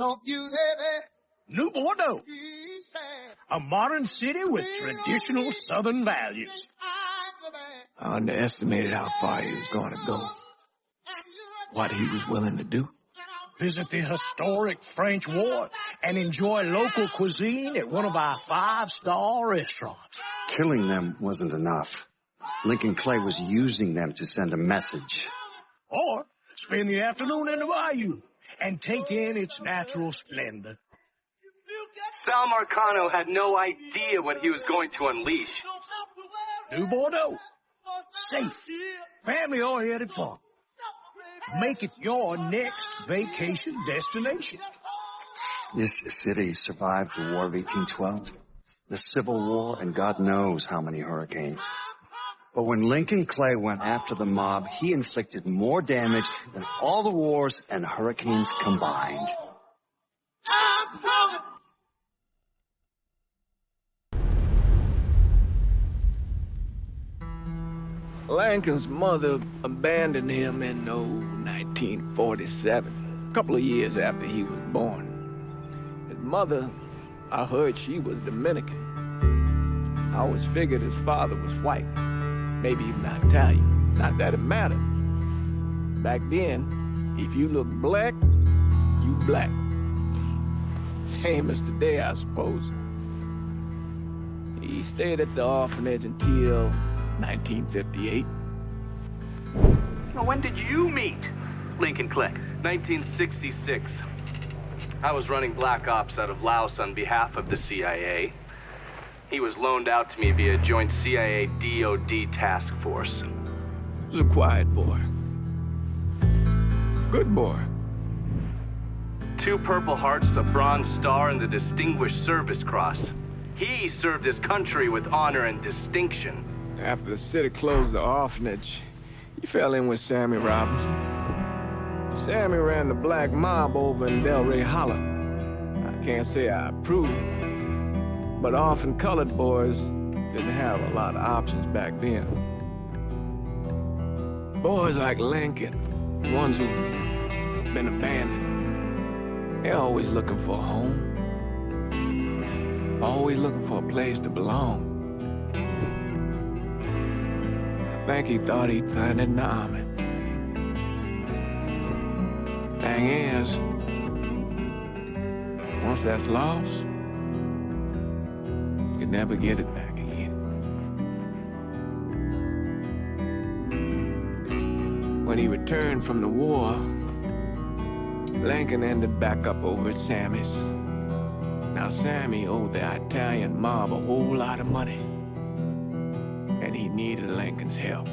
Nью-Бордо, a modern city with traditional Southern values. I underestimated how far he was going to go. What he was willing to do. Visit the historic French Ward and enjoy local cuisine at one of our 5-star restaurants. Killing them wasn't enough. Lyncoln Clay was using them to send a message. Or spend the afternoon in the bayou and take in its natural splendor. Sal Markano had no idea what he was going to unleash. Nью-Бордо. Safe, family-oriented fun. Make it your next vacation destination. This city survived the War of 1812, the Civil War, and God knows how many hurricanes. But when Lyncoln Clay went after the mob, he inflicted more damage than all the wars and hurricanes combined. Lincoln's mother abandoned him in 1947, a couple of years after he was born. His mother, I heard she was Dominican. I always figured his father was white, maybe even Italian. Not that it mattered. Back then, if you look black, you black. Same as today, I suppose. He stayed at the orphanage until 1958. Now, when did you meet Lyncoln Clay? 1966. I was running black ops out of Laos on behalf of the CIA. He was loaned out to me via joint CIA-DOD task force. He was a quiet boy. Good boy. 2 Purple Hearts, a Bronze Star, and the Distinguished Service Cross. He served his country with honor and distinction. After the city closed the orphanage, he fell in with Sammy Robinson. Sammy ran the black mob over in Delray Hollow. I can't say I approved, but orphan colored boys didn't have a lot of options back then. Boys like Lincoln, the ones who've been abandoned, they're always looking for a home. Always looking for a place to belong. I think he thought he'd find it in the army. Thing is, once that's lost, you can never get it back again. When he returned from the war, Lincoln ended back up over at Sammy's. Now, Sammy owed the Italian mob a whole lot of money, and he needed Lincoln's help.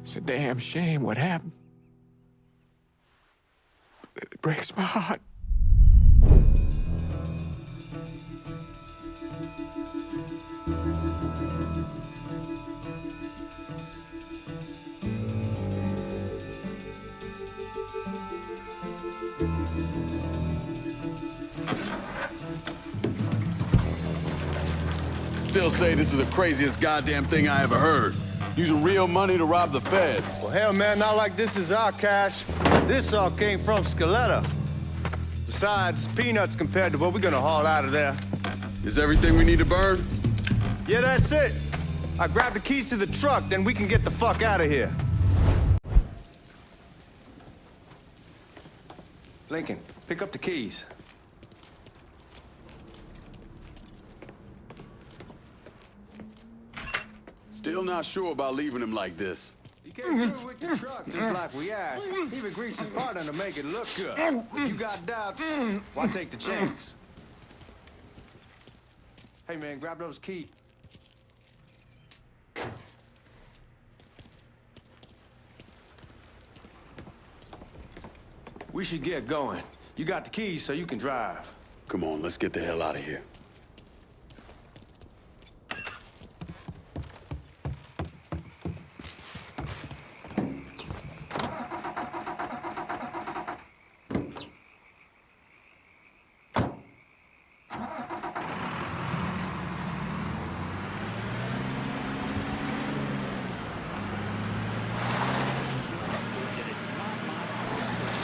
It's a damn shame what happened. It breaks my heart. Still say this is the craziest goddamn thing I ever heard. Using real money to rob the feds. Well, hell, man, not like this is our cash. This all came from Scaletta. Besides, peanuts compared to what we're gonna haul out of there. Is everything we need to burn? Yeah, that's it. I grabbed the keys to the truck, then we can get the fuck out of here. Lincoln, pick up the keys. Still not sure about leaving him like this. You came through with the truck just like we asked. Even greased his partner to make it look good. If you got doubts, why take the chance? Hey, man, grab those keys. We should get going. You got the keys so you can drive. Come on, let's get the hell out of here.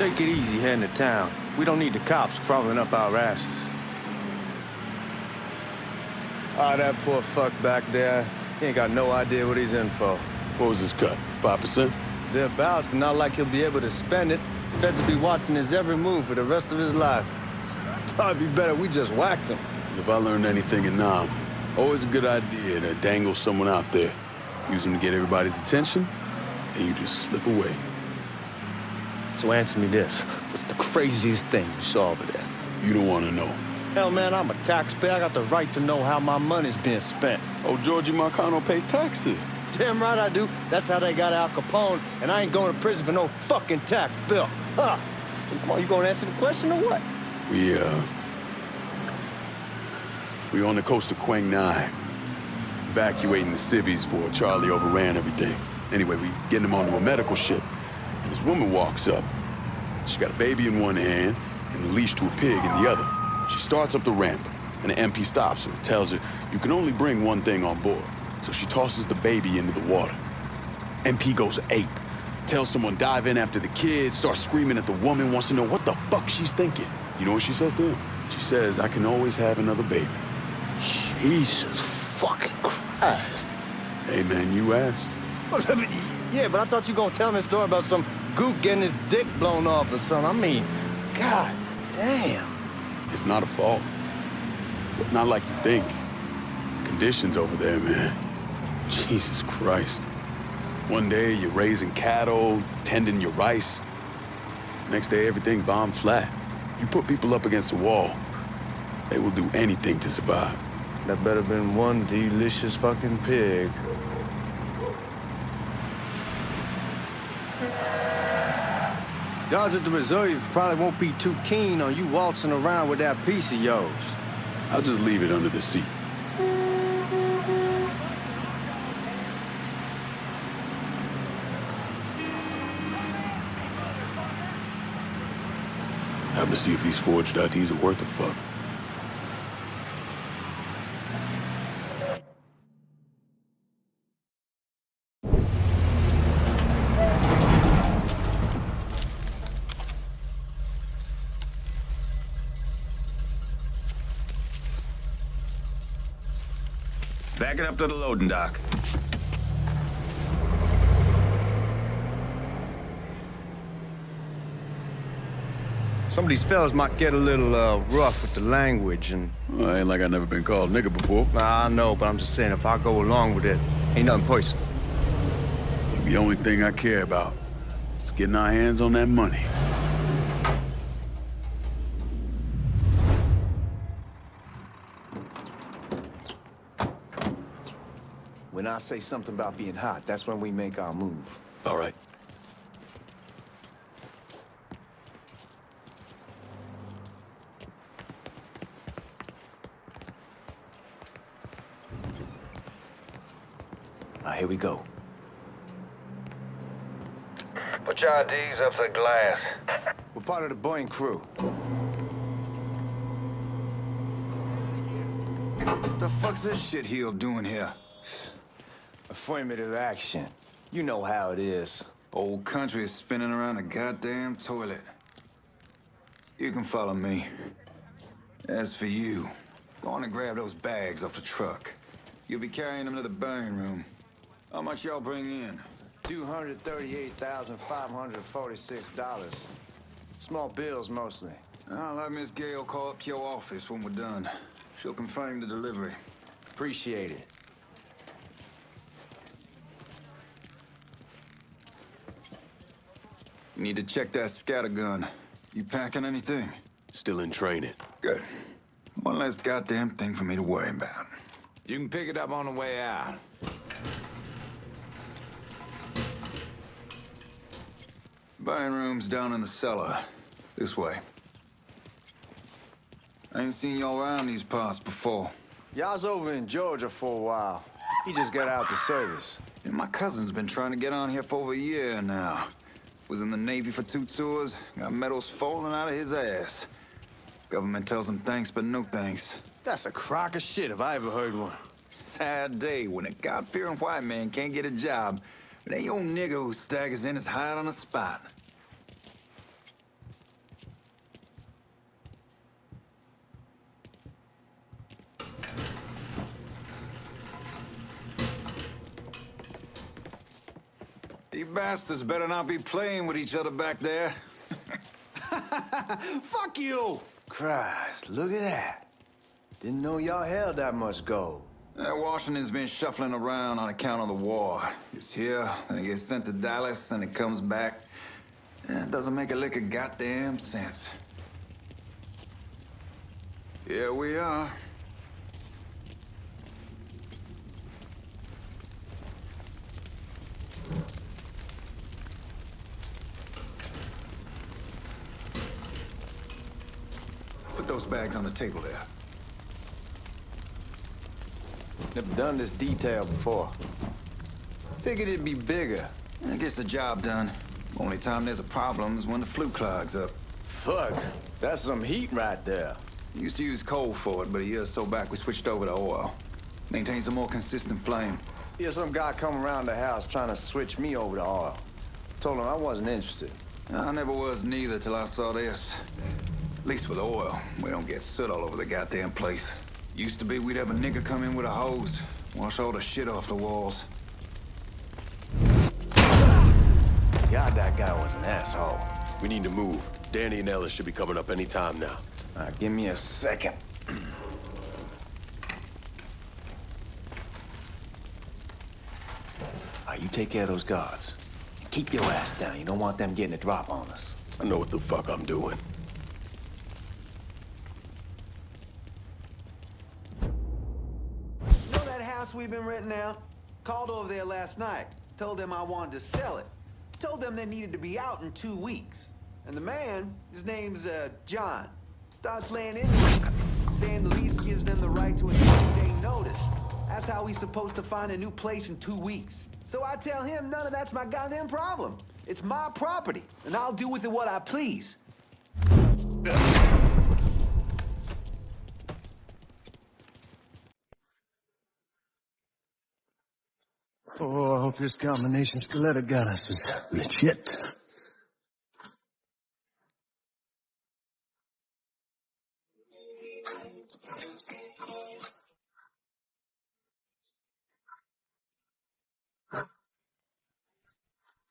Take it easy heading to town. We don't need the cops crawling up our asses. Ah, that poor fuck back there. He ain't got no idea what he's in for. What was his cut? 5%? Thereabouts, but not like he'll be able to spend it. Feds will be watching his every move for the rest of his life. Probably be better we just whacked him. If I learned anything in Nam, always a good idea to dangle someone out there. Use them to get everybody's attention, and you just slip away. So answer me this. What's the craziest thing you saw over there? You don't want to know. Hell, man, I'm a taxpayer. I got the right to know how my money's being spent. Oh, Georgie Markano pays taxes. Damn right I do. That's how they got Al Capone, and I ain't going to prison for no fucking tax bill. Huh. So come on, you gonna answer the question or what? We on the coast of Quang Nai, evacuating the civvies for Charlie overran everything. Anyway, we getting him onto a medical ship, and this woman walks up. She got a baby in one hand and a leash to a pig in the other. She starts up the ramp, and the MP stops her, tells her, you can only bring one thing on board. So she tosses the baby into the water. MP goes ape, tells someone dive in after the kid, starts screaming at the woman, wants to know what the fuck she's thinking. You know what she says to him? She says, I can always have another baby. Jesus fucking Christ. Hey, man, you asked. Yeah, but I thought you were gonna tell me a story about some gook getting his dick blown off or something. I mean, god damn. It's not a fault. Not like you think. Conditions over there, man. Jesus Christ. One day you're raising cattle, tending your rice. Next day everything bombed flat. You put people up against the wall, they will do anything to survive. That better been one delicious fucking pig. Guards at the reserve probably won't be too keen on you waltzing around with that piece of yours. I'll just leave it under the seat. Time to see if these forged IDs are worth a fuck. Back it up to the loading dock. Some of these fellas might get a little rough with the language and... Well, ain't like I never been called nigga before. Nah, I know, but I'm just saying if I go along with it, ain't nothing personal. The only thing I care about is getting our hands on that money. When I say something about being hot, that's when we make our move. All right. Now, here we go. Put your IDs up to the glass. We're part of the Boeing crew. What the fuck's this shitheel doing here? Affirmative action. You know how it is. Old country is spinning around a goddamn toilet. You can follow me. As for you, go on and grab those bags off the truck. You'll be carrying them to the burning room. How much y'all bring in? $238,546. Small bills, mostly. I'll let Miss Gale call up your office when we're done. She'll confirm the delivery. Appreciate it. You need to check that scattergun. You packing anything? Still in training. Good. One less goddamn thing for me to worry about. You can pick it up on the way out. Buying room's down in the cellar. This way. I ain't seen y'all around these parts before. Y'all's over in Georgia for a while. He just got out the service. And my cousin's been trying to get on here for over a year now. Was in the Navy for 2 tours, got medals falling out of his ass. Government tells him thanks, but no thanks. That's a crock of shit if I ever heard one. Sad day when a God-fearing white man can't get a job, but any old nigger who staggers in is hired on the spot. You bastards better not be playing with each other back there. Fuck you! Christ, look at that. Didn't know y'all held that much gold. Washington's been shuffling around on account of the war. It's here, then it gets sent to Dallas, then it comes back. It doesn't make a lick of goddamn sense. Here we are. Put those bags on the table there. Never done this detail before. Figured it'd be bigger. It gets the job done. Only time there's a problem is when the flue clogs up. Fuck, that's some heat right there. Used to use coal for it, but a year or so back we switched over to oil. Maintains a more consistent flame. Here's some guy come around the house trying to switch me over to oil. Told him I wasn't interested. I never was neither till I saw this. At least with oil, we don't get soot all over the goddamn place. Used to be we'd have a nigger come in with a hose, wash all the shit off the walls. God, that guy was an asshole. We need to move. Danny and Ellis should be coming up any time now. All right, give me a second. All right, you take care of those guards. Keep your ass down. You don't want them getting a drop on us. I know what the fuck I'm doing. You know that house we've been renting out? Called over there last night. Told them I wanted to sell it. Told them they needed to be out in 2 weeks. And the man, his name's John, starts laying into me, saying the lease gives them the right to a 30-day notice. That's how he's supposed to find a new place in 2 weeks. So I tell him none of that's my goddamn problem. It's my property, and I'll do with it what I please. Oh, I hope this combination Scaletta got us is legit.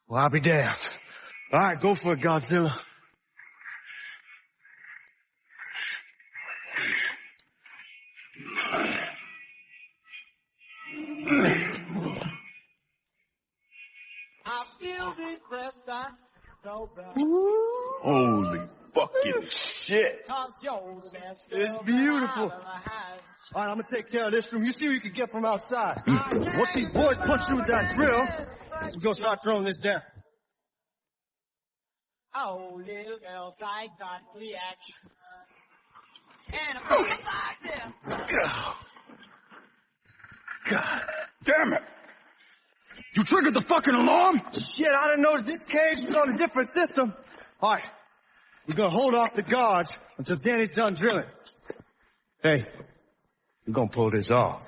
Well, I'll be damned. All right, go for it, Godzilla. Holy fucking shit. It's beautiful. All right, I'm gonna take care of this room. You see what you can get from outside. Once these boys punch through with that drill, we're gonna start throwing this down. Oh, little girls, I got reaction. And I'm like them. God damn it. You triggered the fucking alarm? Shit, I didn't know that this cage was on a different system. All right, we're gonna hold off the guards until Danny's done drilling. Hey, we're gonna pull this off.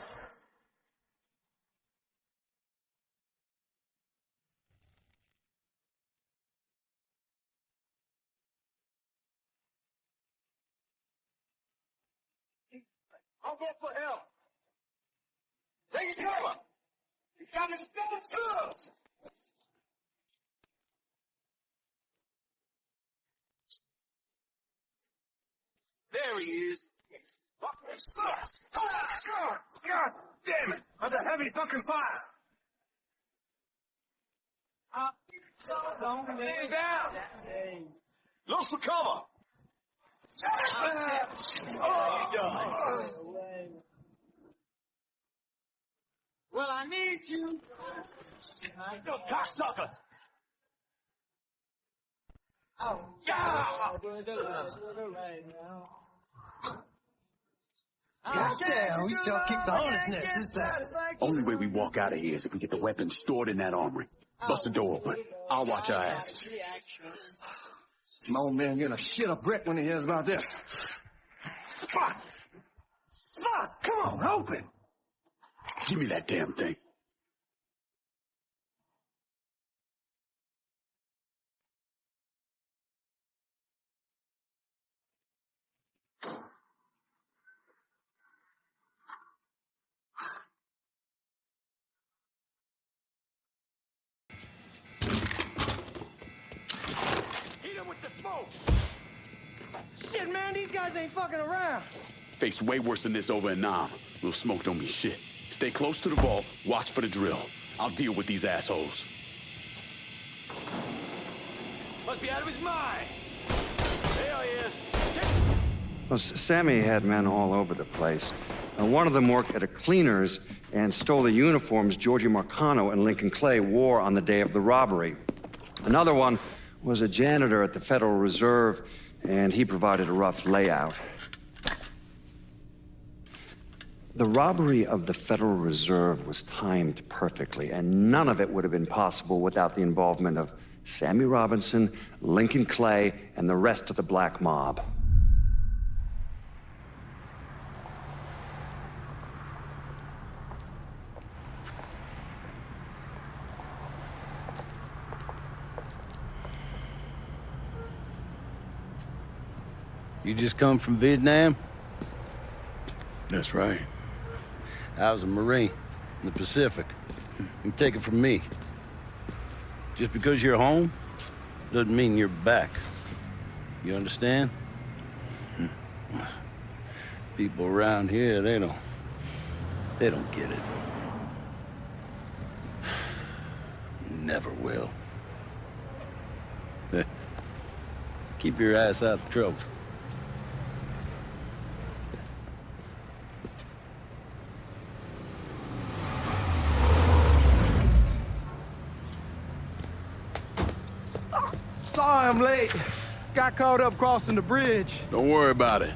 I'll go for help. Take your cover. He's got his tools. There he is. God damn it! Under heavy fucking fire. Lay down. Look for cover. Well, I need you. Go, cocksuckers. Oh, yeah. Goddamn, we sure kicked the hornet's nest this time. Only way we walk out of here is if we get the weapons stored in that armory. Bust the door open. I'll watch our asses. My old man gonna shit a brick when he hears about this. Fuck! Fuck! Come on, open! Give me that damn thing. smoke! Shit, man, these guys ain't fucking around. Faced way worse than this over in Nam. Little smoke don't mean shit. Stay close to the vault, watch for the drill. I'll deal with these assholes. Must be out of his mind. There he is. Well, Sammy had men all over the place. One of them worked at a cleaner's and stole the uniforms Georgie Markano and Lyncoln Clay wore on the day of the robbery. Another one was a janitor at the Federal Reserve, and he provided a rough layout. The robbery of the Federal Reserve was timed perfectly, and none of it would have been possible without the involvement of Sammy Robinson, Lyncoln Clay, and the rest of the black mob. You just come from Vietnam? That's right. I was a Marine in the Pacific. You take it from me. Just because you're home doesn't mean you're back. You understand? People around here, they don't get it. Never will. Keep your ass out of trouble. Sorry I'm late. Got caught up crossing the bridge. Don't worry about it.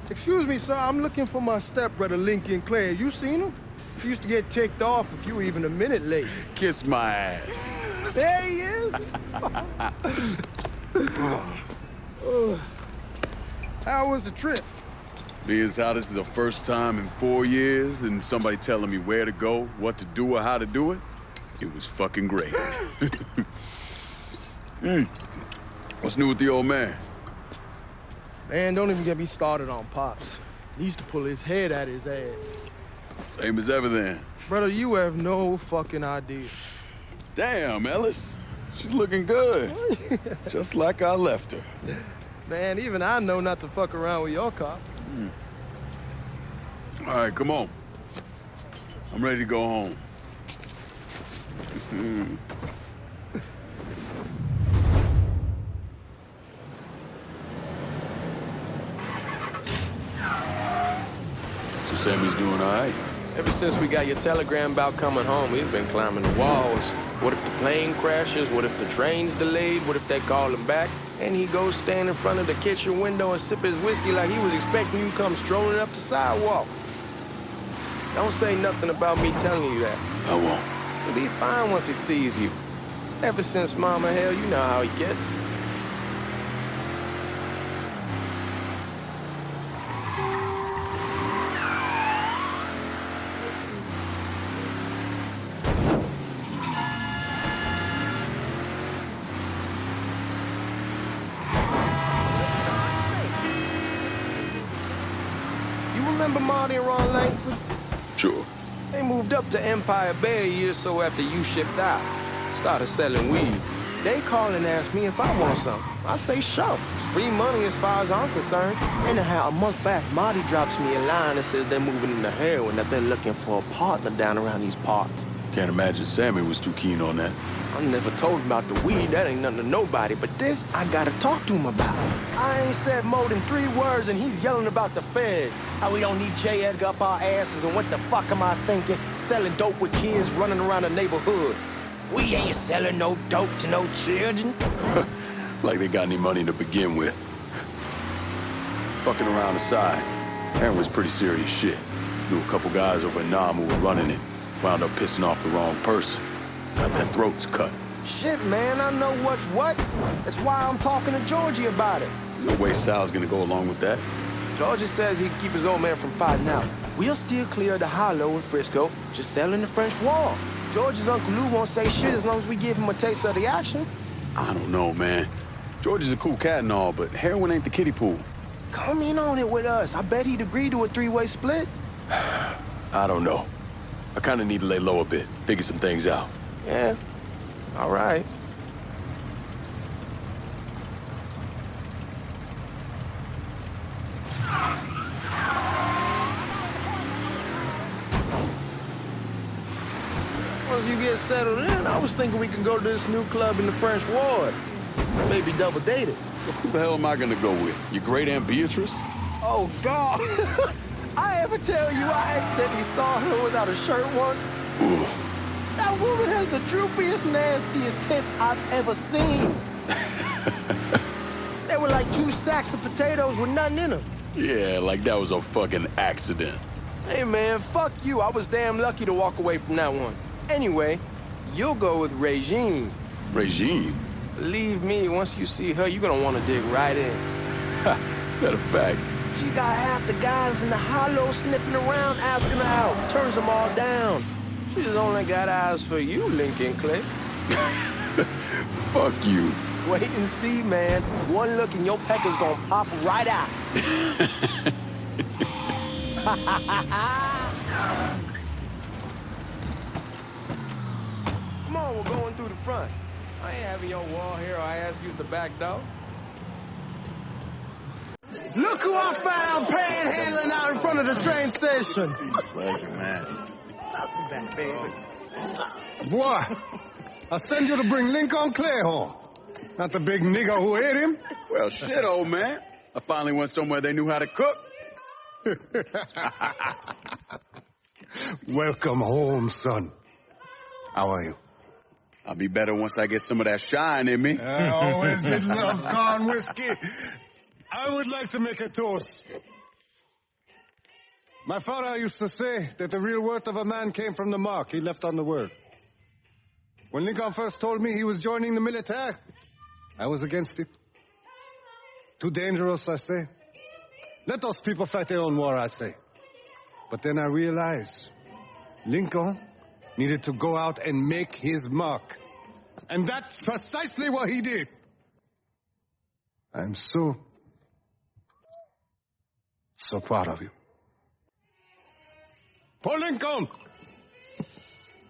Excuse me, sir. I'm looking for my stepbrother, Lyncoln Clay. You seen him? He used to get ticked off if you were even a minute late. Kiss my ass. There he is. How was the trip? Being as how this is the first time in 4 years and somebody telling me where to go, what to do, or how to do it, it was fucking great. What's new with the old man? Man, don't even get me started on Pops. He used to pull his head out his ass. Same as ever then. Brother, you have no fucking idea. Damn, Ellis. She's looking good. Just like I left her. Man, even I know not to fuck around with your cop. All right, come on. I'm ready to go home. So Sammy's doing all right? Ever since we got your telegram about coming home, he's been climbing the walls. What if the plane crashes? What if the train's delayed? What if they call him back? And he goes stand in front of the kitchen window and sip his whiskey like he was expecting you to come strolling up the sidewalk. Don't say nothing about me telling you that. I won't. He'll be fine once he sees you. Ever since Mama, hell, you know how he gets. Remember Marty and Ron Langford? Sure. They moved up to Empire Bay a year or so after you shipped out. Started selling weed. They call and ask me if I want something. I say sure. It's free money as far as I'm concerned. Anyhow, a month back, Marty drops me a line that says they're moving into heroin, that they're looking for a partner down around these parts. Can't imagine Sammy was too keen on that. I never told him about the weed. That ain't nothing to nobody. But this, I gotta talk to him about. I ain't said more than 3 words, and he's yelling about the feds. How we don't need J. Edgar up our asses, and what the fuck am I thinking? Selling dope with kids running around the neighborhood. We ain't selling no dope to no children. Like they got any money to begin with. Fucking around aside, Aaron was pretty serious shit. Knew a couple guys over in Nam who were running it. Wound up pissing off the wrong person. Got their throats cut. Shit, man, I know what's what. That's why I'm talking to Georgie about it. There's no way Sal's gonna go along with that. Georgie says he'd keep his old man from fighting out. We'll still clear the hollow in Frisco, just selling the French Wall. George's Uncle Lou won't say shit as long as we give him a taste of the action. I don't know, man. George is a cool cat and all, but heroin ain't the kiddie pool. Come in on it with us. I bet he'd agree to a 3-way split. I don't know. I kind of need to lay low a bit, figure some things out. Yeah, all right. once you get settled in, I was thinking we could go to this new club in the French Ward. Maybe double date it. Well, who the hell am I gonna go with? Your great Aunt Beatrice? Oh, God. I ever tell you I accidentally saw her without a shirt once? Ooh. That woman has the droopiest, nastiest tits I've ever seen. They were like 2 sacks of potatoes with nothing in them. Yeah, like that was a fucking accident. Hey, man, fuck you. I was damn lucky to walk away from that one. Anyway, you'll go with Regine. Regine? Believe me, once you see her, you're gonna want to dig right in. Ha, matter of fact. She got half the guys in the hollow sniffing around asking her out. Turns them all down. She's only got eyes for you, Lincoln Clay. Fuck you. Wait and see, man. One look and your pecker's gonna pop right out. Come on, we're going through the front. I ain't having your wall here or I ask use the back door. Look who I found panhandling out in front of the train station. Pleasure, man. I'll be back, baby. Boy, I send you to bring Lyncoln Clay home. Not the big nigger who ate him. Well, shit, old man. I finally went somewhere they knew how to cook. Welcome home, son. How are you? I'll be better once I get some of that shine in me. I always did love corn whiskey. I would like to make a toast. My father used to say that the real worth of a man came from the mark he left on the world. When Lincoln first told me he was joining the military, I was against it. Too dangerous, I say. Let those people fight their own war, I say. But then I realized Lincoln needed to go out and make his mark. And that's precisely what he did. I'm so proud of you. Paul Lincoln!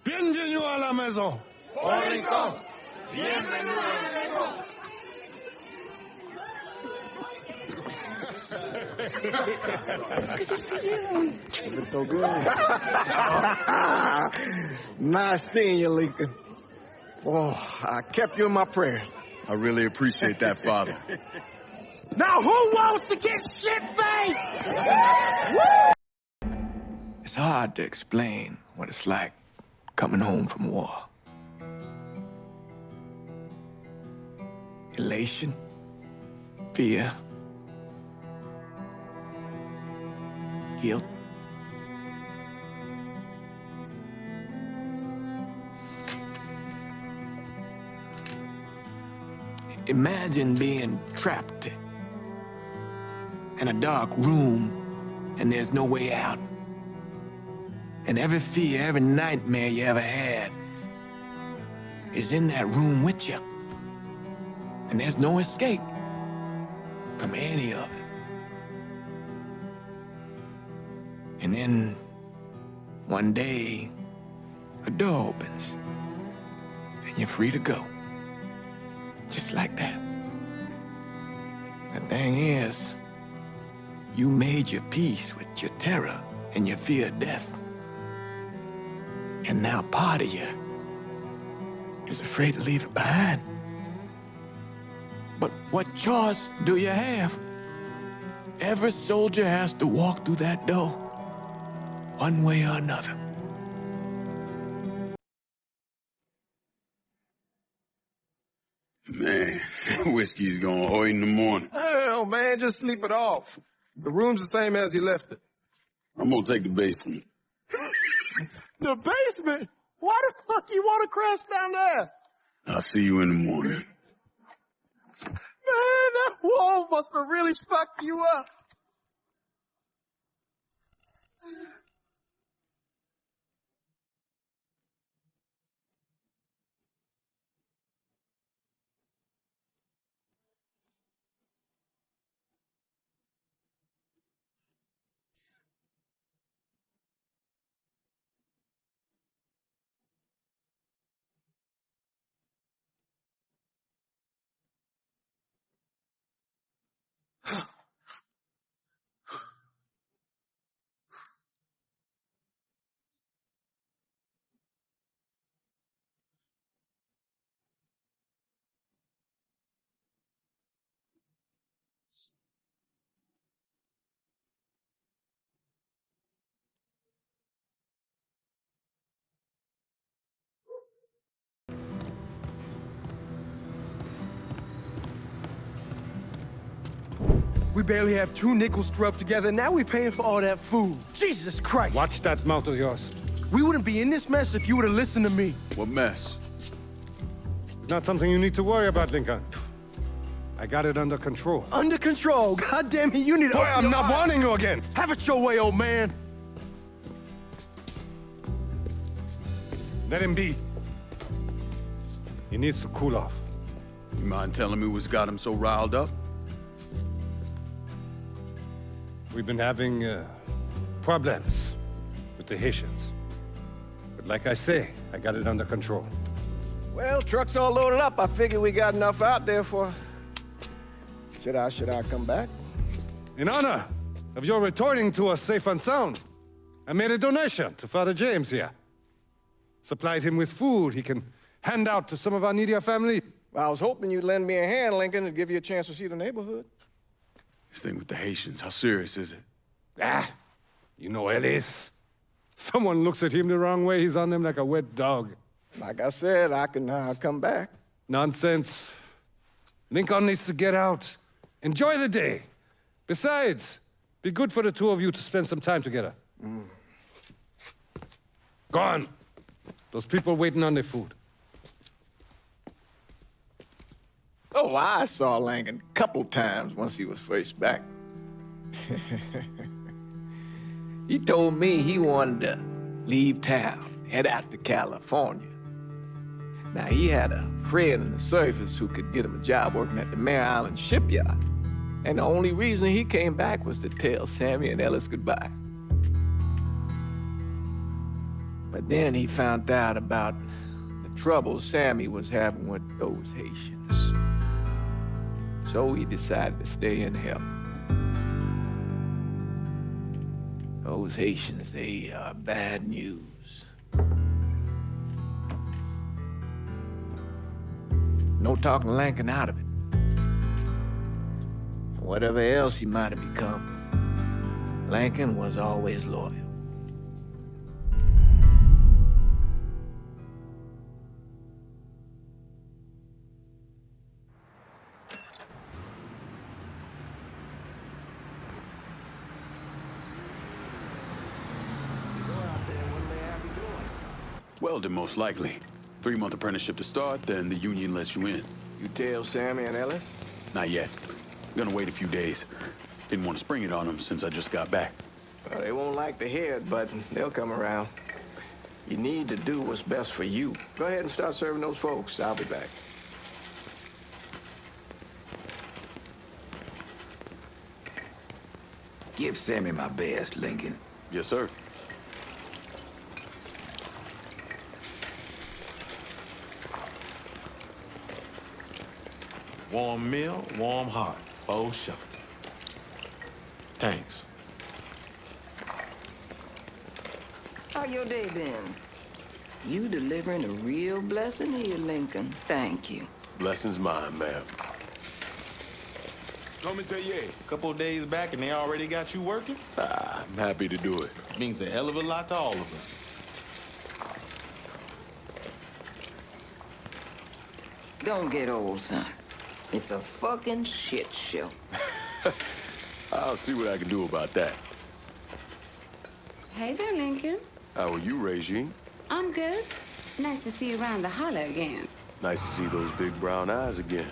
Bienvenue à la maison! Paul Lincoln! Bienvenue à la maison! It's so good. Nice seeing you, Lincoln. Oh, I kept you in my prayers. I really appreciate that, Father. Now who wants to get shit-faced? It's hard to explain what it's like coming home from war. Elation, fear, guilt. Imagine being trapped in a dark room and there's no way out. And every fear, every nightmare you ever had is in that room with you. And there's no escape from any of it. And then one day, a door opens and you're free to go. Just like that. The thing is, you made your peace with your terror and your fear of death. And now part of you is afraid to leave it behind. But what choice do you have? Every soldier has to walk through that door, one way or another. Man, whiskey's gonna hurt in the morning. Hell, man, just sleep it off. The room's the same as you left it. I'm gonna take the basement. The basement? Why the fuck you want to crash down there? I'll see you in the morning. Man, that wall must have really fucked you up. We barely have 2 nickels to rub together, now we're paying for all that food. Jesus Christ! Watch that mouth of yours. We wouldn't be in this mess if you would have listened to me. What mess? It's not something you need to worry about, Lincoln. I got it under control. Under control? God damn it, you need to... Boy, I'm not warning you again! Have it your way, old man. Let him be. He needs to cool off. You mind telling me what's got him so riled up? We've been having problems with the Haitians. But like I say, I got it under control. Well, truck's all loaded up. I figure we got enough out there for... Should I come back? In honor of your returning to us safe and sound, I made a donation to Father James here. Supplied him with food he can hand out to some of our needier family. Well, I was hoping you'd lend me a hand, Lincoln, and give you a chance to see the neighborhood. This thing with the Haitians, how serious is it? You know Ellis. Someone looks at him the wrong way, he's on them like a wet dog. Like I said, I can come back. Nonsense. Lincoln needs to get out. Enjoy the day. Besides, be good for the 2 of you to spend some time together. Go on. Those people waiting on their food. Oh, I saw Lincoln a couple times once he was first back. He told me he wanted to leave town, head out to California. Now, he had a friend in the service who could get him a job working at the Mare Island shipyard. And the only reason he came back was to tell Sammy and Ellis goodbye. But then he found out about the trouble Sammy was having with those Haitians. So he decided to stay and help. Those Haitians, they are bad news. No talking Lincoln out of it. Whatever else he might have become, Lincoln was always loyal. Welding, most likely. 3-month apprenticeship to start, then the union lets you in. You tell Sammy and Ellis? Not yet. I'm gonna wait a few days. Didn't want to spring it on them since I just got back. Well, they won't like to hear it, but they'll come around. You need to do what's best for you. Go ahead and start serving those folks. I'll be back. Give Sammy my best, Lincoln. Yes, sir. Warm meal, warm heart. Oh, sure. Thanks. How your day been? You delivering a real blessing here, Lincoln. Thank you. Blessings mine, ma'am. Come tell you. A couple of days back and they already got you working? I'm happy to do it. Means a hell of a lot to all of us. Don't get old, son. It's a fucking shit show. I'll see what I can do about that. Hey there, Lincoln. How are you, Regine? I'm good. Nice to see you around the holler again. Nice to see those big brown eyes again.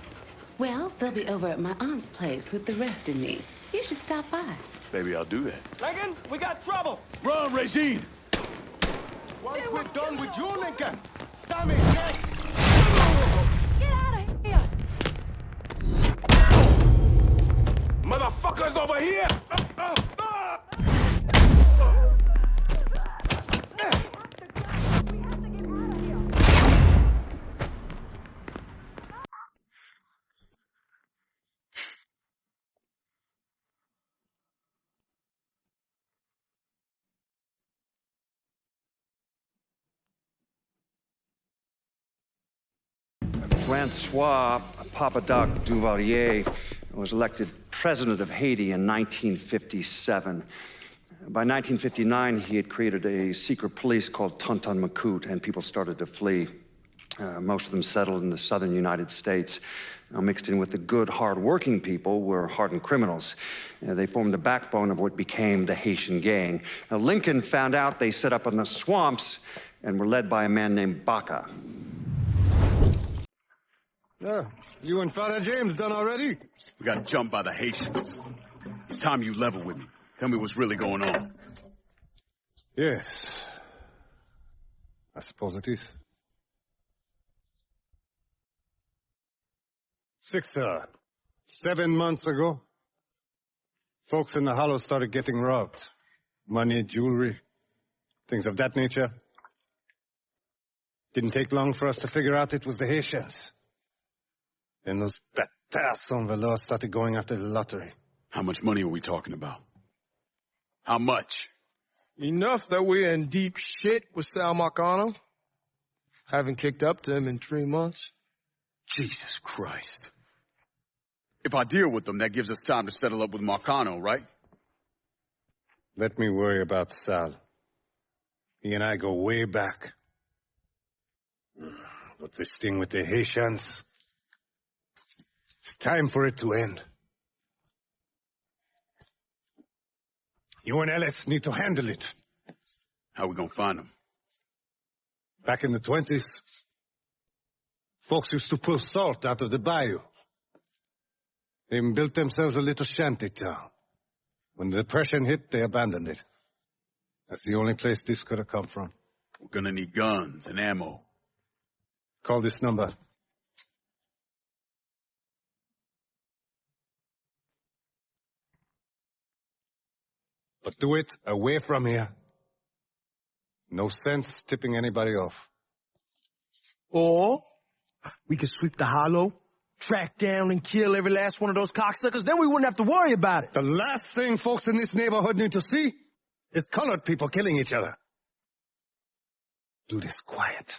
Well, they'll be over at my aunt's place with the rest of me. You should stop by. Maybe I'll do that. Lincoln, we got trouble. Run, Regine! Once we're done with you, Lincoln, Sammy's next. Get out of here! Motherfuckers over here! Francois Papadoc Duvalier was elected president of Haiti in 1957. By 1959, he had created a secret police called Tonton Macoute, and people started to flee. Most of them settled in the southern United States. Now, mixed in with the good, hard-working people were hardened criminals. They formed the backbone of what became the Haitian gang. Now, Lincoln found out they set up in the swamps and were led by a man named Baca. Yeah, you and Father James done already? We got jumped by the Haitians. It's time you level with me. Tell me what's really going on. Yes. I suppose it is. 7 months ago, folks in the Hollow started getting robbed. Money, jewelry, things of that nature. Didn't take long for us to figure out it was the Haitians. Then those bâtards on velour started going after the lottery. How much money are we talking about? How much? Enough that we're in deep shit with Sal Markano. Haven't kicked up to him in 3 months. Jesus Christ. If I deal with them, that gives us time to settle up with Markano, right? Let me worry about Sal. He and I go way back. But this thing with the Haitians, it's time for it to end. You and Ellis need to handle it. How we gonna find them? Back in the 20s, folks used to pull salt out of the bayou. They even built themselves a little shanty town. When the Depression hit, they abandoned it. That's the only place this could have come from. We're gonna need guns and ammo. Call this number. But do it away from here. No sense tipping anybody off. Or we could sweep the Hollow, track down and kill every last one of those cocksuckers, then we wouldn't have to worry about it. The last thing folks in this neighborhood need to see is colored people killing each other. Do this quiet.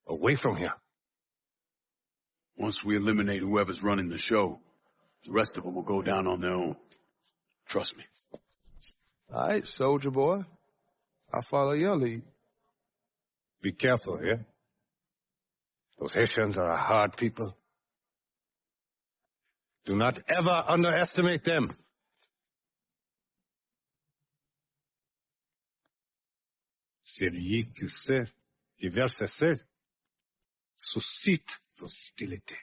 Away from here. Once we eliminate whoever's running the show, the rest of them will go down on their own. Trust me. All right, soldier boy. I'll follow your lead. Be careful, yeah? Those Haitians are a hard people. Do not ever underestimate them. Celui qui sait, qui verse sait, suscite l'hostilité.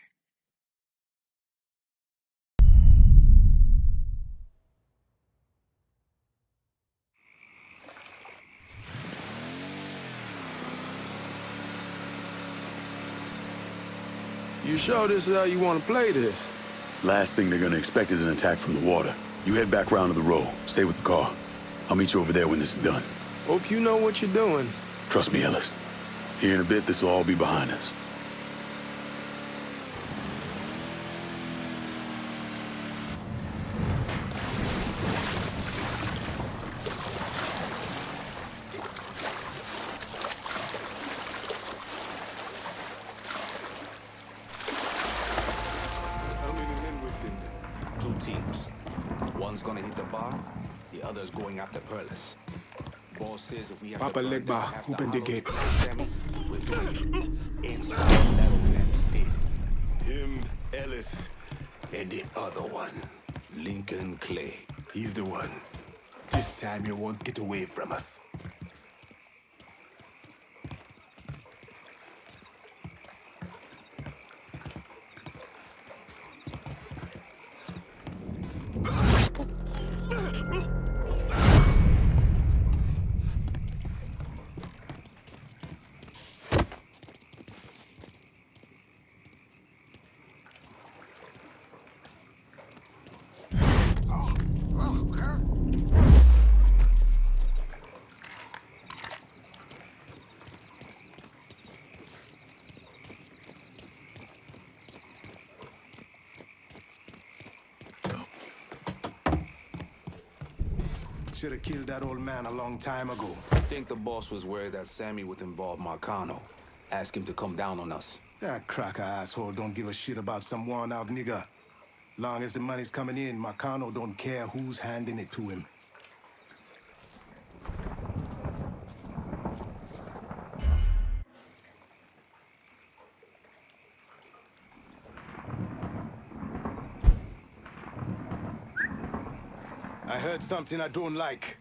You sure this is how you want to play this? Last thing they're gonna expect is an attack from the water. You head back round to the row. Stay with the car. I'll meet you over there when this is done. Hope you know what you're doing. Trust me, Ellis. Here in a bit, this will all be behind us. Papa Legba, open the gate. Him, Ellis, and the other one, Lincoln Clay. He's the one. This time you won't get away from us. Should have killed that old man a long time ago. I think the boss was worried that Sammy would involve Markano. Ask him to come down on us. That cracker asshole don't give a shit about some worn-out nigga. Long as the money's coming in, Markano don't care who's handing it to him. I heard something I don't like.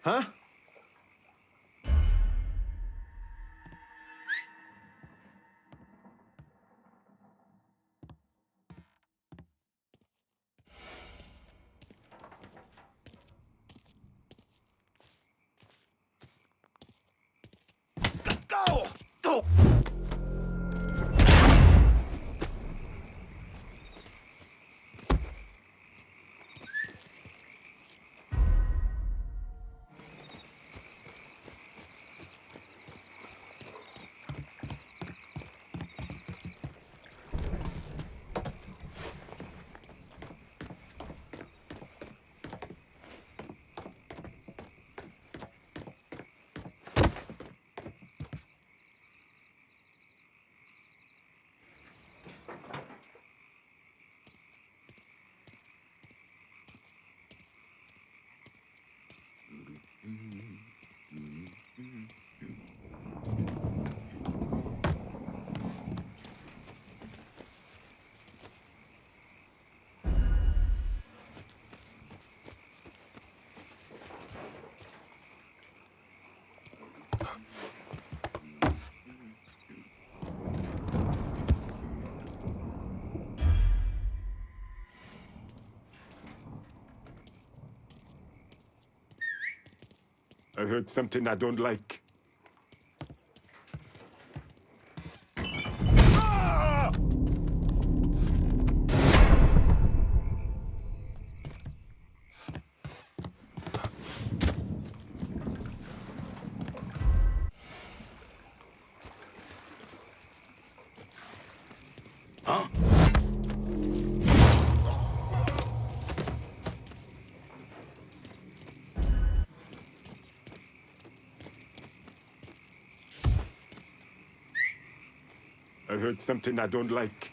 Huh? I heard something I don't like. Huh? I heard something I don't like.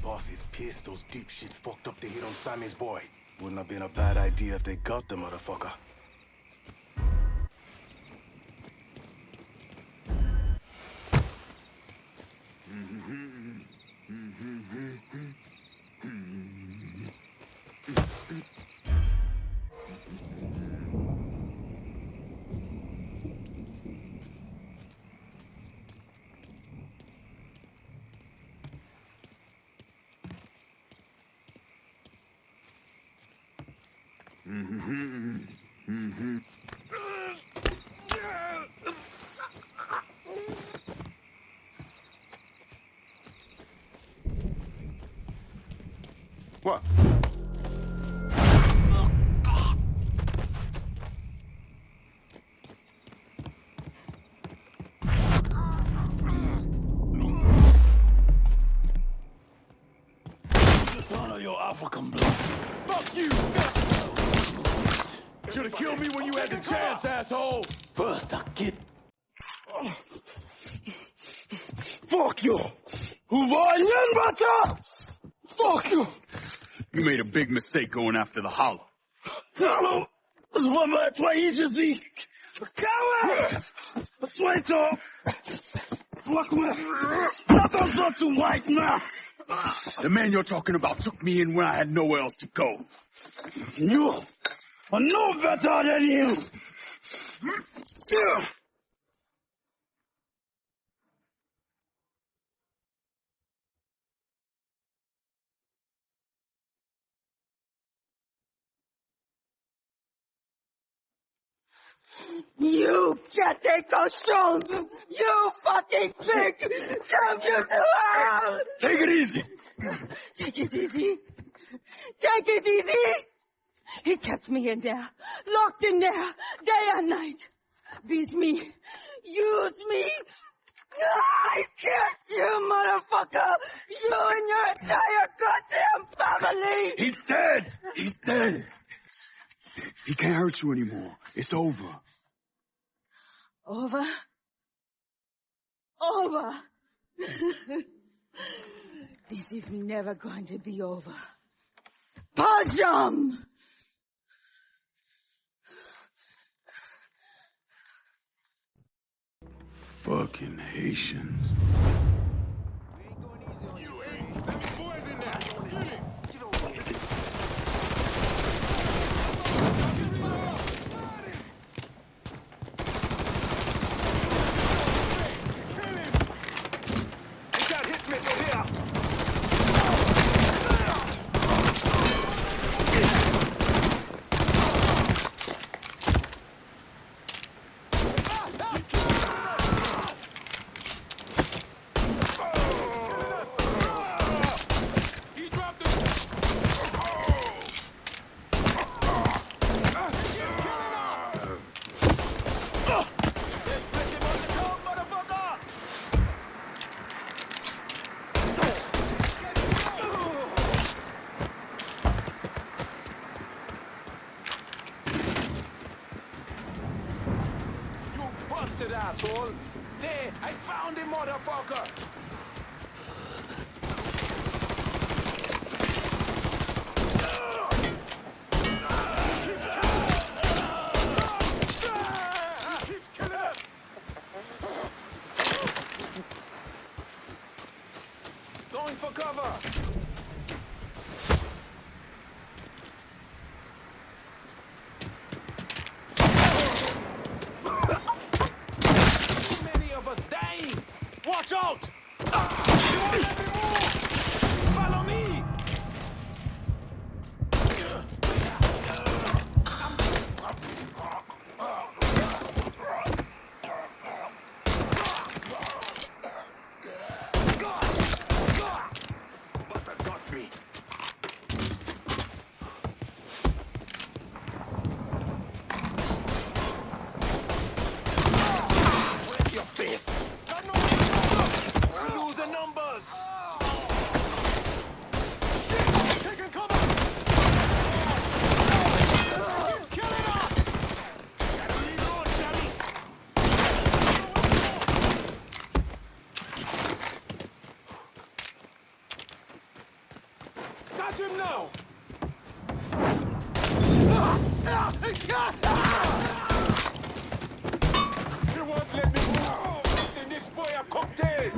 Boss is pissed those deep shits fucked up the hit on Sammy's boy. Wouldn't have been a bad idea if they got the motherfucker. What? Dishonor your African blood. Fuck you! Should've killed me when you had the chance, asshole! First, I get... Fuck you! Увольнен, братан! Fuck you! You made a big mistake going after the Hollow. Hollow? Coward! The man you're talking about took me in when I had nowhere else to go. You are no better than him. You can't take those stones! You fucking pig! Damn you to hell! Take it easy! Take it easy! Take it easy! He kept me in there, locked in there, day and night. Beat me, use me. I kissed you, motherfucker! You and your entire goddamn family! He's dead! He's dead! He can't hurt you anymore. It's over. Over? Over! This is never going to be over. Pajam! Fucking Haitians. Asshole! There! I found him, motherfucker! Going for cover! Watch out! Follow me! Got me. Break your face! Numbers! Shit! Taking cover! It's killing us! Gotta reload, damn it! Got him now! You won't let me move! Listen, this boy a cocktail!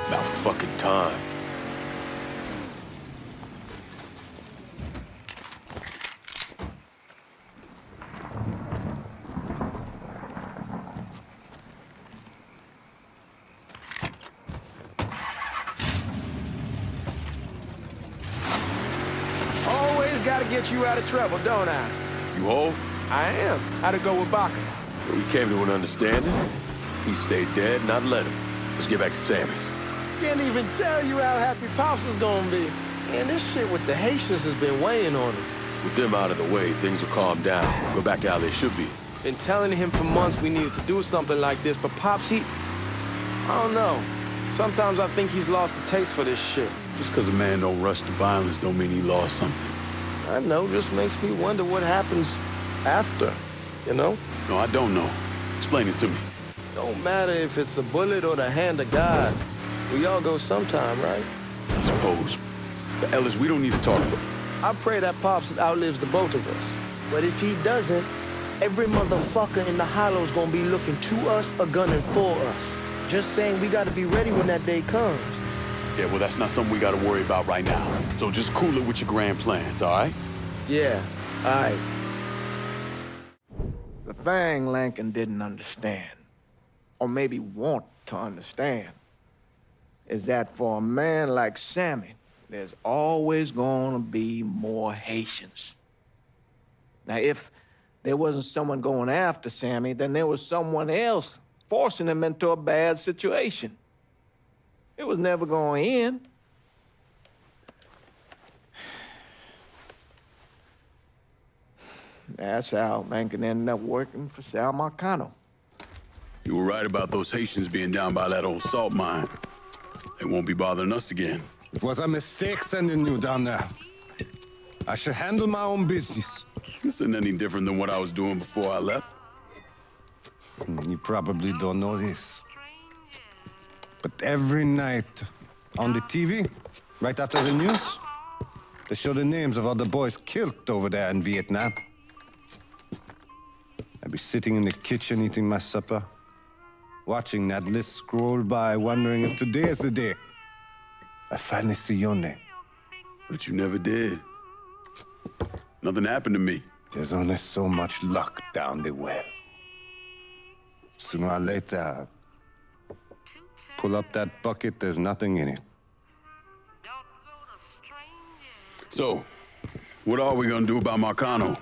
About fucking time. Gotta get you out of trouble, don't I? You whole? I am. How'd it go with Baca? Well, we came to an understanding. He stayed dead, and I'd let him. Let's get back to Sammy's. Can't even tell you how happy Pops is gonna be. Man, this shit with the Haitians has been weighing on him. With them out of the way, things will calm down. Go back to how they should be. Been telling him for months we needed to do something like this, but Pops, I don't know. Sometimes I think he's lost the taste for this shit. Just because a man don't rush to violence don't mean he lost something. I know, just makes me wonder what happens after, you know? No, I don't know. Explain it to me. Don't matter if it's a bullet or the hand of God. We all go sometime, right? I suppose. But Ellis, we don't need to talk about it. I pray that Pops outlives the both of us. But if he doesn't, every motherfucker in the hollow's gonna be looking to us or gunning for us. Just saying we gotta be ready when that day comes. Yeah, well, that's not something we gotta worry about right now. So just cool it with your grand plans, all right? Yeah, all right. The thing Lincoln didn't understand, or maybe want to understand, is that for a man like Sammy, there's always gonna be more Haitians. Now, if there wasn't someone going after Sammy, then there was someone else forcing him into a bad situation. It was never going to end. That's how Lincoln ended up working for Sal Markano. You were right about those Haitians being down by that old salt mine. They won't be bothering us again. It was a mistake sending you down there. I should handle my own business. This isn't any different than what I was doing before I left. You probably don't know this. But every night on the TV, right after the news, they show the names of all the boys killed over there in Vietnam. I'd be sitting in the kitchen eating my supper, watching that list scroll by, wondering if today is the day I finally see your name. But you never did. Nothing happened to me. There's only so much luck down the well. Sooner or later, pull up that bucket, there's nothing in it. So, what are we gonna do about Markano?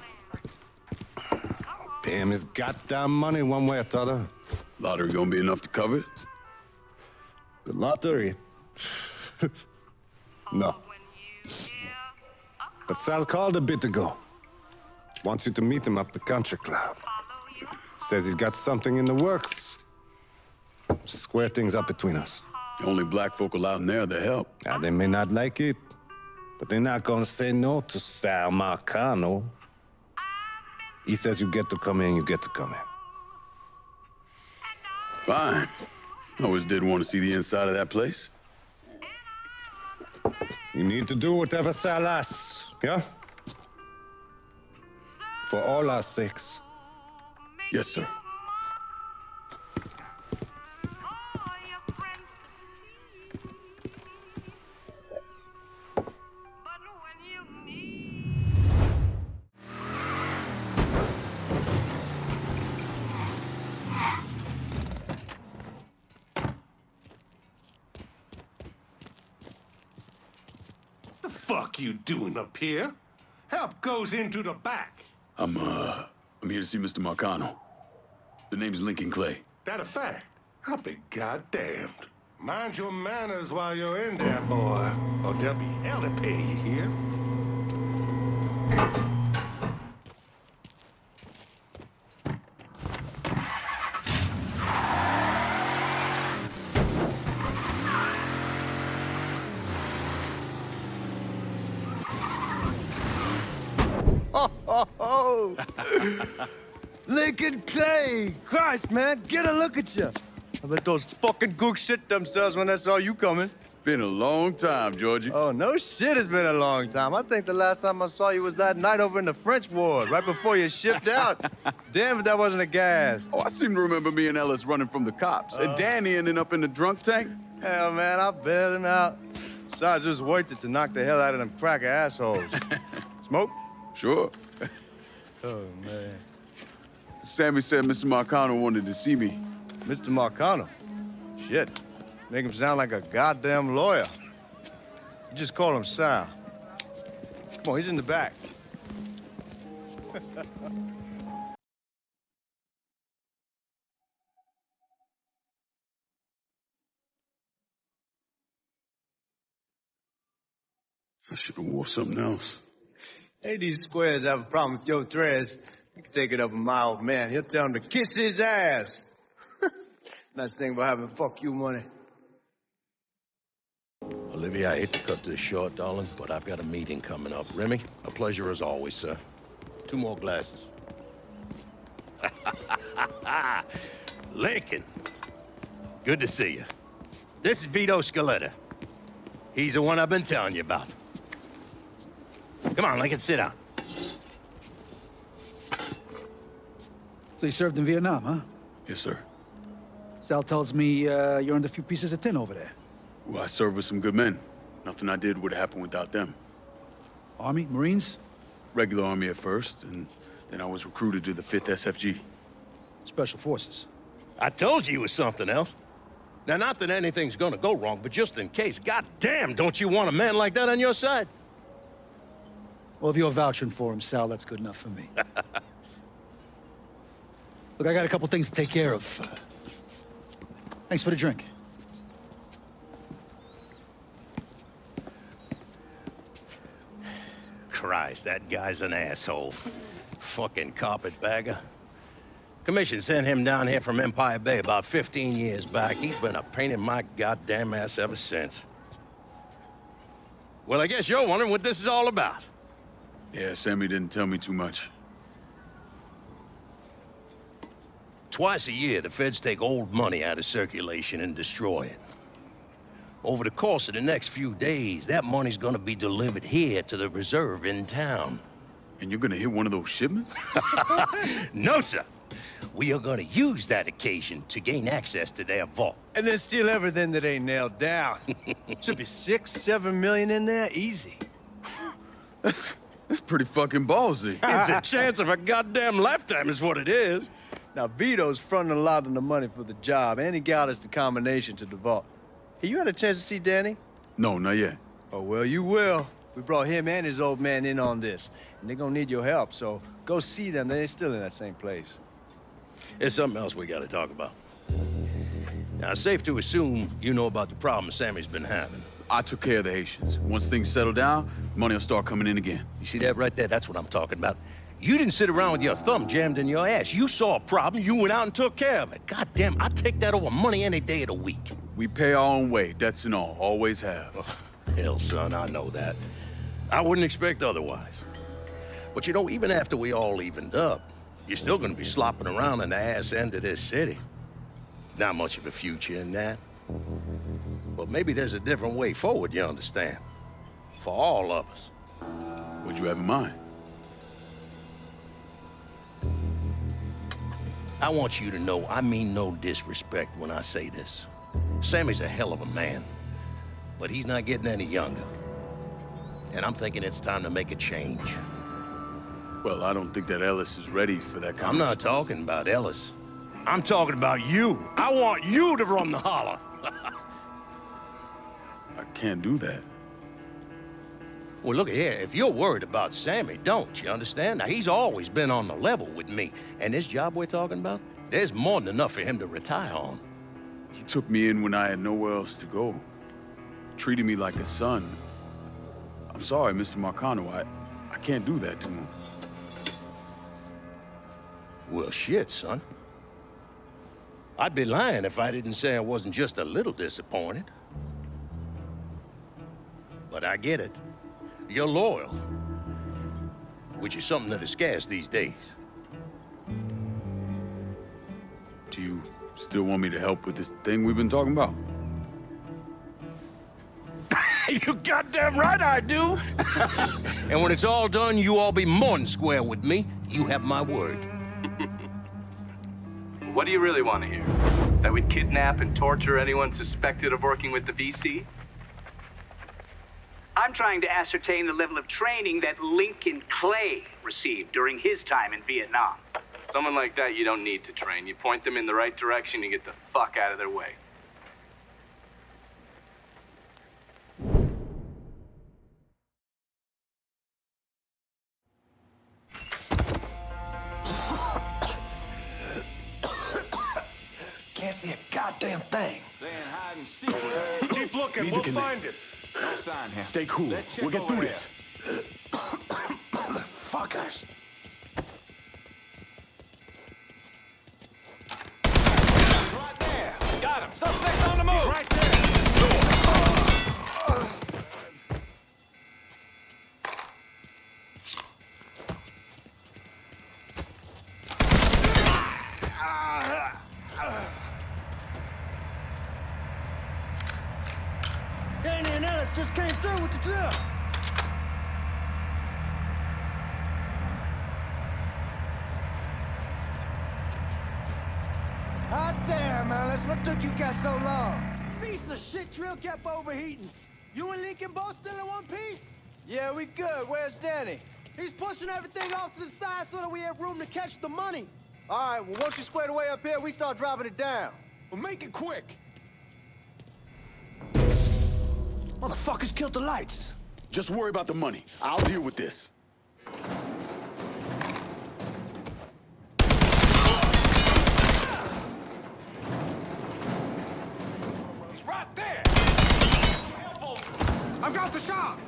Pay him his goddamn money one way or the other. Lottery gonna be enough to cover it? The lottery? No. But Sal called a bit ago. Wants you to meet him up the country club. Says he's got something in the works. Square things up between us. The only black folk allowed in there to help. They may not like it, but they're not gonna say no to Sal Markano. He says you get to come in, you get to come in. Fine. I always did want to see the inside of that place. You need to do whatever Sal asks, yeah? For all our sakes. Yes, sir. The fuck you doing up here? Help goes into the back. I'm here to see Mr. Markano. The name's Lyncoln Clay. That a fact? I'll be goddamned. Mind your manners while you're in there, boy, or there'll be hell to pay you here. Oh, Lincoln Clay! Christ, man, get a look at you. I bet those fucking gooks shit themselves when they saw you coming. Been a long time, Georgie. Oh, no shit, it's been a long time. I think the last time I saw you was that night over in the French ward, right before you shipped out. Damn if that wasn't a gas. Oh, I seem to remember me and Ellis running from the cops. And Danny ending up in the drunk tank. Hell, man, I bailed him out. Besides, just worth it to knock the hell out of them cracker assholes. Smoke? Sure. Oh, man. Sammy said Mr. Markano wanted to see me. Mr. Markano? Shit. Make him sound like a goddamn lawyer. You just call him Sal. Come on, he's in the back. I should have wore something else. Hey, these squares have a problem with your threads. You can take it up with my old man. He'll tell him to kiss his ass. Nice thing about having fuck you money. A Olivia, I hate to cut this short, darling, but I've got a meeting coming up. Remy, a pleasure as always, sir. 2 more glasses. Lincoln. Good to see you. This is Vito Scaletta. He's the one I've been telling you about. Come on, Lincoln, sit down. So you served in Vietnam, huh? Yes, sir. Sal tells me you're under a few pieces of tin over there. Well, I served with some good men. Nothing I did would happen without them. Army? Marines? Regular Army at first, and then I was recruited to the 5th SFG. Special Forces. I told you it was something else. Now, not that anything's gonna go wrong, but just in case, goddamn, don't you want a man like that on your side? Well, if you're vouching for him, Sal, that's good enough for me. Look, I got a couple things to take care of. Thanks for the drink. Christ, that guy's an asshole. Fucking carpetbagger. Commission sent him down here from Empire Bay about 15 years back. He's been a pain in my goddamn ass ever since. Well, I guess you're wondering what this is all about. Yeah, Sammy didn't tell me too much. Twice a year, the feds take old money out of circulation and destroy it. Over the course of the next few days, that money's gonna be delivered here to the reserve in town. And you're gonna hit one of those shipments? No, sir. We are gonna use that occasion to gain access to their vault. And then steal everything that ain't nailed down. Should be 6, 7 million in there, easy. That's pretty fucking ballsy. It's a chance of a goddamn lifetime is what it is. Now, Vito's fronting a lot of the money for the job, and he got us the combination to the vault. Hey, you had a chance to see Danny? No, not yet. Oh, well, you will. We brought him and his old man in on this, and they're gonna need your help, so go see them. They're still in that same place. There's something else we gotta talk about. Now, it's safe to assume you know about the problem Sammy's been having. I took care of the Haitians. Once things settle down, money will start coming in again. You see that right there? That's what I'm talking about. You didn't sit around with your thumb jammed in your ass. You saw a problem, you went out and took care of it. Goddamn, I'd take that over money any day of the week. We pay our own way, debts and all. Always have. Oh, hell, son, I know that. I wouldn't expect otherwise. But you know, even after we all evened up, you're still gonna be slopping around in the ass end of this city. Not much of a future in that. But maybe there's a different way forward, you understand? For all of us. What'd you have in mind? I want you to know I mean no disrespect when I say this. Sammy's a hell of a man, but he's not getting any younger. And I'm thinking it's time to make a change. Well, I don't think that Ellis is ready for that kind I'm not talking about Ellis. I'm talking about you. I want you to run the holler. I can't do that. Well, look here, if you're worried about Sammy, don't, you understand? Now, he's always been on the level with me. And this job we're talking about, there's more than enough for him to retire on. He took me in when I had nowhere else to go. Treated me like a son. I'm sorry, Mr. Markano. I can't do that to him. Well, shit, son. I'd be lying if I didn't say I wasn't just a little disappointed. But I get it. You're loyal. Which is something that is scarce these days. Do you still want me to help with this thing we've been talking about? You goddamn right I do! And when it's all done, you all be more than square with me. You have my word. What do you really want to hear? That we'd kidnap and torture anyone suspected of working with the VC? I'm trying to ascertain the level of training that Lyncoln Clay received during his time in Vietnam. Someone like that you don't need to train. You point them in the right direction and get the fuck out of their way. Can't see a goddamn thing. They ain't hiding shit. Keep looking, we'll find it. No sign here. Stay cool. We'll get through this. Motherfuckers. Right there. Got him. Suspect on the move. He's right there. ass just came through with the drill. Hot damn, Alice. What took you guys so long? Piece of shit drill kept overheating. You and Lincoln both still in one piece? Yeah, we good. Where's Danny? He's pushing everything off to the side so that we have room to catch the money. All right, well, once you square the way up here, we start dropping it down. Well, make it quick. Motherfuckers killed the lights. Just worry about the money. I'll deal with this. He's right there. I've got the shot.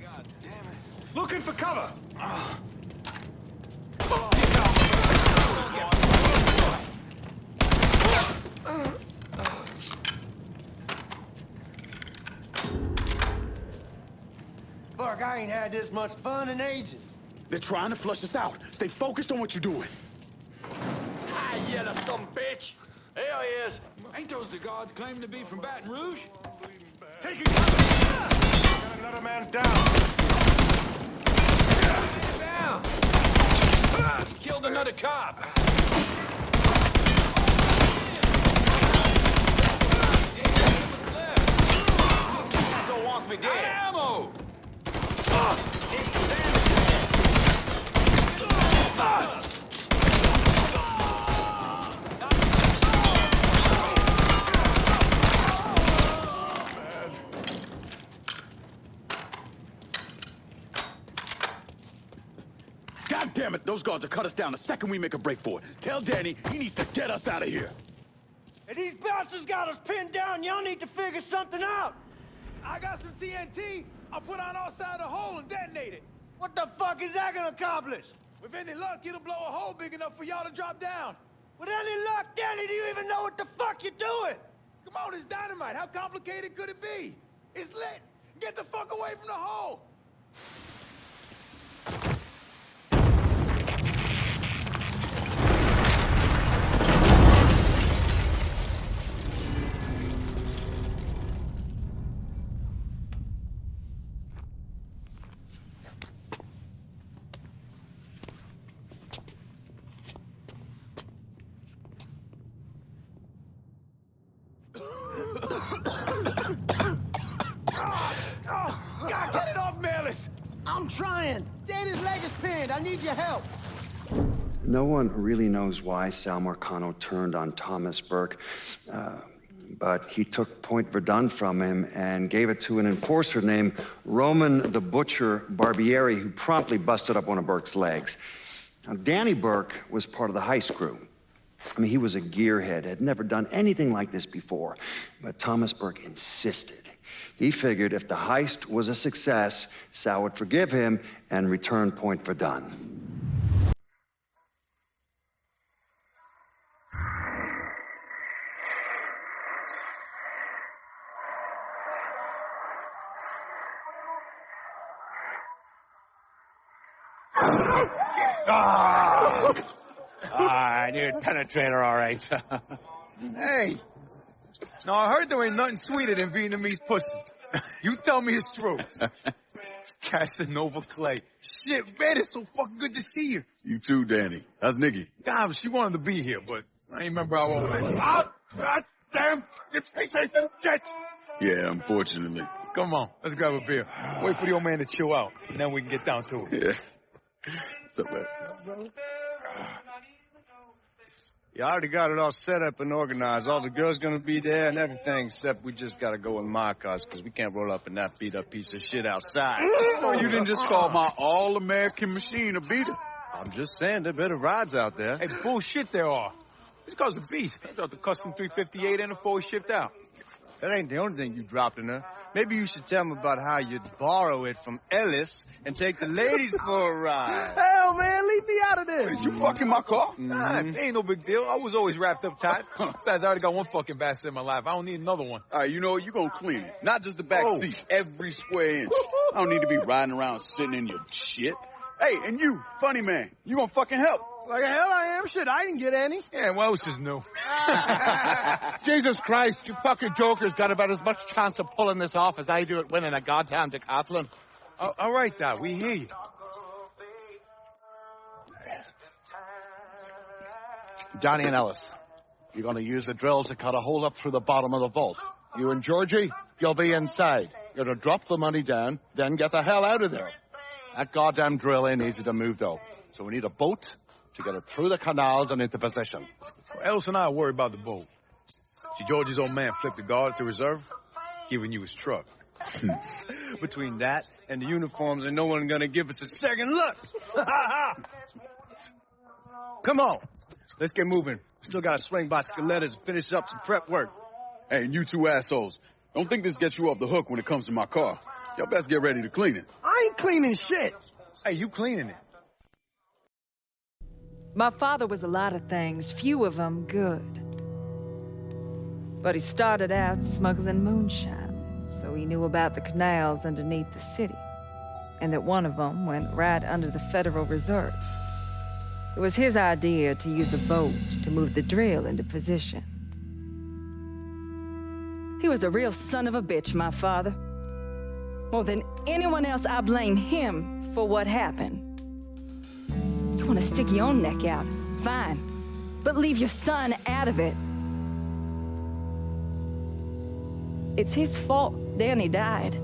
God damn it. Looking for cover. Fuck, I ain't had this much fun in ages. They're trying to flush us out. Stay focused on what you're doing. Ah, yellow some bitch. There he is. Ain't those the guards claiming to be from Baton Rouge? Taking cover. Got another man down. Down. He killed another cop. So wants me dead. Ammo. God damn it, those guards will cut us down the second we make a break for it. Tell Danny he needs to get us out of here. Hey, these bastards got us pinned down. Y'all need to figure something out. I got some TNT. I'll put on all sides of the hole and detonate it. What the fuck is that gonna accomplish? With any luck, it'll blow a hole big enough for y'all to drop down. With any luck, Danny, do you even know what the fuck you're doing? Come on, it's dynamite. How complicated could it be? It's lit. Get the fuck away from the hole. God, get it off, Melis! I'm trying. Danny's leg is pinned. I need your help. No one really knows why Sal Marcano turned on Thomas Burke, but he took Point Verdun from him and gave it to an enforcer named Roman the Butcher Barbieri, who promptly busted up one of Burke's legs. Now, Danny Burke was part of the heist crew. I mean, he was a gearhead, had never done anything like this before, but Thomas Burke insisted. He figured if the heist was a success, Sal would forgive him and return Point Verdun. I knew it'd penetrate her all right. Hey, now I heard there ain't nothing sweeter than Vietnamese pussy. You tell me it's true. Casanova Clay. Shit, man, it's so fucking good to see you. You too, Danny. How's Nikki? God, she wanted to be here, but I ain't remember how old it is. God damn, it's them jets. Yeah, unfortunately. Come on, let's grab a beer. Wait for the old man to chill out, and then we can get down to it. Yeah. What's up, man? You already got it all set up and organized. All the girls gonna be there and everything, except we just gotta go in my cars, because we can't roll up in that beat-up piece of shit outside. Oh, you didn't just call my all-American machine a beater. I'm just saying, there are better rides out there. Hey, bullshit there are. This car's a beast. I got the custom 358 and the 4 shipped out. That ain't the only thing you dropped in her. Maybe you should tell them about how you'd borrow it from Ellis and take the ladies for a ride. Hell, man, leave me out of this. Did you fucking my car? Nah, it ain't no big deal. I was always wrapped up tight. Besides, I already got one fucking bastard in my life. I don't need another one. All right, you know what? You gonna clean it. Not just the back seat, every square inch. I don't need to be riding around sitting in your shit. Hey, and you, funny man, you gonna fucking help. Like the hell I am? Shit, I didn't get any. Yeah, well, this is new. Jesus Christ, you fucking jokers got about as much chance of pulling this off as I do at winning a goddamn decathlon. All right, Doc, we hear you. Johnny and Ellis, you're going to use the drill to cut a hole up through the bottom of the vault. You and Georgie, you'll be inside. You're to drop the money down, then get the hell out of there. That goddamn drill ain't easy to move, though. So we need a boat to get it through the canals and into position. Well, Ellis and I worry about the boat. See, Georgie's old man flipped the guard at the reserve, giving you his truck. Between that and the uniforms, ain't no one gonna give us a second look. Come on, let's get moving. Still gotta swing by Scaletta's and finish up some prep work. Hey, and you two assholes, don't think this gets you off the hook when it comes to my car. Y'all best get ready to clean it. I ain't cleaning shit. Hey, you cleaning it. My father was a lot of things, few of them good. But he started out smuggling moonshine, so he knew about the canals underneath the city, and that one of them went right under the Federal Reserve. It was his idea to use a boat to move the drill into position. He was a real son of a bitch, my father. More than anyone else, I blame him for what happened. You want to stick your own neck out? Fine. But leave your son out of it. It's his fault Danny died.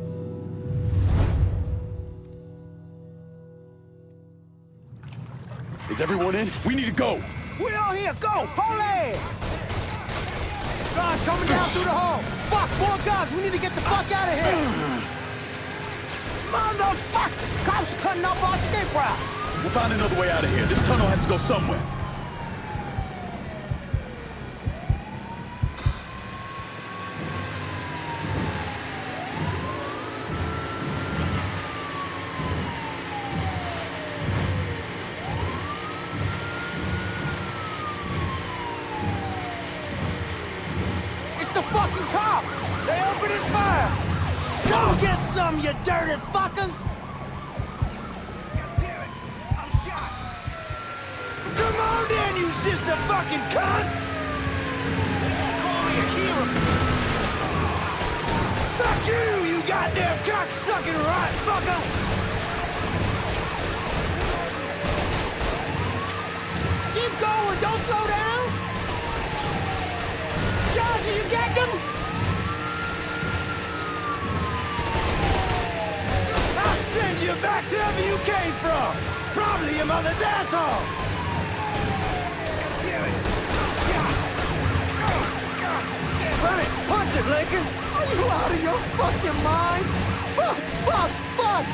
Is everyone in? We need to go. We all here, go! Polное! Guards coming down through the hall. Fuck, more guards, we need to get the fuck out of here. Motherfuckers! Cops cutting off our escape route. We'll find another way out of here. This tunnel has to go somewhere. It's the fucking cops! They opening fire! Go get some, you dirty fuckers! Come on then, you sister fucking cunt! Call me a hero! Fuck you, you goddamn cocksucking right fucker! Keep going, don't slow down! Georgia, you get them? I'll send you back to wherever you came from! Probably your mother's asshole! Run it! Punch it, Lincoln! Are you out of your fucking mind? Fuck! Fuck! Fuck!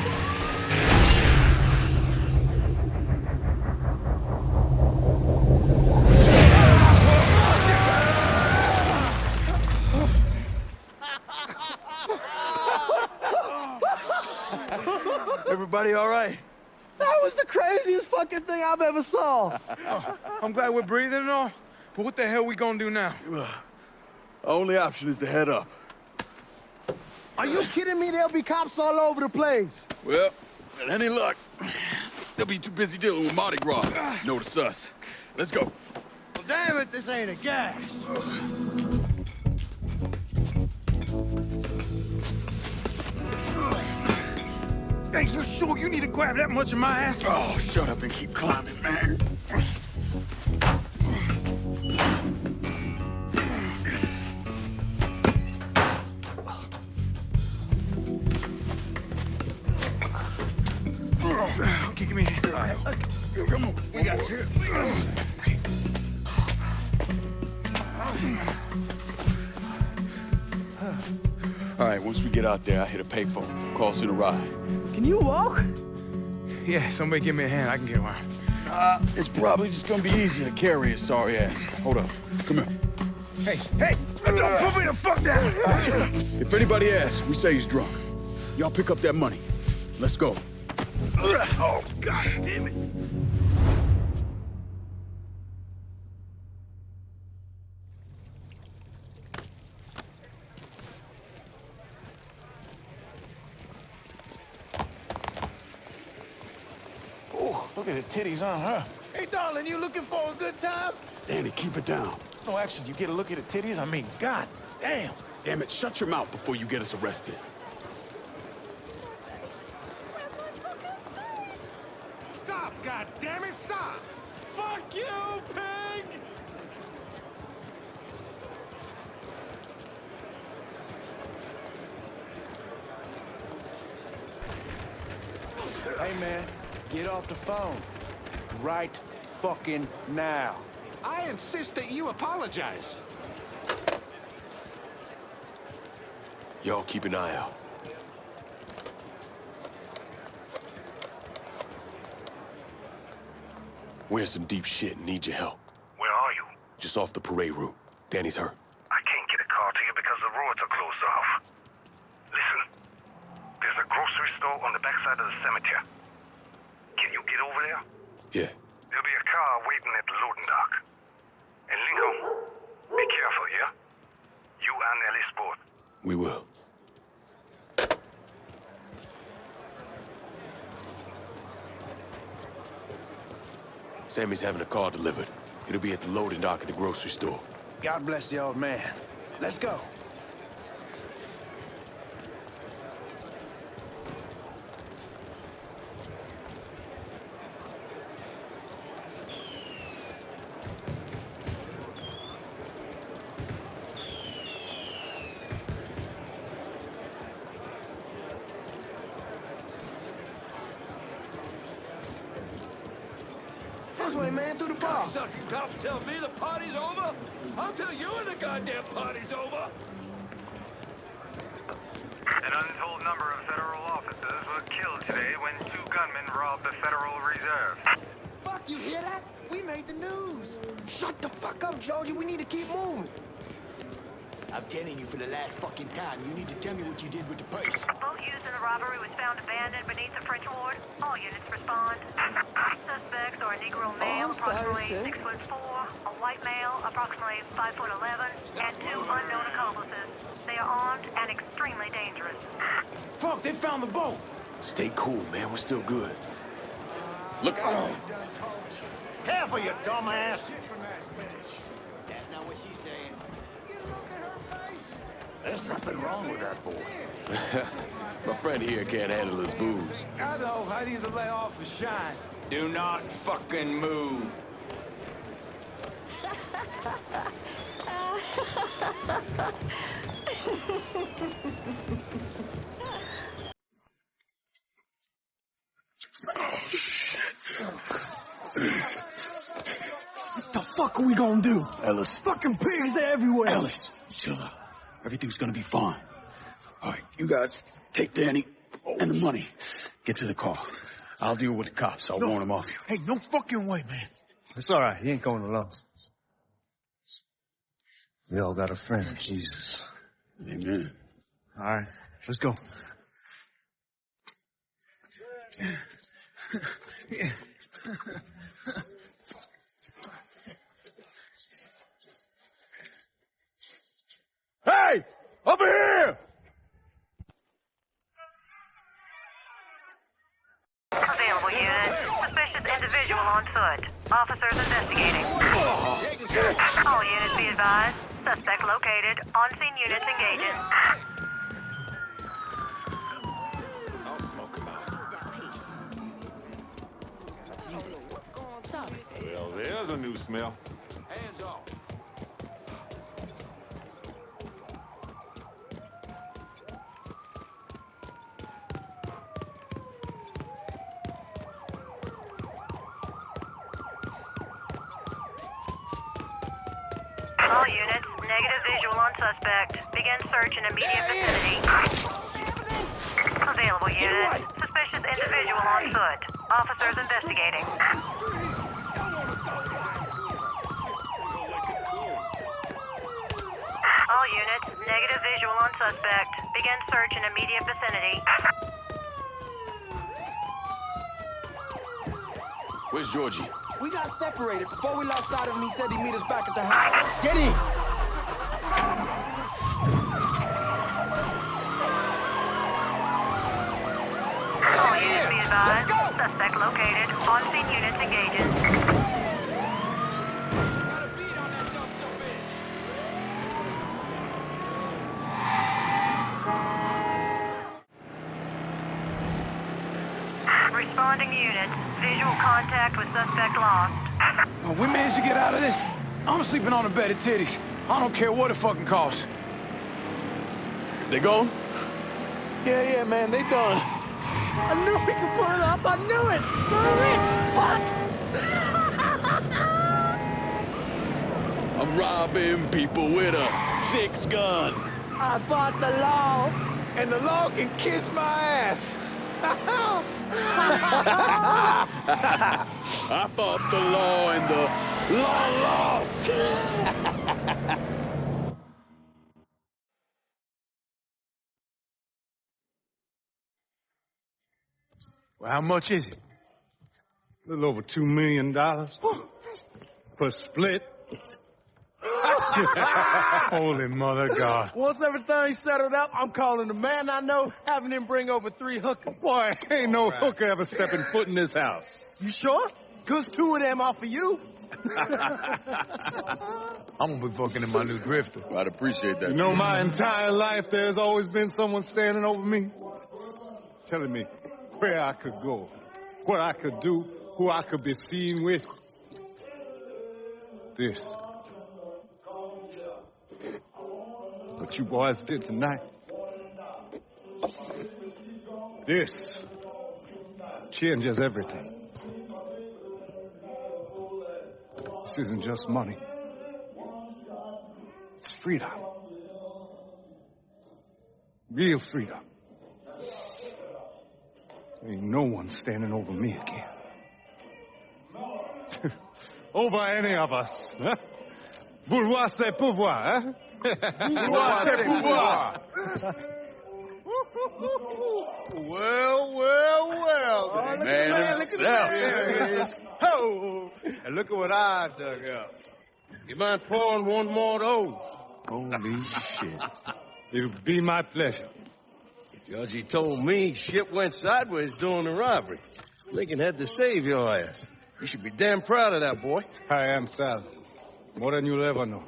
Everybody all right? That was the craziest fucking thing I've ever saw! I'm glad we're breathing and all, but what the hell we gonna do now? Our only option is to head up. Are you kidding me? There'll be cops all over the place. Well, with any luck, they'll be too busy dealing with Mardi Gras. Notice us. Let's go. Well, damn it, this ain't a gas. Hey, you sure you need to grab that much of my ass? Oh, shut up and keep climbing, man. Okay, give me a hand. Come on, we got you. All right, once we get out there, I hit a payphone. Call us in a ride. Can you walk? Yeah, somebody give me a hand. I can get around. It's probably just gonna be easier to carry his sorry ass. Hold up. Come here. Hey, hey! Don't put me the fuck down! If anybody asks, we say he's drunk. Y'all pick up that money. Let's go. Oh, God damn it. Ooh, look at the titties on her. Hey, darling, you looking for a good time? Danny, keep it down. No, actually, you get a look at the titties? I mean, god damn. Damn it, shut your mouth before you get us arrested. Stop, god damn it, stop! Fuck you, pig! Hey, man, get off the phone. Right fucking now. I insist that you apologize. Y'all keep an eye out. We're in some deep shit and need your help. Where are you? Just off the parade route. Danny's hurt. I can't get a car to you because the roads are closed off. Listen, there's a grocery store on the backside of the cemetery. Can you get over there? Yeah. There'll be a car waiting at the loading dock. And Lincoln, be careful, yeah? You and Ellis both. We will. Sammy's having a car delivered. It'll be at the loading dock at the grocery store. God bless the old man. Let's go. This way, man, through the bar. Sucking cops tell me the party's over? I'll tell you when the goddamn party's over. An untold number of federal officers were killed today when 2 gunmen robbed the Federal Reserve. Fuck, you hear that? We made the news. Shut the fuck up, Georgie. We need to keep moving. I'm telling you for the last fucking time, you need to tell me what you did with the purse. A boat used in the robbery was found abandoned beneath the French Ward. All units respond. Suspects are a Negro male, approximately 6'4", a white male, approximately 5'11", and 2 unknown accomplices. They are armed and extremely dangerous. Fuck, they found the boat. Stay cool, man. We're still good. Look out! Careful, you dumbass. That's not what she's saying. There's something wrong with that boy. My friend here can't handle his booze. I know. I need to lay off a shine. Do not fucking move. What the fuck are we gonna do? Ellis. Fucking pigs everywhere. Ellis, chill out. Everything's gonna be fine. All right, you guys take Danny and the money. Get to the car. I'll deal with the cops. I'll warn them off you. Hey, no fucking way, man. It's all right. He ain't going alone. We all got a friend in Jesus. Amen. All right, let's go. Hey! Over here! Available unit. Suspicious individual on foot. Officers investigating. All units be advised. Suspect located. On-scene units engaging. I'll smoke him out. Well, there's a new smell. Hands off. All units, negative visual on suspect. Begin search in immediate vicinity. Available unit. Suspicious individual on foot. Officers investigating. All units, negative visual on suspect. Begin search in immediate vicinity. Where's Georgie? We got separated. Before we lost sight of him, he said he'd meet us back at the house. Get in! All units be advised. Suspect located. On-scene units engaging. responding units. Visual contact with suspect lost. Oh, we managed to get out of this. I'm sleeping on a bed of titties. I don't care what it fucking costs. They gone? Yeah, man, they done. I knew we could pull it off. I knew it. We're rich. Fuck. I'm robbing people with a 6-gun. I fought the law, and the law can kiss my ass. I fought the law and the law lost. Well, how much is it? A little over $2 million. Per split. Holy mother God. Once everything's settled up, I'm calling the man I know, having him bring over 3 hookers. Boy, ain't no hooker ever stepping foot in this house. You sure? 'Cause 2 of them are for you. I'm gonna be fucking in my new drifter. I'd appreciate that. You know, my entire life, there's always been someone standing over me, telling me where I could go, what I could do, who I could be seen with. This. What you boys did tonight. This changes everything. This isn't just money. It's freedom. Real freedom. Ain't no one standing over me again. Over any of us, huh? Bourgeois c'est pouvoir, huh? Bourgeois c'est pouvoir. Well. Man himself. Oh, and look at what I dug up. You mind pouring one more of those? Holy shit. It'll be my pleasure. Judge, he told me shit went sideways during the robbery. Lincoln had to save your ass. You should be damn proud of that, boy. I am, Sal. More than you'll ever know.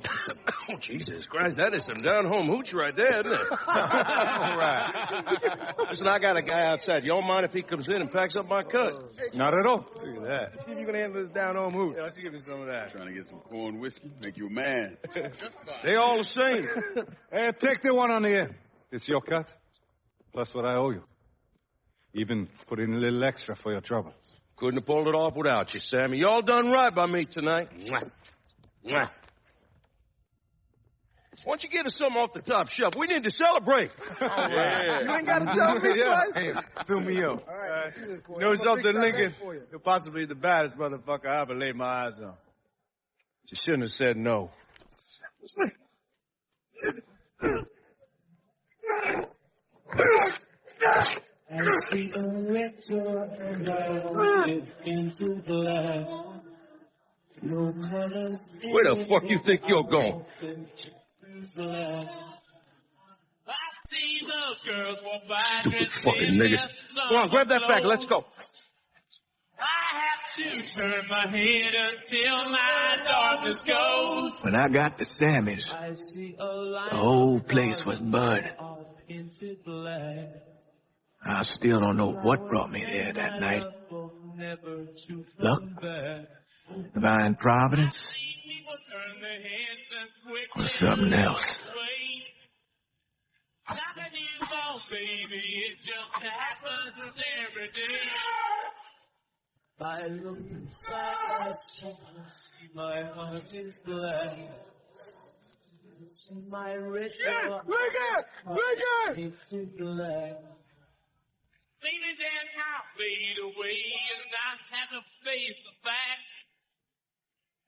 Oh, Jesus Christ, that is some down-home hooch right there, isn't it? All right. Listen, I got a guy outside. You don't mind if he comes in and packs up my cut? Not at all. Look at that. See if you can handle this down-home hooch. Yeah, why don't you give me some of that? Trying to get some corn whiskey, make you a man. They all the same. Hey, take the one on the end. It's your cut, plus what I owe you. Even put in a little extra for your trouble. Couldn't have pulled it off without you, Sammy. You all done right by me tonight. Mwah. Mwah. Why don't you get us something off the top shelf? We need to celebrate. Yeah. You ain't got to tell me twice. Hey, fill me up. All right. You know something, Lincoln? You're possibly the baddest motherfucker I ever laid my eyes on. You shouldn't have said no. I see a retro and I went into black. No colors. Where the fuck you think you're going? I see those girls walk by. Stupid fucking niggas. Come on, grab that bag. Let's go. I have to turn my head until my darkness goes. When I got to Sammy's, the whole place was burning. I still don't know what brought me there that night. Luck? Divine providence? Or something else? I look inside myself, see my heart is black. See my red heart painted black. Feeling that I'll fade away and not have to face the facts.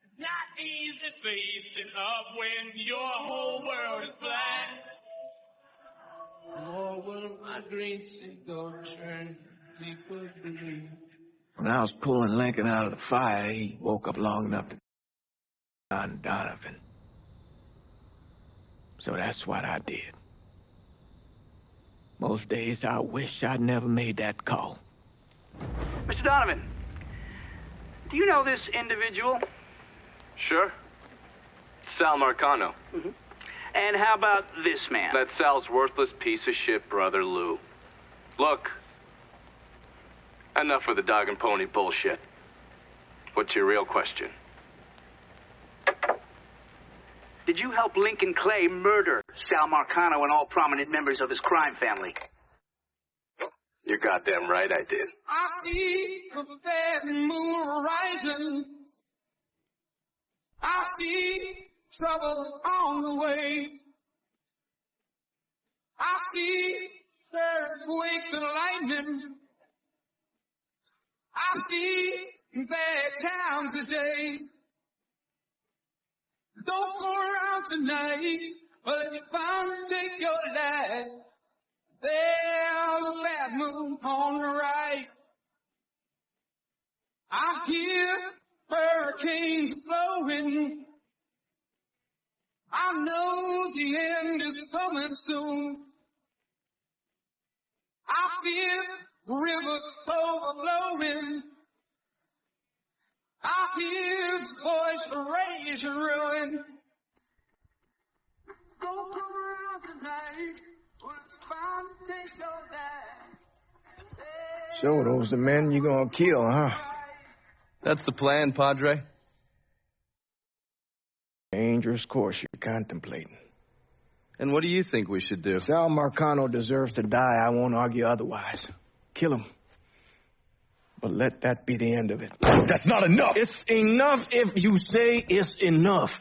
It's not easy facing up when your whole world is black. More will my green cigar turn deeper green. When I was pulling Lincoln out of the fire, he woke up long enough to on Donovan. So that's what I did. Most days I wish I'd never made that call. Mr. Donovan, do you know this individual? Sure. Sal Markano. Mm-hmm. And how about this man? That's Sal's worthless piece of shit brother, Lou. Look, Enough with the dog and pony bullshit. What's your real question? Did you help Lincoln Clay murder Sal Marcano and all prominent members of his crime family? You're goddamn right I did. I see the bad moon rising. I see trouble on the way. I see earthquakes and lightning. I see bad times today. Don't go around tonight, but if you finally take your life, there's a bad moon on the right. I hear hurricanes blowing. I know the end is coming soon. I feel the river overflowing. I hear the voice of rage and ruin. Don't come around tonight, but it's bound to take your life. So those the men you gonna kill, huh? That's the plan, Padre. Dangerous course you're contemplating. And what do you think we should do? Sal Marcano deserves to die. I won't argue otherwise. Kill him. But let that be the end of it. That's not enough! It's enough if you say it's enough.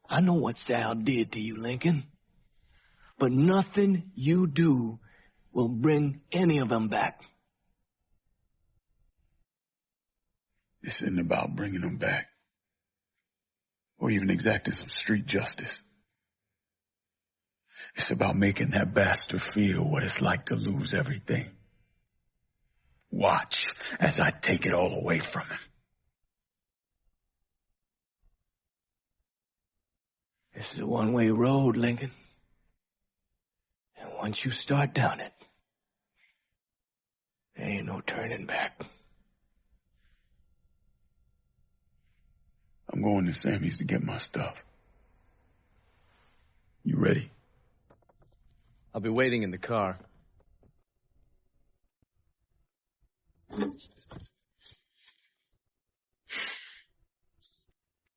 I know what Sal did to you, Lincoln. But nothing you do will bring any of them back. This isn't about bringing them back, or even exacting some street justice. It's about making that bastard feel what it's like to lose everything. Watch as I take it all away from him. This is a one-way road, Lincoln. And once you start down it, there ain't no turning back. I'm going to Sammy's to get my stuff. You ready? I'll be waiting in the car.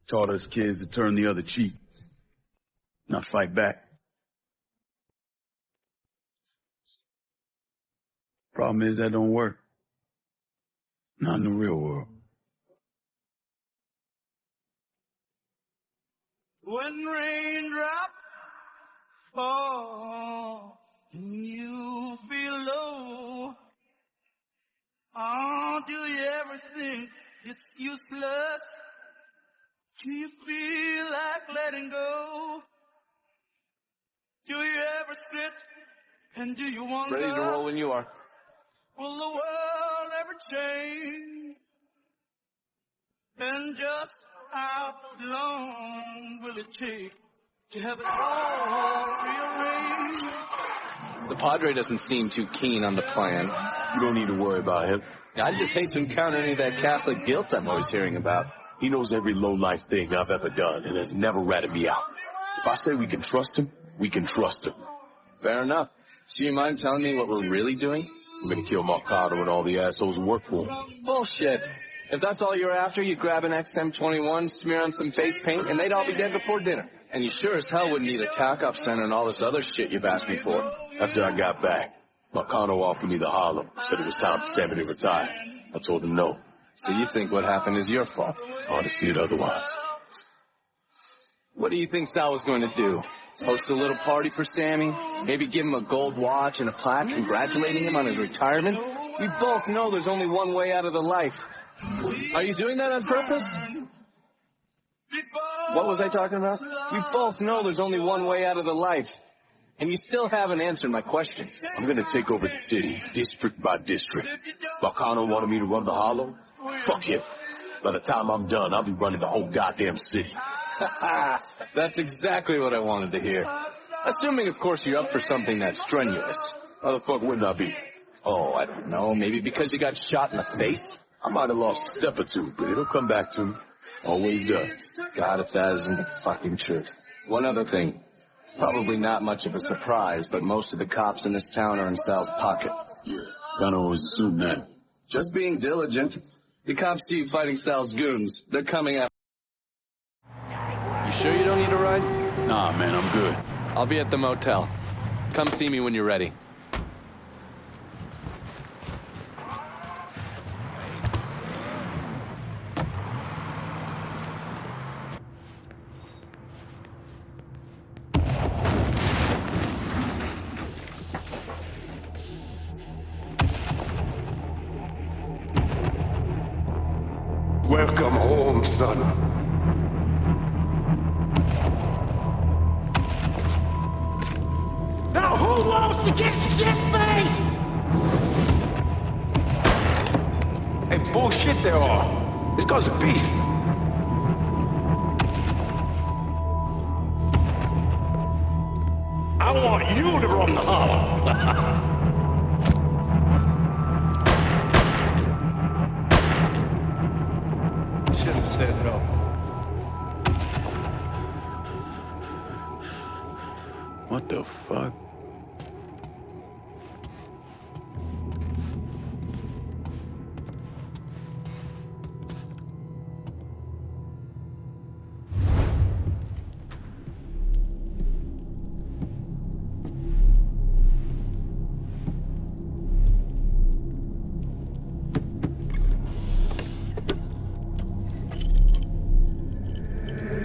Taught us kids to turn the other cheek, not fight back. Problem is that don't work. Not in the real world. When raindrops fall and you feel low, oh, do you ever think it's useless? Do you feel like letting go? Do you ever sit and do you wonder? Ready to roll when you are. Will the world ever change? And just how long will it take to have it all rearranged? The Padre doesn't seem too keen on the plan. You don't need to worry about him. I just hate to encounter any of that Catholic guilt I'm always hearing about. He knows every low-life thing I've ever done and has never ratted me out. If I say we can trust him, we can trust him. Fair enough. So you mind telling me what we're really doing? We're gonna kill Markano and all the assholes who work for him. Bullshit. If that's all you're after, you grab an XM21, smear on some face paint, and they'd all be dead before dinner. And you sure as hell wouldn't need a tack-up center and all this other shit you've asked me for. After I got back, Markano offered me the Harlem, said it was time for Sammy to retire. I told him no. So you think what happened is your fault? Hard to see it otherwise. What do you think Sal was going to do? Host a little party for Sammy? Maybe give him a gold watch and a plaque congratulating him on his retirement? We both know there's only one way out of the life. Are you doing that on purpose? What was I talking about? We both know there's only one way out of the life. And you still haven't answered my question. I'm gonna take over the city, district by district. Markano wanted me to run the Hollow? Fuck him. By the time I'm done, I'll be running the whole goddamn city. That's exactly what I wanted to hear. Assuming, of course, you're up for something that's strenuous. How the fuck wouldn't I be? Oh, I don't know. Maybe because you got shot in the face? I might have lost a step or two, but it'll come back to me. Always does. God, if that isn't the fucking truth. One other thing. Probably not much of a surprise, but most of the cops in this town are in Sal's pocket. Yeah, kinda always assumed that. Just being diligent. The cops see you fighting Sal's goons. They're coming after... You sure you don't need a ride? Nah, man, I'm good. I'll be at the motel. Come see me when you're ready. Welcome home, son. Now who wants to get shit-faced? Hey, bullshit they are. This guy's a beast. I want you to run the holler. Should have said no. What the fuck?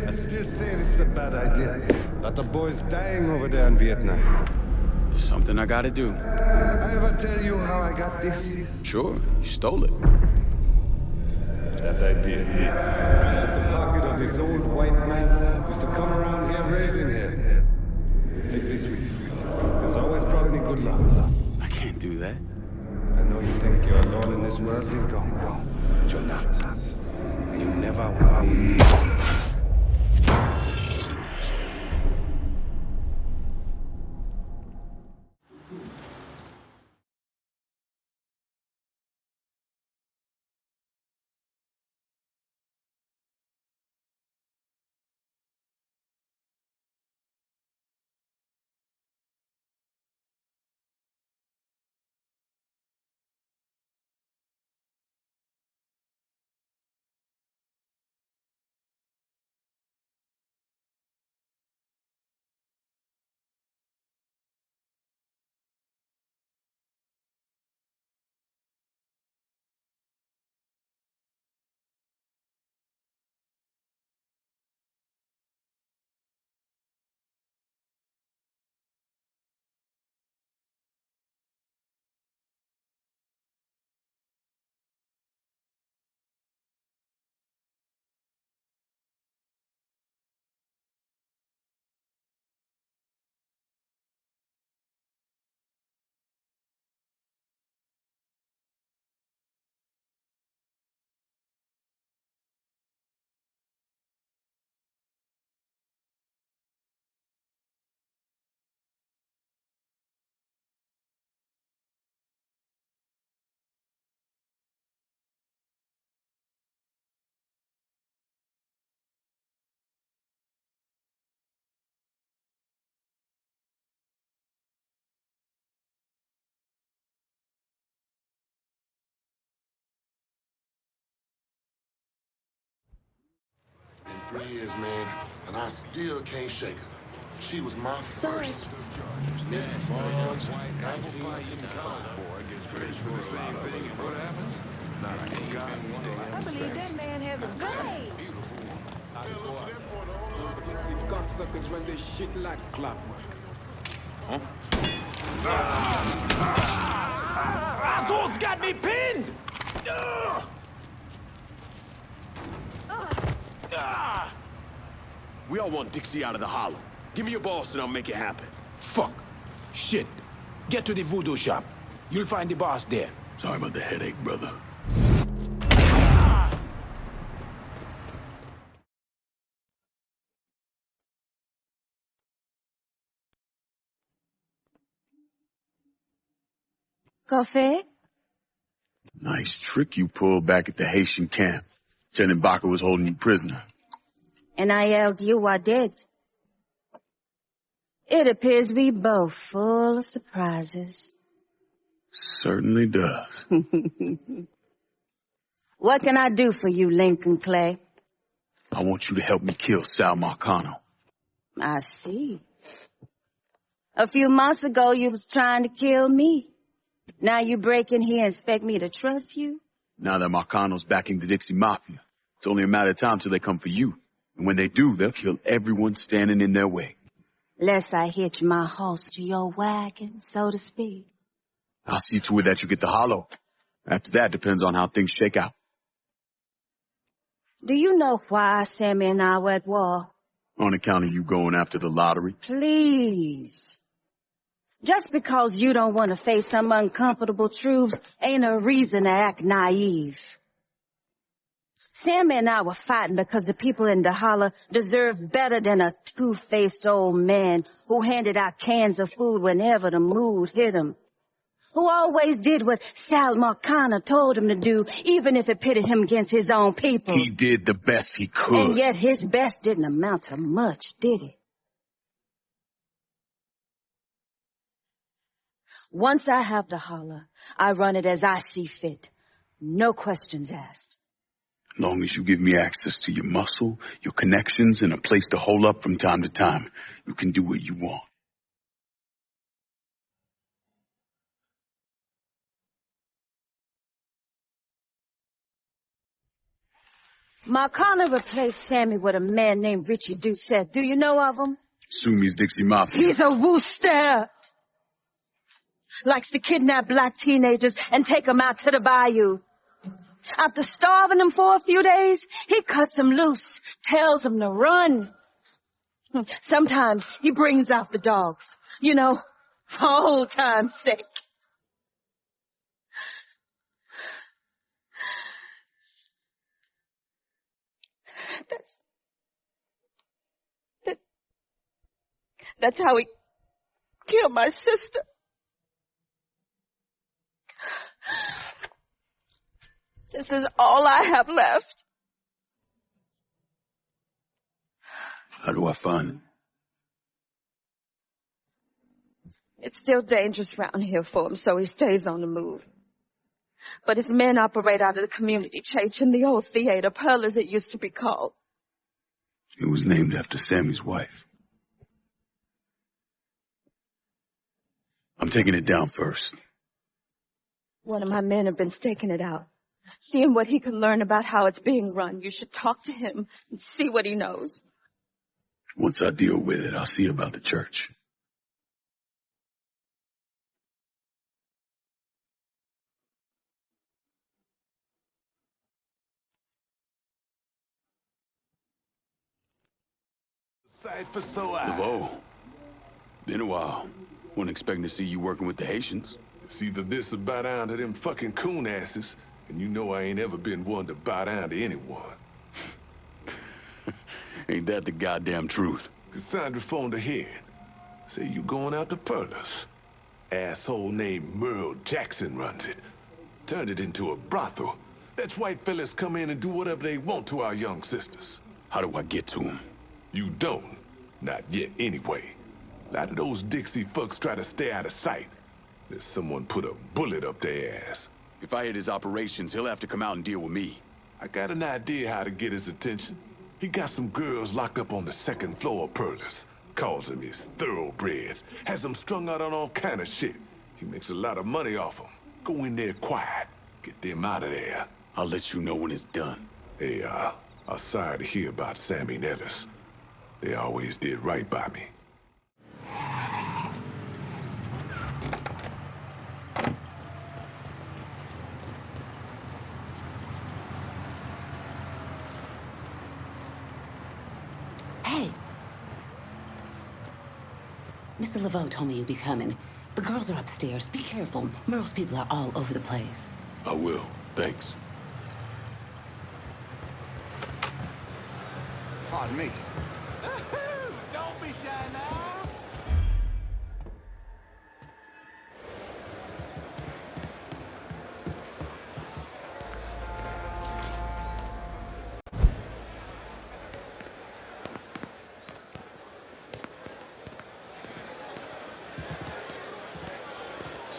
I still say this is a bad idea. But the boy's dying over there in Vietnam. It's something I gotta do. I ever tell you how I got this? Sure, you stole it. That I did. At the pocket of this old white man used to come around here raising hell. Take this with you. It has always brought me good luck. I can't do that. I know you think you're alone in this world, Lincoln, but you're not. You never will be. In 3 years, man, and I still can't shake her. She was my first. Miss March, 1965. I believe that man has a gun. Cocksuckers run this shit like clockwork. Huh? Asshole's got me pinned! We all want Dixie out of the hollow. Give me your boss and I'll make it happen. Fuck. Shit. Get to the voodoo shop. You'll find the boss there. Sorry about the headache, brother. Coffee? Nice trick you pulled back at the Haitian camp. Lieutenant Baca was holding you prisoner. And I yelled, "You are dead." It appears we both full of surprises. Certainly does. What can I do for you, Lincoln Clay? I want you to help me kill Sal Markano. I see. A few months ago, you was trying to kill me. Now you break in here and expect me to trust you? Now that Markano's backing the Dixie Mafia, it's only a matter of time till they come for you. And when they do, they'll kill everyone standing in their way. Lest I hitch my horse to your wagon, so to speak. I'll see to it that you get the hollow. After that, depends on how things shake out. Do you know why Sammy and I were at war? On account of you going after the lottery? Please. Just because you don't want to face some uncomfortable truths ain't a reason to act naive. Sammy and I were fighting because the people in the holler deserved better than a two-faced old man who handed out cans of food whenever the mood hit him. Who always did what Sal Markano told him to do, even if it pitted him against his own people. He did the best he could. And yet his best didn't amount to much, did it? Once I have the holler, I run it as I see fit. No questions asked. As long as you give me access to your muscle, your connections, and a place to hole up from time to time, you can do what you want. Markano replaced Sammy with a man named Richie Doucette. Do you know of him? Assume he's Dixie Mafia. He's a wooster. Likes to kidnap black teenagers and take them out to the bayou. After starving them for a few days, he cuts them loose, tells them to run. Sometimes he brings out the dogs, you know, for old time's sake. That's how he killed my sister. This is all I have left. How do I find it? It's still dangerous around here for him, so he stays on the move. But his men operate out of the community church in the old theater, Pearl as it used to be called. It was named after Sammy's wife. I'm taking it down first. One of my men have been staking it out. Seeing what he can learn about how it's being run. You should talk to him and see what he knows. Once I deal with it, I'll see about the church. Sight for so eyes. Laveau. Been a while. Wasn't expecting to see you working with the Haitians. It's either this or bow down to them fucking coon asses, and you know I ain't ever been one to bow down to anyone. Ain't that the goddamn truth? Cassandra phoned ahead. Say you going out to Perlas. Asshole named Merle Jackson runs it. Turned it into a brothel. That's white fellas come in and do whatever they want to our young sisters. How do I get to them? You don't. Not yet, anyway. A lot of those Dixie fucks try to stay out of sight. There's someone put a bullet up their ass. If I hit his operations, he'll have to come out and deal with me. I got an idea how to get his attention. He got some girls locked up on the second floor of Perlas. Calls them his thoroughbreds. Has them strung out on all kind of shit. He makes a lot of money off them. Go in there quiet. Get them out of there. I'll let you know when it's done. Hey, I'm sorry to hear about Sammy and Ellis. They always did right by me. Hey. Mr. Laveau told me you'd be coming. The girls are upstairs. Be careful. Merle's people are all over the place. I will. Thanks. Pardon me. Don't be shy now.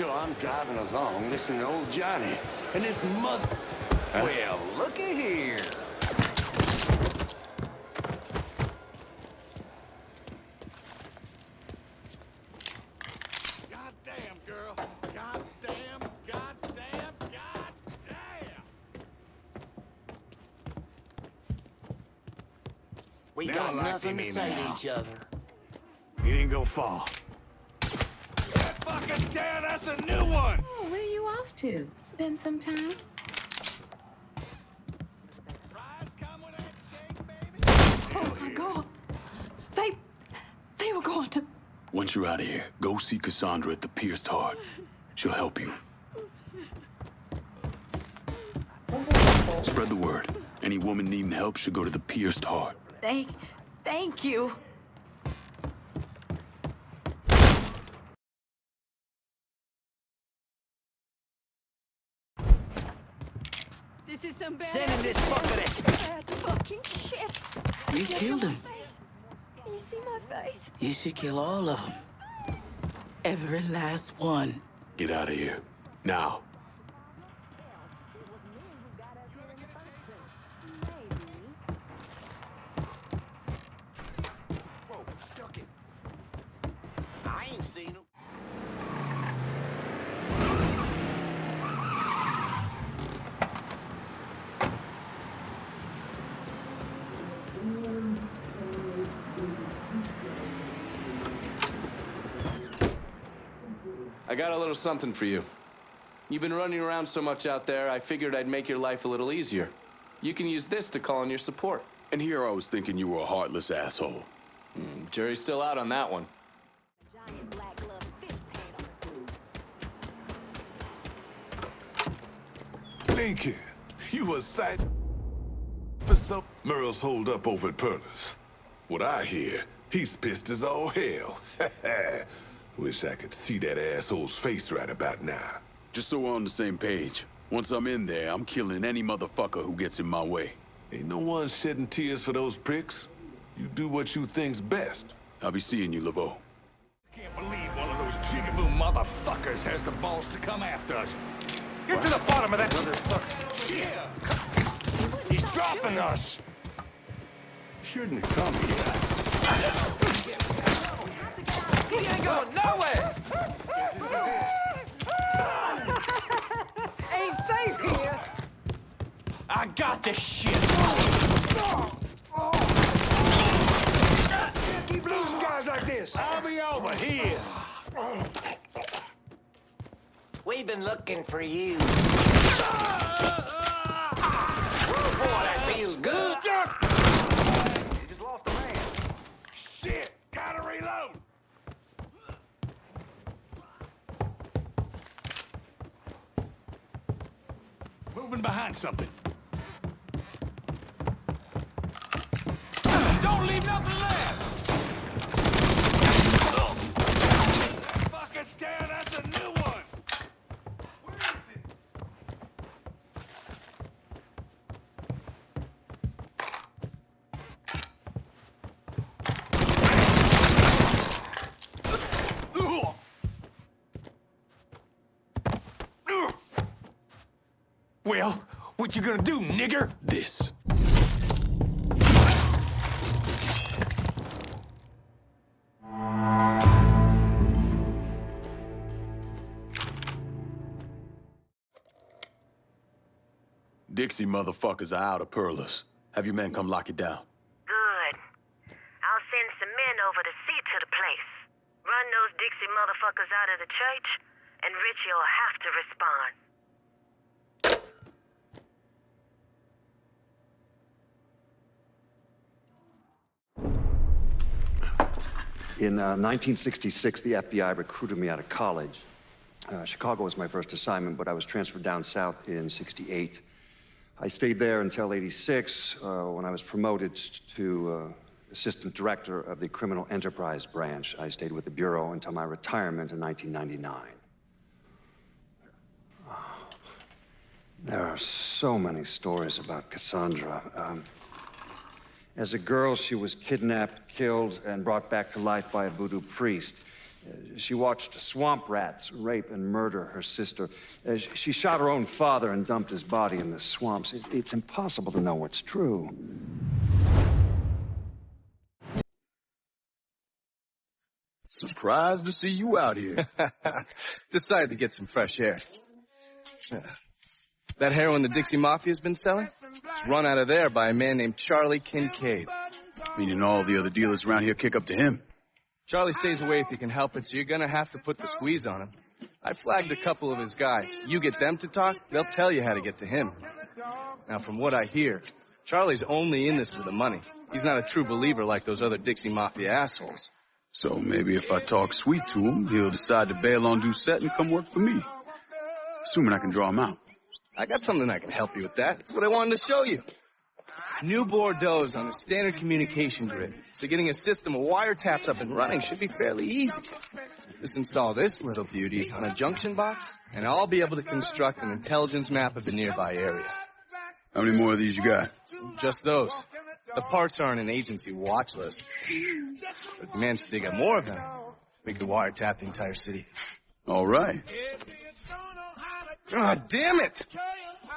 So I'm driving along, listening to old Johnny, and this mother... Well, looky here. Goddamn, girl. Goddamn, goddamn, goddamn. We Never got liked nothing to him say anyhow. to each other. He didn't go far. That fucking stair, that's a new one! Oh, where are you off to? Spend some time? Oh my God. They were going to... Once you're out of here, go see Cassandra at the Pierced Heart. She'll help you. Spread the word. Any woman needing help should go to the Pierced Heart. Thank you. This is some bad... Send him this fucking... fucking shit. You killed him. Can you see my face? You should kill all of them. Every last one. Get out of here. Now. I ain't seen him. I got a little something for you. You've been running around so much out there, I figured I'd make your life a little easier. You can use this to call in your support. And here I was thinking you were a heartless asshole. Jury's still out on that one. Lincoln, you a sight for some Merle's hold up over at Perla's. What I hear, he's pissed as all hell. Wish I could see that asshole's face right about now. Just so we're on the same page. Once I'm in there, I'm killing any motherfucker who gets in my way. Ain't no one shedding tears for those pricks. You do what you think's best. I'll be seeing you, Laveau. Can't believe one of those jigaboo motherfuckers has the balls to come after us. Get to the bottom of that motherfucker. Yeah. He's dropping us. Shouldn't have come here. He ain't going nowhere! Ain't safe here. I got this shit! Keep losing guys like this. I'll be over here. We've been looking for you. Boy, that feels good. You just lost a man. Shit! Gotta reload! Moving behind something. Don't leave nothing left! Fucking stair, that's a new one! Where is it? Well, what you gonna do, nigger? This. Dixie motherfuckers are out of Perla's. Have your men come lock it down. Good. I'll send some men over to see to the place. Run those Dixie motherfuckers out of the church, and Richie'll have to respond. In 1966, the FBI recruited me out of college. Chicago was my first assignment, but I was transferred down south in '68. I stayed there until '86, when I was promoted to assistant director of the criminal enterprise branch. I stayed with the Bureau until my retirement in 1999. There are so many stories about Cassandra. As a girl, she was kidnapped, killed, and brought back to life by a voodoo priest. She watched swamp rats rape and murder her sister. She shot her own father and dumped his body in the swamps. It's impossible to know what's true. Surprised to see you out here. Decided to get some fresh air. That heroin the Dixie Mafia's been selling? It's run out of there by a man named Charlie Kincaid. Meaning all the other dealers around here kick up to him. Charlie stays away if he can help it, so you're gonna have to put the squeeze on him. I flagged a couple of his guys. You get them to talk, they'll tell you how to get to him. Now, from what I hear, Charlie's only in this for the money. He's not a true believer like those other Dixie Mafia assholes. So maybe if I talk sweet to him, he'll decide to bail on Doucette and come work for me. Assuming I can draw him out. I got something that can help you with that. That's what I wanted to show you. Nью-Бордо's on a standard communication grid, so getting a system of wiretaps up and running should be fairly easy. Just install this little beauty on a junction box, and I'll be able to construct an intelligence map of the nearby area. How many more of these you got? Just those. The parts are on an agency watch list. But if you manage to dig up more of them, we could wiretap the entire city. All right. God damn it!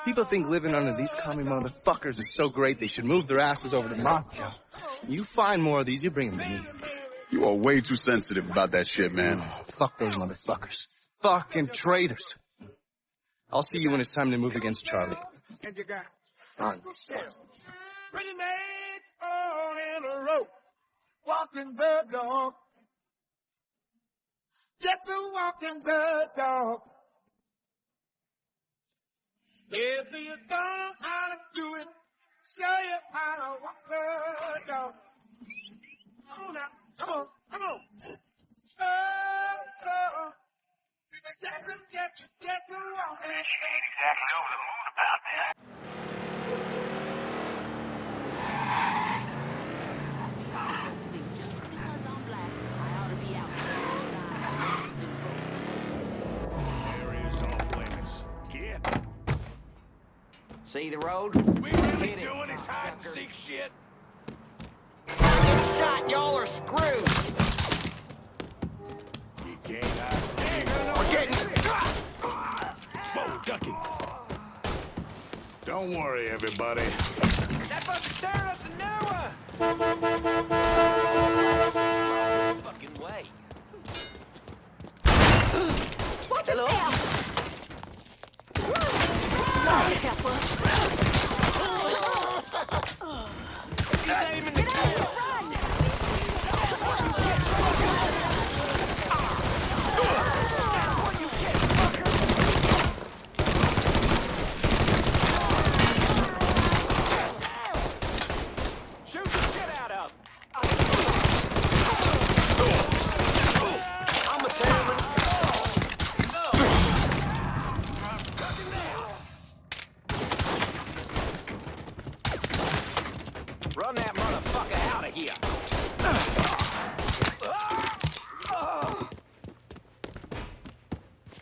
People think living under these commie motherfuckers is so great they should move their asses over to Mafia. You find more of these, you bring them to me. You are way too sensitive about that shit, man. Oh, fuck those motherfuckers. Fucking traitors. I'll see you when it's time to move against Charlie. On. Pretty maids all in a row, walking the dog. Just a walking the dog. If you don't know how to do it, show you how to walk the dog. Come on now, come on, come on. Oh. Just a walking. She ain't exactly over the moon about that. See the road? We really doing this hide and seek shit? Get shot, y'all are screwed. You can't hide. We're getting... Whoa, ducking. Don't worry, everybody. That fucker's staring us a new one. Fucking way. Watch yourself. Shoot the shit out of. I'm a terrible. Run that motherfucker out of here.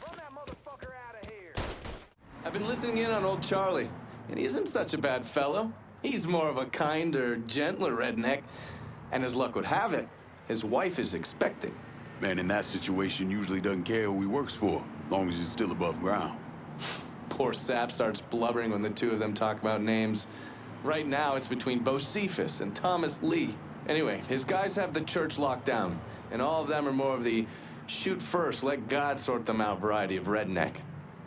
Run that motherfucker out of here. I've been listening in on old Charlie, and he isn't such a bad fellow. He's more of a kinder, gentler redneck. And as luck would have it, his wife is expecting. Man in that situation usually doesn't care who he works for, as long as he's still above ground. Poor Sap starts blubbering when the two of them talk about names. Right now, it's between Bocephus and Thomas Lee. Anyway, his guys have the church locked down, and all of them are more of the shoot first, let God sort them out variety of redneck.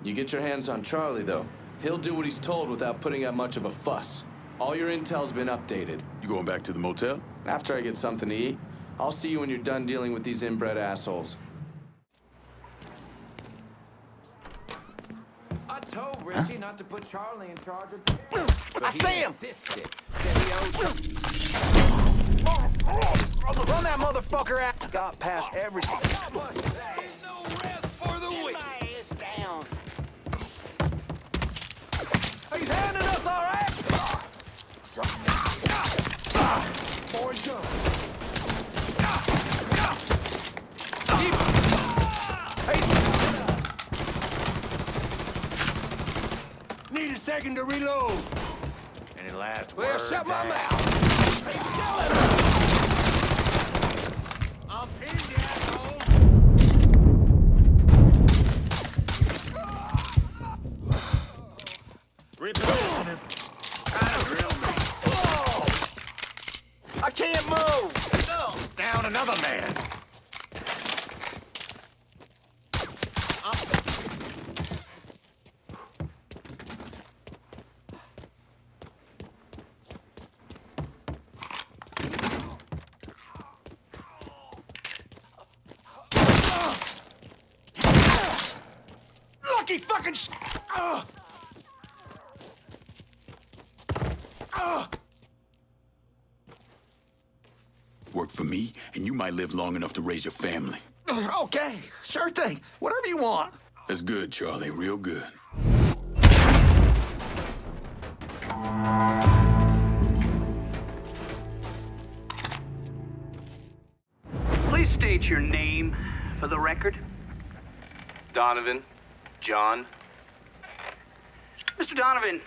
You get your hands on Charlie, though. He'll do what he's told without putting up much of a fuss. All your intel's been updated. You going back to the motel? After I get something to eat. I'll see you when you're done dealing with these inbred assholes. I told Richie not to put Charlie in charge of... I see him! Run that motherfucker out! Got past everything. Ain't no rest for the wicked. Down. He's handing us all right. Boys, go. Need a second to reload. Any last words? Well, shut my mouth. I'm pinned, you asshole. Reposition him. I can't move! Down another man. Lucky fucking Work for me, and you might live long enough to raise your family. Okay, sure thing. Whatever you want. That's good, Charlie. Real good. Please state your name for the record. Donovan, John. Mr. Donovan,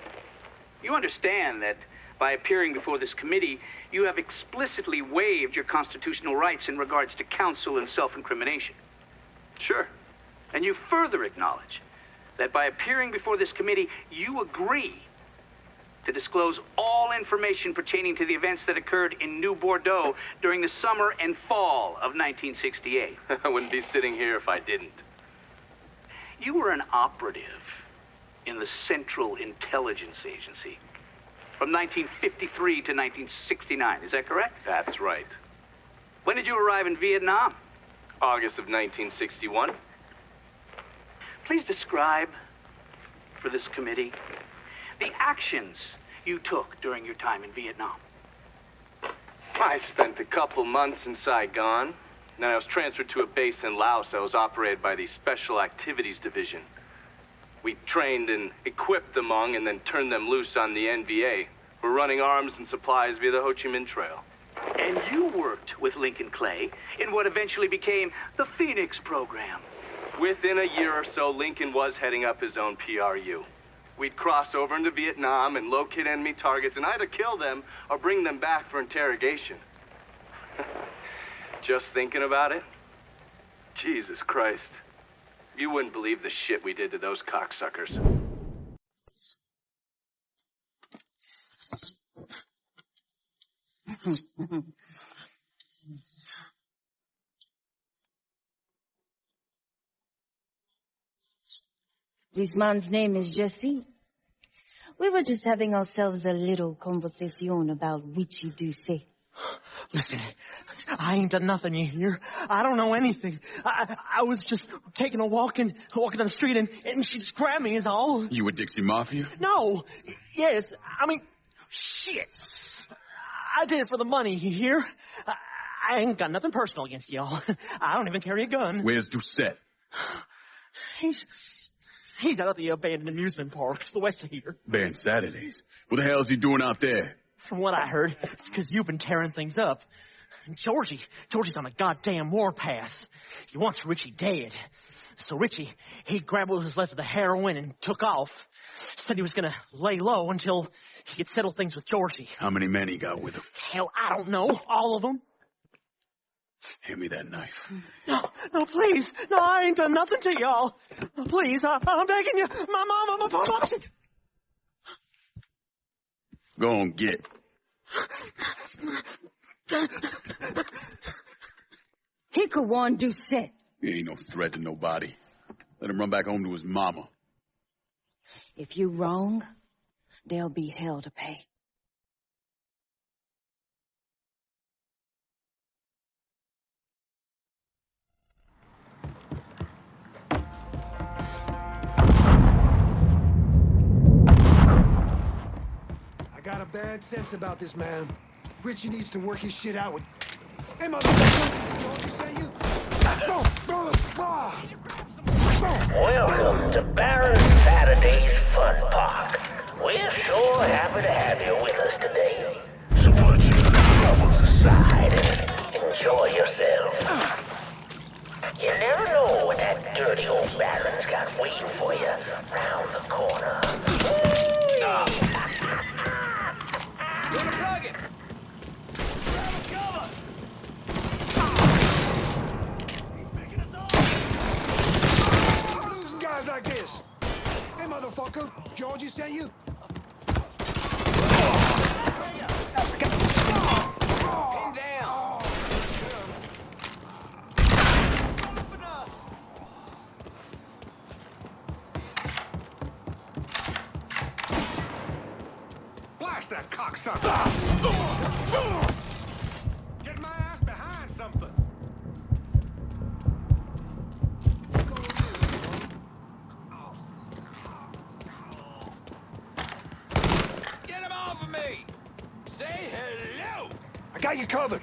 you understand that by appearing before this committee, you have explicitly waived your constitutional rights in regards to counsel and self-incrimination. Sure. And you further acknowledge that by appearing before this committee, you agree to disclose all information pertaining to the events that occurred in New-Bordо during the summer and fall of 1968. I wouldn't be sitting here if I didn't. You were an operative in the Central Intelligence Agency from 1953 to 1969. Is that correct? That's right. When did you arrive in Vietnam? August of 1961. Please describe for this committee the actions you took during your time in Vietnam. I spent a couple months in Saigon. Then I was transferred to a base in Laos that was operated by the Special Activities Division. We trained and equipped the Hmong and then turned them loose on the NVA. We're running arms and supplies via the Ho Chi Minh Trail. And you worked with Lyncoln Clay in what eventually became the Phoenix program. Within a year or so, Lincoln was heading up his own PRU. We'd cross over into Vietnam and locate enemy targets and either kill them or bring them back for interrogation. Just thinking about it? Jesus Christ. You wouldn't believe the shit we did to those cocksuckers. This man's name is Jesse. We were just having ourselves a little conversation about which you do say. Listen, I ain't done nothing, you hear? I don't know anything. I was just taking a walking down the street, and she just grabbed me is all. You with Dixie Mafia? No. Yes. I mean, shit. I did it for the money, you hear? I ain't got nothing personal against y'all. I don't even carry a gun. Where's Doucette? He's out at the abandoned amusement park to the west of here. Banned Saturdays. What the hell is he doing out there? From what I heard, it's because you've been tearing things up. And Georgie's on a goddamn warpath. He wants Richie dead. So Richie, he grabbed what was left of the heroin and took off. Said he was gonna lay low until he could settle things with Georgie. How many men he got with him? Hell, I don't know. All of them. Hand me that knife. No, please. No, I ain't done nothing to y'all. No, please, I'm begging you. My mama. Go on, get. He could warn Doucette. He ain't no threat to nobody. Let him run back home to his mama. If you're wrong, there'll be hell to pay. I got a bad sense about this man. Richie needs to work his shit out with... Hey, motherfucker! Don't you say you... Welcome to Baron Saturday's Fun Park. We're sure happy to have you with us today. So put your troubles aside and enjoy yourself. You never know what that dirty old Baron's got waiting for you round the corner. Gonna plug it! Grab a cover! He's picking us off! Losing guys like this! Hey, motherfucker! Georgie sent you? Blast that cocksucker! Get my ass behind something! Get him off of me! Say hello! I got you covered!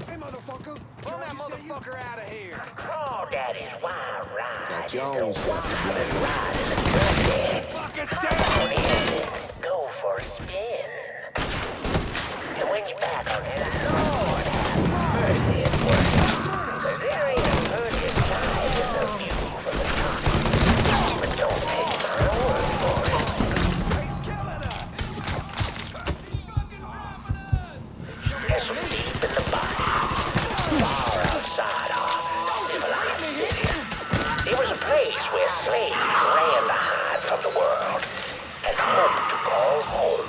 Hey, motherfucker! Pull that motherfucker out of here! Crawdaddy's wild ride. Got your own self to blame. Fuck us down! Go for a spin. And when you're back on it, Lord have mercy at work. 'Cause there ain't a prettier sight than the view from the top. But don't take my word for it. He's killing us! Nestled deep in the body, far outside our civilized city, it was a place where slaves ran to hide from the world and hoped to call home.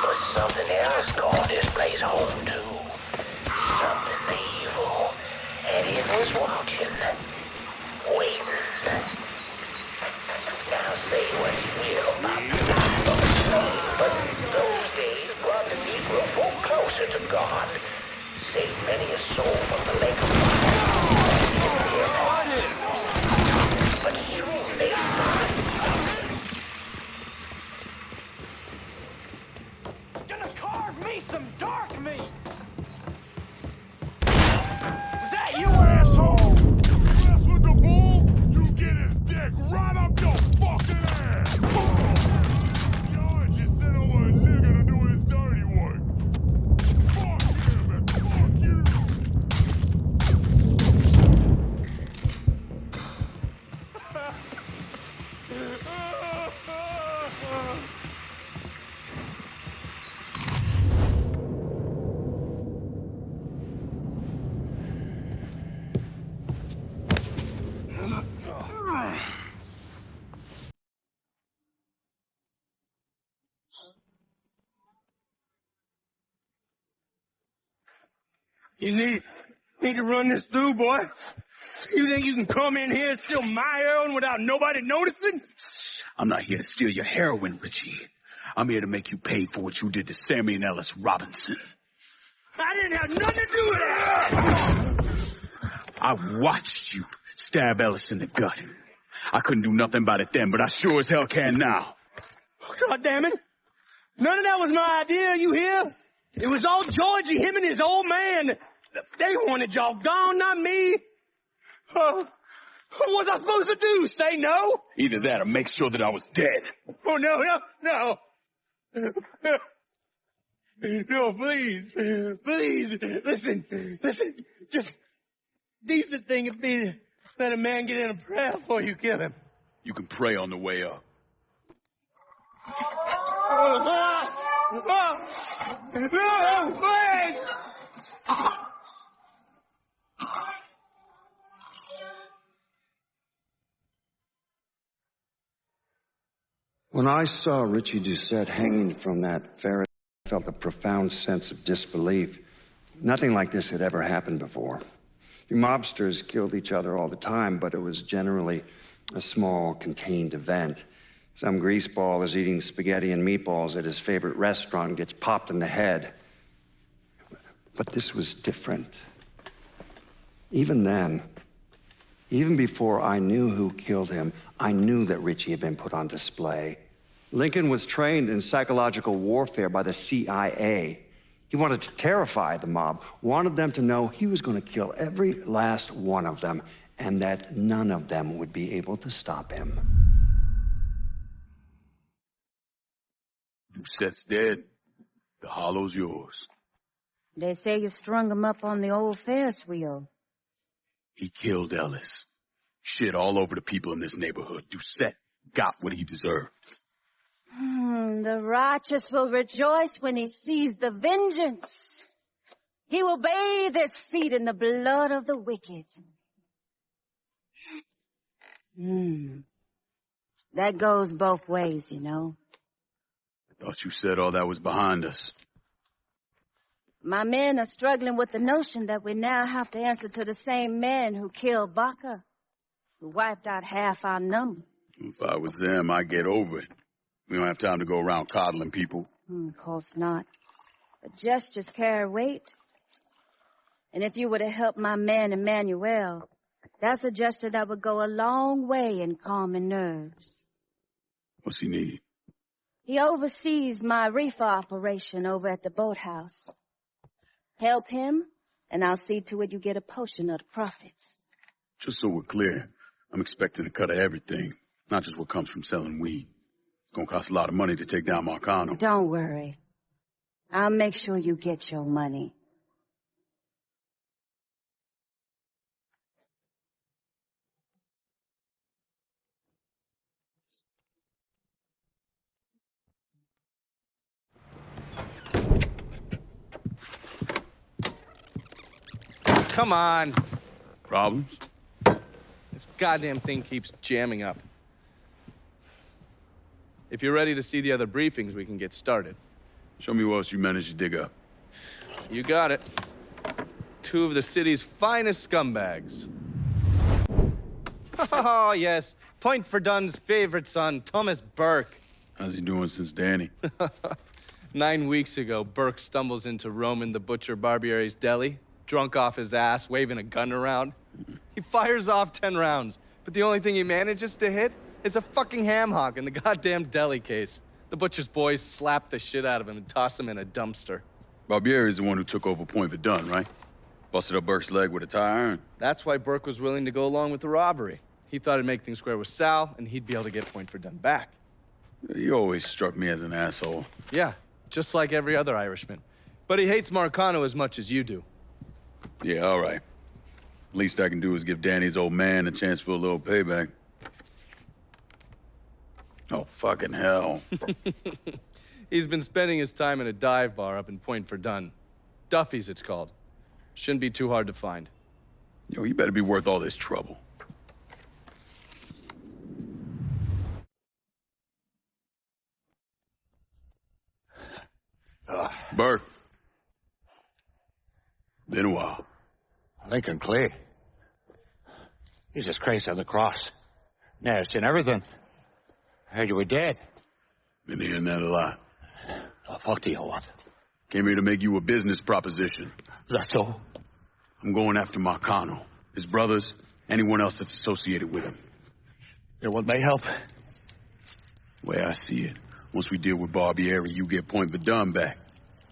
But something else called this place home too. Something evil. And it was watching. Waiting. Now say what you will about the life of a slave, but those days brought the Negro folk closer to God. Saved many a soul from the lake of fire. But soon they Gonna carve me some dark meat! Was that you, asshole? Mess with the bull, you get his dick right up your fucking ass! George just sent over a nigga to do his dirty work. Fuck him and fuck you! You need to run this through, boy. You think you can come in here and steal my heroin without nobody noticing? I'm not here to steal your heroin, Richie. I'm here to make you pay for what you did to Sammy and Ellis Robinson. I didn't have nothing to do with it! I watched you stab Ellis in the gut. I couldn't do nothing about it then, but I sure as hell can now. God damn it. None of that was my idea, you hear? It was all Georgie, him and his old man. They wanted y'all gone, not me. What was I supposed to do? Say no? Either that or make sure that I was dead. Oh, no. No, please. Listen. Just decent thing would be to let a man get in a prayer before you kill him. You can pray on the way up. No, please! When I saw Richie Doucette hanging from that ferret, I felt a profound sense of disbelief. Nothing like this had ever happened before. You mobsters killed each other all the time, but it was generally a small, contained event. Some greaseball is eating spaghetti and meatballs at his favorite restaurant and gets popped in the head. But this was different. Even then, even before I knew who killed him, I knew that Richie had been put on display. Lincoln was trained in psychological warfare by the CIA. He wanted to terrify the mob, wanted them to know he was going to kill every last one of them, and that none of them would be able to stop him. Doucette's dead. The hollow's yours. They say you strung him up on the old Ferris wheel. He killed Ellis. Shit all over the people in this neighborhood. Doucette got what he deserved. The righteous will rejoice when he sees the vengeance. He will bathe his feet in the blood of the wicked. That goes both ways, you know. I thought you said all that was behind us. My men are struggling with the notion that we now have to answer to the same men who killed Baca, who wiped out half our number. If I was them, I'd get over it. We don't have time to go around coddling people. Of course not. But gestures carry weight. And if you were to help my man Emmanuel, that's a gesture that would go a long way in calming nerves. What's he need? He oversees my reefer operation over at the boathouse. Help him, and I'll see to it you get a portion of the profits. Just so we're clear, I'm expecting a cut of everything, not just what comes from selling weed. It's gonna cost a lot of money to take down Markano. Don't worry. I'll make sure you get your money. Come on. Problems? This goddamn thing keeps jamming up. If you're ready to see the other briefings, we can get started. Show me what else you managed to dig up. You got it. 2 of the city's finest scumbags. Oh, yes. Point for Dunn's favorite son, Thomas Burke. How's he doing since Danny? 9 weeks ago, Burke stumbles into Roman the Butcher Barbiere's deli, drunk off his ass, waving a gun around. He fires off 10 rounds, but the only thing he manages to hit is a fucking ham hock in the goddamn deli case. The butcher's boys slap the shit out of him and toss him in a dumpster. Barbieri is the one who took over Point Verdun, right? Busted up Burke's leg with a tire iron. That's why Burke was willing to go along with the robbery. He thought it'd make things square with Sal, and he'd be able to get Point Verdun back. You always struck me as an asshole. Yeah, just like every other Irishman. But he hates Markano as much as you do. Yeah, all right. Least I can do is give Danny's old man a chance for a little payback. Oh, fucking hell. He's been spending his time in a dive bar up in Point Verdun. Duffy's, it's called. Shouldn't be too hard to find. Yo, you better be worth all this trouble. Burke. Been a while. Lincoln Clay. Jesus Christ on the cross. Now, it's in everything. Heard you were dead. Been hearing that a lot. The fuck do you want? Came here to make you a business proposition. Is that so? I'm going after Markano, his brothers, anyone else that's associated with him. You want my help? The way I see it, once we deal with Barbieri, you get Point Verdun back.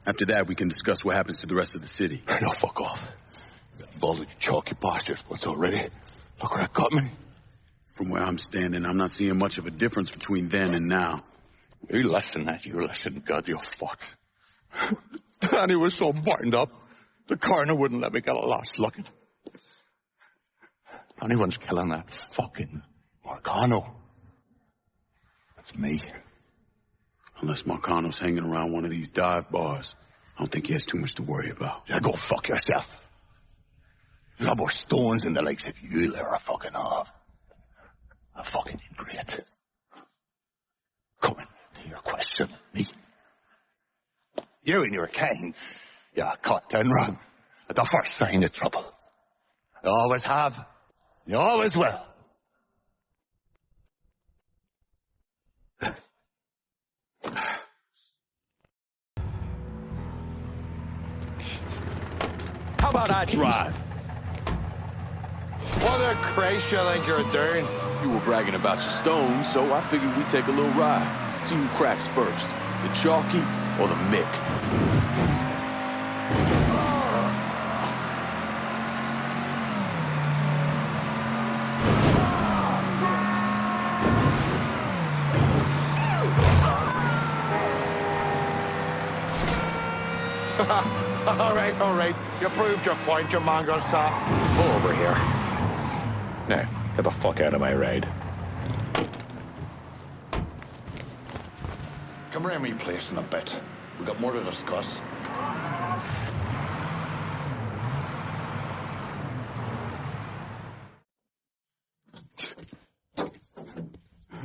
After that, we can discuss what happens to the rest of the city. No, fuck off. Bullet chalky bastards once already. Look where I got me. From where I'm standing, I'm not seeing much of a difference between then and now. You listen, you listen, God, you fuck. Danny was so burned up, the coroner wouldn't let me get a last look at him. Anyone's killing that fucking Markano. That's me. Unless Markano's hanging around one of these dive bars, I don't think he has too much to worry about. Yeah, go fuck yourself. There's no more stones in the lakes if you there are fucking off. A fucking ingrate. Coming to your question, me. You and your king, you caught done wrong at the first sign of trouble. You always have. You always will. How about I drive? What the Christ you think you're doing? You were bragging about your stones, so I figured we'd take a little ride. See who cracks first, the Chalky or the Mick. All right. You proved your point, you mongrel sap. Pull over here. Now, get the fuck out of my ride. Come around me place in a bit. We got more to discuss.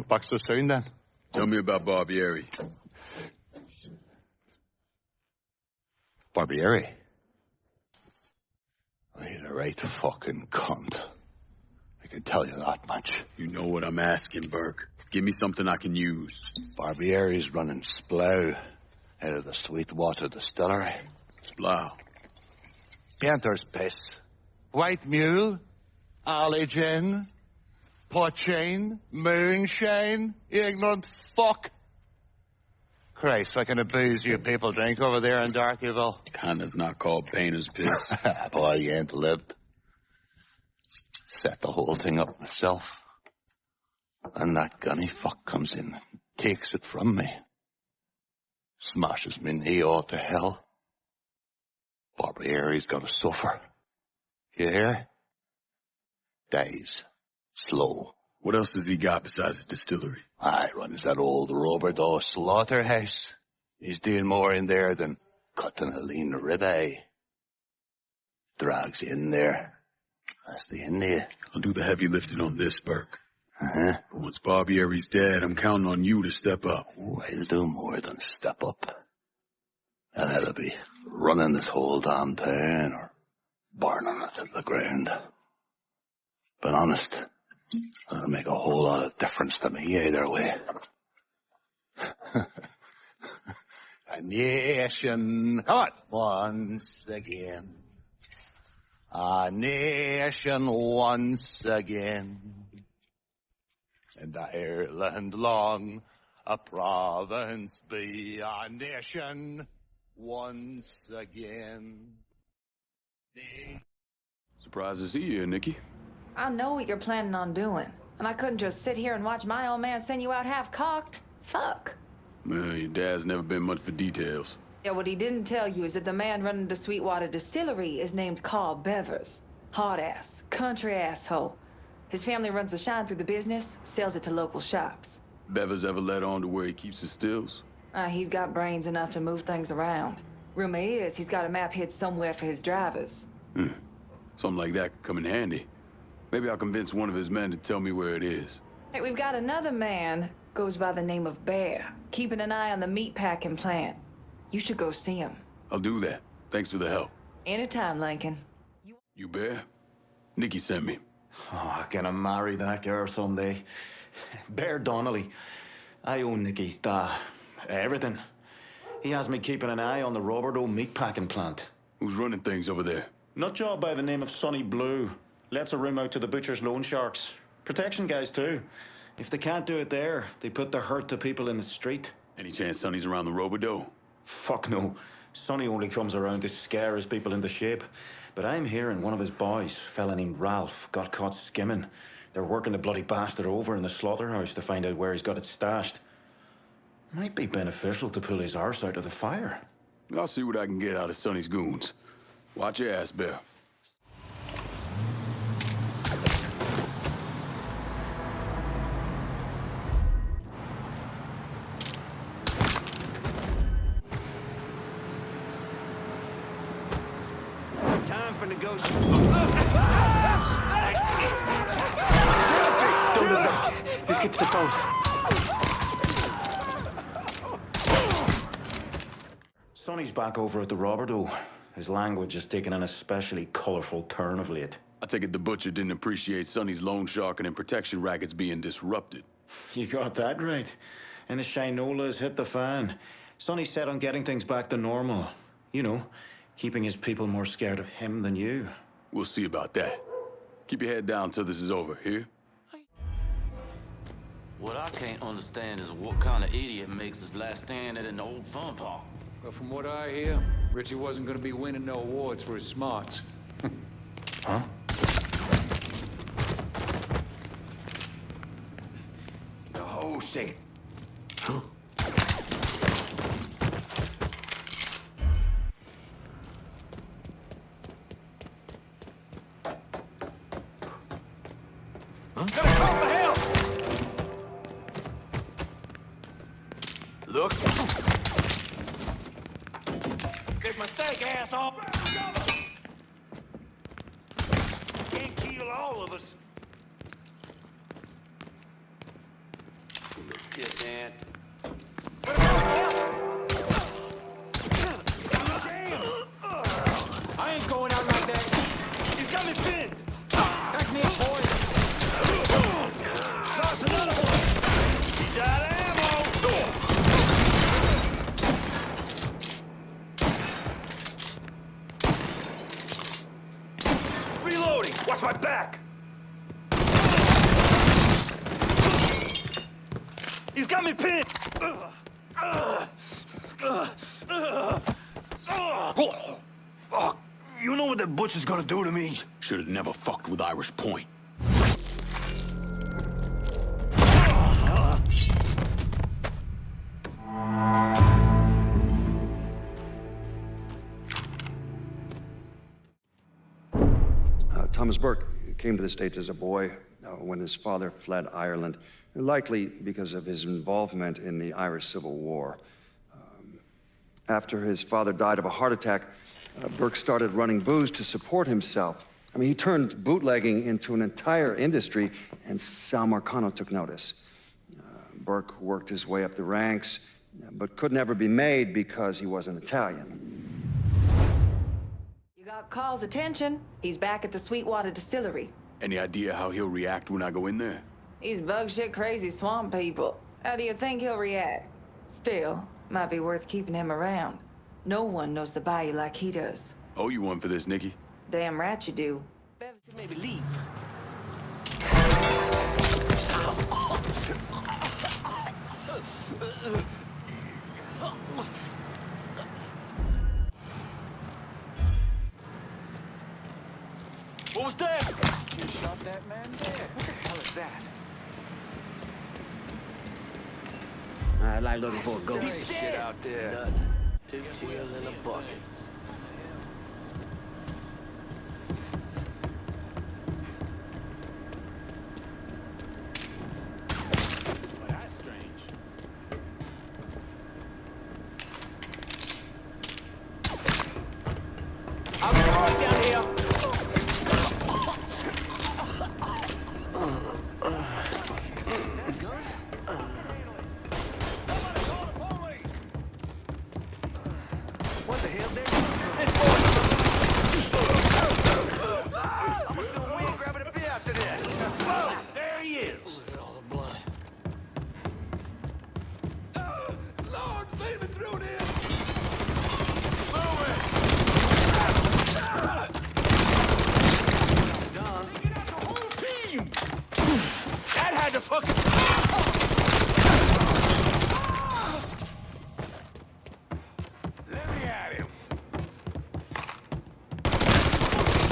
went back so soon, then? Tell me about Barbieri. Barbieri? He's a right fucking cunt. I can tell you that much. You know what I'm asking, Burke. Give me something I can use. Barbieri's running Splow out of the Sweetwater distillery. Splow? Panther's piss. White mule. Alley gin. Poachine. Moonshine. You ignorant fuck. Christ, what kind of booze you people drink over there in Darkyville? Kinda's not called painter's piss. Boy, you ain't lived. Set the whole thing up myself. And that gunny fuck comes in and takes it from me. Smashes me knee all to hell. Barbieri's got to suffer. You hear? Dies. Slow. What else has he got besides the distillery? He runs that old Roberto slaughterhouse. He's doing more in there than cutting a lean ribeye. Drags you in there. That's the end of you. I'll do the heavy lifting on this, Burke. Uh-huh. But once Barbieri's dead, I'm counting on you to step up. Oh, I'll do more than step up. And that'll be running this whole damn town or burning it to the ground. But honest, it'll make a whole lot of difference to me either way. A nation, come on, once again. A nation once again. And Ireland long, a province be a nation once again. Surprised to see you here, Nikki. I know what you're planning on doing, and I couldn't just sit here and watch my old man send you out half-cocked. Fuck. Well, your dad's never been much for details. Yeah, what he didn't tell you is that the man running the Sweetwater Distillery is named Carl Bevers. Hard-ass, country asshole. His family runs the shine through the business, sells it to local shops. Bevers ever let on to where he keeps his stills? He's got brains enough to move things around. Rumor is he's got a map hid somewhere for his drivers. Something like that could come in handy. Maybe I'll convince one of his men to tell me where it is. Hey, we've got another man, goes by the name of Bear, keeping an eye on the meatpacking plant. You should go see him. I'll do that. Thanks for the help. Anytime, Lincoln. You Bear? Nikki sent me. Oh, gonna marry that girl someday. Bear Donnelly. I own Nicky's everything. He has me keeping an eye on the Roberto meatpacking plant. Who's running things over there? Nutjob by the name of Sonny Blue. Lets a room out to the butcher's loan sharks. Protection guys, too. If they can't do it there, they put the hurt to people in the street. Any chance Sonny's around the Roberto? Fuck no. Sonny only comes around to scare his people into shape. But I'm hearing one of his boys, a fella named Ralph, got caught skimming. They're working the bloody bastard over in the slaughterhouse to find out where he's got it stashed. Might be beneficial to pull his arse out of the fire. I'll see what I can get out of Sonny's goons. Watch your ass, Bear. Time for negotiation. Don't look back. Just get to the phone. Sonny's back over at the Roberto. His language has taken an especially colorful turn of late. I take it the butcher didn't appreciate Sonny's loan sharking and protection rackets being disrupted. You got that right. And the Shinola hit the fan. Sonny's set on getting things back to normal. You know, keeping his people more scared of him than you. We'll see about that. Keep your head down till this is over, here? What I can't understand is what kind of idiot makes his last stand at an old fun park. Well, from what I hear, Richie wasn't going to be winning no awards for his smarts. Huh? The whole shit. Huh? Gotta call for help! Look. Big mistake, asshole! Can't kill all of us. Shit, man. I ain't going out like that. He's got me pinned. Back me up, boys. Toss another one. He's out of ammo. Reloading. Watch my back. He's got me pinned. You know what that butcher's gonna do to me? Should have never fucked with Irish Point. Thomas Burke came to the States as a boy when his father fled Ireland, likely because of his involvement in the Irish Civil War. After his father died of a heart attack, Burke started running booze to support himself. I mean, he turned bootlegging into an entire industry, and Sal Marcano took notice. Burke worked his way up the ranks, but could never be made because he wasn't Italian. You got Carl's attention. He's back at the Sweetwater Distillery. Any idea how he'll react when I go in there? He's bug shit crazy swamp people. How do you think he'll react? Still, might be worth keeping him around. No one knows the bayou like he does. Owe you one for this, Nikki. Damn right you do. Bev should maybe leave. What was that? You shot that man dead. What the hell is that? I like looking for a ghost. He's dead. Shit out there. Two tears in a bucket. Well, that's strange. I'll be right down here. What the hell, Dave? I'm assuming we ain't grabbing a beer after this. Whoa, there he is. Look at all the blood. Lord, save me through this. Done. Taking out the whole team. That had to fucking. Let me at him.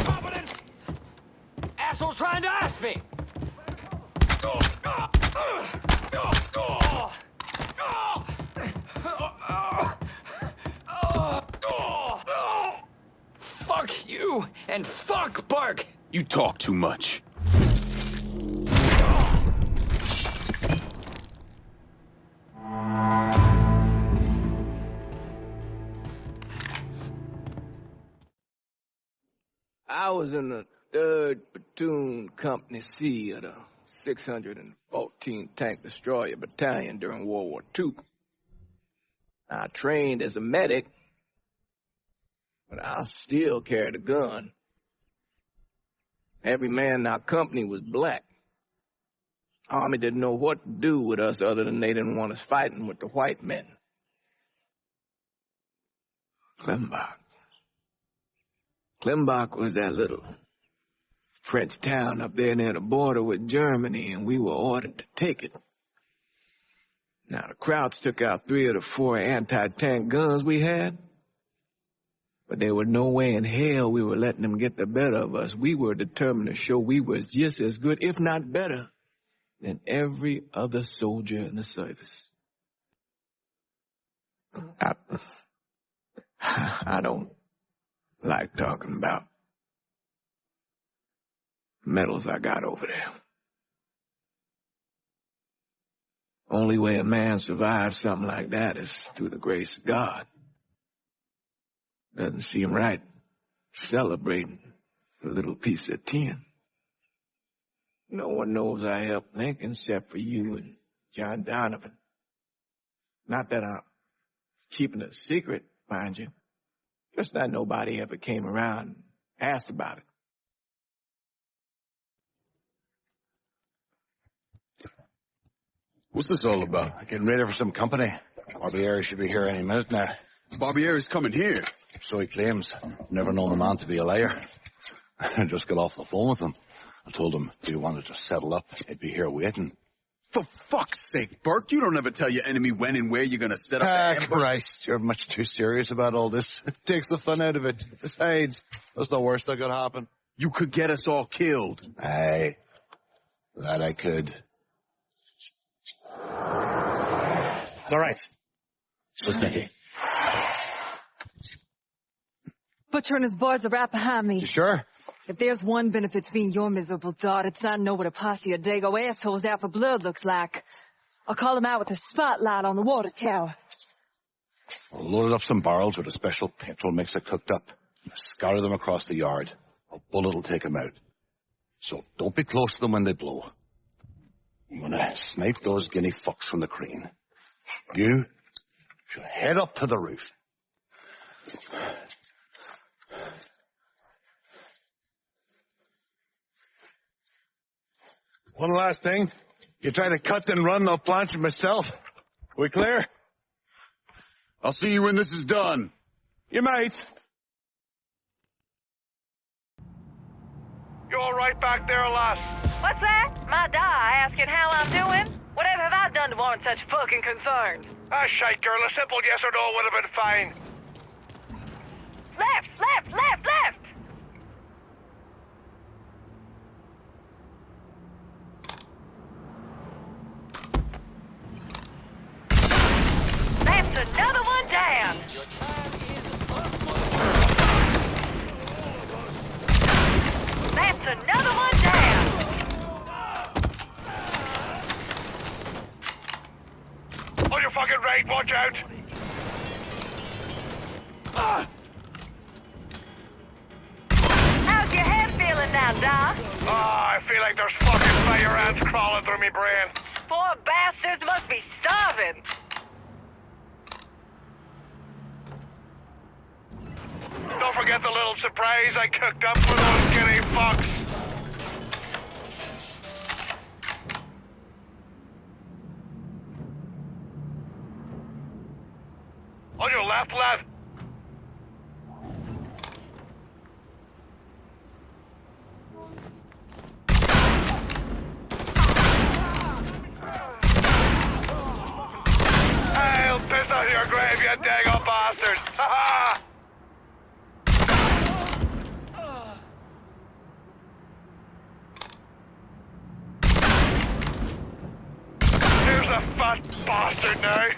Confidence. Asshole's trying to ask me. Fuck you and fuck Burke. You talk too much. I was in the 3rd Platoon Company C of the 614 Tank Destroyer Battalion during World War II. I trained as a medic, but I still carried a gun. Every man in our company was black. Army didn't know what to do with us other than they didn't want us fighting with the white men. Klimbach was that little French town up there near the border with Germany, and we were ordered to take it. Now, the Krauts took out 3 of the 4 anti-tank guns we had, but there was no way in hell we were letting them get the better of us. We were determined to show we was just as good, if not better, than every other soldier in the service. I don't like talking about medals I got over there. Only way a man survives something like that is through the grace of God. Doesn't seem right celebrating a little piece of tin. No one knows I helped Lincoln except for you and John Donovan. Not that I'm keeping it a secret, mind you. Just that nobody ever came around and asked about it. What's this all about? Getting ready for some company. Barbieri should be here any minute now. Barbieri's coming here. So he claims. Never known a man to be a liar. I just got off the phone with him. I told him if he wanted to settle up, he'd be here waiting. For fuck's sake, Burke, you don't ever tell your enemy when and where you're gonna set up the ambush. Christ, you're much too serious about all this. It takes the fun out of it. Besides, that's the worst that could happen. You could get us all killed. Aye, that I could. It's all right. What's Nicky? Butcher and his boys are right behind me. You sure? If there's one benefit to being your miserable dot, it's not know what a posse of dago assholes out for blood looks like. I'll call them out with a spotlight on the water tower. We'll load up some barrels with a special petrol mixer cooked up. Scatter them across the yard. A bullet will take them out. So don't be close to them when they blow. I'm gonna snipe those guinea fucks from the crane. You should head up to the roof. One last thing. You try to cut and run, I'll plant you myself. We clear? I'll see you when this is done. You might. You all right back there, lass? What's that? My die asking how I'm doing? Whatever have I done to warrant such fucking concern? Ah, shite, girl. A simple yes or no would have been fine. Left, left, left, left! That's another one down! That's another one down! On your fucking right, watch out! How's your head feeling now, Doc? I feel like there's fucking fire ants crawling through me brain. Poor bastards must be starving. Don't forget the little surprise I cooked up for those guinea fucks. On your left, lad. I'll piss on your grave, you dago bastard! Ha ha! Here's a fat bastard now!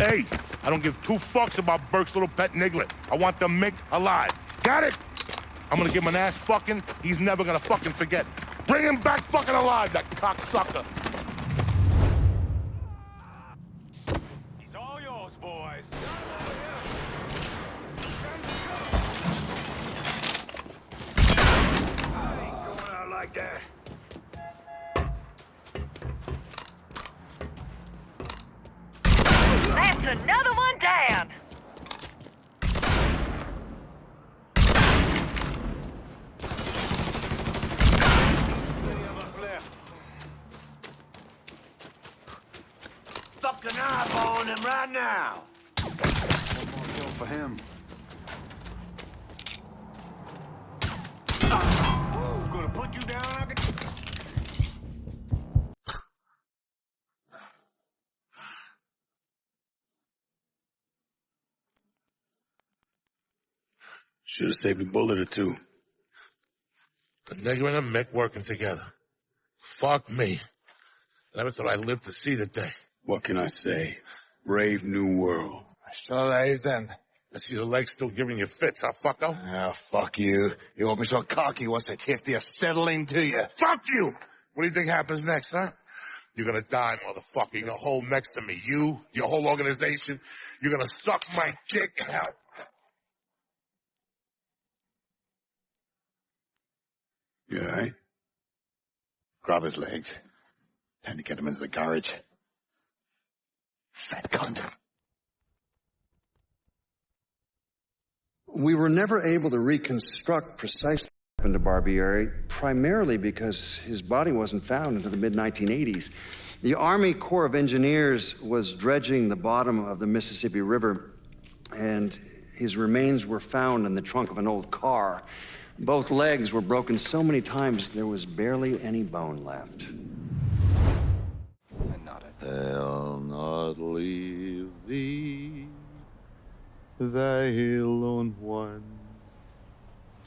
Hey, I don't give two fucks about Burke's little pet Niglet. I want the Mick alive. Got it? I'm gonna give him an ass fucking he's never gonna fucking forget. Bring him back fucking alive, that cocksucker. He's all yours, boys. I ain't going out like that. That's another one down! Fucking eyeballing him right now. One more kill for him. Gonna put you down. I can. Should have saved a bullet or two. The nigger and the Mick working together. Fuck me. Never thought I'd live to see the day. What can I say? Brave new world. So then. I see the legs still giving you fits, huh, fucko? Ah, fuck you. You won't be so cocky once I take the acetylene to you. Fuck you! What do you think happens next, huh? You're gonna die, motherfucker. You're gonna hold next to me. You, your whole organization. You're gonna suck my dick out. You all right? Grab his legs. Time to get him into the garage. Fat cunt. We were never able to reconstruct precisely what happened to Barbieri, primarily because his body wasn't found until the mid-1980s. The Army Corps of Engineers was dredging the bottom of the Mississippi River, and his remains were found in the trunk of an old car. Both legs were broken so many times there was barely any bone left. I'll not leave thee, thy lone one,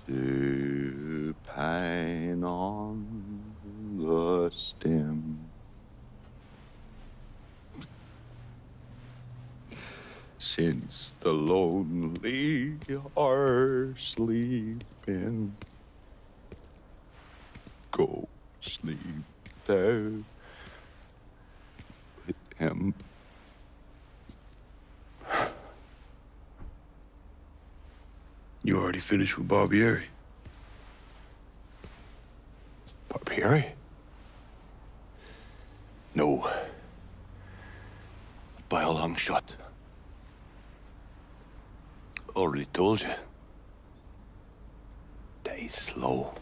to pine on the stem. Since the lonely are sleeping, go sleep thou with him. You already finished with Barbieri? Barbieri? No. By a long shot. Already told you. Die slow.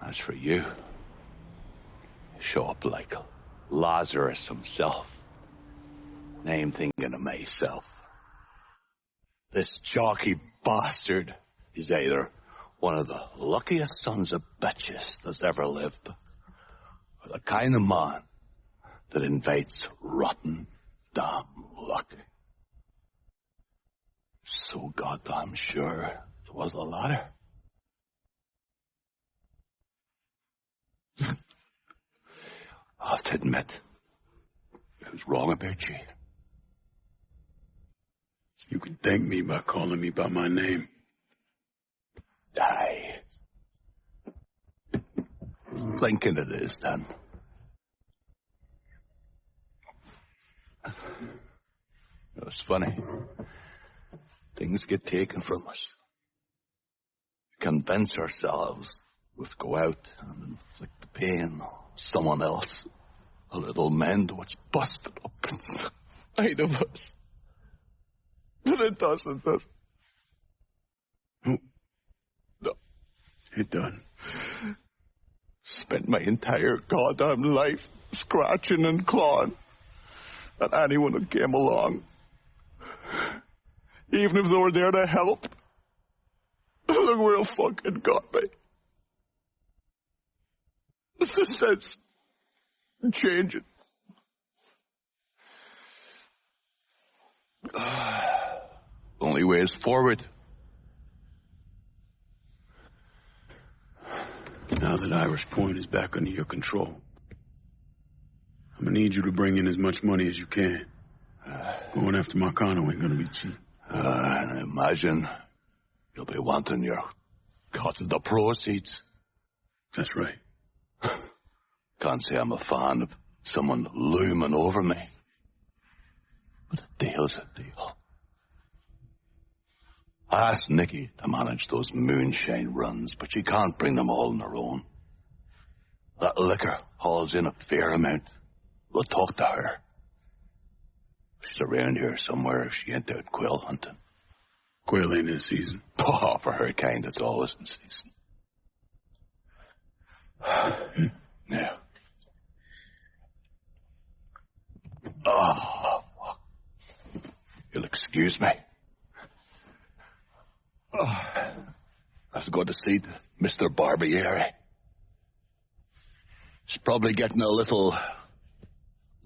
As for you, show up like Lazarus himself. And I'm thinking of myself. This jockey bastard is either one of the luckiest sons of bitches that's ever lived, or the kind of man that invites rotten damn luck. So goddamn sure it was the latter. I have to admit, I was wrong about you. You can thank me by calling me by my name. Aye. Lincoln it is, then. It's funny. Things get taken from us. We convince ourselves we have to go out and inflict the pain on someone else. A little mend what's busted up inside of us. But it doesn't, does it? No. It done. Spent my entire goddamn life scratching and clawing at anyone who came along. Even if they were there to help. Look where it fucking got me. It's the sense changing. Only way is forward. Now that Irish Point is back under your control, I'm gonna need you to bring in as much money as you can. Going after Markano ain't gonna be cheap. And I imagine you'll be wanting your cut of the proceeds. That's right. Can't say I'm a fan of someone looming over me. But a deal's a deal. I asked Nikki to manage those moonshine runs, but she can't bring them all on her own. That liquor hauls in a fair amount. We'll talk to her. She's around here somewhere if she ain't out quail hunting. Quail ain't in season. Oh, for her kind, it's always in season. Now. Oh, fuck. You'll excuse me. Oh, I have to go to see Mr. Barbieri. He's probably getting a little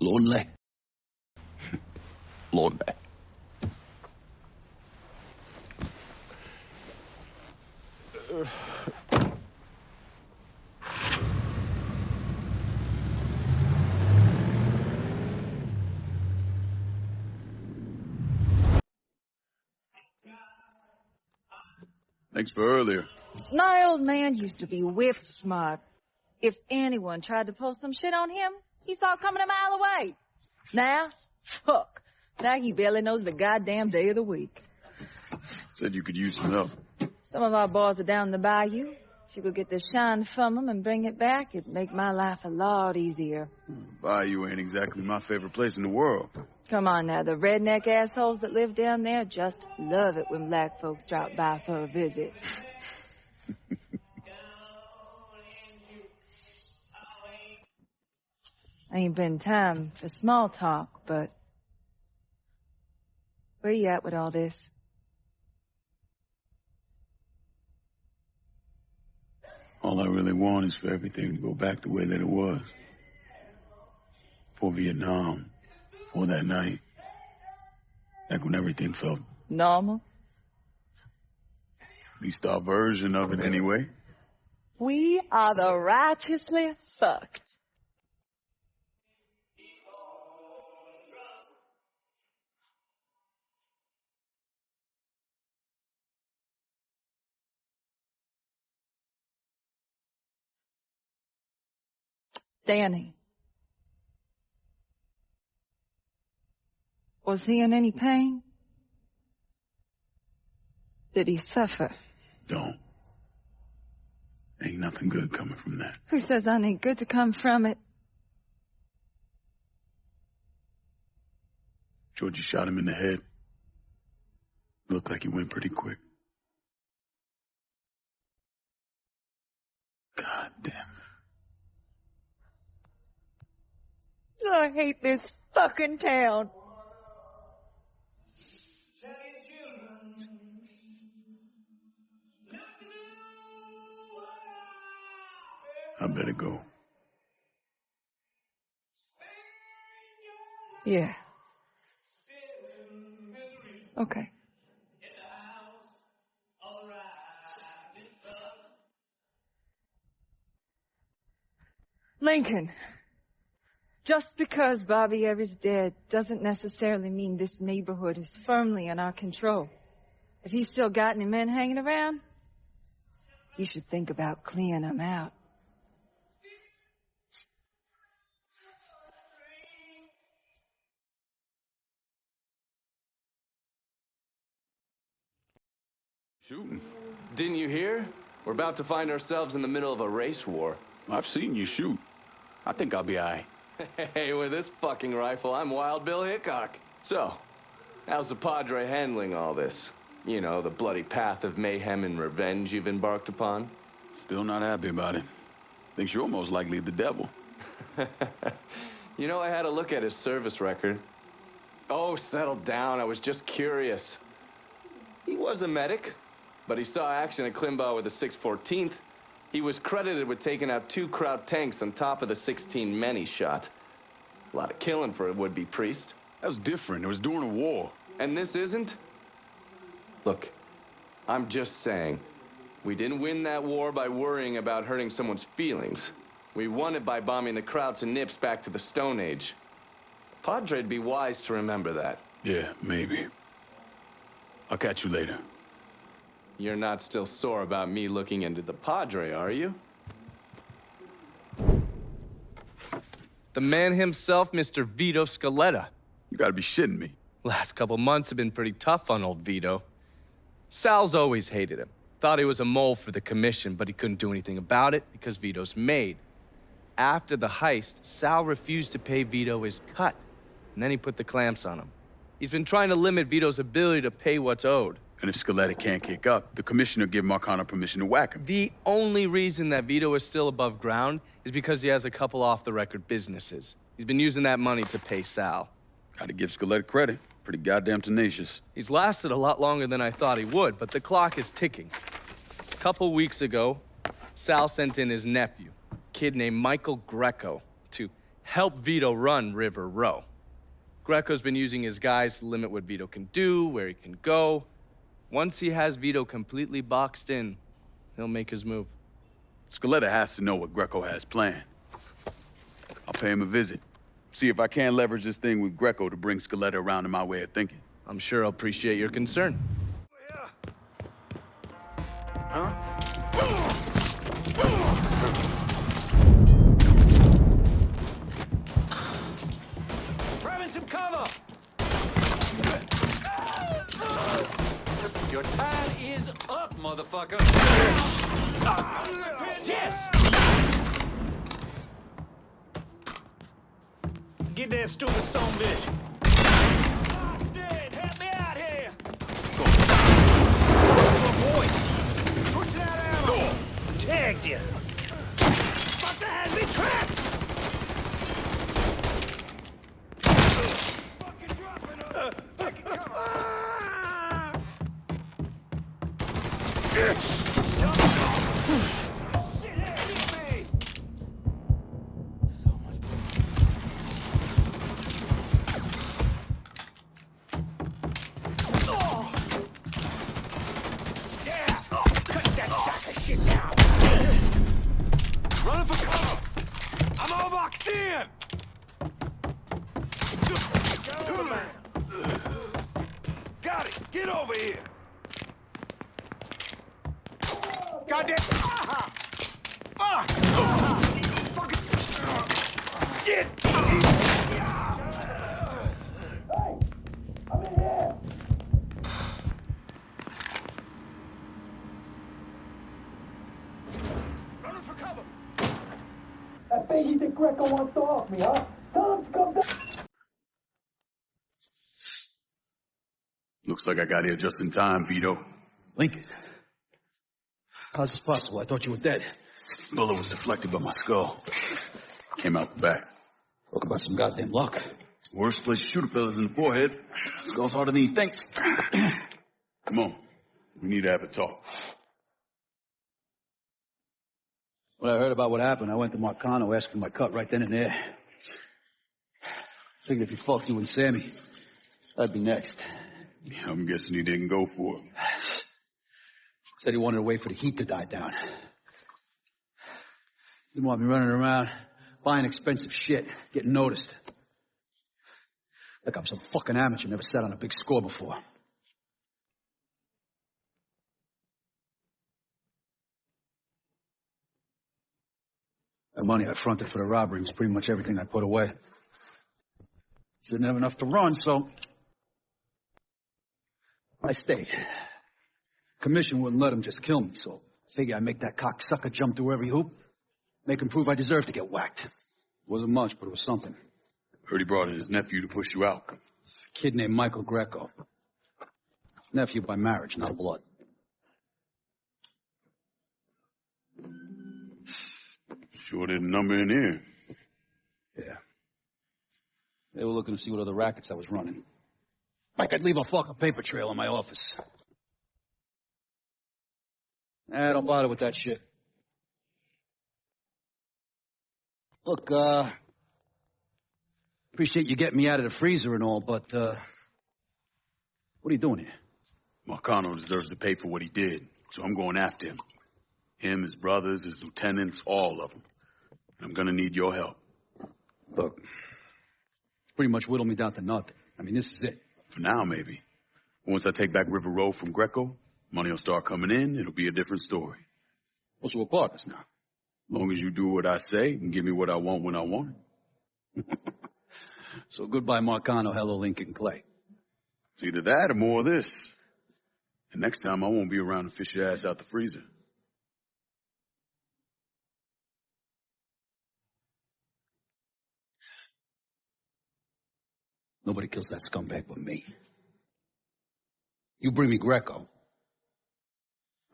lonely. Lonely. Thanks for earlier. My old man used to be whip smart. If anyone tried to pull some shit on him, he saw it coming a mile away. Now? Fuck. Now he barely knows the goddamn day of the week. Said you could use some help. Some of our boys are down the bayou. If you could get the shine from them and bring it back, it'd make my life a lot easier. Bayou ain't exactly my favorite place in the world. Come on now, the redneck assholes that live down there just love it when black folks drop by for a visit. Ain't been time for small talk, but where you at with all this? All I really want is for everything to go back the way that it was. Before Vietnam, before that night. Back when everything felt normal. At least our version of it anyway. We are the righteously fucked. Danny. Was he in any pain? Did he suffer? Don't. Ain't nothing good coming from that. Who says I ain't good to come from it? Georgie shot him in the head. Looked like he went pretty quick. God damn it. I hate this fucking town. I better go. Yeah. Okay. Lincoln. Just because Bobby Ever's dead doesn't necessarily mean this neighborhood is firmly in our control. If he's still got any men hanging around, you should think about clearing them out. Shooting. Didn't you hear? We're about to find ourselves in the middle of a race war. I've seen you shoot. I think I'll be all right. Hey, with this fucking rifle, I'm Wild Bill Hickok. So, how's the Padre handling all this? You know, the bloody path of mayhem and revenge you've embarked upon? Still not happy about it. Thinks you're most likely the devil. You know, I had a look at his service record. Oh, settle down. I was just curious. He was a medic, but he saw action at Klimbaugh with the 614th. He was credited with taking out 2 Kraut tanks on top of the 16 men he shot. A lot of killing for a would-be priest. That was different. It was during a war. And this isn't? Look, I'm just saying, we didn't win that war by worrying about hurting someone's feelings. We won it by bombing the Krauts and Nips back to the Stone Age. Padre'd be wise to remember that. Yeah, maybe. I'll catch you later. You're not still sore about me looking into the Padre, are you? The man himself, Mr. Vito Scaletta. You gotta be shitting me. Last couple months have been pretty tough on old Vito. Sal's always hated him. Thought he was a mole for the commission, but he couldn't do anything about it because Vito's made. After the heist, Sal refused to pay Vito his cut, and then he put the clamps on him. He's been trying to limit Vito's ability to pay what's owed. And if Scaletta can't kick up, the commissioner give Markano permission to whack him. The only reason that Vito is still above ground is because he has a couple off-the-record businesses. He's been using that money to pay Sal. Gotta give Scaletta credit. Pretty goddamn tenacious. He's lasted a lot longer than I thought he would, but the clock is ticking. A couple weeks ago, Sal sent in his nephew, a kid named Michael Greco, to help Vito run River Row. Greco's been using his guys to limit what Vito can do, where he can go. Once he has Vito completely boxed in, he'll make his move. Scaletta has to know what Greco has planned. I'll pay him a visit. See if I can't leverage this thing with Greco to bring Scaletta around to my way of thinking. I'm sure I'll appreciate your concern. Huh? motherfucker! Yes! Get that stupid son bitch! Box dead! Help me out here! Boy! Switch that ammo! Tagged you! Fucker had me trapped! Running for cover! I'm all boxed in! Got it! Get over here! Goddamn! Fuck! Fucking shit! Running for cover! That baby Dick Greco wants to off me, huh? Tell him to come down. Looks like I got here just in time, Vito. Lincoln. How's this possible? I thought you were dead. Bullet was deflected by my skull. Came out the back. Talk about some goddamn luck. Worst place to shoot a fella's in the forehead. Skull's harder than you think. Come on. We need to have a talk. When I heard about what happened, I went to Markano asking my cut right then and there. Figured if he fucked you and Sammy, I'd be next. Yeah, I'm guessing he didn't go for it. Said he wanted to wait for the heat to die down. Didn't want me running around, buying expensive shit, getting noticed. Like I'm some fucking amateur, never sat on a big score before. The money I fronted for the robbery was pretty much everything I put away. Didn't have enough to run, so I stayed. Commission wouldn't let him just kill me, so I figured I'd make that cocksucker jump through every hoop, make him prove I deserved to get whacked. Wasn't much, but it was something. Heard he brought in his nephew to push you out. A kid named Michael Greco. Nephew by marriage, not blood. Sure didn't number in here. Yeah. They were looking to see what other rackets I was running. Like I'd leave a fucking paper trail in my office. Don't bother with that shit. Look, appreciate you getting me out of the freezer and all, but, what are you doing here? Markano deserves to pay for what he did, so I'm going after him. Him, his brothers, his lieutenants, all of them. I'm gonna need your help. Look, pretty much whittled me down to nothing. I mean, this is it. For now, maybe. Once I take back River Road from Greco, money will start coming in, it'll be a different story. Well, so we're partners now. As long as you do what I say and give me what I want when I want it. So goodbye, Markano. Hello, Lincoln Clay. It's either that or more of this. And next time I won't be around to fish your ass out the freezer. Nobody kills that scumbag but me. You bring me Greco,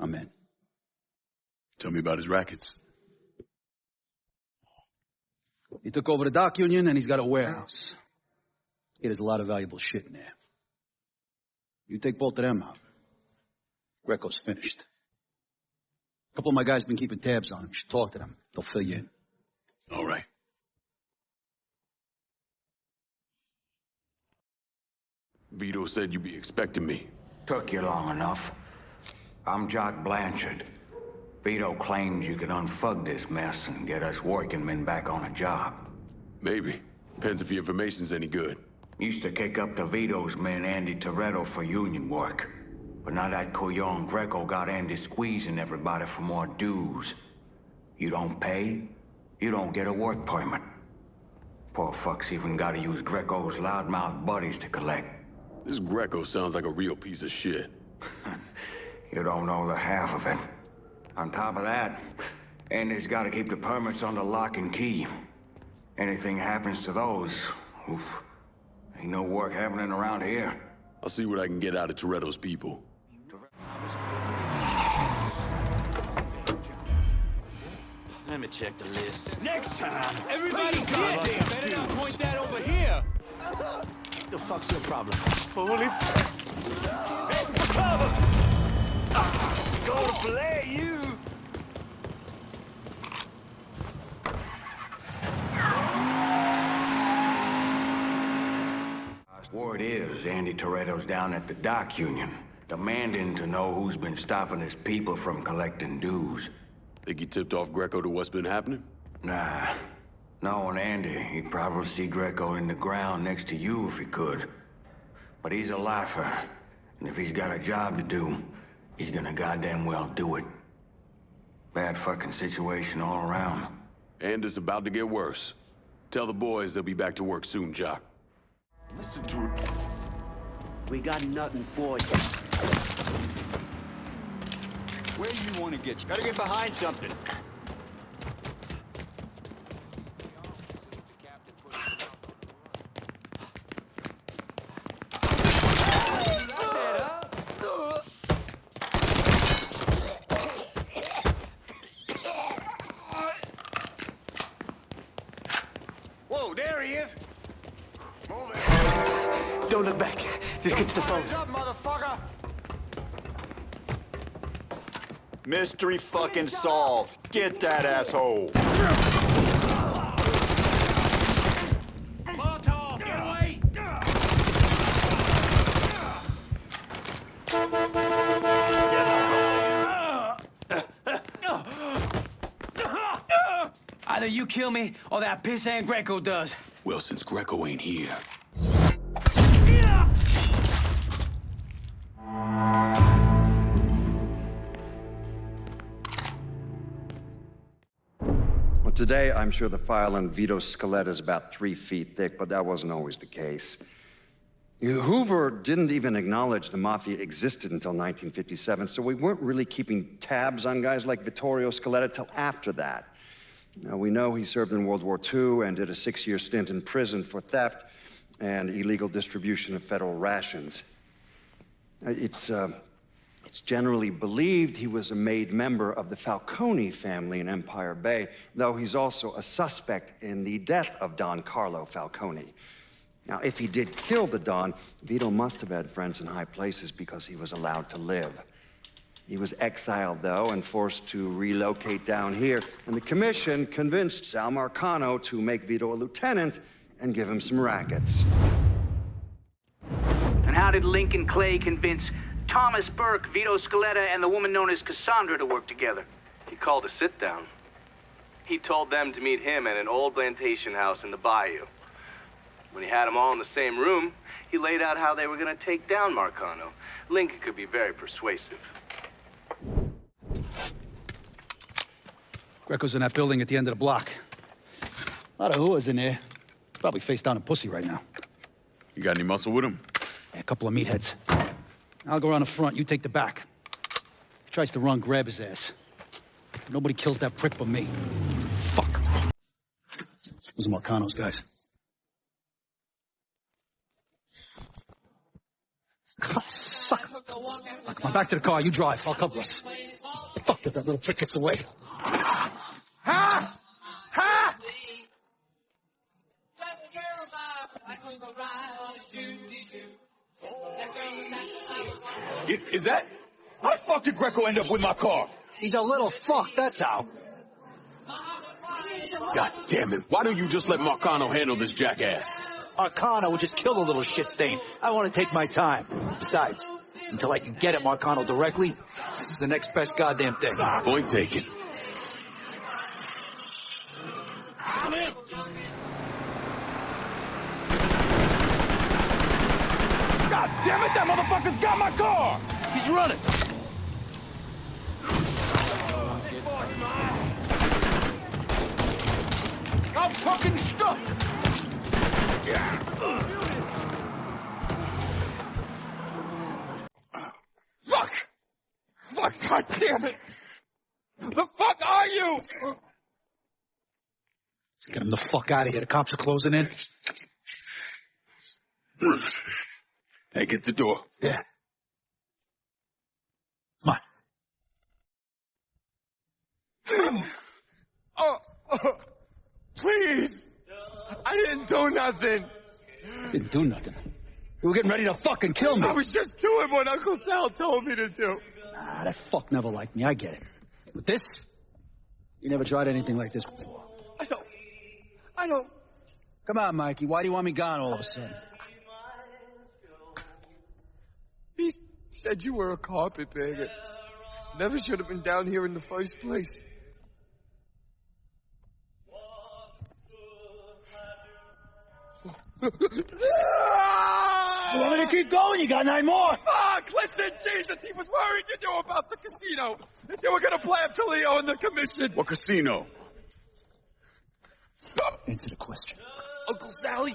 I'm in. Tell me about his rackets. He took over the dock union and he's got a warehouse. There's a lot of valuable shit in there. You take both of them out. Greco's finished. A couple of my guys been keeping tabs on him. You should talk to them. They'll fill you in. All right. Vito said you'd be expecting me. Took you long enough. I'm Jock Blanchard. Vito claims you can unfug this mess and get us working men back on a job. Maybe. Depends if the information's any good. Used to kick up to Vito's man Andy Toretto for union work. But now that Couillon Greco got Andy squeezing everybody for more dues. You don't pay, you don't get a work permit. Poor fuck's even gotta use Greco's loudmouth buddies to collect. This Greco sounds like a real piece of shit. You don't know the half of it. On top of that, Andy's got to keep the permits under lock and key. Anything happens to those, oof, ain't no work happening around here. I'll see what I can get out of Toretto's people. Let me check the list. Next time, everybody get damn better not point that over here. What the fuck's your problem? Holy fuck. Hey, cover! Gonna play you! Word is Andy Toretto's down at the dock union, demanding to know who's been stopping his people from collecting dues. Think he tipped off Greco to what's been happening? Nah. Knowing Andy, he'd probably see Greco in the ground next to you if he could. But he's a lifer, and if he's got a job to do, he's gonna goddamn well do it. Bad fucking situation all around. And it's about to get worse. Tell the boys they'll be back to work soon, Jock. Mr. Drew, we got nothing for you. Where do you want to get? You gotta get behind something. Whoa, there he is. Don't look back. Just get to the phone. What's up, motherfucker? Mystery fucking solved. Get that asshole. Molotov, get away! Either you kill me, or that pissant Greco does. Well, since Greco ain't here... Well, today, I'm sure the file on Vito's skeleton is about 3 feet thick, but that wasn't always the case. Hoover didn't even acknowledge the Mafia existed until 1957, so we weren't really keeping tabs on guys like Vittorio Scaletta till after that. Now, we know he served in World War II and did a 6-year stint in prison for theft and illegal distribution of federal rations. It's generally believed he was a made member of the Falcone family in Empire Bay, though he's also a suspect in the death of Don Carlo Falcone. Now, if he did kill the Don, Vito must have had friends in high places because he was allowed to live. He was exiled, though, and forced to relocate down here, and the commission convinced Sal Marcano to make Vito a lieutenant and give him some rackets. And how did Lyncoln Clay convince Thomas Burke, Vito Scaletta, and the woman known as Cassandra to work together? He called a sit-down. He told them to meet him at an old plantation house in the bayou. When he had them all in the same room, he laid out how they were going to take down Marcano. Lincoln could be very persuasive. Greco's in that building at the end of the block. A lot of whores in there. Probably face down in pussy right now. You got any muscle with him? Yeah, a couple of meatheads. I'll go around the front, you take the back. He tries to run, grab his ass. Nobody kills that prick but me. Fuck. Those are Marcano's guys. Suck. Come on, back to the car. You drive. I'll cover us. Fuck if that little prick gets away. Ha! Ha! Is that? How the fuck did Greco end up with my car? He's a little fuck, that's how. God damn it. Why don't you just let Marcano handle this jackass? Marcano would just kill the little shit stain. I want to take my time. Besides, until I can get at Marcano directly, this is the next best goddamn thing. Point taken. God damn it, that motherfucker's got my car! He's running. I'm fucking stuck! Fuck! Let's get him the fuck out of here. The cops are closing in. Hey, get the door. Yeah. Come on. Please! I didn't do nothing. Didn't do nothing. You were getting ready to fucking kill me. I was just doing what Uncle Sal told me to do. Ah, that fuck never liked me. I get it. But this? You never tried anything like this before. I don't... Come on, Mikey. Why do you want me gone all of a sudden? He said you were a carpetbagger. Never should have been down here in the first place. You want me to keep going? You got 9 more. Fuck! Listen, Jesus, he was worried you knew about the casino. That you were gonna blab Toledo in the commission. What casino? Answer the question. Uncle Sal,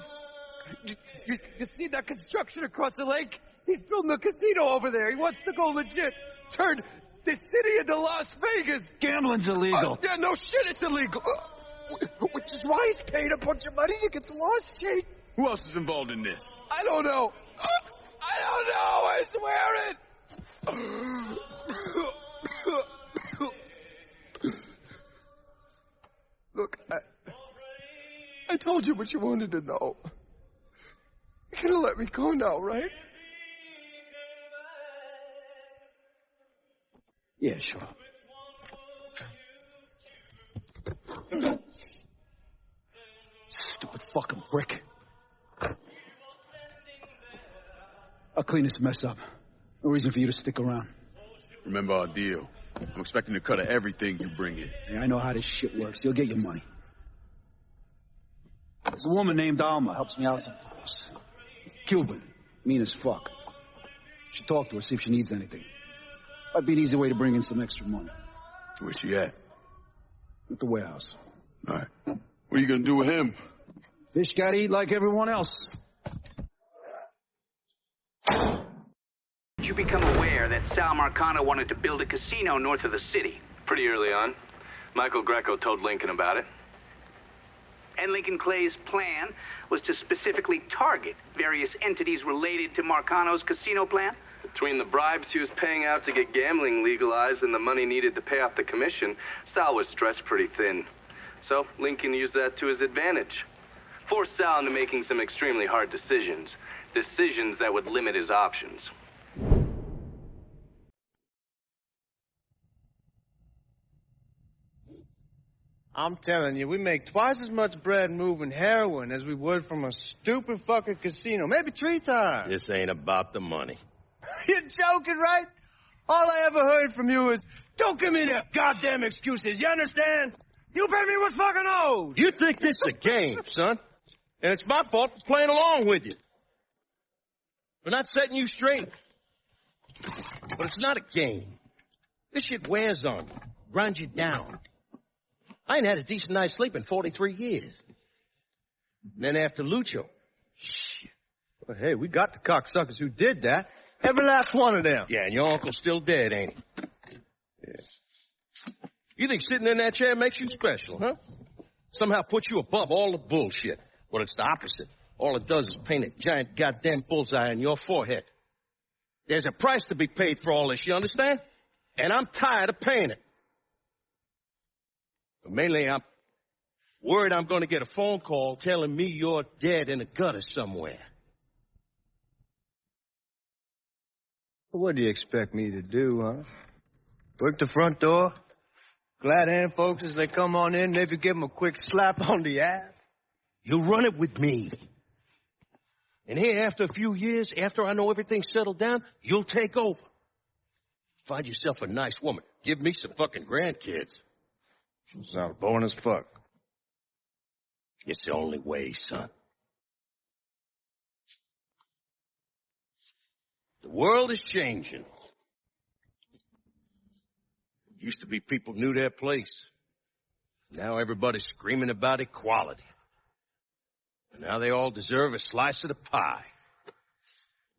you see that construction across the lake? He's building a casino over there. He wants to go legit. Turn this city into Las Vegas. Gambling's illegal. Yeah, no shit, it's illegal. Which is why he's paid a bunch of money to get the laws changed. Who else is involved in this? I don't know. I don't know, I swear it. Look, I told you what you wanted to know. You're gonna let me go now, right? Yeah, sure. Stupid fucking prick. I'll clean this mess up. No reason for you to stick around. Remember our deal. I'm expecting a cut of everything you bring in. Yeah, I know how this shit works. You'll get your money. There's a woman named Alma, helps me out sometimes. Cuban, mean as fuck. Should talk to her, see if she needs anything. Might be an easy way to bring in some extra money. Where's she at? At the warehouse. All right. What are you gonna do with him? Fish gotta eat like everyone else. You become aware that Sal Markano wanted to build a casino north of the city. Pretty early on. Michael Greco told Lincoln about it. And Lyncoln Clay's plan was to specifically target various entities related to Markano's casino plan? Between the bribes he was paying out to get gambling legalized and the money needed to pay off the commission, Sal was stretched pretty thin. So Lincoln used that to his advantage. Forced Sal into making some extremely hard decisions. Decisions that would limit his options. I'm telling you, we make twice as much bread moving heroin as we would from a stupid fucking casino. Maybe 3 times. This ain't about the money. You're joking, right? All I ever heard from you is, don't give me that goddamn excuses, you understand? You pay me what's fucking owed. You think this is a game, son? And it's my fault for playing along with you. We're not setting you straight. But it's not a game. This shit wears on you, grinds you down. I ain't had a decent night's sleep in 43 years. And then after Lucho, shit. Well, hey, we got the cocksuckers who did that. Every last one of them. Yeah, and your uncle's still dead, ain't he? Yeah. You think sitting in that chair makes you special, huh? Somehow put you above all the bullshit. Well, it's the opposite. All it does is paint a giant goddamn bullseye on your forehead. There's a price to be paid for all this, you understand? And I'm tired of paying it. But mainly, I'm worried I'm going to get a phone call telling me you're dead in a gutter somewhere. What do you expect me to do, huh? Work the front door? Glad hand folks as they come on in, maybe give them a quick slap on the ass? You'll run it with me. And here, after a few years, after I know everything's settled down, you'll take over. Find yourself a nice woman. Give me some fucking grandkids. Sounds boring as fuck. It's the only way, son. The world is changing. Used to be people knew their place. Now everybody's screaming about equality. And now they all deserve a slice of the pie.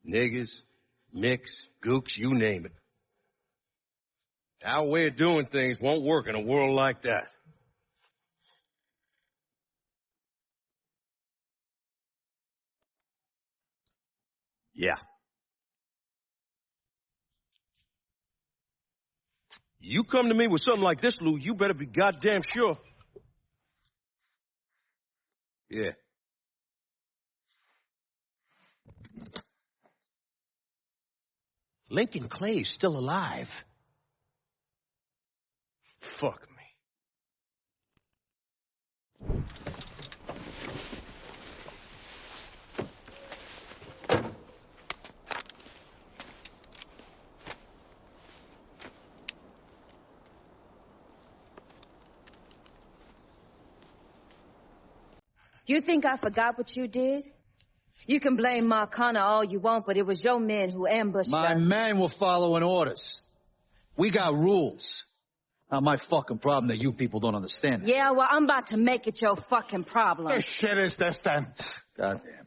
Niggers, micks, gooks, you name it. Our way of doing things won't work in a world like that. Yeah. You come to me with something like this, Lou, you better be goddamn sure. Yeah. Lincoln Clay's still alive. Fuck me. You think I forgot what you did? You can blame Markano all you want, but it was your men who ambushed us. My men were following orders. We got rules. Not my fucking problem that you people don't understand it. Yeah, well, I'm about to make it your fucking problem. What shit is this, then? Goddamn.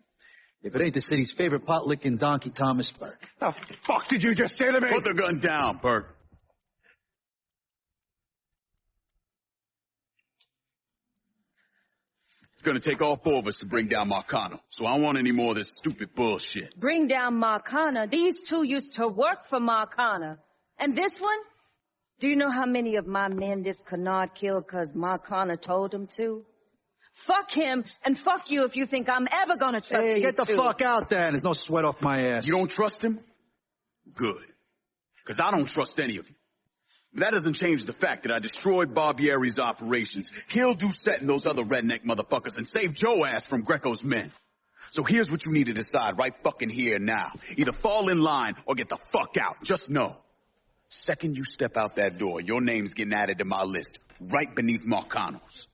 If it ain't the city's favorite pot-licking donkey, Thomas Burke. The fuck did you just say to me? Put the gun down, Burke. It's gonna take all four of us to bring down Markano, so I don't want any more of this stupid bullshit. Bring down Markano. These two used to work for Markano. And this one? Do you know how many of my men this canard killed because Markano told him to? Fuck him, and fuck you if you think I'm ever gonna trust these Hey, get the two. fuck out then. There's no sweat off my ass. You don't trust him? Good. Because I don't trust any of you. That doesn't change the fact that I destroyed Barbieri's operations, killed Doucette and those other redneck motherfuckers, and saved Joe ass from Greco's men. So here's what you need to decide right fucking here and now. Either fall in line or get the fuck out. Just know. Second you step out that door, your name's getting added to my list, right beneath Markano's.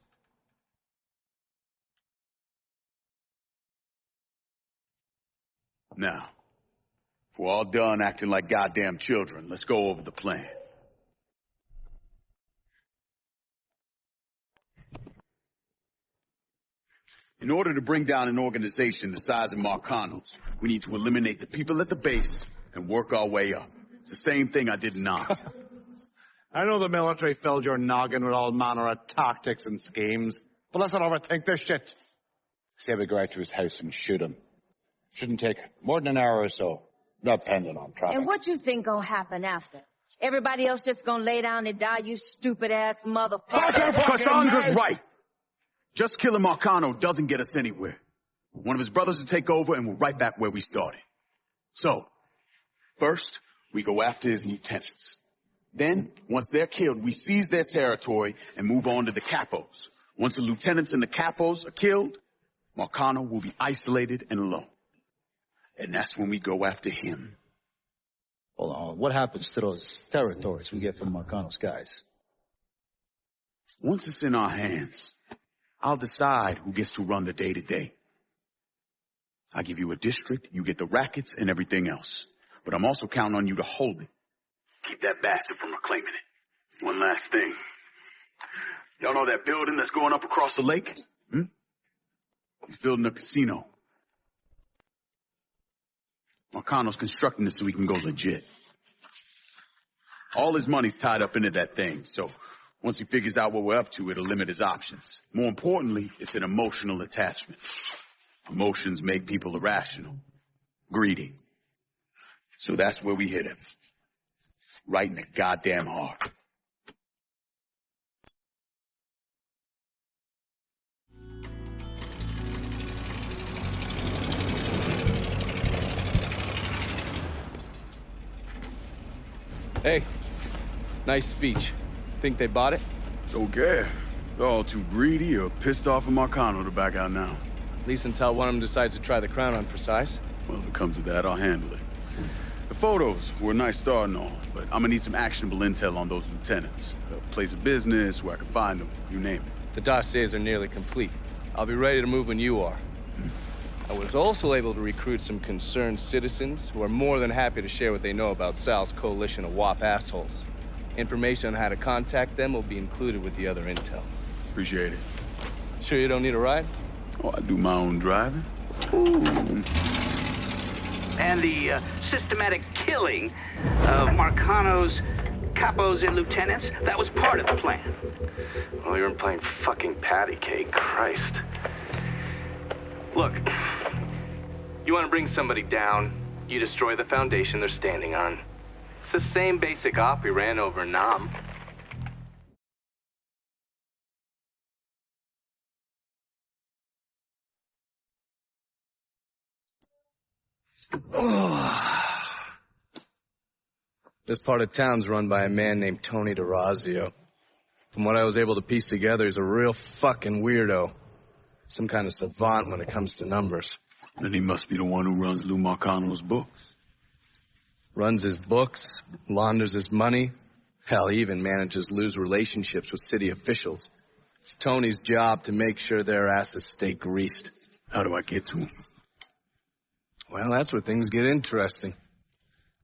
Now, if we're all done acting like goddamn children, let's go over the plan. In order to bring down an organization the size of Markano's, we need to eliminate the people at the base and work our way up. It's the same thing I did in Oz. I know the military filled your noggin with all manner of tactics and schemes, but let's not overthink this shit. Say we go out to his house and shoot him. Shouldn't take more than an hour or so, depending on traffic. And what you think gonna happen after? Everybody else just gonna lay down and die, you stupid-ass motherfucker? Cassandra's right. Just killing Markano doesn't get us anywhere. One of his brothers will take over and we're right back where we started. So, first, we go after his lieutenants. Then, once they're killed, we seize their territory and move on to the capos. Once the lieutenants and the capos are killed, Markano will be isolated and alone. And that's when we go after him. Hold on. What happens to those territories we get from Markano's guys? Once it's in our hands, I'll decide who gets to run the day-to-day. I give you a district, you get the rackets and everything else. But I'm also counting on you to hold it. Keep that bastard from reclaiming it. One last thing. Y'all know that building that's going up across the lake? He's building a casino. Markano's constructing this so he can go legit. All his money's tied up into that thing, so once he figures out what we're up to, it'll limit his options. More importantly, it's an emotional attachment. Emotions make people irrational, greedy. So that's where we hit him. Right in the goddamn heart. Hey, nice speech. Think they bought it? Okay. They're all too greedy or pissed off of Markano to back out now. At least until one of them decides to try the crown on for size. Well, if it comes to that, I'll handle it. The photos were a nice start and all, but I'm gonna need some actionable intel on those lieutenants. A place of business, where I can find them, you name it. The dossiers are nearly complete. I'll be ready to move when you are. I was also able to recruit some concerned citizens who are more than happy to share what they know about Sal's coalition of WAP assholes. Information on how to contact them will be included with the other intel. Appreciate it. Sure you don't need a ride? Oh, I do my own driving. And the systematic killing of Markano's capos and lieutenants, that was part of the plan. Well, you're playing fucking patty cake, Christ. Look, you want to bring somebody down, You destroy the foundation they're standing on. It's the same basic op we ran over Nam. This part of town's run by a man named Tony DeRazio. From what I was able to piece together, he's a real fucking weirdo. Some kind of savant when it comes to numbers. Then he must be the one who runs Lou Marcano's books. Runs his books, launders his money. Hell, he even manages Lou's relationships with city officials. It's Tony's job to make sure their asses stay greased. How do I get to him? Well, that's where things get interesting.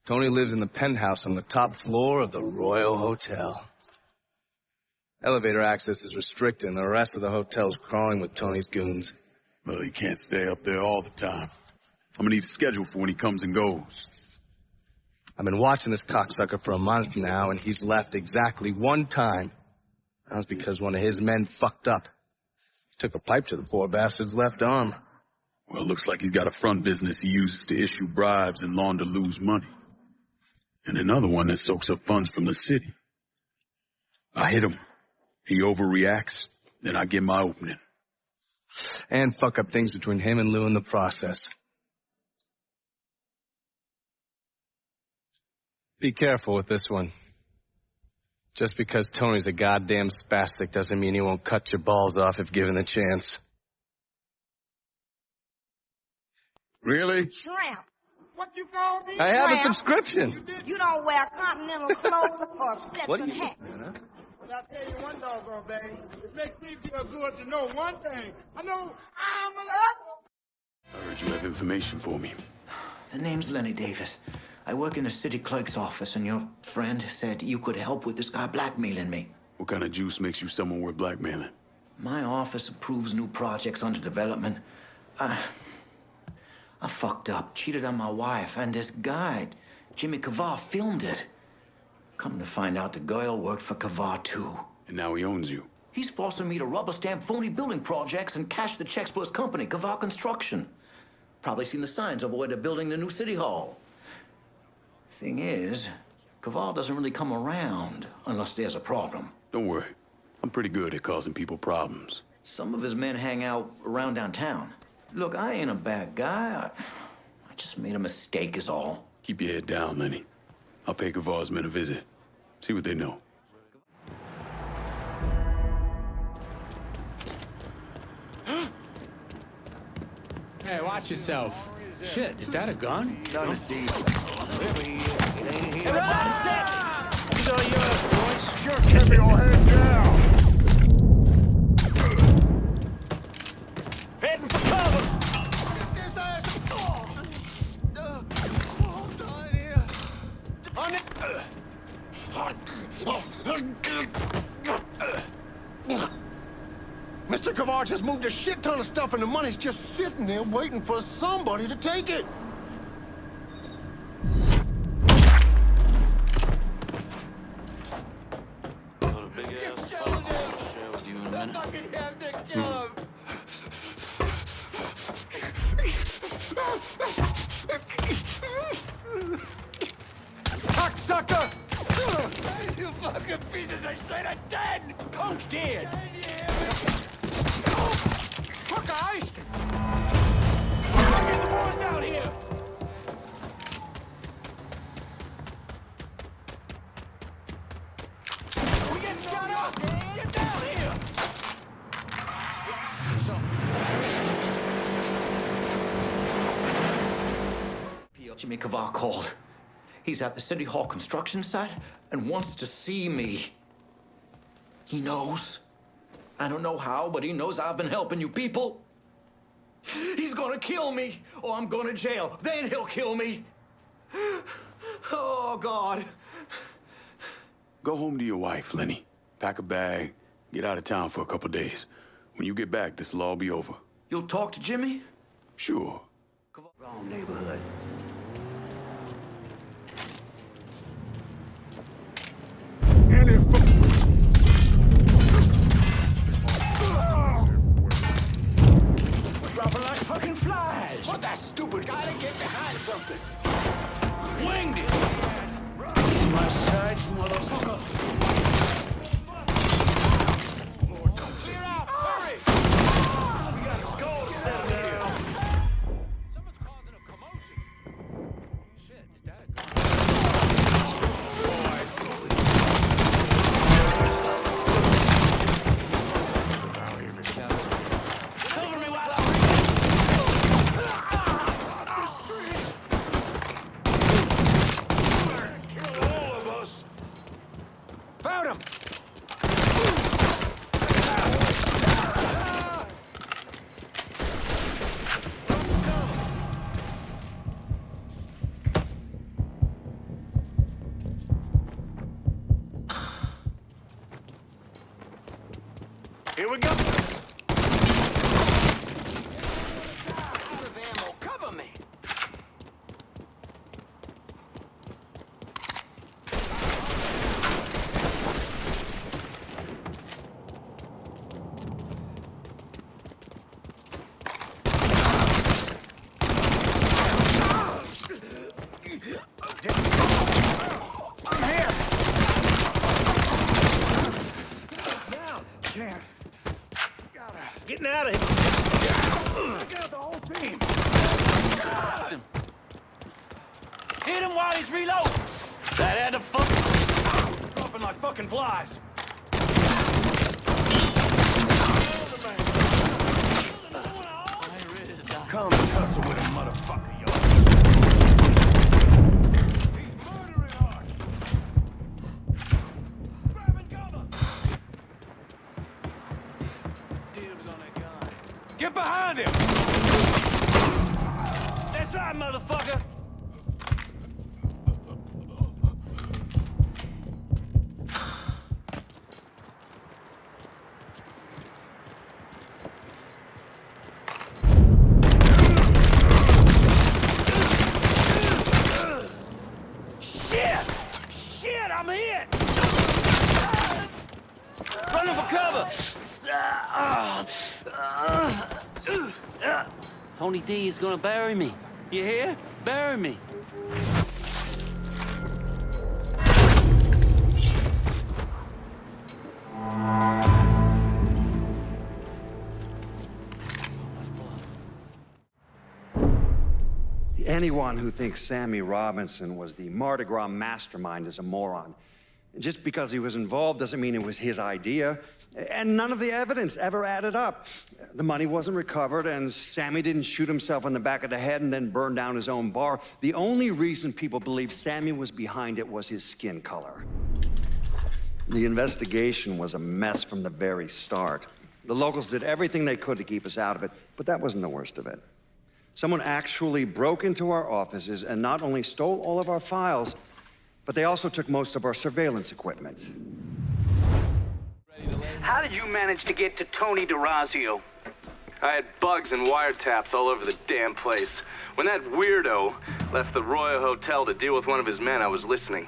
Tony lives in the penthouse on the top floor of the Royal Hotel. Elevator access is restricted, and the rest of the hotel's crawling with Tony's goons. Well, he can't stay up there all the time. I'm gonna need a schedule for when he comes and goes. I've been watching this cocksucker for a month now, and he's left exactly one time. That was because one of his men fucked up. Took a pipe to the poor bastard's left arm. Well, it looks like he's got a front business he uses to issue bribes and launder Lou's money. And another one that soaks up funds from the city. I hit him. He overreacts, then I get my opening. And fuck up things between him and Lou in the process. Be careful with this one. Just because Tony's a goddamn spastic doesn't mean he won't cut your balls off if given the chance. Really? Shrimp. What you call me? I have a subscription. You don't wear continental clothes or Stetson hats. But I'll tell you one doggone thing. It makes me feel good to know one thing. I know I'm alive. I heard you have information for me. The name's Lenny Davis. I work in the city clerk's office, and your friend said you could help with this guy blackmailing me. What kind of juice makes you someone worth blackmailing? My office approves new projects under development. I fucked up, cheated on my wife, and this guy, Jimmy Kavar, filmed it. Come to find out, the girl worked for Kavar, too. And now he owns you. He's forcing me to rubber stamp phony building projects and cash the checks for his company, Kavar Construction. Probably seen the signs over where they're building the new city hall. Thing is, Kavar doesn't really come around unless there's a problem. Don't worry. I'm pretty good at causing people problems. Some of his men hang out around downtown. Look, I ain't a bad guy. I just made a mistake is all. Keep your head down, Lenny. I'll pay Kavar's men a visit. See what they know. Hey, watch yourself. Shit, is that a gun? Not a seat. Wherever he is, it ain't here. These are yours, boys. Sure, keep your head down. Heading for cover. This ass. I'm dying here. On it. Mr. Kavar just moved a shit ton of stuff, and the money's just sitting there waiting for somebody to take it. Got a big ass fuck. I'll share with you in a minute. Fucking have to kill him. Cocksucker! You fucking pieces of shit are dead! Punk's dead. Fuck, I iced him. Get the boys down here! We get shot up! Get down here! Jimmy Kavar called. He's at the City Hall construction site and wants to see me. He knows. I don't know how, but he knows I've been helping you people. He's gonna kill me, or I'm going to jail. Then he'll kill me. Oh, God. Go home to your wife, Lenny. Pack a bag, get out of town for a couple days. When you get back, this'll all be over. You'll talk to Jimmy? Sure. Wrong neighborhood. Dropping like fucking flies. What that stupid guy to get behind something? Here we go. Cover me. I'm here. Can't. Getting out of here. Look out the whole team. Hit him while he's reloading. That had to fuck. Dropping like fucking flies. Come tussle with a motherfucker, yo. Get behind him! That's right, motherfucker! Shit, I'm hit! Running for cover! Tony D is gonna bury me. You hear? Bury me. Anyone who thinks Sammy Robinson was the Mardi Gras mastermind is a moron. Just because he was involved doesn't mean it was his idea. And none of the evidence ever added up. The money wasn't recovered, and Sammy didn't shoot himself in the back of the head and then burn down his own bar. The only reason people believe Sammy was behind it was his skin color. The investigation was a mess from the very start. The locals did everything they could to keep us out of it, but that wasn't the worst of it. Someone actually broke into our offices and not only stole all of our files, but they also took most of our surveillance equipment. How did you manage to get to Tony DeRazio? I had bugs and wiretaps all over the damn place. When that weirdo left the Royal Hotel to deal with one of his men, I was listening.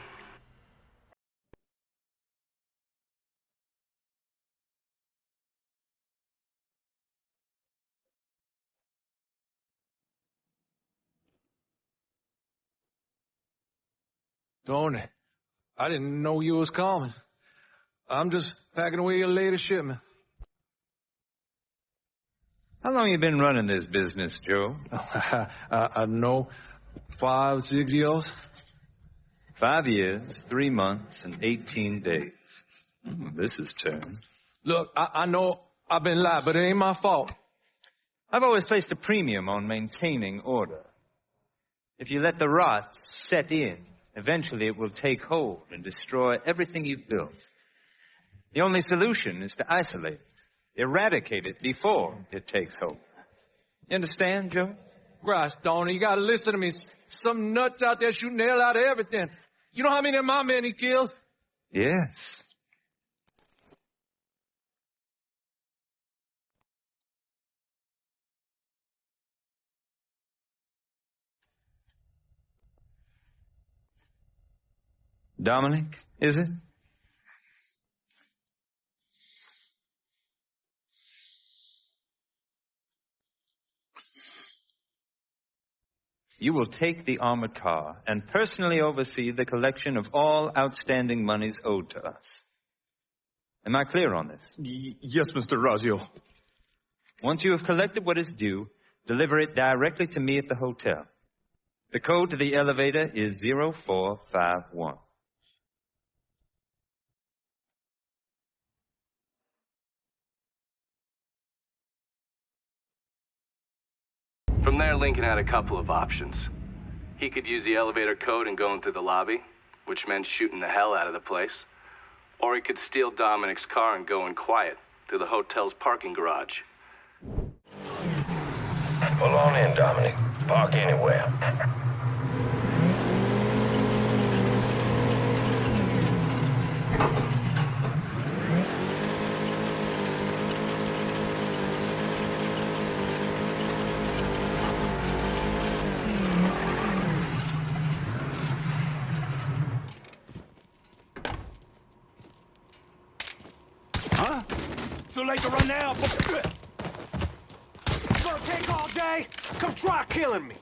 Tony, I didn't know you was coming. I'm just packing away your latest shipment. How long you been running this business, Joe? I know 5, 6 years. 5 years, 3 months, and 18 days. This is turned. Look, I know I've been lied, but it ain't my fault. I've always placed a premium on maintaining order. If you let the rot set in, eventually it will take hold and destroy everything you've built. The only solution is to isolate it, eradicate it before it takes hold. You understand, Joe? Christ, Tony, you gotta listen to me. Some nuts out there shooting the hell out of everything. You know how many of my men he killed? Yes. Dominic, is it? You will take the armored car and personally oversee the collection of all outstanding monies owed to us. Am I clear on this? Yes, Mr. Razio. Once you have collected what is due, deliver it directly to me at the hotel. The code to the elevator is 0451. From there, Lincoln had a couple of options. He could use the elevator code and go into the lobby, which meant shooting the hell out of the place. Or he could steal Dominic's car and go in quiet to the hotel's parking garage. Pull on in, Dominic. Park anywhere. late to run now, but... It's gonna take all day? Come try killing me.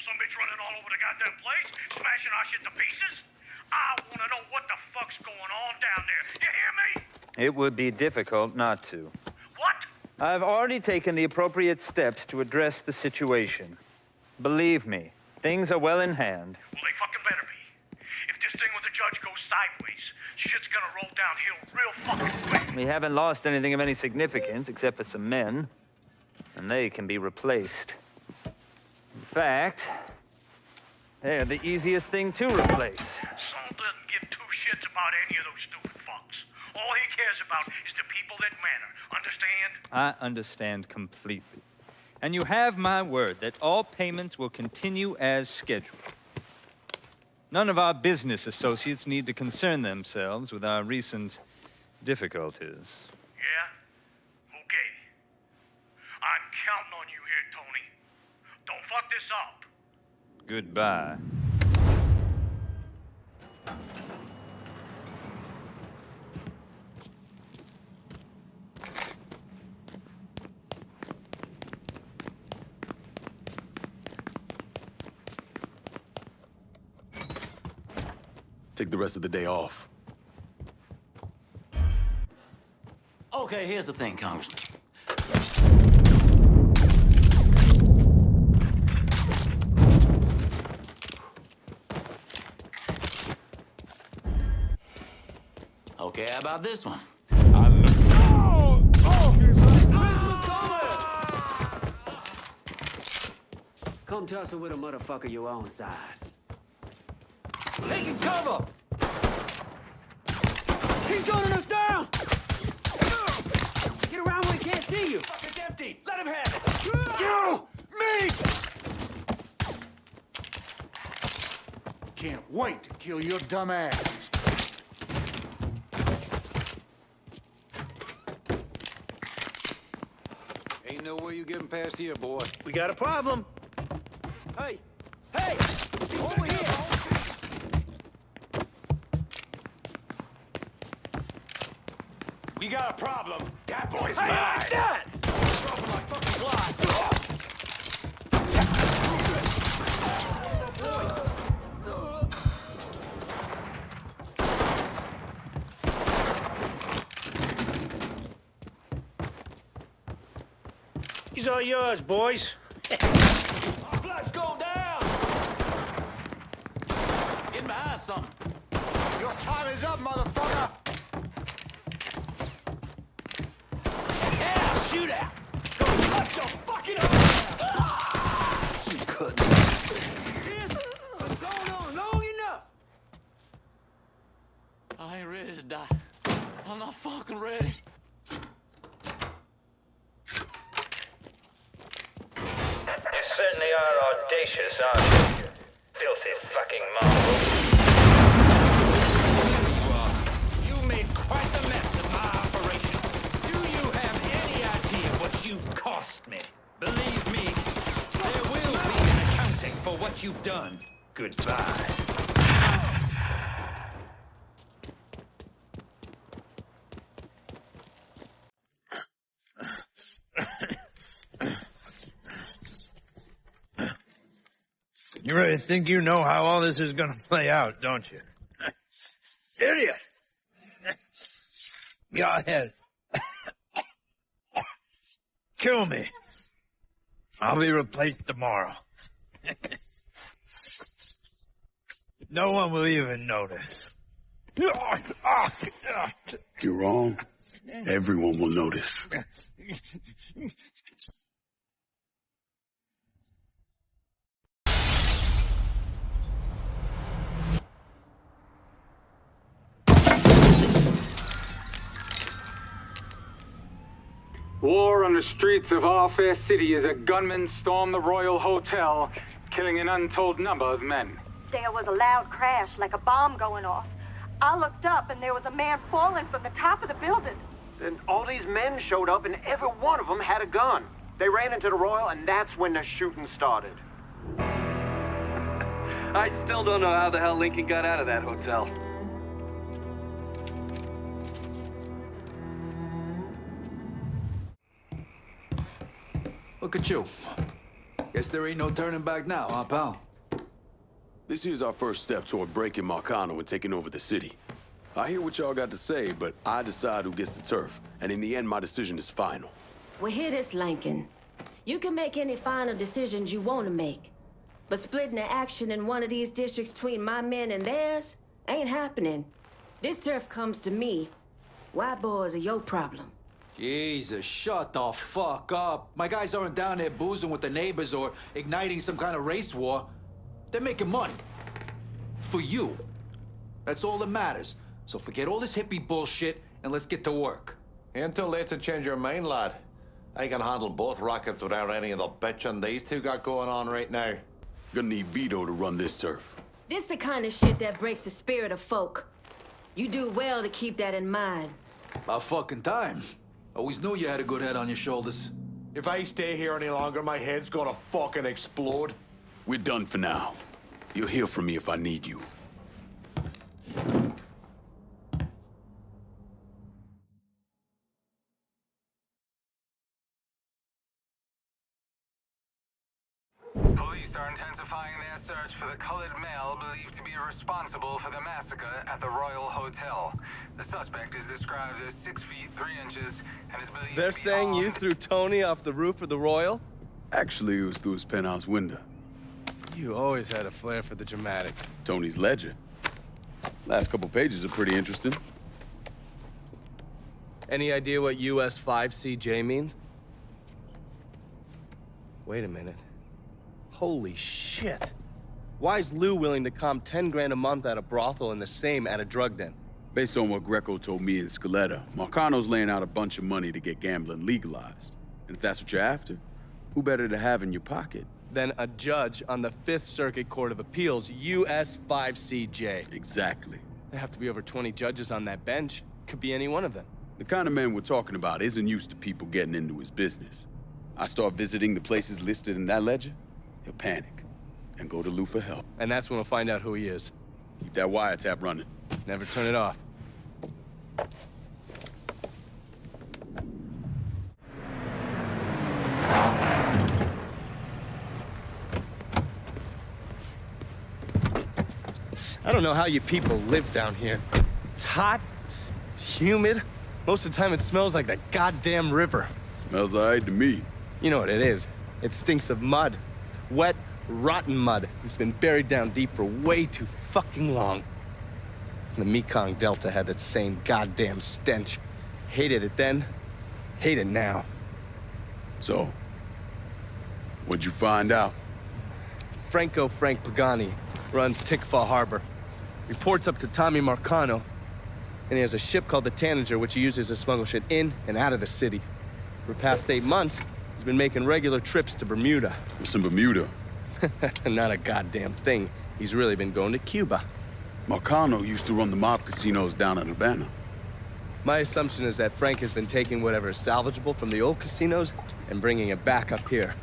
Some bitch running all over the goddamn place, smashing our shit to pieces. I want to know what the fuck's going on down there. You hear me? It would be difficult not to. What? I've already taken the appropriate steps to address the situation. Believe me, things are well in hand. Well, they fucking better be. If this thing with the judge goes sideways, shit's gonna roll downhill real fucking quick. We haven't lost anything of any significance except for some men, and they can be replaced. In fact, they're the easiest thing to replace. Saul doesn't give two shits about any of those stupid fucks. All he cares about is the people that matter. Understand? I understand completely. And you have my word that all payments will continue as scheduled. None of our business associates need to concern themselves with our recent difficulties. Yeah? Okay. I'm counting on you here, Tony. Don't fuck this up. Goodbye. Take the rest of the day off. Okay, here's the thing, Congressman. Okay, how about this one? Come tussle with a motherfucker your own size. Taking cover! He's gunning us down! Get around where he can't see you! Fuck, it's empty! Let him have it! You! Me! Can't wait to kill your dumb ass. Ain't no way you getting past here, boy. We got a problem. Hey! Hey! Over here! We got a problem. That boy's Hey, mine. like that! Dropping like fucking flies. These are yours, boys. Let's go down! Get behind something. Your time is up, motherfucker! Yeah, shoot out! Watch your fucking arm! You couldn't. This has gone on long enough! I ain't ready to die. I'm not fucking ready. You certainly are audacious, aren't you? Filthy fucking mongrel. You made quite the mess of my operation. Do you have any idea what you've cost me? Believe me, there will be an accounting for what you've done. Goodbye. You really think you know how all this is gonna play out, don't you? Idiot! Go ahead. Kill me. I'll be replaced tomorrow. No one will even notice. You're wrong. Everyone will notice. War on the streets of our fair city as a gunman stormed the Royal Hotel, killing an untold number of men. There was a loud crash, like a bomb going off. I looked up and there was a man falling from the top of the building. Then all these men showed up and every one of them had a gun. They ran into the Royal and that's when the shooting started. I still don't know how the hell Lincoln got out of that hotel. Look at you. Guess there ain't no turning back now, huh, pal? This here's our first step toward breaking Markano and taking over the city. I hear what y'all got to say, but I decide who gets the turf. And in the end, my decision is final. Well, hear this, Lincoln. You can make any final decisions you want to make. But splitting the action in one of these districts between my men and theirs ain't happening. This turf comes to me. White boys are your problem. Jesus, shut the fuck up. My guys aren't down there boozing with the neighbors or igniting some kind of race war. They're making money. For you. That's all that matters. So forget all this hippie bullshit and let's get to work. Ain't too late to change your mind, lad. I can handle both rackets without any of the bitching these two got going on right now. Gonna need Vito to run this turf. This the kind of shit that breaks the spirit of folk. You do well to keep that in mind. About fucking time. Always knew you had a good head on your shoulders. If I stay here any longer, my head's gonna fucking explode. We're done for now. You'll hear from me if I need you. Police are intensifying their search for the colored male believed to be responsible for the massacre at the Royal Hotel. The suspect is described as 6 feet 3 inches and is believed They're to be saying armed. you threw Tony off the roof of the Royal? Actually, it was through his penthouse window. You always had a flair for the dramatic. Tony's ledger. Last couple pages are pretty interesting. Any idea what US 5CJ means? Wait a minute. Holy shit. Why is Lou willing to comp 10 grand a month at a brothel and the same at a drug den? Based on what Greco told me in Scaletta, Marcano's laying out a bunch of money to get gambling legalized. And if that's what you're after, who better to have in your pocket? Then a judge on the 5th Circuit Court of Appeals, US 5CJ. Exactly. There have to be over 20 judges on that bench. Could be any one of them. The kind of man we're talking about isn't used to people getting into his business. I start visiting the places listed in that ledger, he'll panic and go to Lou for help. And that's when we'll find out who he is. Keep that wiretap running. Never turn it off. I don't know how you people live down here. It's hot, it's humid. Most of the time it smells like the goddamn river. Smells all right to me. You know what it is. It stinks of mud. Wet, rotten mud. It's been buried down deep for way too fucking long. The Mekong Delta had that same goddamn stench. Hated it then, hate it now. So, what'd you find out? Frank Pagani runs Tikfa Harbor. Reports up to Tommy Markano, and he has a ship called the Tanager, which he uses to smuggle shit in and out of the city. For the past 8 months, he's been making regular trips to Bermuda. What's in Bermuda? Not a goddamn thing. He's really been going to Cuba. Markano used to run the mob casinos down in Havana. My assumption is that Frank has been taking whatever is salvageable from the old casinos and bringing it back up here.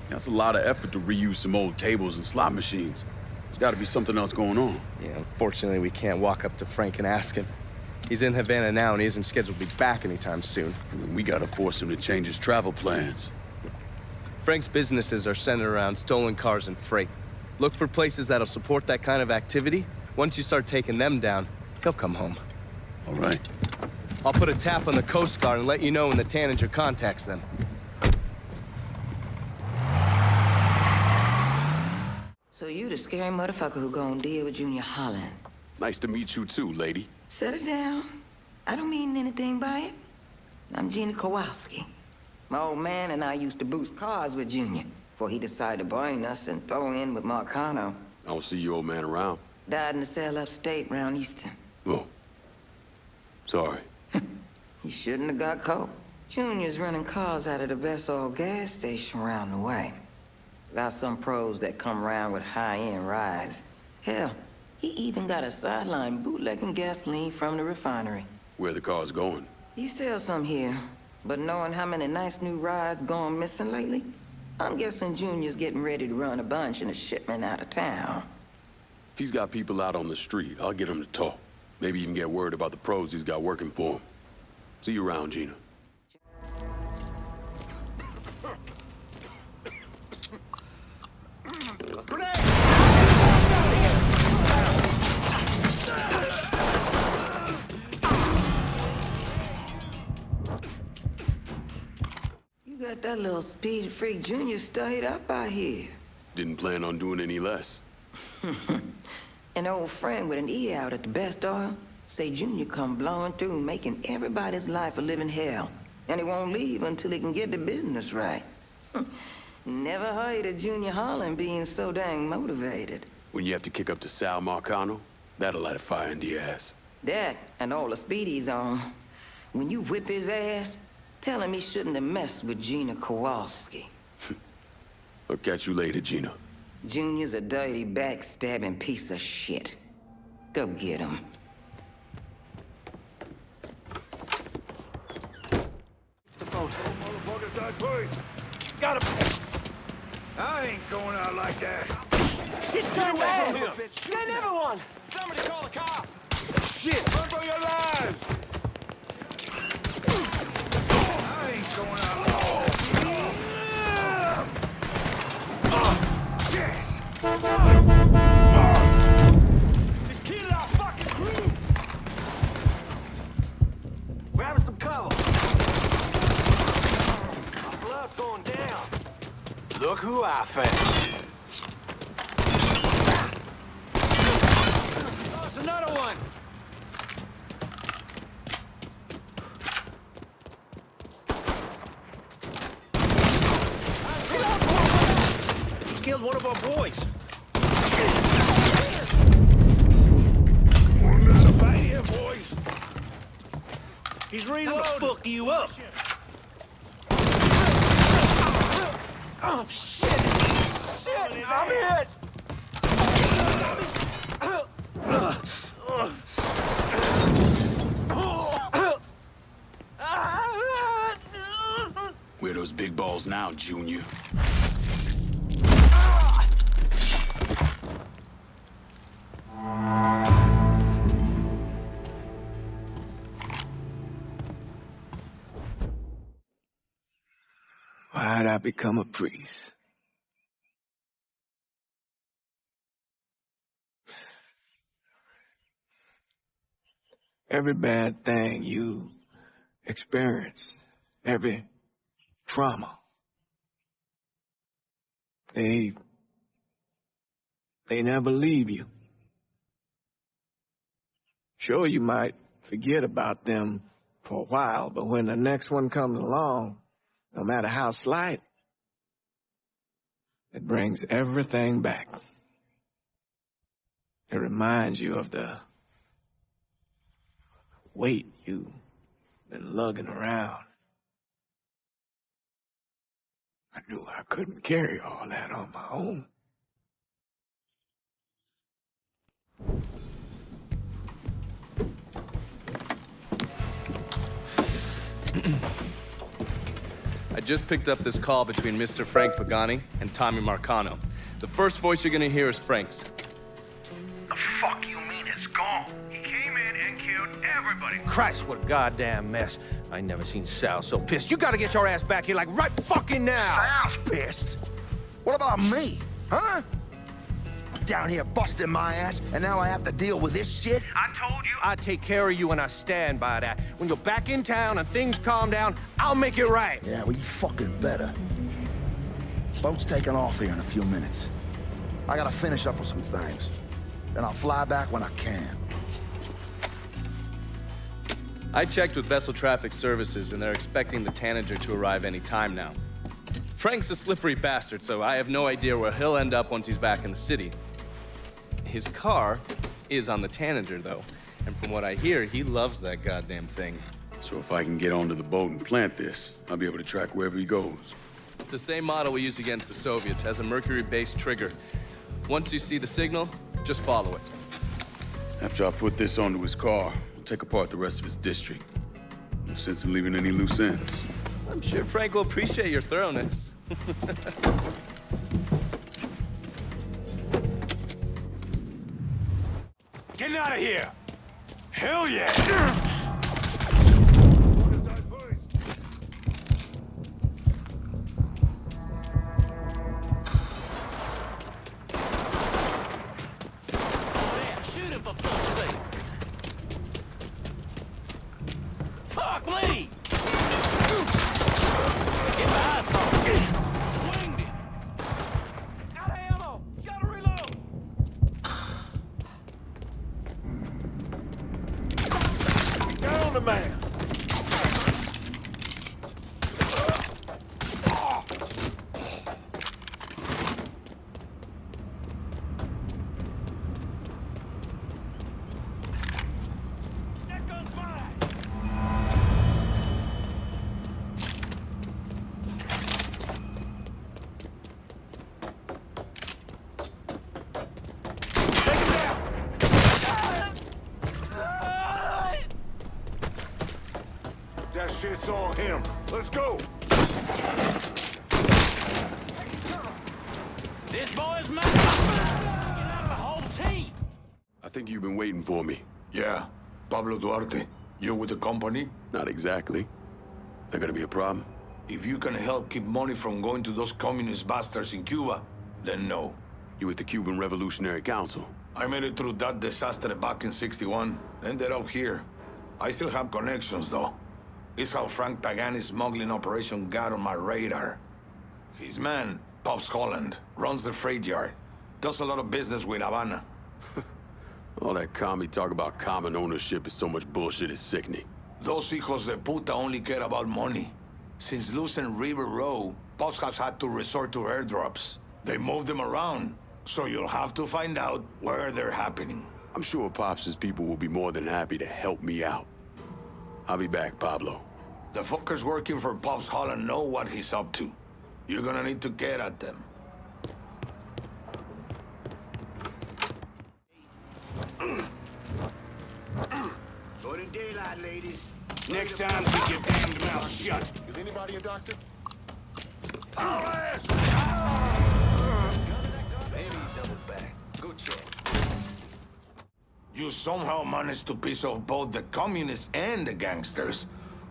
That's a lot of effort to reuse some old tables and slot machines. There's got to be something else going on. Yeah, unfortunately, we can't walk up to Frank and ask him. He's in Havana now, and he isn't scheduled to be back anytime soon. We got to force him to change his travel plans. Frank's businesses are centered around stolen cars and freight. Look for places that'll support that kind of activity. Once you start taking them down, he'll come home. All right. I'll put a tap on the Coast Guard and let you know when the Tanager contacts them. So you the scary motherfucker who gonna deal with Junior Holland. Nice to meet you too, lady. Set it down. I don't mean anything by it. I'm Gina Kowalski. My old man and I used to boost cars with Junior before he decided to brain us and throw in with Markano. I don't see your old man around. Died in a cell upstate round Easton. Oh. Sorry. He shouldn't have got caught. Junior's running cars out of the best old gas station around the way. Got some pros that come around with high-end rides. Hell, he even got a sideline bootlegging gasoline from the refinery. Where the car's going? He sells some here, but knowing how many nice new rides gone missing lately, I'm guessing Junior's getting ready to run a bunch in a shipment out of town. If he's got people out on the street, I'll get him to talk. Maybe even get word about the pros he's got working for him. See you around, Gina. You got that little speed freak Junior stayed up out here. Didn't plan on doing any less. An old friend with an E out at the best oil say Junior come blowing through, making everybody's life a living hell. And he won't leave until he can get the business right. Never heard of Junior Holland being so dang motivated. When you have to kick up to Sal Markano, that'll light a fire into your ass. That and all the speed he's on. When you whip his ass, tell him he shouldn't have messed with Gina Kowalski. I'll catch you later, Gina. Junior's a dirty, backstabbing piece of shit. Go get him. The boat. Got him. I ain't going out like that. Shit's turned bad. Send everyone. Somebody call the cops. Shit, run for your lives. I ain't going out like that. Yes. Just kill our fucking crew. We're having some cover. Our blood's going down. Look who I found. Oh, it's another one. He killed one of our boys. We're to fight him, boys. He's reloading. Fuck you up. Oh, shit! Shit! I'm hit! Where are those big balls now, Junior? Why'd I become a priest? Every bad thing you experience, every trauma, they never leave you. Sure, you might forget about them for a while, but when the next one comes along, no matter how slight, it brings everything back. It reminds you of the weight you've been lugging around. I knew I couldn't carry all that on my own. I just picked up this call between Mr. Frank Pagani and Tommy Markano. The first voice you're gonna hear is Frank's. The fuck you mean it's gone? He came in and killed everybody. Christ, what a goddamn mess. I never seen Sal so pissed. You gotta get your ass back here like right fucking now. Sal's pissed. What about me? Huh? I'm down here busting my ass, and now I have to deal with this shit? I told you. I take care of you, and I stand by that. When you're back in town and things calm down, I'll make it right. Yeah, well, you fucking better. Boat's taking off here in a few minutes. I gotta finish up with some things. Then I'll fly back when I can. I checked with Vessel Traffic Services, and they're expecting the Tanager to arrive any time now. Frank's a slippery bastard, so I have no idea where he'll end up once he's back in the city. His car is on the Tanager, though, and from what I hear, he loves that goddamn thing. So if I can get onto the boat and plant this, I'll be able to track wherever he goes. It's the same model we used against the Soviets. Has a mercury-based trigger. Once you see the signal, just follow it. After I put this onto his car, I'll take apart the rest of his district. No sense in leaving any loose ends. I'm sure Frank will appreciate your thoroughness. Get out of here! Hell yeah! Shoot him for fuck's sake! Fuck me! Get behind something! Winged it! Out of ammo! Gotta reload! Down the man! That shit's all him. Let's go. This boy's mine! Get out of the whole team! I think you've been waiting for me. Yeah. Pablo Duarte. You with the company? Not exactly. That gonna be a problem? If you can help keep money from going to those communist bastards in Cuba, then no. You with the Cuban Revolutionary Council? I made it through that disaster back in '61. Ended up here. I still have connections, though. It's how Frank Pagani's smuggling operation got on my radar. His man, Pops Holland, runs the freight yard. Does a lot of business with Havana. All that commie talk about common ownership is so much bullshit, it's sickening. Those hijos de puta only care about money. Since losing River Row, Pops has had to resort to airdrops. They move them around, so you'll have to find out where they're happening. I'm sure Pops' people will be more than happy to help me out. I'll be back, Pablo. The fuckers working for Pops Holland know what he's up to. You're gonna need to get at them. Go to daylight, ladies. Next time, keep your damned mouth shut. Is anybody a doctor? Maybe double back. Go check. You somehow managed to piss off both the communists and the gangsters.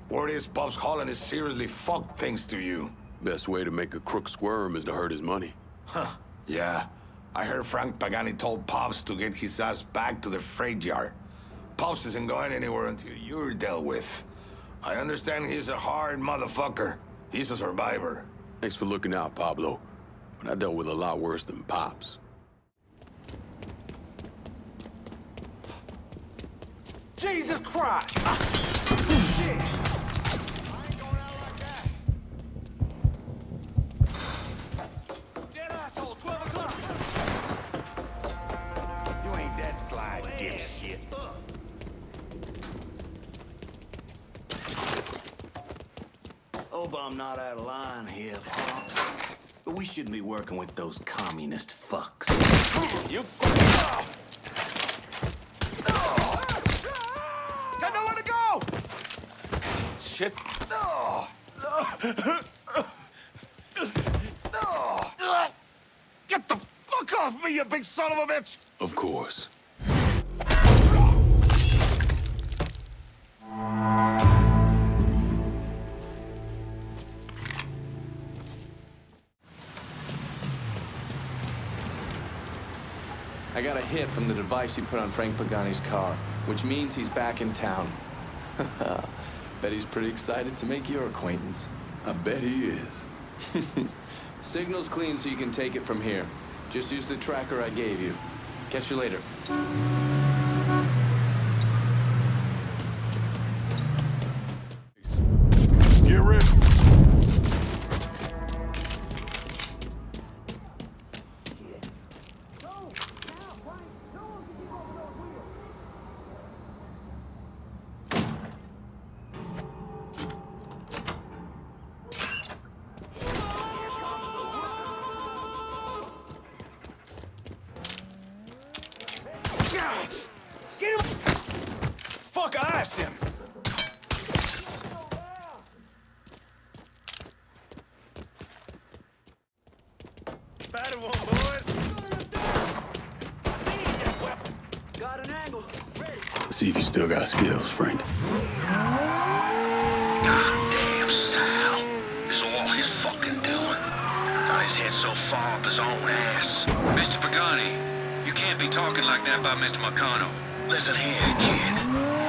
Word is Pops Holland is seriously fucked thanks to you. Best way to make a crook squirm is to hurt his money. Huh, yeah. I heard Frank Pagani told Pops to get his ass back to the freight yard. Pops isn't going anywhere until you're dealt with. I understand he's a hard motherfucker. He's a survivor. Thanks for looking out, Pablo. But I dealt with a lot worse than Pops. Jesus Christ! Shit! Dead asshole, 12 o'clock. You ain't that sly, dipshit. Hope I'm not out of line here, Pops. But we shouldn't be working with those communist fucks. You fucking... Got nowhere to go! Shit. Get the fuck off me, you big son of a bitch! Of course. I got a hit from the device you put on Frank Pagani's car, which means he's back in town. Bet he's pretty excited to make your acquaintance. I bet he is. Signal's clean so you can take it from here. Just use the tracker I gave you. Catch you later. Get ready. I asked him. Better one, boys. Got an angle. Ready. See if you still got skills, Frank. Goddamn Sal. This is all his fucking doing. Got his head so far up his own ass. Mr. Pagani, you can't be talking like that about Mr. Markano. Listen here, kid.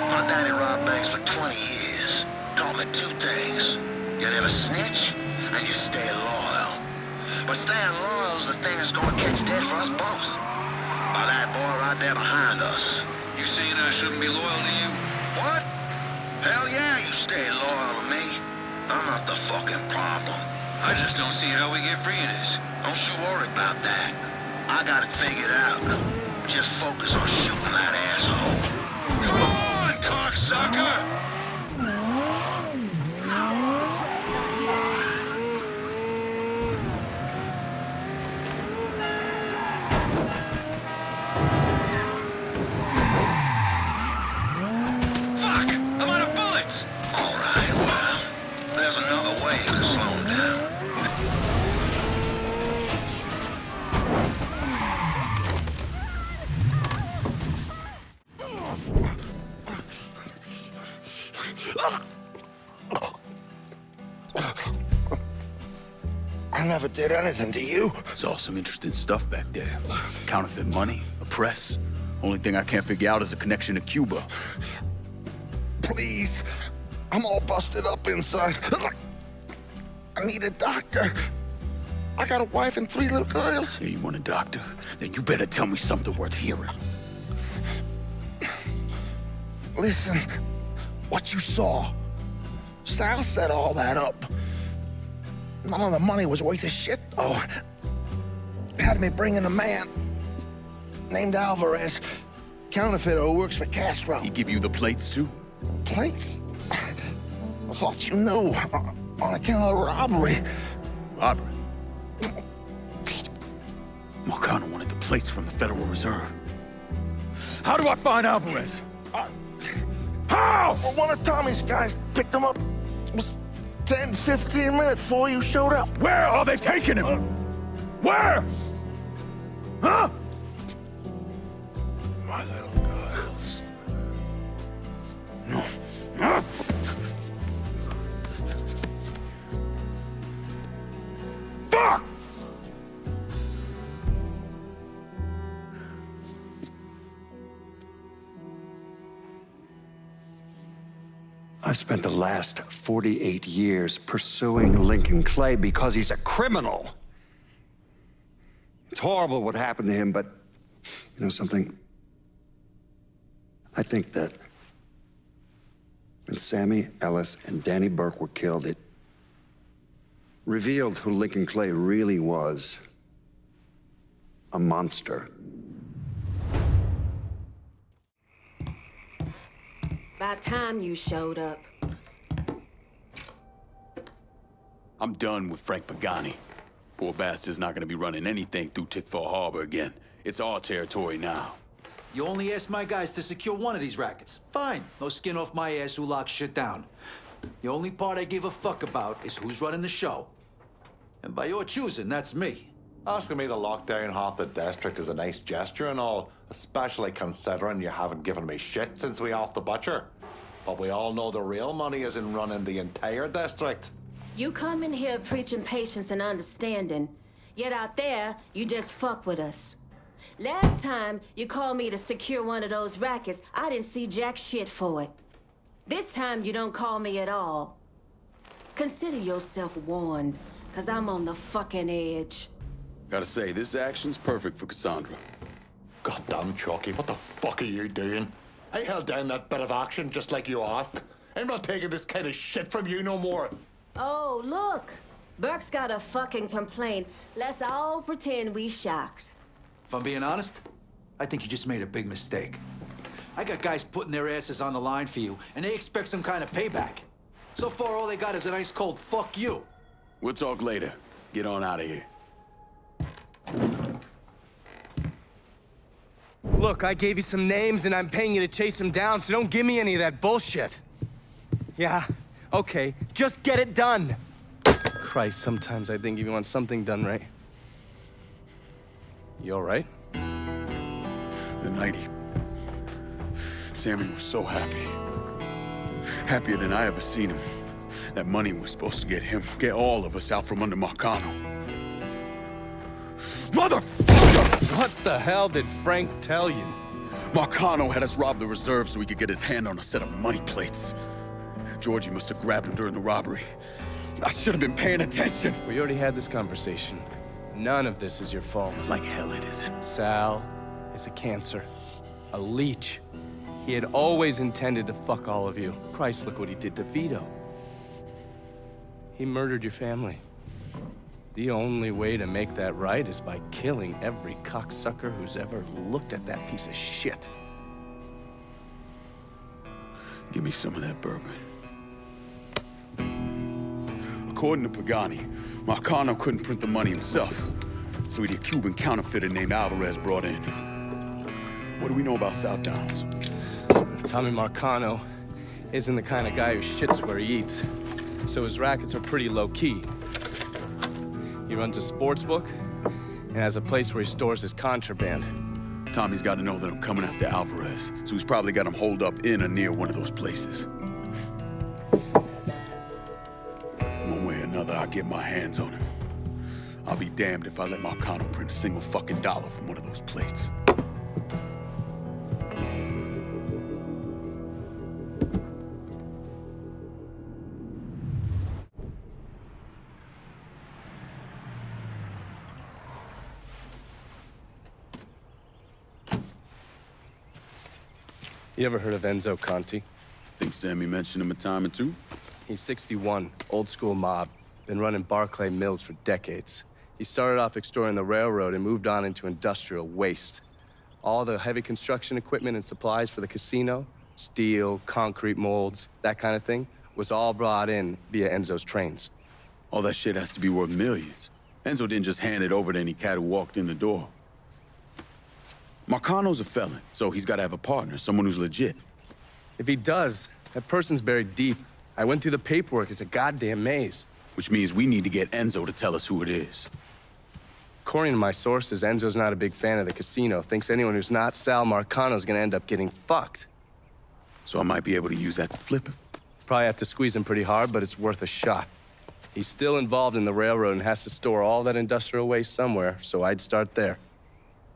My daddy robbed banks for 20 years. Taught me two things. You never snitch, and you stay loyal. But staying loyal is the thing that's gonna catch dead for us both. By that boy right there behind us. You saying I shouldn't be loyal to you? What? Hell yeah, you stay loyal to me. I'm not the fucking problem. I just don't see how we get free of this. Don't you worry about that. I got it figured out. Just focus on shooting that asshole. Come on, cocksucker! I never did anything to you. Saw some interesting stuff back there. Counterfeit money, a press. Only thing I can't figure out is a connection to Cuba. Please. I'm all busted up inside. I need a doctor. I got a wife and 3 little girls. Yeah, you want a doctor? Then you better tell me something worth hearing. Listen, what you saw. Sal set all that up. None of the money was worth a shit, though. Had me bring in a man named Alvarez, counterfeiter who works for Castro. He give you the plates, too? Plates? I thought you knew. On account of the robbery. Robbery? Markano wanted the plates from the Federal Reserve. How do I find Alvarez? How? Well, one of Tommy's guys picked him up. It was 10, 15 minutes before you showed up. Where are they taking him? Where? Huh? My little girls. No. Huh? Fuck! I've spent the last 48 years pursuing Lyncoln Clay because he's a criminal. It's horrible what happened to him, but you know something? I think that when Sammy Ellis and Danny Burke were killed, it revealed who Lyncoln Clay really was. A monster. About time you showed up. I'm done with Frank Pagani. Poor bastard's not gonna be running anything through Tickfall Harbor again. It's our territory now. You only asked my guys to secure one of these rackets. Fine. No skin off my ass who locks shit down. The only part I give a fuck about is who's running the show. And by your choosing, that's me. Asking me to lock down half the district is a nice gesture and all, especially considering you haven't given me shit since we off the butcher. But we all know the real money is in running the entire district. You come in here preaching patience and understanding, yet out there, you just fuck with us. Last time you called me to secure one of those rackets, I didn't see jack shit for it. This time you don't call me at all. Consider yourself warned, cause I'm on the fucking edge. Gotta say, this action's perfect for Cassandra. Goddamn, Chucky, what the fuck are you doing? I held down that bit of action just like you asked. I'm not taking this kind of shit from you no more. Oh, look. Burke's got a fucking complaint. Let's all pretend we shocked. If I'm being honest, I think you just made a big mistake. I got guys putting their asses on the line for you, and they expect some kind of payback. So far, all they got is a nice cold fuck you. We'll talk later. Get on out of here. Look, I gave you some names and I'm paying you to chase them down, so don't give me any of that bullshit. Yeah, okay, just get it done. Christ, sometimes I think if you want something done right. You all right? The night Sammy was so happy. Happier than I ever seen him. That money was supposed to get him, get all of us out from under Markano. Motherfucker! What the hell did Frank tell you? Markano had us rob the reserve so he could get his hand on a set of money plates. Georgie must have grabbed him during the robbery. I should have been paying attention. We already had this conversation. None of this is your fault. Like hell it isn't. Sal is a cancer. A leech. He had always intended to fuck all of you. Christ, look what he did to Vito. He murdered your family. The only way to make that right is by killing every cocksucker who's ever looked at that piece of shit. Give me some of that bourbon. According to Pagani, Markano couldn't print the money himself, so he had a Cuban counterfeiter named Alvarez brought in. What do we know about South Downs? Tommy Markano isn't the kind of guy who shits where he eats, so his rackets are pretty low-key. He runs a sports book and has a place where he stores his contraband. Tommy's got to know that I'm coming after Alvarez, so he's probably got him holed up in or near one of those places. One way or another, I'll get my hands on him. I'll be damned if I let Markano print a single fucking dollar from one of those plates. You ever heard of Enzo Conti? Think Sammy mentioned him a time or two? He's 61, old school mob. Been running Barclay Mills for decades. He started off extorting the railroad and moved on into industrial waste. All the heavy construction equipment and supplies for the casino, steel, concrete molds, that kind of thing, was all brought in via Enzo's trains. All that shit has to be worth millions. Enzo didn't just hand it over to any cat who walked in the door. Markano's a felon, so he's got to have a partner, someone who's legit. If he does, that person's buried deep. I went through the paperwork. It's a goddamn maze. Which means we need to get Enzo to tell us who it is. According to my sources, Enzo's not a big fan of the casino. Thinks anyone who's not Sal Markano's gonna end up getting fucked. So I might be able to use that to flip him. Probably have to squeeze him pretty hard, but it's worth a shot. He's still involved in the railroad and has to store all that industrial waste somewhere, so I'd start there.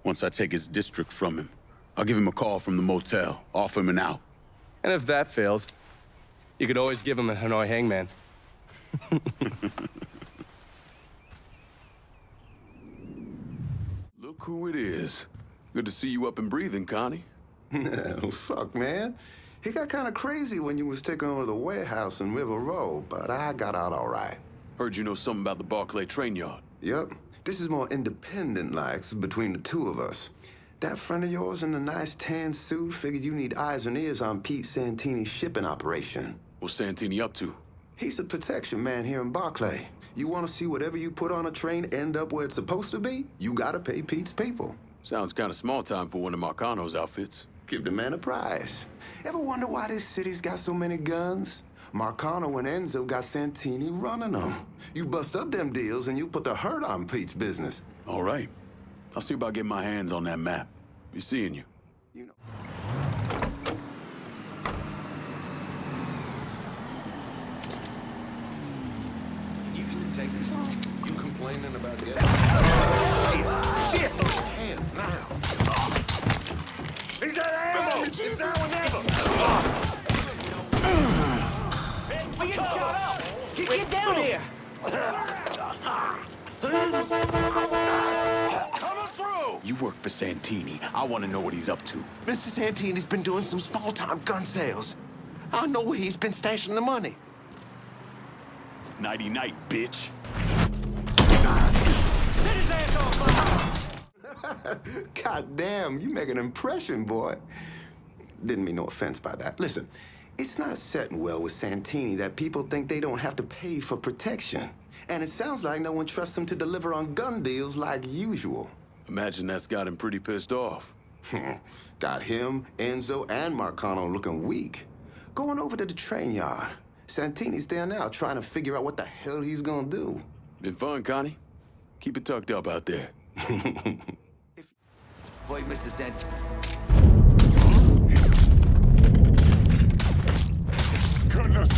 Once I take his district from him, I'll give him a call from the motel, offer him an out. And if that fails, you could always give him a Hanoi hangman. Look who it is. Good to see you up and breathing, Connie. Fuck, man. He got kind of crazy when you was taking over the warehouse in River Road, but I got out all right. Heard you know something about the Barclay train yard. Yep. This is more independent-like between the two of us. That friend of yours in the nice tan suit figured you need eyes and ears on Pete Santini's shipping operation. What's Santini up to? He's the protection man here in Barclay. You want to see whatever you put on a train end up where it's supposed to be? You gotta pay Pete's people. Sounds kind of small time for one of Markano's outfits. Give the man a prize. Ever wonder why this city's got so many guns? Markano and Enzo got Santini running them. You bust up them deals and you put the hurt on Pete's business. All right. I'll see about getting my hands on that map. Be seeing you. You know. You can take this on. You complaining about the shit! Hand now. He's at hand! It's now or never! We're getting shot up! Get down here! Coming through! You work for Santini. I want to know what he's up to. Mr. Santini's been doing some small-time gun sales. I know where he's been stashing the money. Nighty-night, bitch. Set his ass on fire! God damn, you make an impression, boy. Didn't mean no offense by that. Listen, it's not setting well with Santini that people think they don't have to pay for protection. And it sounds like no one trusts him to deliver on gun deals like usual. Imagine that's got him pretty pissed off. Got him, Enzo, and Markano looking weak. Going over to the train yard. Santini's there now, trying to figure out what the hell he's gonna do. Been fun, Connie. Keep it tucked up out there. Boy, Mr. Santini. Goodness!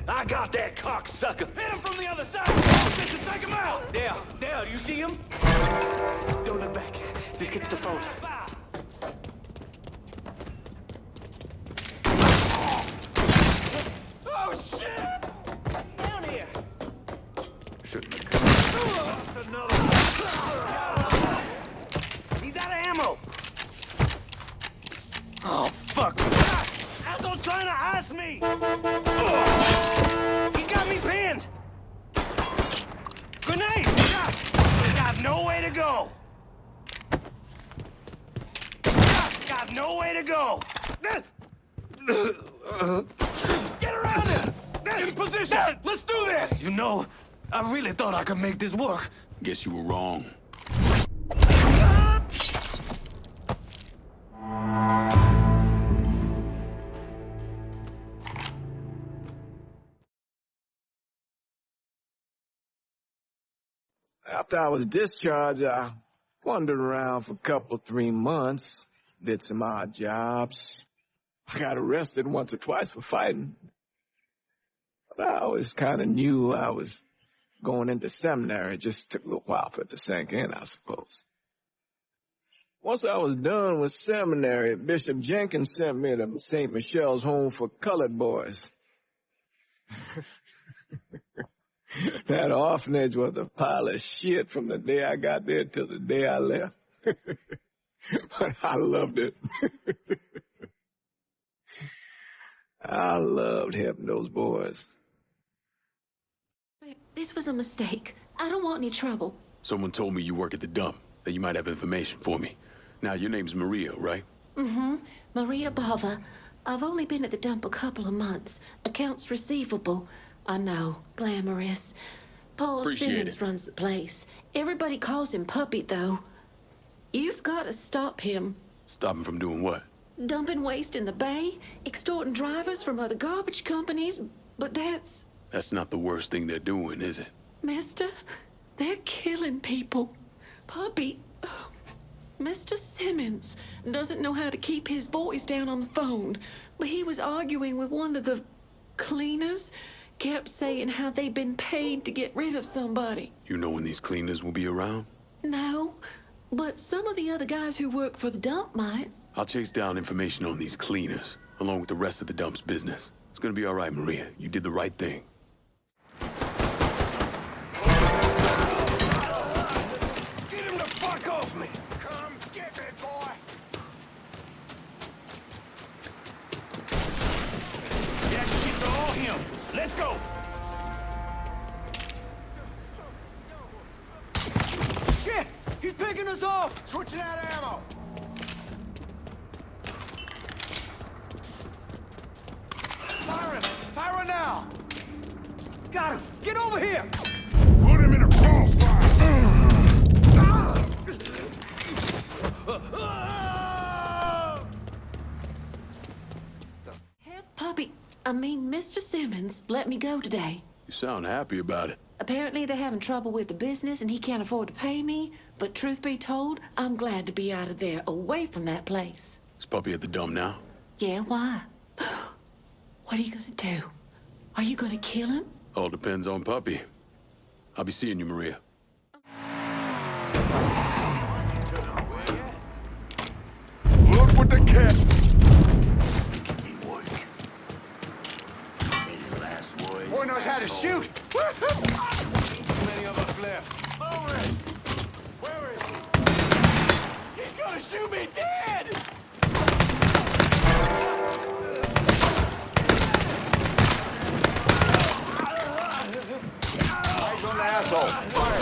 I got that cocksucker. Hit him from the other side. Take him out. Dale, you see him? Don't look back. Just get to the phone. Oh, shit! Down here. Shouldn't have He's out of ammo. Oh, fuck. Asshole's trying to ice me. He got me pinned. Grenade! Got nowhere to go. Got nowhere to go. Get around him! In position! Let's do this! You know, I really thought I could make this work. Guess you were wrong. After I was discharged, I wandered around for a couple, 3 months, did some odd jobs. I got arrested once or twice for fighting. But I always kind of knew I was going into seminary. It just took a little while for it to sink in, I suppose. Once I was done with seminary, Bishop Jenkins sent me to St. Michelle's Home for Colored Boys. That orphanage was a pile of shit from the day I got there till the day I left. But I loved it. I loved helping those boys. This was a mistake. I don't want any trouble. Someone told me you work at the dump, that you might have information for me. Now, your name's Maria, right? Mm-hmm. Maria Bava. I've only been at the dump a couple of months. Accounts receivable. I know. Glamorous. Paul Appreciate Simmons it. runs the place. Everybody calls him Puppy, though. You've got to stop him. Stop him from doing what? Dumping waste in the bay, extorting drivers from other garbage companies, but that's... That's not the worst thing they're doing, is it? Mister, they're killing people. Puppy, Mr. Simmons doesn't know how to keep his voice down on the phone, but he was arguing with one of the cleaners, kept saying how they'd been paid to get rid of somebody. You know when these cleaners will be around? No, but some of the other guys who work for the dump might. I'll chase down information on these cleaners, along with the rest of the dump's business. It's gonna be all right, Maria. You did the right thing. Get him the fuck off me! Come get me, boy! That shit's all him. Let's go! Shit! He's picking us off! Switching out ammo! Fire him! Fire him now! Got him! Get over here! Put him in a crossfire! Puppy, Mr. Simmons let me go today. You sound happy about it. Apparently they're having trouble with the business and he can't afford to pay me, but truth be told, I'm glad to be out of there, away from that place. Is Puppy at the dump now? Yeah, why? What are you gonna do? Are you gonna kill him? All depends on Puppy. I'll be seeing you, Maria. Look what the cat... Boy knows how to shoot. Too many of us left. Over it! Where is he? He's gonna shoot me dead! Eyes on the asshole. Fire!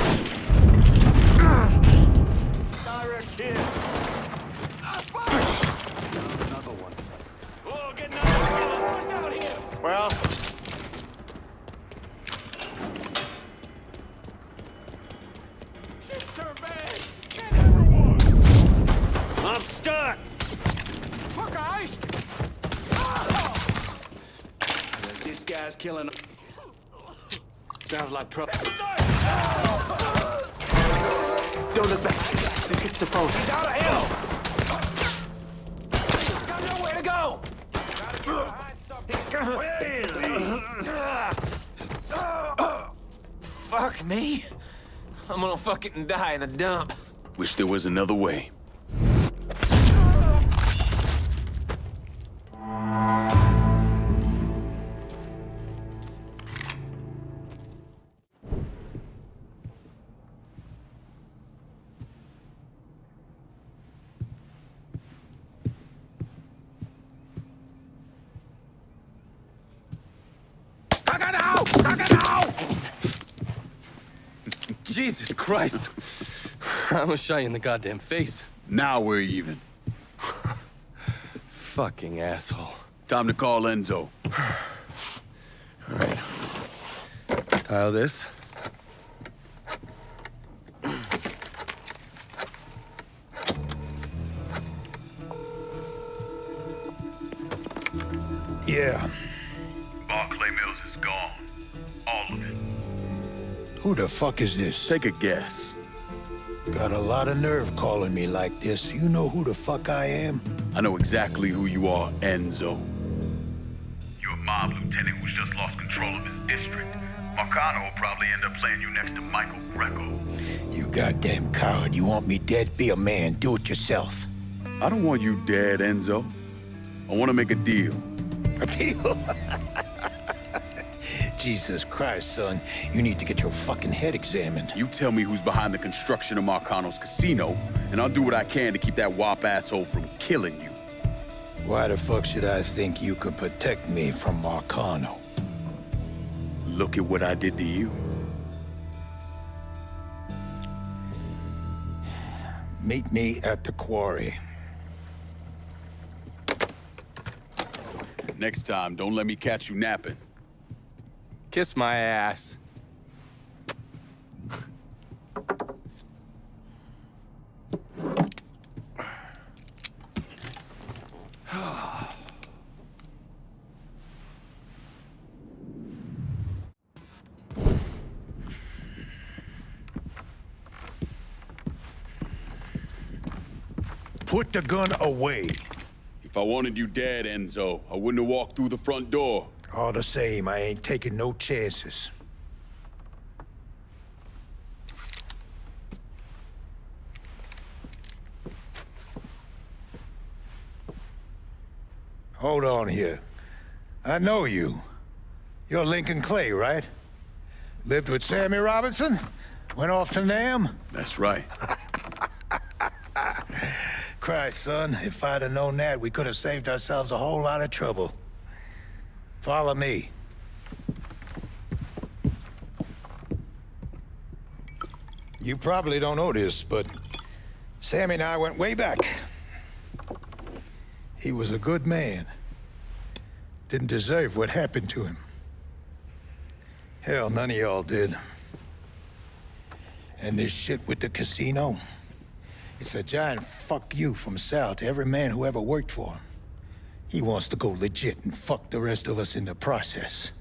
killing. Sounds like trouble. Don't look back. Just get to the phone. He's out of hell! He's got nowhere to go! Fuck me. I'm gonna fucking die in a dump. Wish there was another way. Jesus Christ. I almost shot you in the goddamn face. Now we're even. Fucking asshole. Time to call Enzo. All right. Dial this. Yeah. Barclay Mills is gone. All of it. Who the fuck is this? Take a guess. Got a lot of nerve calling me like this. You know who the fuck I am? I know exactly who you are, Enzo. You're a mob lieutenant who's just lost control of his district. Markano will probably end up playing you next to Michael Greco. You goddamn coward. You want me dead? Be a man. Do it yourself. I don't want you dead, Enzo. I want to make a deal. A deal? Jesus Christ, son. You need to get your fucking head examined. You tell me who's behind the construction of Markano's casino, and I'll do what I can to keep that wop asshole from killing you. Why the fuck should I think you could protect me from Markano? Look at what I did to you. Meet me at the quarry. Next time, don't let me catch you napping. Kiss my ass. Put the gun away. If I wanted you dead, Enzo, I wouldn't have walked through the front door. All the same, I ain't taking no chances. Hold on here. I know you. You're Lyncoln Clay, right? Lived with Sammy Robinson? Went off to Nam? That's right. Christ, son, if I'd have known that, we could have saved ourselves a whole lot of trouble. Follow me. You probably don't know this, but Sammy and I went way back. He was a good man. Didn't deserve what happened to him. Hell, none of y'all did. And this shit with the casino, it's a giant fuck you from Sal to every man who ever worked for him. He wants to go legit and fuck the rest of us in the process.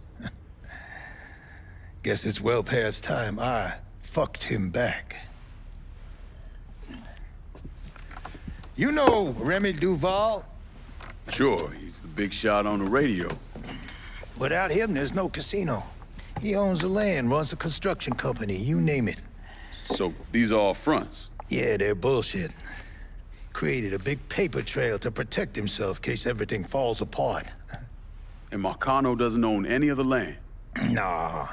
Guess it's well past time I fucked him back. You know Remy Duval? Sure, he's the big shot on the radio. Without him, there's no casino. He owns the land, runs a construction company, you name it. So these are all fronts? Yeah, they're bullshit. Created a big paper trail to protect himself in case everything falls apart. And Markano doesn't own any of the land? Nah,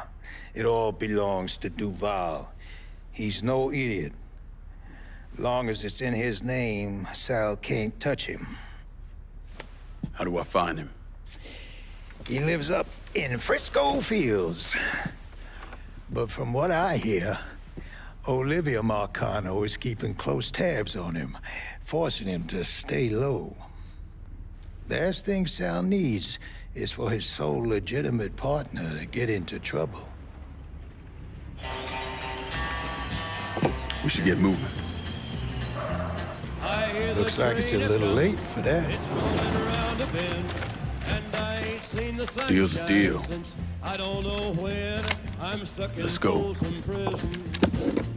it all belongs to Duval. He's no idiot. Long as it's in his name, Sal can't touch him. How do I find him? He lives up in Frisco Fields. But from what I hear, Olivia Markano is keeping close tabs on him, forcing him to stay low. Last thing Sal needs is for his sole legitimate partner to get into trouble. We should get moving. Looks like it's a little late for that. Deal's a deal. I don't know when I'm stuck in Let's go. Folsom Prison,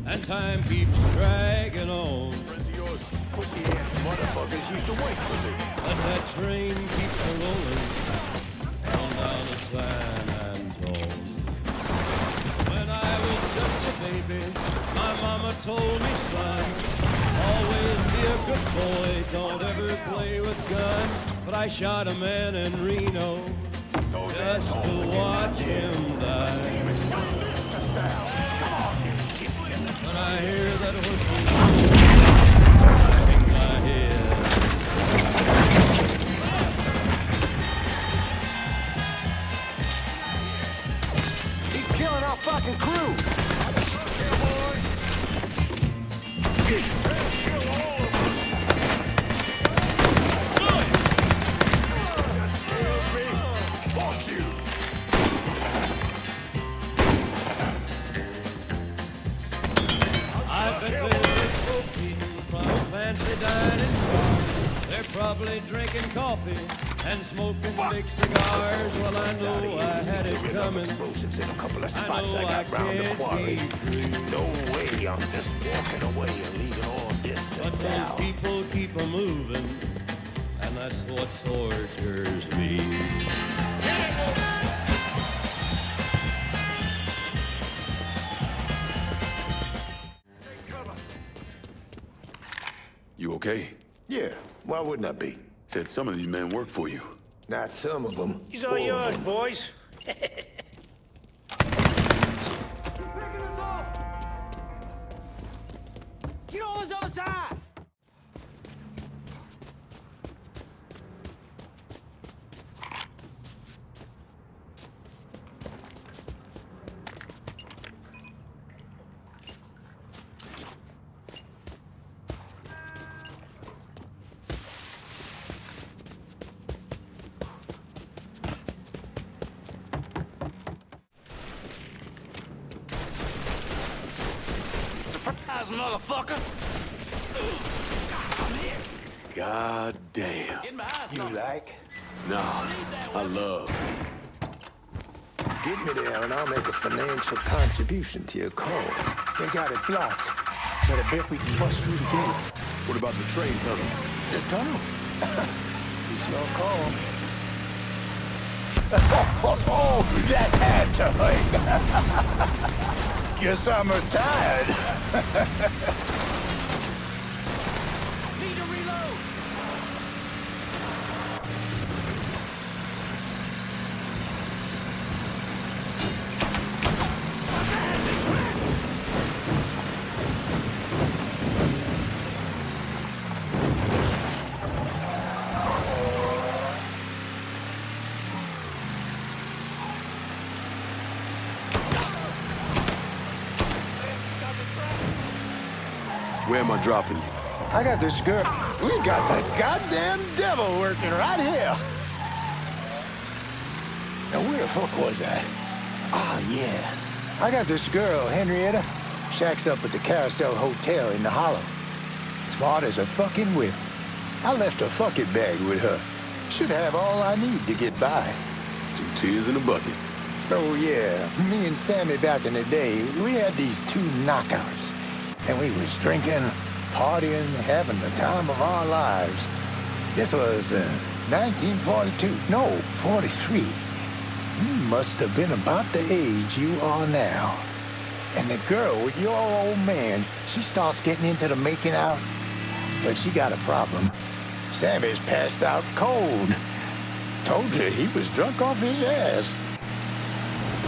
and time keeps dragging on. Friends of yours, pussy-ass motherfuckers used to wait for me. But that train keeps a-rolling on down the San Antone. When I was just a baby, my mama told me, son, always be a good boy, don't ever play with guns. But I shot a man in Reno just to watch him die. When I hear that whistle in my head, He's killing our fucking crew. They're probably drinking coffee and smoking big cigars. Well, I know I had it coming. Explosives in a couple of I spots know I got round the can't quarry. be free. No way I'm just walking away and leaving all this to But Sal. those people keep a moving, and that's what tortures me. You okay? Yeah, why wouldn't I be? Said some of these men work for you. Not some of them. He's all yours, boys. Get on this other side. Surprise, motherfucker! God damn. You like? Nah, I love. Get me there and I'll make a financial contribution to your cause. They got it blocked, but I bet we can bust through the gate. What about the train tunnel? The tunnel? It's your call. Oh, that had to hurt. Guess I'm retired. Need to reload. Where am I dropping you? I got this girl. We got the goddamn devil working right here. Now, where the fuck was I? Ah, yeah. I got this girl, Henrietta. Shacks up at the Carousel Hotel in the Hollow. Smart as a fucking whip. I left a fucking bag with her. Should have all I need to get by. 2 tears in a bucket. So, yeah, me and Sammy back in the day, we had these 2 knockouts. And we was drinking, partying, having the time of our lives. This was 1942. No, 43. You must have been about the age you are now. And the girl with your old man, she starts getting into the making out. But she got a problem. Sammy's passed out cold. Told you he was drunk off his ass.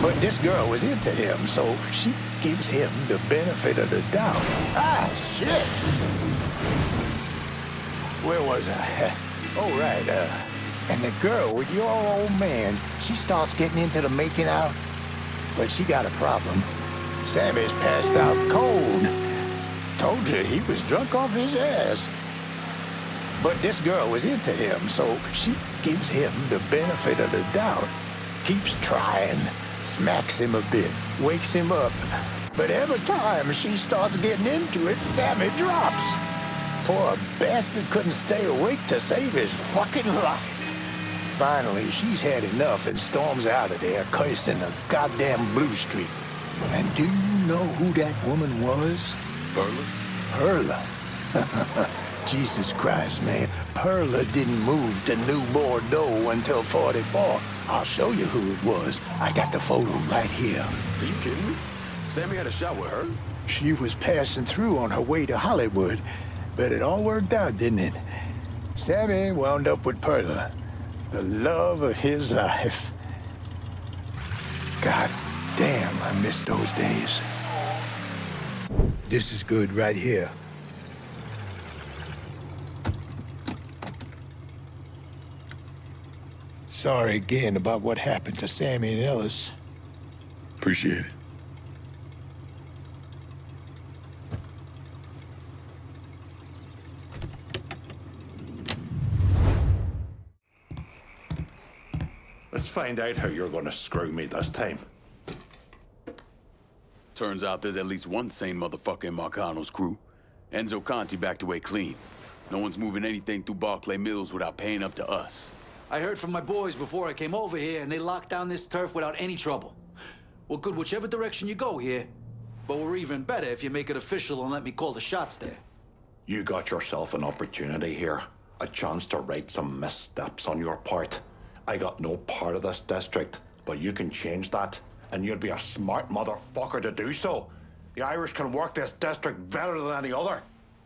But this girl was into him, so she gives him the benefit of the doubt. Ah, shit! Where was I? Oh, right, and the girl with your old man, she starts getting into the making out, but she got a problem. Sammy's passed out cold. Told you he was drunk off his ass. But this girl was into him, so she gives him the benefit of the doubt. Keeps trying. Smacks him a bit, wakes him up. But every time she starts getting into it, Sammy drops. Poor bastard couldn't stay awake to save his fucking life. Finally, she's had enough and storms out of there, cursing a goddamn blue streak. And do you know who that woman was? Perla? Jesus Christ, man. Perla didn't move to New-Bordo until 44. I'll show you who it was. I got the photo right here. Are you kidding me? Sammy had a shot with her? She was passing through on her way to Hollywood, but it all worked out, didn't it? Sammy wound up with Perla, the love of his life. God damn, I miss those days. This is good right here. Sorry again about what happened to Sammy and Ellis. Appreciate it. Let's find out how you're gonna screw me this time. Turns out there's at least one sane motherfucker in Markano's crew. Enzo Conti backed away clean. No one's moving anything through Barclay Mills without paying up to us. I heard from my boys before I came over here, and they locked down this turf without any trouble. We're good whichever direction you go here, but we're even better if you make it official and let me call the shots there. You got yourself an opportunity here. A chance to right some missteps on your part. I got no part of this district, but you can change that, and you'd be a smart motherfucker to do so. The Irish can work this district better than any other.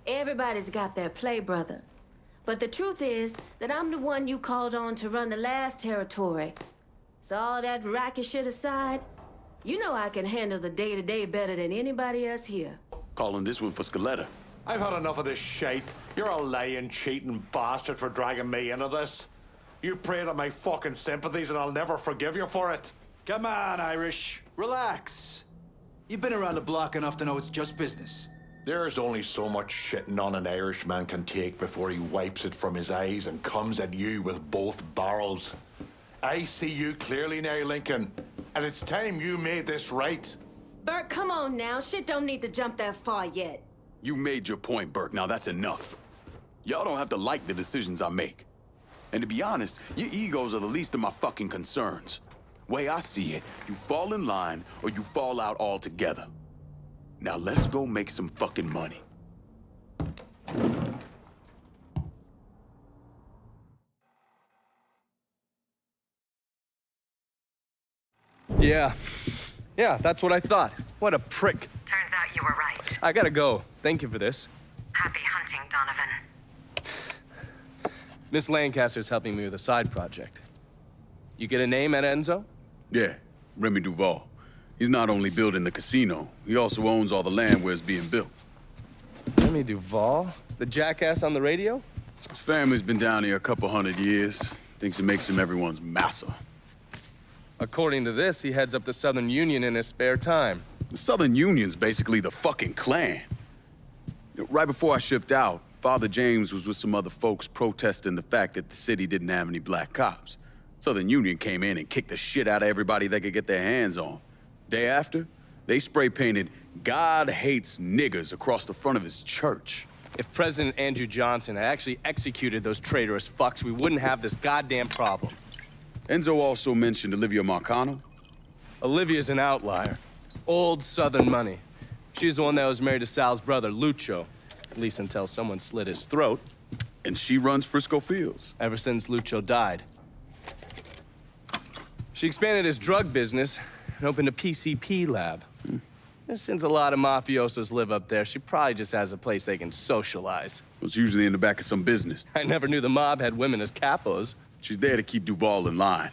Everybody's got their play, brother. But the truth is that I'm the one you called on to run the last territory. So all that racket shit aside, you know I can handle the day-to-day better than anybody else here. Calling this one for Scaletta. I've had enough of this shite. You're a lying, cheating bastard for dragging me into this. You preyed on my fucking sympathies and I'll never forgive you for it. Come on, Irish. Relax. You've been around the block enough to know it's just business. There's only so much shitting on an Irishman can take before he wipes it from his eyes and comes at you with both barrels. I see you clearly now, Lincoln, and it's time you made this right. Bert, come on now. Shit don't need to jump that far yet. You made your point, Burke. Now that's enough. Y'all don't have to like the decisions I make. And to be honest, your egos are the least of my fucking concerns. Way I see it, you fall in line or you fall out altogether. Now let's go make some fucking money. Yeah, that's what I thought. What a prick. Turns out you were right. I gotta go. Thank you for this. Happy hunting, Donovan. Miss Lancaster's helping me with a side project. You get a name at Enzo? Yeah, Remy Duval. He's not only building the casino, he also owns all the land where it's being built. Remy Duval? The jackass on the radio? His family's been down here a couple 100 years. Thinks it makes him everyone's massa. According to this, he heads up the Southern Union in his spare time. The Southern Union's basically the fucking Klan. Right before I shipped out, Father James was with some other folks protesting the fact that the city didn't have any black cops. Southern Union came in and kicked the shit out of everybody they could get their hands on. Day after, they spray-painted "God hates niggers" across the front of his church. If President Andrew Johnson had actually executed those traitorous fucks, we wouldn't have this goddamn problem. Enzo also mentioned Olivia Markano. Olivia's an outlier. Old Southern money. She's the one that was married to Sal's brother, Lucho. At least until someone slit his throat. And she runs Frisco Fields. Ever since Lucho died. She expanded his drug business and opened a PCP lab. Since a lot of mafiosos live up there, she probably just has a place they can socialize. It's usually in the back of some business. I never knew the mob had women as capos. She's there to keep Duval in line.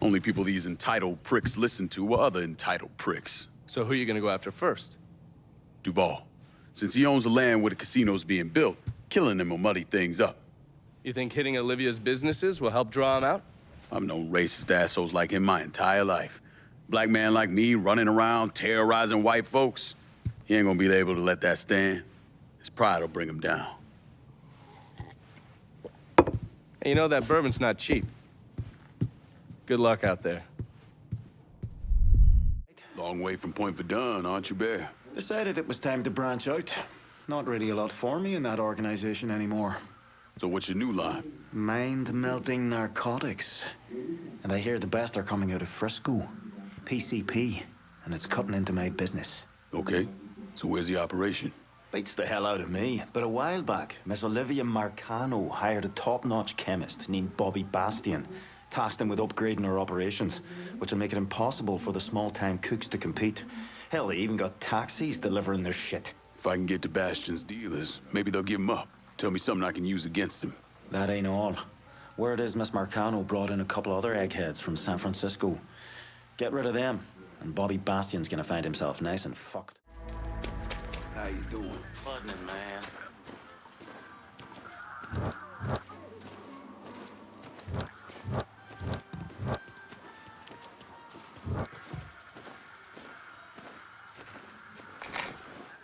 Only people these entitled pricks listen to were other entitled pricks. So who are you gonna go after first? Duval. Since he owns the land where the casino's being built, killing him will muddy things up. You think hitting Olivia's businesses will help draw him out? I've known racist assholes like him my entire life. Black man like me running around terrorizing white folks. He ain't gonna be able to let that stand. His pride will bring him down. Hey, you know that bourbon's not cheap. Good luck out there. Long way from Point Verdun, aren't you, Bear? Decided it was time to branch out. Not really a lot for me in that organization anymore. So what's your new line? Mind-melting narcotics. And I hear the best are coming out of Frisco. PCP. And it's cutting into my business. Okay. So where's the operation? Beats the hell out of me. But a while back, Miss Olivia Markano hired a top-notch chemist named Bobby Bastian, tasked him with upgrading her operations, which will make it impossible for the small-time cooks to compete. Hell, they even got taxis delivering their shit. If I can get to Bastion's dealers, maybe they'll give him up. Tell me something I can use against him. That ain't all. Word is Miss Markano brought in a couple other eggheads from San Francisco. Get rid of them, and Bobby Bastian's gonna find himself nice and fucked. How you doing? Button, man.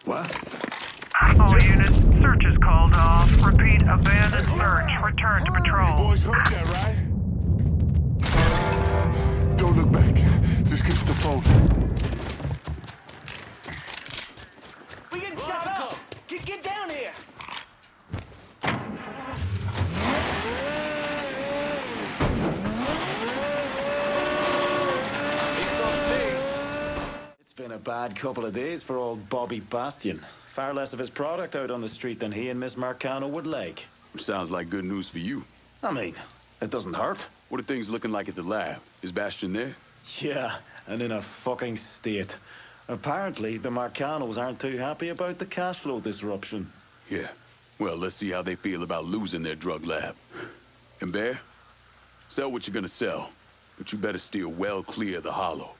What? All units, search is called off. Repeat, abandoned search. Return to patrol. You boys heard that, right? Don't look back. Just get to the phone. We getting shot up! Get down here! It's been a bad couple of days for old Bobby Bastian. Far less of his product out on the street than he and Miss Markano would like. Sounds like good news for you. I mean, it doesn't hurt. What are things looking like at the lab? Is Bastion there? Yeah, and in a fucking state. Apparently, the Markanos aren't too happy about the cash flow disruption. Yeah. Well, let's see how they feel about losing their drug lab. And Bear, sell what you're gonna sell, but you better steer well clear of the hollow.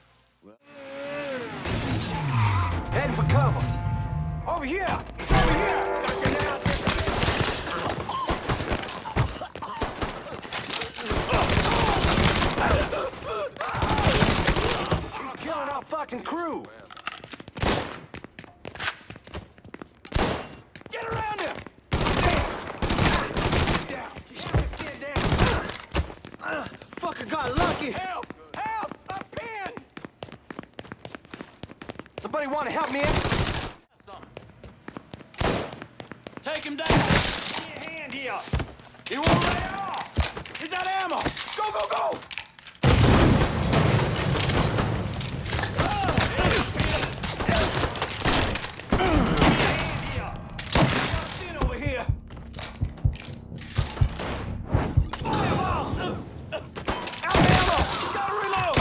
Heading for cover. Over here! It's over here! He's killing our fucking crew! Get around him! Down! Get down! Fucker got lucky! Help! Help! I'm pinned! Somebody want to help me in? Take him down! Give me a hand here! He won't lay it off! He's out of ammo! Go, go, go! Over here! Out of ammo! Gotta reload!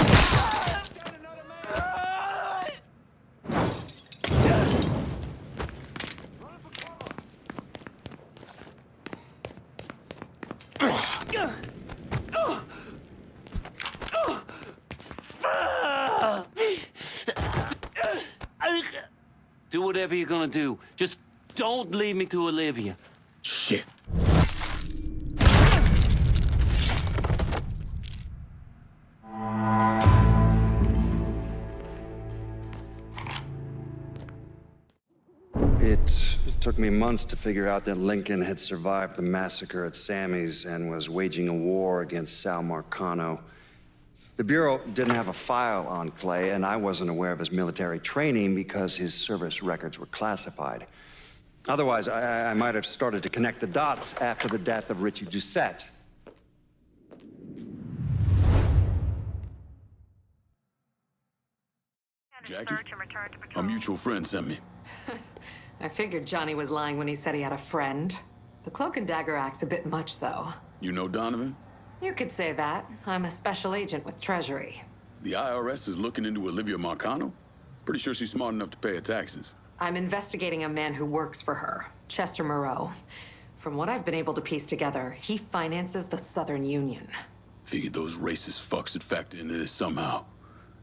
Do whatever you're gonna do. Just don't leave me to Olivia. Shit. It took me months to figure out that Lincoln had survived the massacre at Sammy's and was waging a war against Sal Markano. The Bureau didn't have a file on Clay, and I wasn't aware of his military training because his service records were classified. Otherwise, I might have started to connect the dots after the death of Richie Doucette. Jackie, a mutual friend sent me. I figured Johnny was lying when he said he had a friend. The cloak and dagger act's a bit much, though. You know Donovan? You could say that. I'm a special agent with Treasury. The IRS is looking into Olivia Markano? Pretty sure she's smart enough to pay her taxes. I'm investigating a man who works for her, Chester Moreau. From what I've been able to piece together, he finances the Southern Union. Figured those racist fucks would factor into this somehow.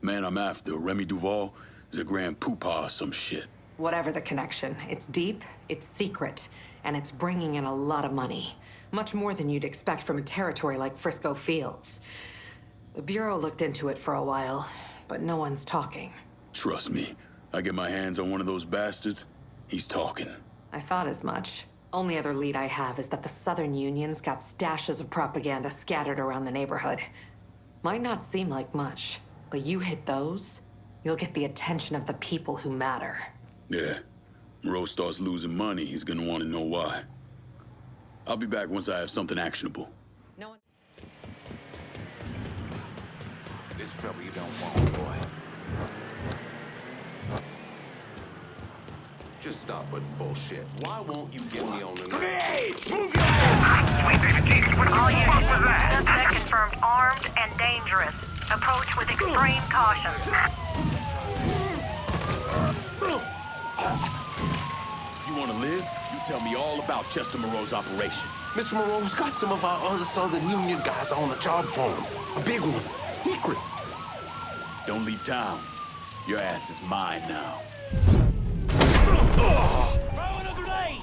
Man I'm after, Remy Duval, is a grand poopah or some shit. Whatever the connection, it's deep, it's secret, and it's bringing in a lot of money. Much more than you'd expect from a territory like Frisco Fields. The Bureau looked into it for a while, but no one's talking. Trust me, I get my hands on one of those bastards, he's talking. I thought as much. Only other lead I have is that the Southern Union's got stashes of propaganda scattered around the neighborhood. Might not seem like much, but you hit those, you'll get the attention of the people who matter. Yeah. Moreau starts losing money, he's gonna want to know why. I'll be back once I have something actionable. No one... This is trouble you don't want, boy. Just stop with bullshit. Why won't you get me on the net? Hey! Move your ass! All units, suspect confirmed armed and dangerous. Approach with extreme caution. You want to live? You tell me all about Chester Moreau's operation. Mr. Moreau's got some of our other Southern Union guys on the job for him. A big one. Secret. Don't leave town. Your ass is mine now. Throwing a grenade!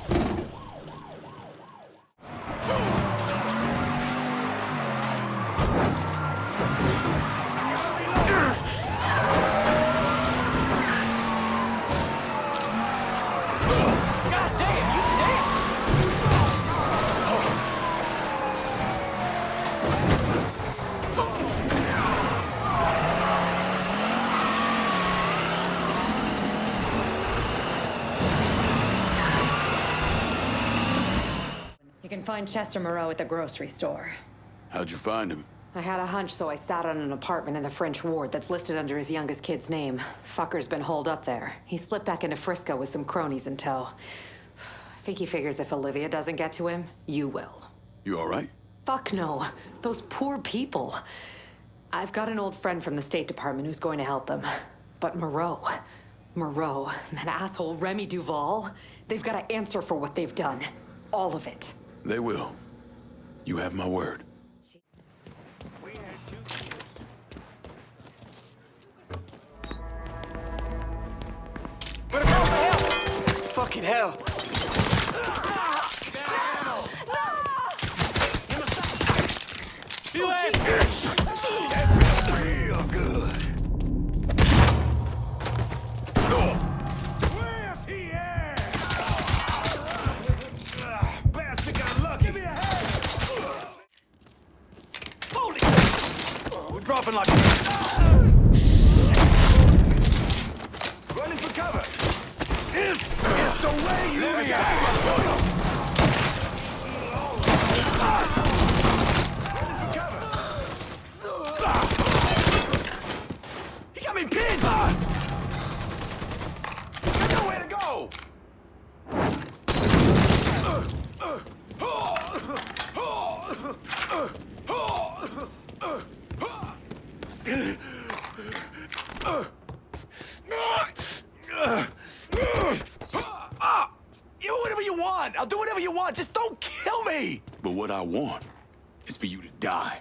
You can find Chester Moreau at the grocery store. How'd you find him? I had a hunch, so I sat on an apartment in the French ward that's listed under his youngest kid's name. Fucker's been holed up there. He slipped back into Frisco with some cronies in tow. I think he figures if Olivia doesn't get to him, you will. You all right? Fuck no. Those poor people. I've got an old friend from the State Department who's going to help them. But Moreau, and that asshole Remy Duval, they've got to answer for what they've done. All of it. They will. You have my word. Fucking hell! You Real good. Where's he at? Bastard got lucky. Give me a hand. Holy! We're dropping like running for cover. It's the way you He got me pinned! There's nowhere to go! You do whatever you want! I'll do whatever you want! Just don't kill me! But what I want is for you to die.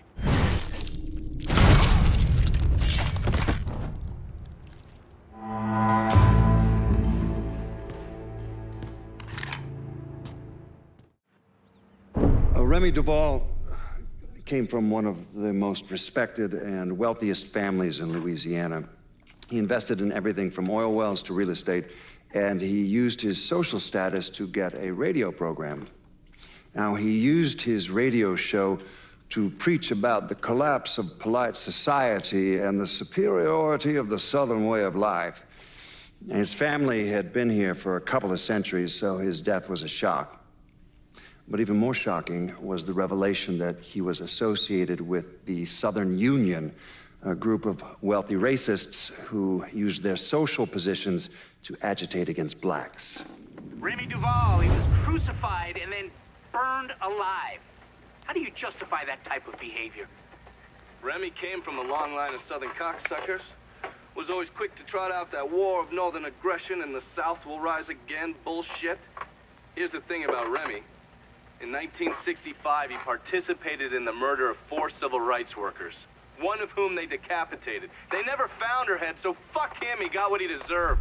Remy Duval came from one of the most respected and wealthiest families in Louisiana. He invested in everything from oil wells to real estate, and he used his social status to get a radio program. Now, he used his radio show to preach about the collapse of polite society and the superiority of the Southern way of life. His family had been here for a couple of centuries, so his death was a shock. But even more shocking was the revelation that he was associated with the Southern Union, a group of wealthy racists who used their social positions to agitate against blacks. Remy Duval, he was crucified and then burned alive. How do you justify that type of behavior? Remy came from a long line of Southern cocksuckers. Was always quick to trot out that war of Northern aggression and the South will rise again bullshit. Here's the thing about Remy. In 1965, he participated in the murder of 4 civil rights workers, one of whom they decapitated. They never found her head, so fuck him, he got what he deserved.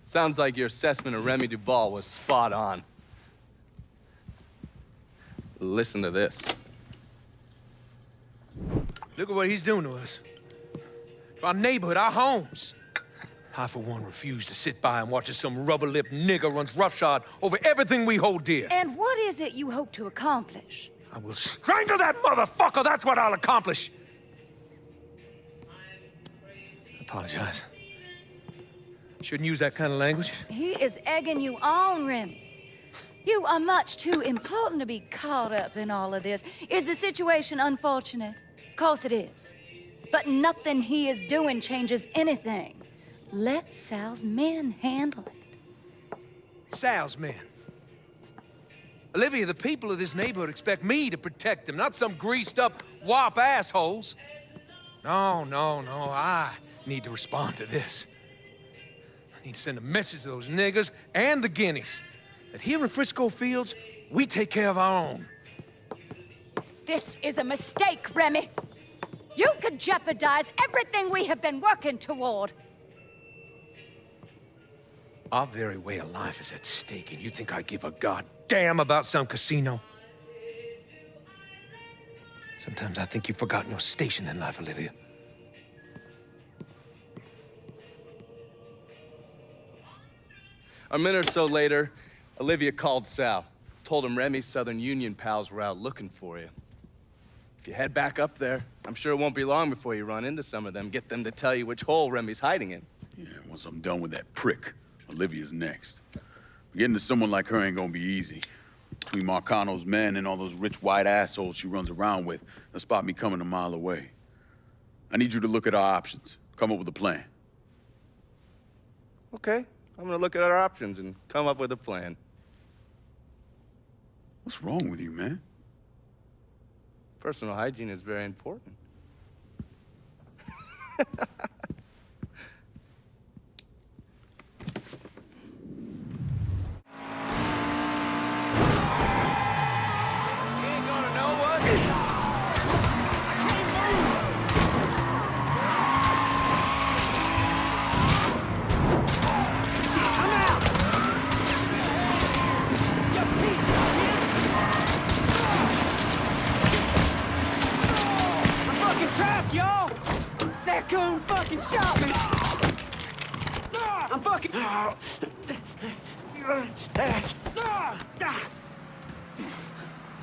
Sounds like your assessment of Remy Duval was spot on. Listen to this. Look at what he's doing to us. Our neighborhood, our homes. I, for one, refuse to sit by and watch as some rubber-lipped nigger runs roughshod over everything we hold dear. And what is it you hope to accomplish? I will strangle that motherfucker, that's what I'll accomplish. I apologize. Shouldn't use that kind of language. He is egging you on, Remy. You are much too important to be caught up in all of this. Is the situation unfortunate? Of course it is. But nothing he is doing changes anything. Let Sal's men handle it. Sal's men? Olivia, the people of this neighborhood expect me to protect them, not some greased-up wop assholes. No, I need to respond to this. I need to send a message to those niggas and the guineas that here in Frisco Fields, we take care of our own. This is a mistake, Remy. You could jeopardize everything we have been working toward. Our very way of life is at stake, and you think I give a goddamn about some casino? Sometimes I think you've forgotten your station in life, Olivia. A minute or so later, Olivia called Sal. Told him Remy's Southern Union pals were out looking for you. If you head back up there, I'm sure it won't be long before you run into some of them, get them to tell you which hole Remy's hiding in. Yeah, once I'm done with that prick, Olivia's next. Getting to someone like her ain't gonna be easy. Between Markano's men and all those rich white assholes she runs around with, they'll spot me coming a mile away. I need you to look at our options. Come up with a plan. Okay, I'm gonna look at our options and come up with a plan. What's wrong with you, man? Personal hygiene is very important.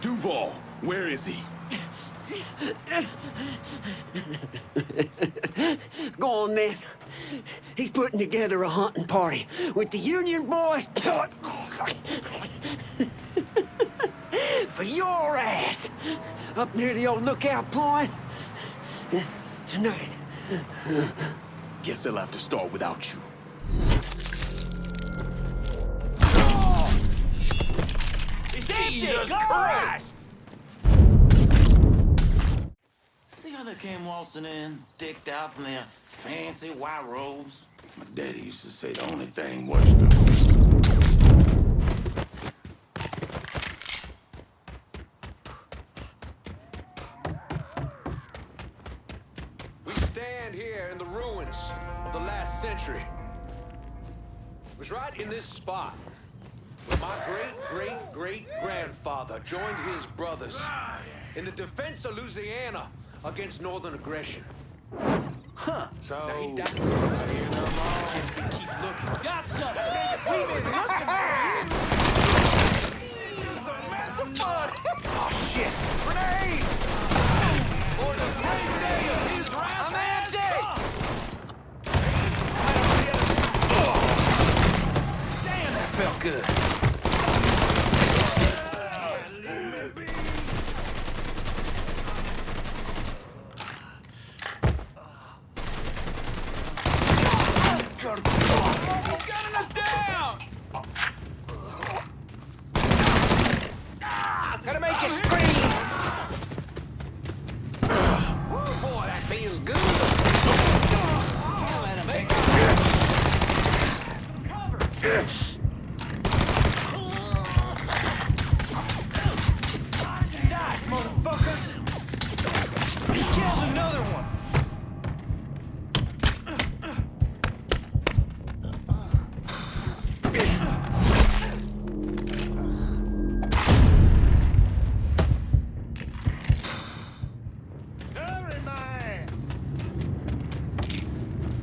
Duval, where is he? Go on, then. He's putting together a hunting party with the Union boys. For your ass. Up near the old lookout point. Tonight. Guess they'll have to start without you. Jesus Christ! See how they came waltzing in, decked out in their fancy white robes? My daddy used to say the only thing was the... We stand here in the ruins of the last century. It was right in this spot where my great-great-great-grandfather joined his brothers in the defense of Louisiana against northern aggression. Huh. So... Now he died. Just we keep looking. Got something! We've been looking for you! It's a massive fun! Oh, shit! Grenade! For the great day of his wrath! I'm empty! Damn, that felt good. Gunning us down! Gotta make it scream! Oh boy, that feels good! Dice, motherfuckers! He killed another one!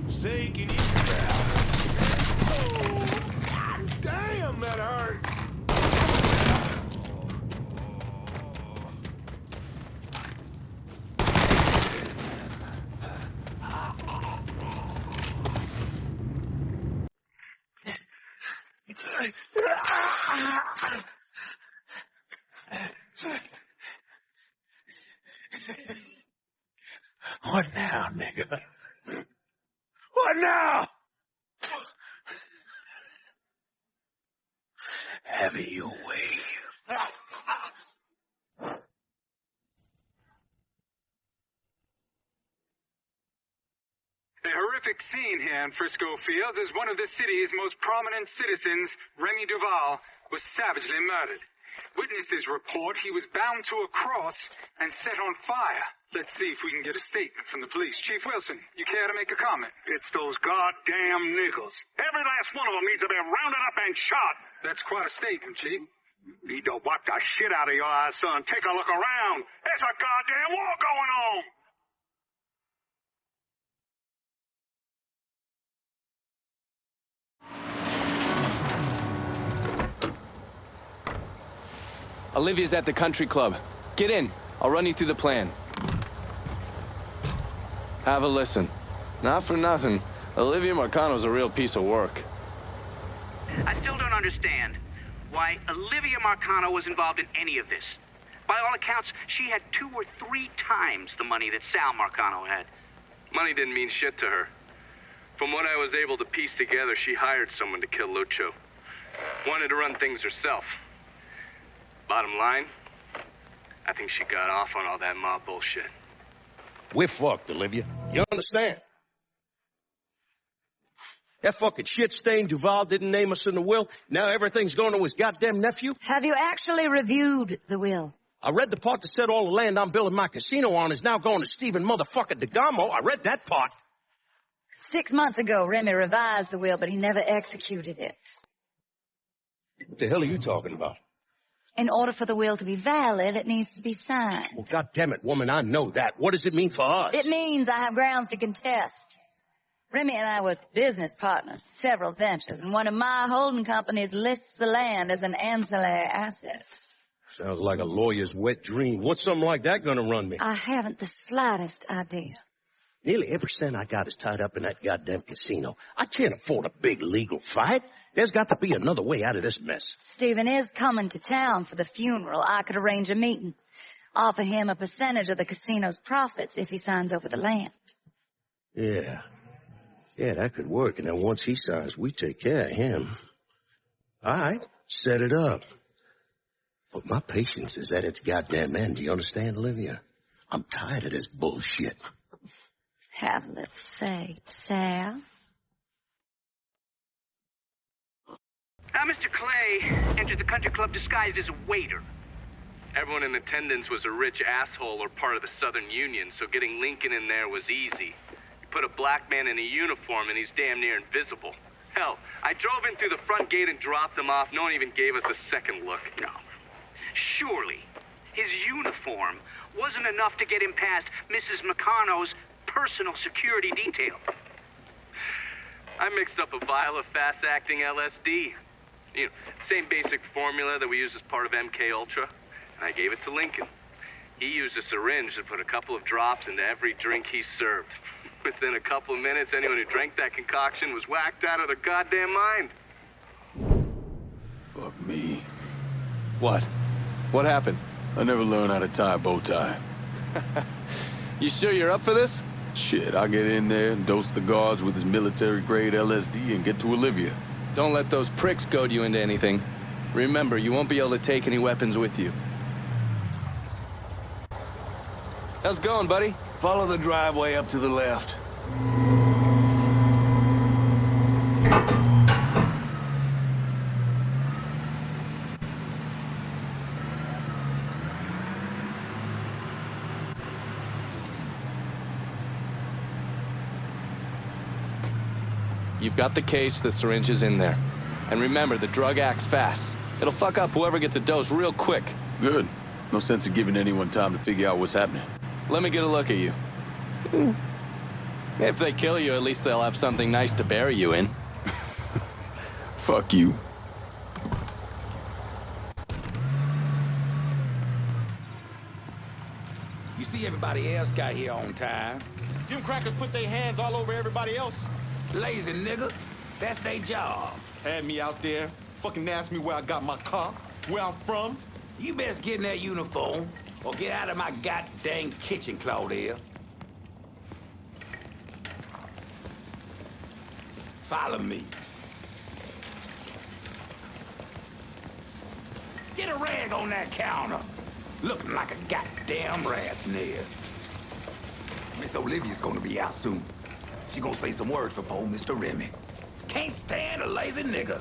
Say, can you... Damn, that hurts! What now, nigga? What now? Have it your way. A horrific scene here in Frisco Fields as one of the city's most prominent citizens, Remy Duval, was savagely murdered. Witnesses report he was bound to a cross and set on fire. Let's see if we can get a statement from the police. Chief Wilson, you care to make a comment? It's those goddamn niggles. Every last one of them needs to be rounded up and shot. That's quite a statement, Chief. Need to wipe the shit out of your eyes, son. Take a look around. There's a goddamn war going on. Olivia's at the country club. Get in. I'll run you through the plan. Have a listen. Not for nothing, Olivia Markano's a real piece of work. I still don't understand why Olivia Markano was involved in any of this. By all accounts, she had 2 or 3 times the money that Sal Markano had. Money didn't mean shit to her. From what I was able to piece together, she hired someone to kill Lucho. Wanted to run things herself. Bottom line, I think she got off on all that mob bullshit. We're fucked, Olivia. You understand? That fucking shit-stained Duval didn't name us in the will. Now everything's going to his goddamn nephew. Have you actually reviewed the will? I read the part that said all the land I'm building my casino on is now going to Stephen motherfucking DeGamo. I read that part. 6 months ago, Remy revised the will, but he never executed it. What the hell are you talking about? In order for the will to be valid, it needs to be signed. Well, goddammit, woman, I know that. What does it mean for us? It means I have grounds to contest. Remy and I were business partners, several ventures, and one of my holding companies lists the land as an ancillary asset. Sounds like a lawyer's wet dream. What's something like that gonna run me? I haven't the slightest idea. Nearly every cent I got is tied up in that goddamn casino. I can't afford a big legal fight. There's got to be another way out of this mess. Stephen is coming to town for the funeral. I could arrange a meeting. Offer him a percentage of the casino's profits if he signs over the land. Yeah. Yeah, that could work. And then once he signs, we take care of him. All right, set it up. But my patience is at its goddamn end. Do you understand, Olivia? I'm tired of this bullshit. Have a little faith, Sal. Now, Mr. Clay entered the country club disguised as a waiter. Everyone in attendance was a rich asshole or part of the Southern Union, so getting Lincoln in there was easy. You put a black man in a uniform and he's damn near invisible. Hell, I drove in through the front gate and dropped him off. No one even gave us a second look. No. Surely, his uniform wasn't enough to get him past Mrs. Markano's personal security detail. I mixed up a vial of fast-acting LSD. You know, same basic formula that we use as part of MK Ultra. And I gave it to Lincoln. He used a syringe to put a couple of drops into every drink he served. Within a couple of minutes, anyone who drank that concoction was whacked out of their goddamn mind. Fuck me. What? What happened? I never learned how to tie a bow tie. You sure you're up for this? Shit, I'll get in there and dose the guards with his military-grade LSD and get to Olivia. Don't let those pricks goad you into anything. Remember, you won't be able to take any weapons with you. How's it going, buddy? Follow the driveway up to the left. You've got the case, the syringe is in there. And remember, the drug acts fast. It'll fuck up whoever gets a dose real quick. Good. No sense in giving anyone time to figure out what's happening. Let me get a look at you. If they kill you, at least they'll have something nice to bury you in. Fuck you. see everybody else got here on time. Them crackers put their hands all over everybody else. Lazy nigga. That's their job. Had me out there, fucking asked me where I got my car, where I'm from. You best get in that uniform, or get out of my goddamn kitchen, Claudia. Follow me. Get a rag on that counter. Looking like a goddamn rat's nest. Miss Olivia's gonna be out soon. She gonna say some words for poor Mr. Remy. Can't stand a lazy nigga.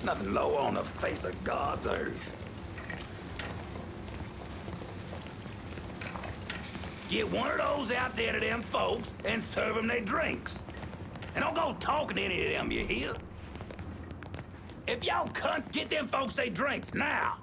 Nothing low on the face of God's earth. Get one of those out there to them folks and serve them their drinks. And don't go talking to any of them, you hear? If y'all cunt, get them folks their drinks, now!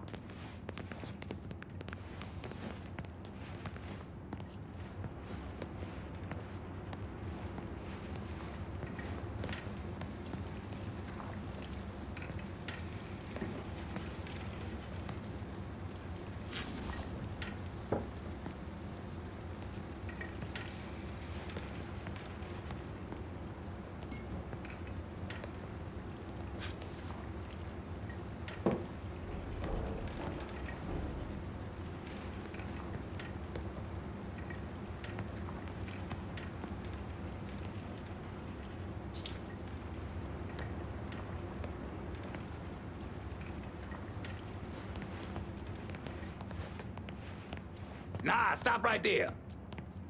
Nah, stop right there.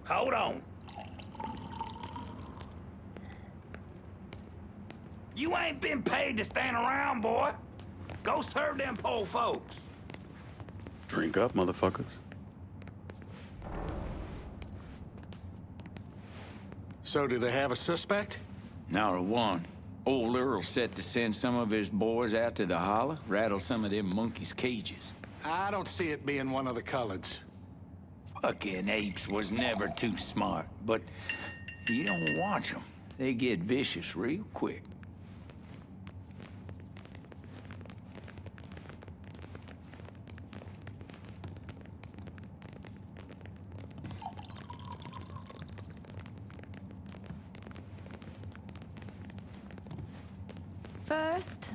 Hold on. You ain't been paid to stand around, boy. Go serve them poor folks. Drink up, motherfuckers. So do they have a suspect? Not a one. Old Earl's set to send some of his boys out to the holler, rattle some of them monkeys' cages. I don't see it being one of the Cullens. Fucking apes was never too smart, but you don't watch them. They get vicious real quick. First,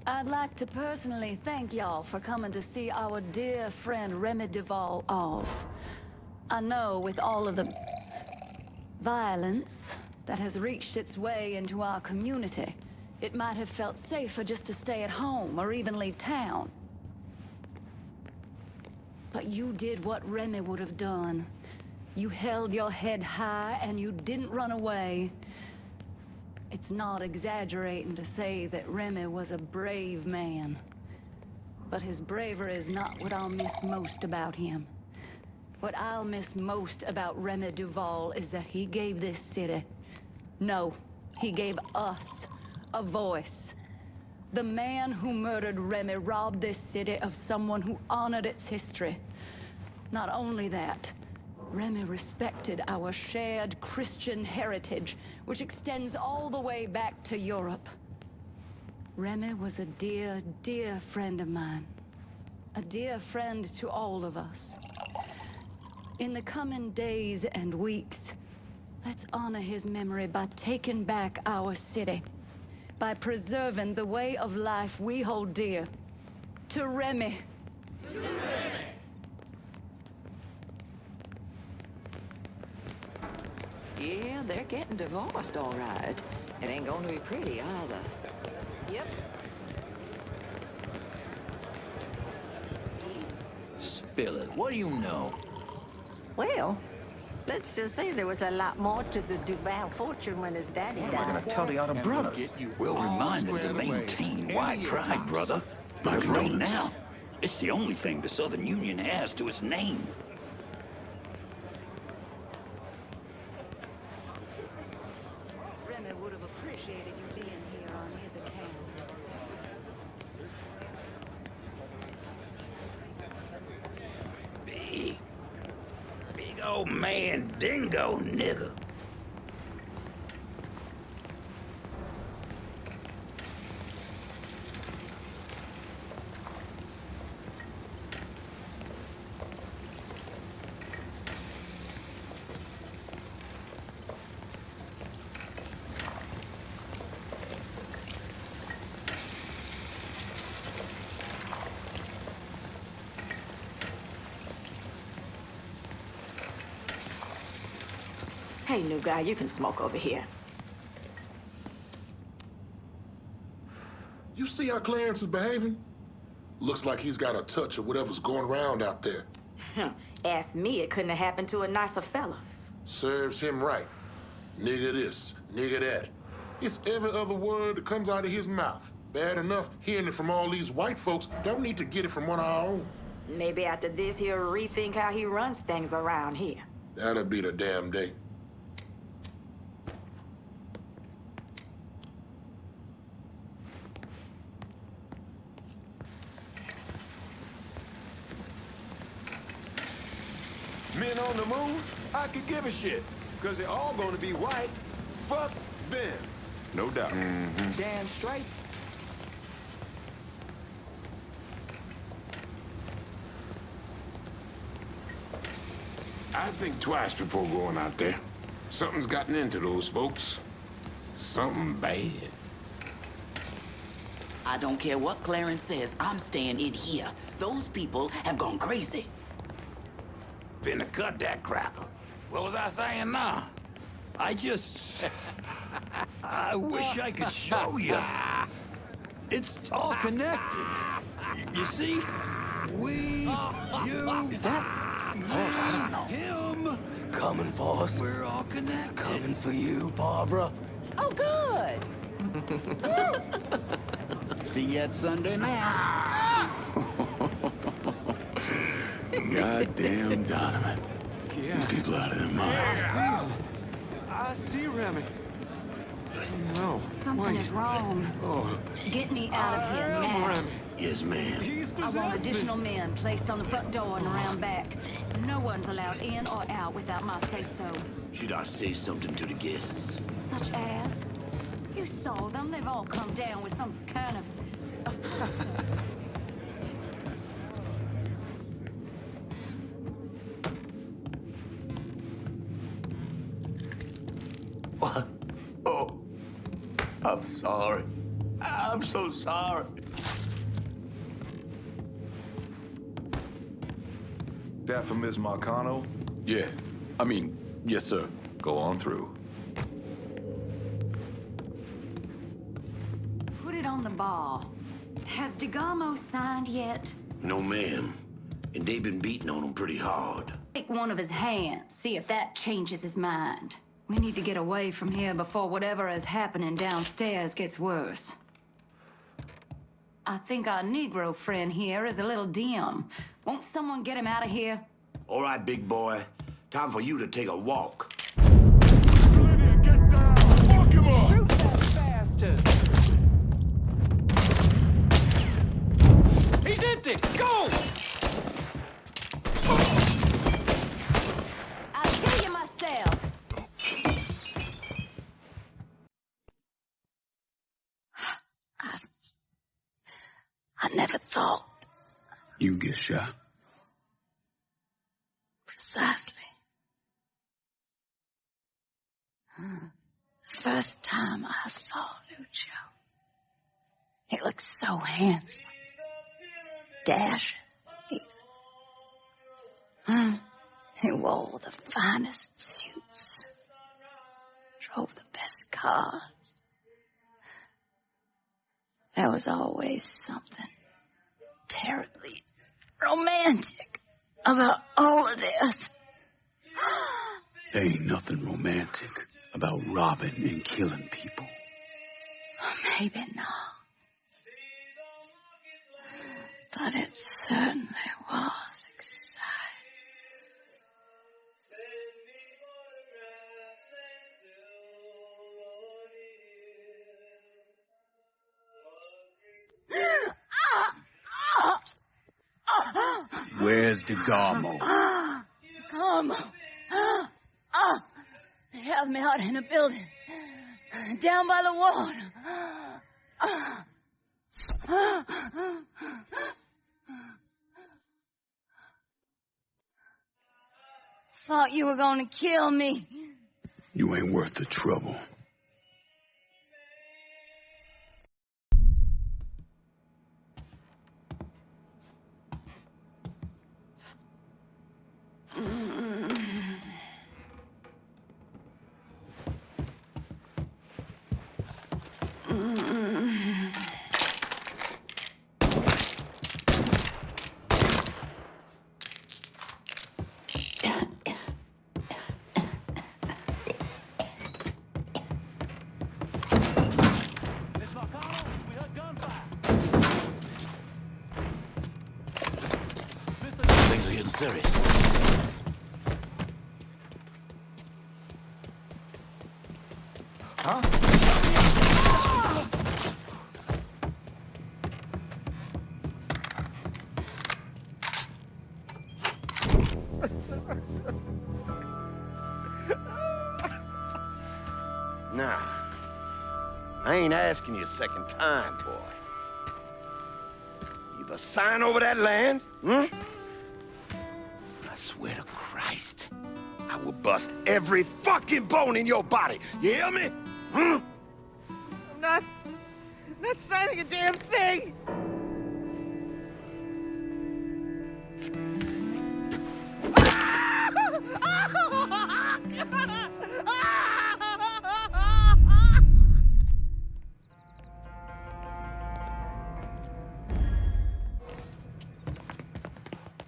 I'd like to personally thank y'all for coming to see our dear friend Remy Duval off. I know with all of the violence that has reached its way into our community, it might have felt safer just to stay at home or even leave town. But you did what Remy would have done. You held your head high and you didn't run away. It's not exaggerating to say that Remy was a brave man. But his bravery is not what I'll miss most about him. What I'll miss most about Remy Duval is that he gave this city, no, he gave us a voice. The man who murdered Remy robbed this city of someone who honored its history. Not only that, Remy respected our shared Christian heritage, which extends all the way back to Europe. Remy was a dear, dear friend of mine. A dear friend to all of us. In the coming days and weeks, let's honor his memory by taking back our city. By preserving the way of life we hold dear. To Remy. To Remy. Yeah, they're getting divorced, all right. It ain't going to be pretty either. Yep. Spill it. What do you know? Well, let's just say there was a lot more to the Duval fortune when his daddy died. What am I gonna tell the other brothers? We'll remind them to maintain white pride, brother. But right now, it's the only thing the Southern Union has to its name. Remy would have appreciated you being here on his account. Big old man dingo nigga. Hey, new guy, you can smoke over here. You see how Clarence is behaving? Looks like he's got a touch of whatever's going around out there. Ask me, it couldn't have happened to a nicer fella. Serves him right. Nigga this, nigga that. It's every other word that comes out of his mouth. Bad enough hearing it from all these white folks. Don't need to get it from one of our own. Maybe after this, he'll rethink how he runs things around here. That'll be the damn day. Men on the move? I could give a shit. Because they're all gonna be white. Fuck them. No doubt. Damn straight. I'd think twice before going out there. Something's gotten into those folks. Something bad. I don't care what Clarence says, I'm staying in here. Those people have gone crazy. Finna cut that crackle. What was I saying now? I wish I could show you. It's all connected. You see? We, you... Is that... Oh, I don't know. Him. Coming for us. We're all connected. Coming for you, Barbara. Oh, good. See you at Sunday Mass. Goddamn Donovan. These people out of their minds. I see Remy. No. Something is wrong. Oh. Get me out of here now. Yes, ma'am. I want additional men placed on the front door and around back. No one's allowed in or out without my say-so. Should I say something to the guests? Such as? You saw them. They've all come down with some kind of... What? Oh, I'm sorry. I'm so sorry. That for Ms. Markano? Yeah. I mean, yes, sir. Go on through. Put it on the ball. Has DeGamo signed yet? No, ma'am. And they've been beating on him pretty hard. Take one of his hands, see if that changes his mind. We need to get away from here before whatever is happening downstairs gets worse. I think our Negro friend here is a little dim. Won't someone get him out of here? All right, big boy. Time for you to take a walk. Get down! Fuck him up! Shoot that bastard! He's empty! Go! I'll kill you myself. I never thought. You get shot. Precisely. The first time I saw Lucio, he looked so handsome, dashing. He wore the finest suits, drove the best cars. There was always something terribly romantic about all of this. There ain't nothing romantic about robbing and killing people. Maybe not. But it certainly was exciting. Where's DeGamo? DeGamo. They have me out in a building. Down by the water. Thought you were going to kill me. You ain't worth the trouble. Things are getting serious. Huh? Nah. I ain't asking you a second time, boy. Either sign over that land, I swear to Christ, I will bust every fucking bone in your body. You hear me? I'm not signing a damn thing!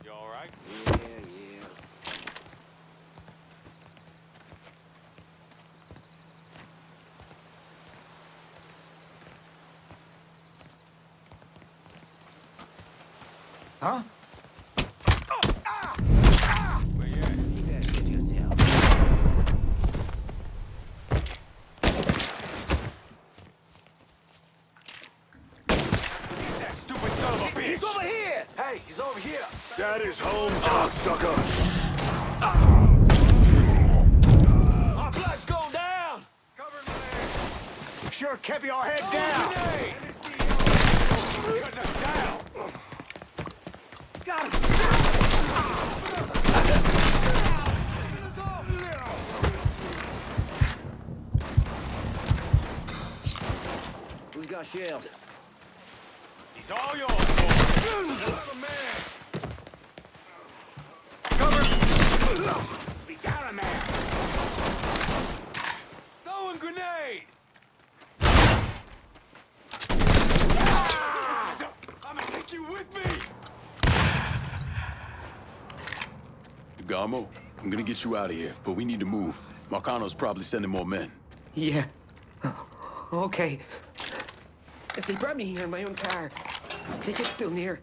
You all right? Yeah. Huh? That stupid son of a bitch! He's over here! Hey, he's over here! That is home, cocksucker! Our blood's going down! Sure kept your head down! Cutting us down! Got him! Who's got shells? He's all yours, boy. Another man. Cover! We got him, man. Throwing grenade. I'm gonna take you with me. Garmo, I'm gonna get you out of here, but we need to move. Markano's probably sending more men. Yeah. Okay. If they brought me here in my own car, I think it's still near.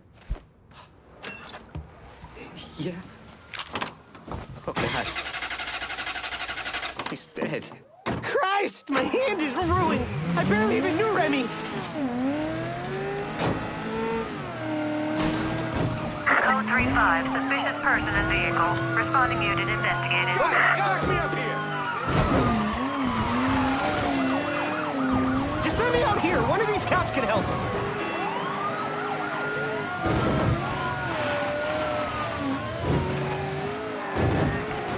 Yeah. Oh, God. He's dead. Christ! My hand is ruined! I barely even knew Remy! Code 3-5, suspicious person and vehicle. Responding unit investigated. Guard me up here! Just let me out here! One of these cops can help!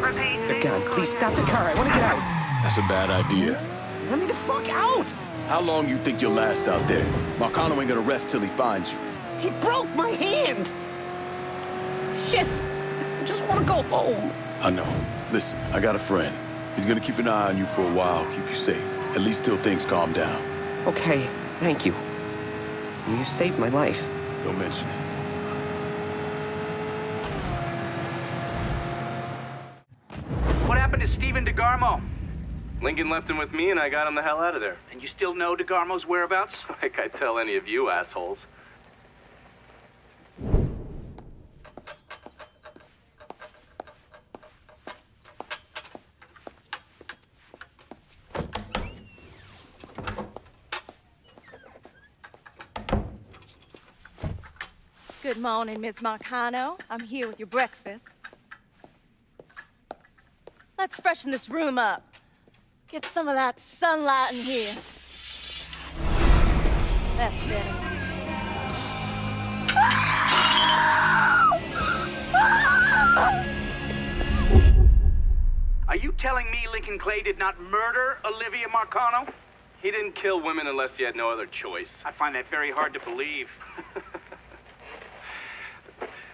Repeat. God, please stop the car. I want to get out. That's a bad idea. Let me the fuck out! How long you think you'll last out there? Markano ain't gonna rest till he finds you. He broke my hand! Shit! I just want to go home. I know. Listen, I got a friend. He's gonna keep an eye on you for a while, keep you safe. At least till things calm down. Okay, thank you. You saved my life. Don't mention it. What happened to Stephen DeGarmo? Lincoln left him with me and I got him the hell out of there. And you still know DeGarmo's whereabouts? Like I tell any of you assholes. Good morning, Miss Markano. I'm here with your breakfast. Let's freshen this room up. Get some of that sunlight in here. That's better. Are you telling me Lincoln Clay did not murder Olivia Markano? He didn't kill women unless he had no other choice. I find that very hard to believe.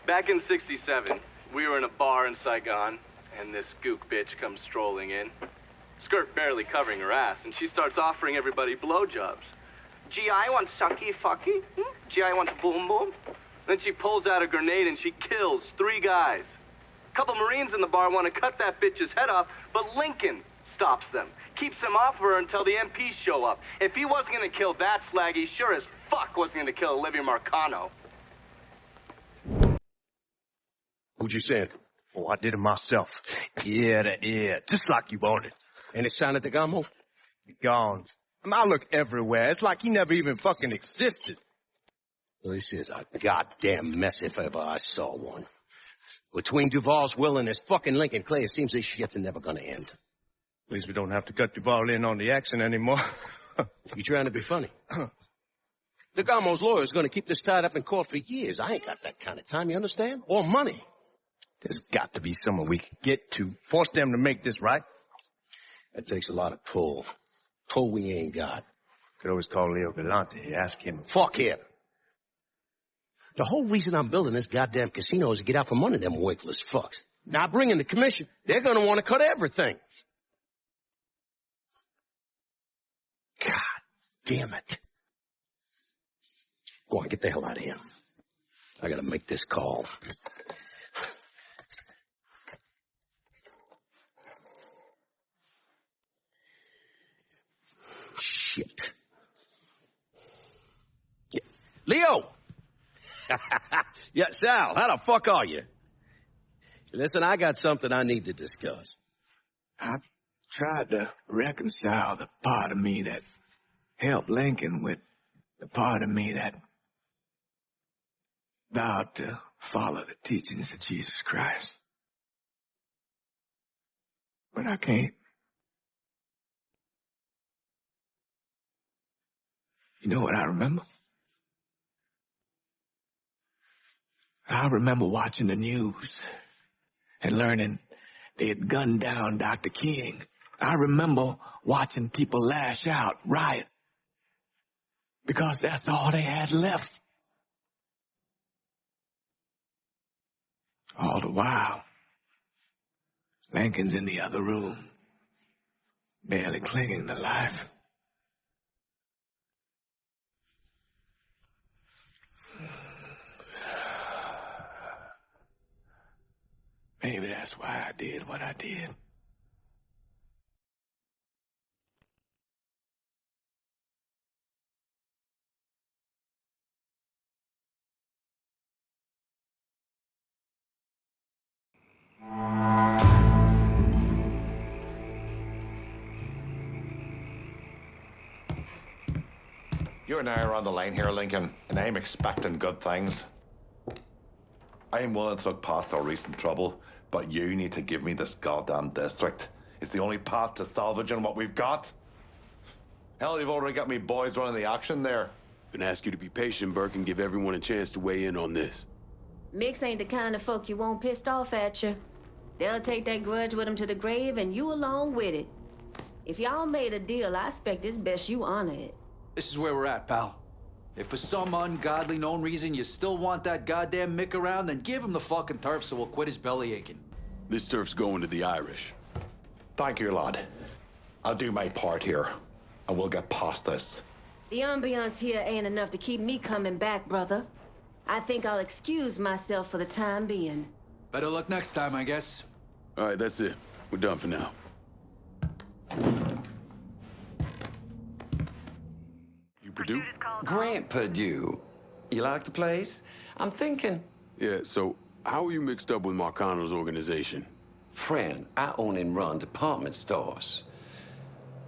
Back in '67, we were in a bar in Saigon, and this gook bitch comes strolling in. Skirt barely covering her ass, and she starts offering everybody blowjobs. GI wants sucky fucky. GI wants boom boom. Then she pulls out a grenade and she kills 3 guys. A couple Marines in the bar want to cut that bitch's head off, but Lincoln stops them. Keeps them off her until the MPs show up. If he wasn't going to kill that slag, he sure as fuck wasn't going to kill Olivia Markano. Who'd you send? Oh, I did it myself. Yeah, just like you wanted. Any sign of the Gamo? Gone. I look everywhere. It's like he never even fucking existed. Well, this is a goddamn mess if ever I saw one. Between Duval's will and this fucking Lyncoln Clay, it seems this shit's never gonna end. At least we don't have to cut Duval in on the action anymore. You trying to be funny? The Gamo's lawyer's gonna keep this tied up in court for years. I ain't got that kind of time, you understand? Or money. There's got to be someone we can get to. Force them to make this right. That takes a lot of pull. Pull we ain't got. Could always call Leo Galante, ask him. Fuck him. The whole reason I'm building this goddamn casino is to get out from under them worthless fucks. Now, bring in the commission, they're gonna want to cut everything. God damn it. Go on, get the hell out of here. I gotta make this call. Shit. Yeah. Leo! Yeah, Sal, how the fuck are you? Listen, I got something I need to discuss. I've tried to reconcile the part of me that helped Lincoln with the part of me that vowed to follow the teachings of Jesus Christ. But I can't. You know what I remember? I remember watching the news and learning they had gunned down Dr. King. I remember watching people lash out, riot, because that's all they had left. All the while, Lincoln's in the other room, barely clinging to life. Maybe that's why I did what I did. You and I are on the line here, Lincoln, and I'm expecting good things. I am willing to look past our recent trouble, but you need to give me this goddamn district. It's the only path to salvaging what we've got. Hell, you've already got me boys running the action there. I'm gonna ask you to be patient, Burke, and give everyone a chance to weigh in on this. Mix ain't the kind of folk you want pissed off at you. They'll take that grudge with them to the grave, and you along with it. If y'all made a deal, I expect it's best you honor it. This is where we're at, pal. If for some ungodly known reason you still want that goddamn Mick around, then give him the fucking turf so we'll quit his belly aching. This turf's going to the Irish. Thank you, lad. I'll do my part here, and we'll get past this. The ambiance here ain't enough to keep me coming back, brother. I think I'll excuse myself for the time being. Better luck next time, I guess. All right, that's it. We're done for now. Purdue? Grant Purdue. You like the place? I'm thinking. Yeah, so how are you mixed up with Marcano's organization? Friend, I own and run department stores.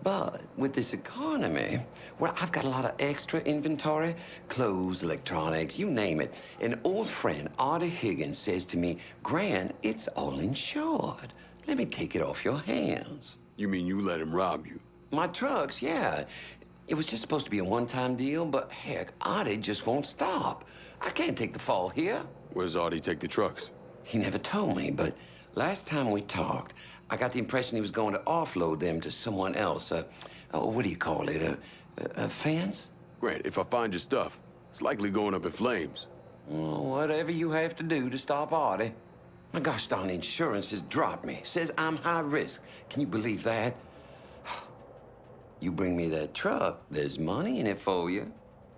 But with this economy, well, I've got a lot of extra inventory, clothes, electronics, you name it. An old friend, Artie Higgins, says to me, Grant, it's all insured. Let me take it off your hands. You mean you let him rob you? My trucks, yeah. It was just supposed to be a one-time deal, but heck, Artie just won't stop. I can't take the fall here. Where's Artie take the trucks? He never told me, but last time we talked, I got the impression he was going to offload them to someone else. What do you call it? A fence? Grant, if I find your stuff, it's likely going up in flames. Well, whatever you have to do to stop Artie. My gosh darn insurance has dropped me. Says I'm high risk. Can you believe that? You bring me that truck, there's money in it for you.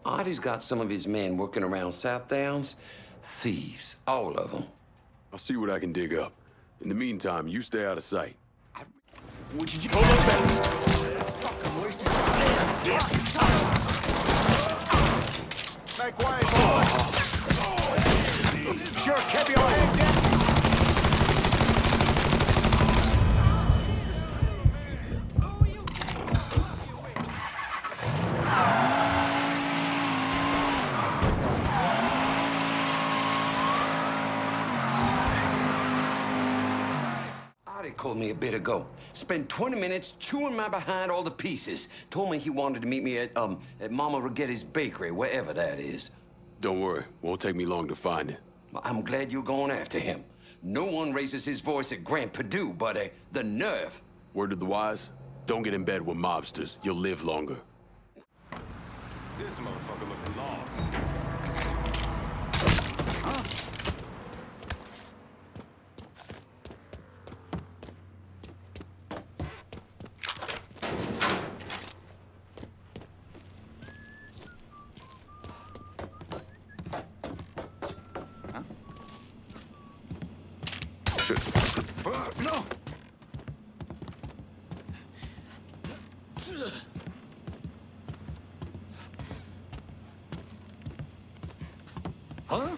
Artie's got some of his men working around South Downs. Thieves, all of them. I'll see what I can dig up. In the meantime, you stay out of sight. Would you hold up, man? Fucking wasted time. Make way, boys. Sure kept your head down. Called me a bit ago. Spent 20 minutes chewing my behind all the pieces. Told me he wanted to meet me at Mama Rigetti's bakery, wherever that is. Don't worry. Won't take me long to find it. Well, I'm glad you're going after him. No one raises his voice at Grant Perdue, but the nerve. Word of the wise? Don't get in bed with mobsters. You'll live longer. This motherfucker looks lost. No! Huh?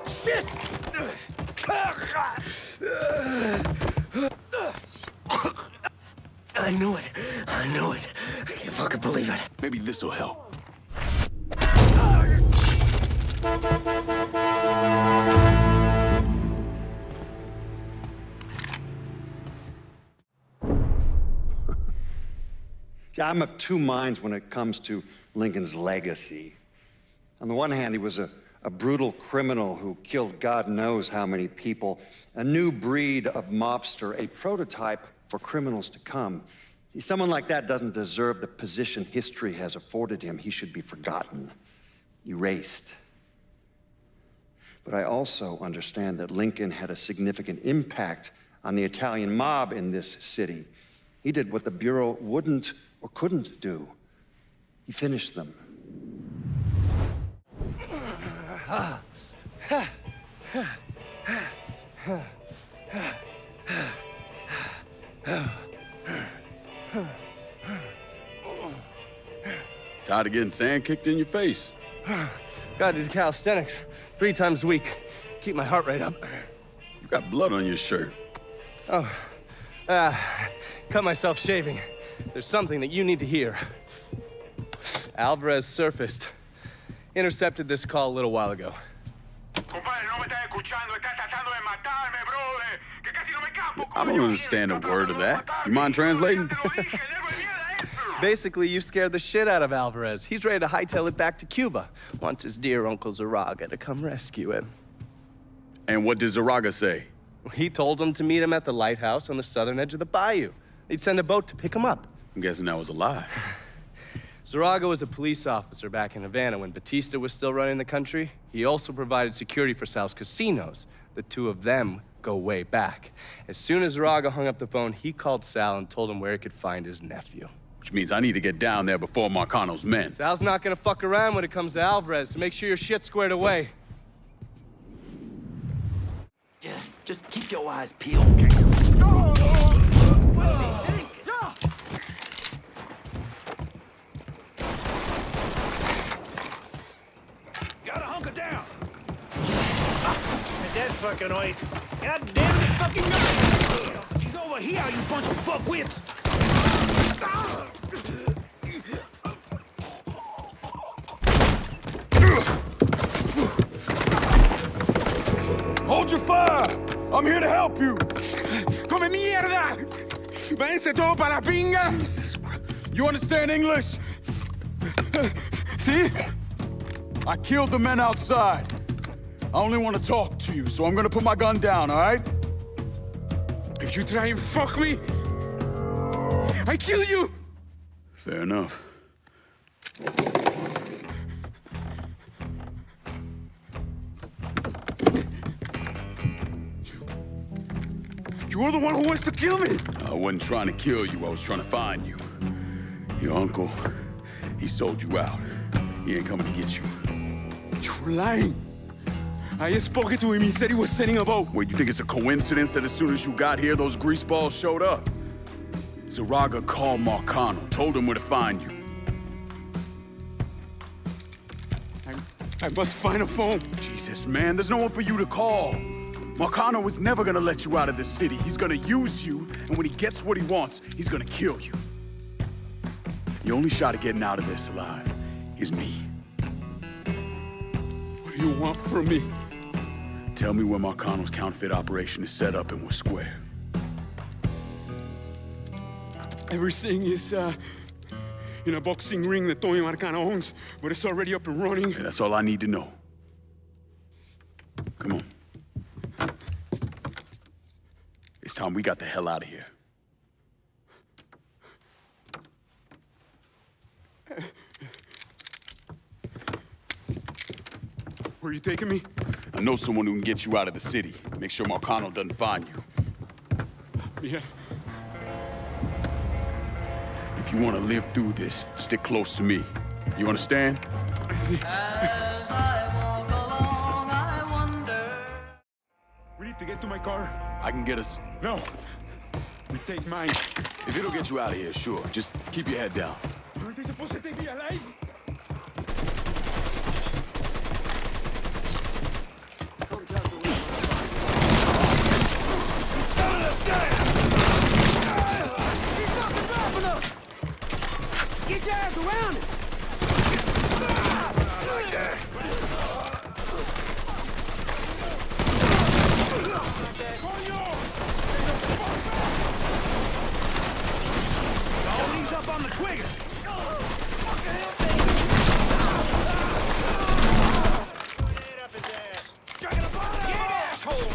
Shit! I knew it. I knew it. I can't fucking believe it. Maybe this'll help. I'm of two minds when it comes to Lincoln's legacy. On the one hand, he was a brutal criminal who killed God knows how many people, a new breed of mobster, a prototype for criminals to come. Someone like that doesn't deserve the position history has afforded him. He should be forgotten, erased. But I also understand that Lincoln had a significant impact on the Italian mob in this city. He did what the Bureau wouldn't or couldn't do. He finished them. Tired of getting sand kicked in your face. Gotta do calisthenics 3 times a week. Keep my heart rate up. You got blood on your shirt. Oh, cut myself shaving. There's something that you need to hear. Alvarez surfaced. Intercepted this call a little while ago. I don't understand a word of that. You mind translating? Basically, you scared the shit out of Alvarez. He's ready to hightail it back to Cuba. Wants his dear Uncle Zaraga to come rescue him. And what did Zaraga say? He told him to meet him at the lighthouse on the southern edge of the bayou. He'd send a boat to pick him up. I'm guessing that was a lie. Zaraga was a police officer back in Havana when Batista was still running the country. He also provided security for Sal's casinos. The two of them go way back. As soon as Zaraga hung up the phone, he called Sal and told him where he could find his nephew. Which means I need to get down there before Marcano's men. Sal's not gonna fuck around when it comes to Alvarez, so make sure your shit's squared away. Just keep your eyes peeled. Gotta hunker down. That's fucking right. God damn it, fucking guy! He's over here, you bunch of fuckwits! Hold your fire! I'm here to help you! Come mierda! Váyanse todo para la pinga! You understand English? See? I killed the men outside. I only want to talk to you, so I'm gonna put my gun down, all right? If you try and fuck me, I kill you! Fair enough. You're the one who wants to kill me! I wasn't trying to kill you, I was trying to find you. Your uncle, he sold you out. He ain't coming to get you. You're lying! I just spoke to him, he said he was sending a boat. Wait, you think it's a coincidence that as soon as you got here, those greaseballs showed up? Zaraga called Markano, told him where to find you. I must find a phone. Jesus, man, there's no one for you to call. Markano is never gonna let you out of this city. He's gonna use you, and when he gets what he wants, he's gonna kill you. The only shot at getting out of this alive is me. What do you want from me? Tell me where Markano's counterfeit operation is set up and we're square. Everything is, in a boxing ring that Tony Markano owns, but it's already up and running. Yeah, that's all I need to know. Come on. It's time we got the hell out of here. Where are you taking me? I know someone who can get you out of the city. Make sure Markano doesn't find you. Yeah. If you want to live through this, stick close to me. You understand? I see. As I walk along, I wonder. We need to get to my car. I can get us. No. We take mine. If it'll get you out of here, sure. Just keep your head down. Aren't they supposed to take me alive? Get your ass around it! Like that. He's up on the trigger! Yeah, asshole!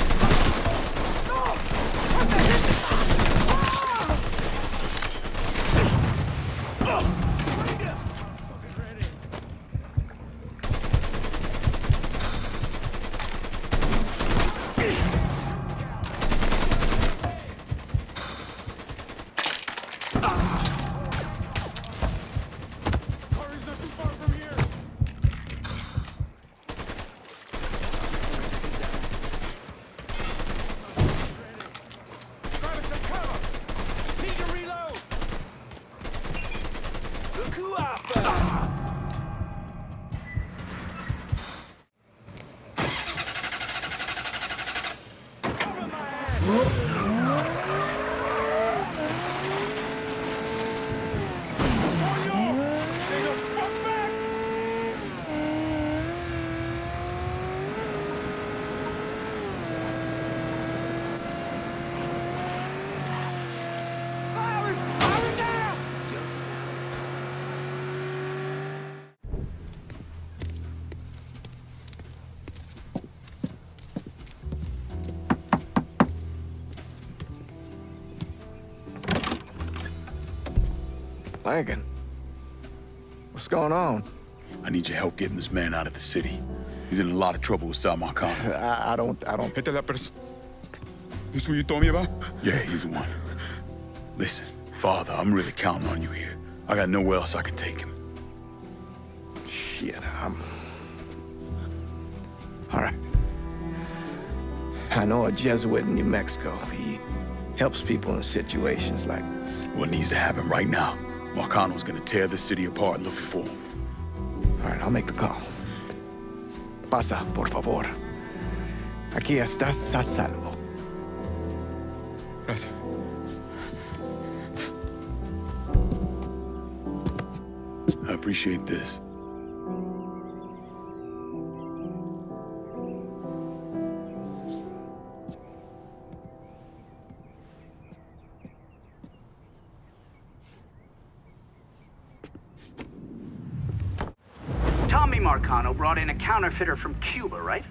Lincoln, what's going on? I need your help getting this man out of the city. He's in a lot of trouble with Sal Markano. I don't... This is who you told me about? Yeah, he's the one. Listen, Father, I'm really counting on you here. I got nowhere else I can take him. Shit, all right. I know a Jesuit in New Mexico. He helps people in situations like... What needs to happen right now? Markano's gonna tear the city apart looking for him. All right, I'll make the call. Pasa, por favor. Aquí estás a salvo. Gracias. I appreciate this. Markano brought in a counterfeiter from Cuba, right?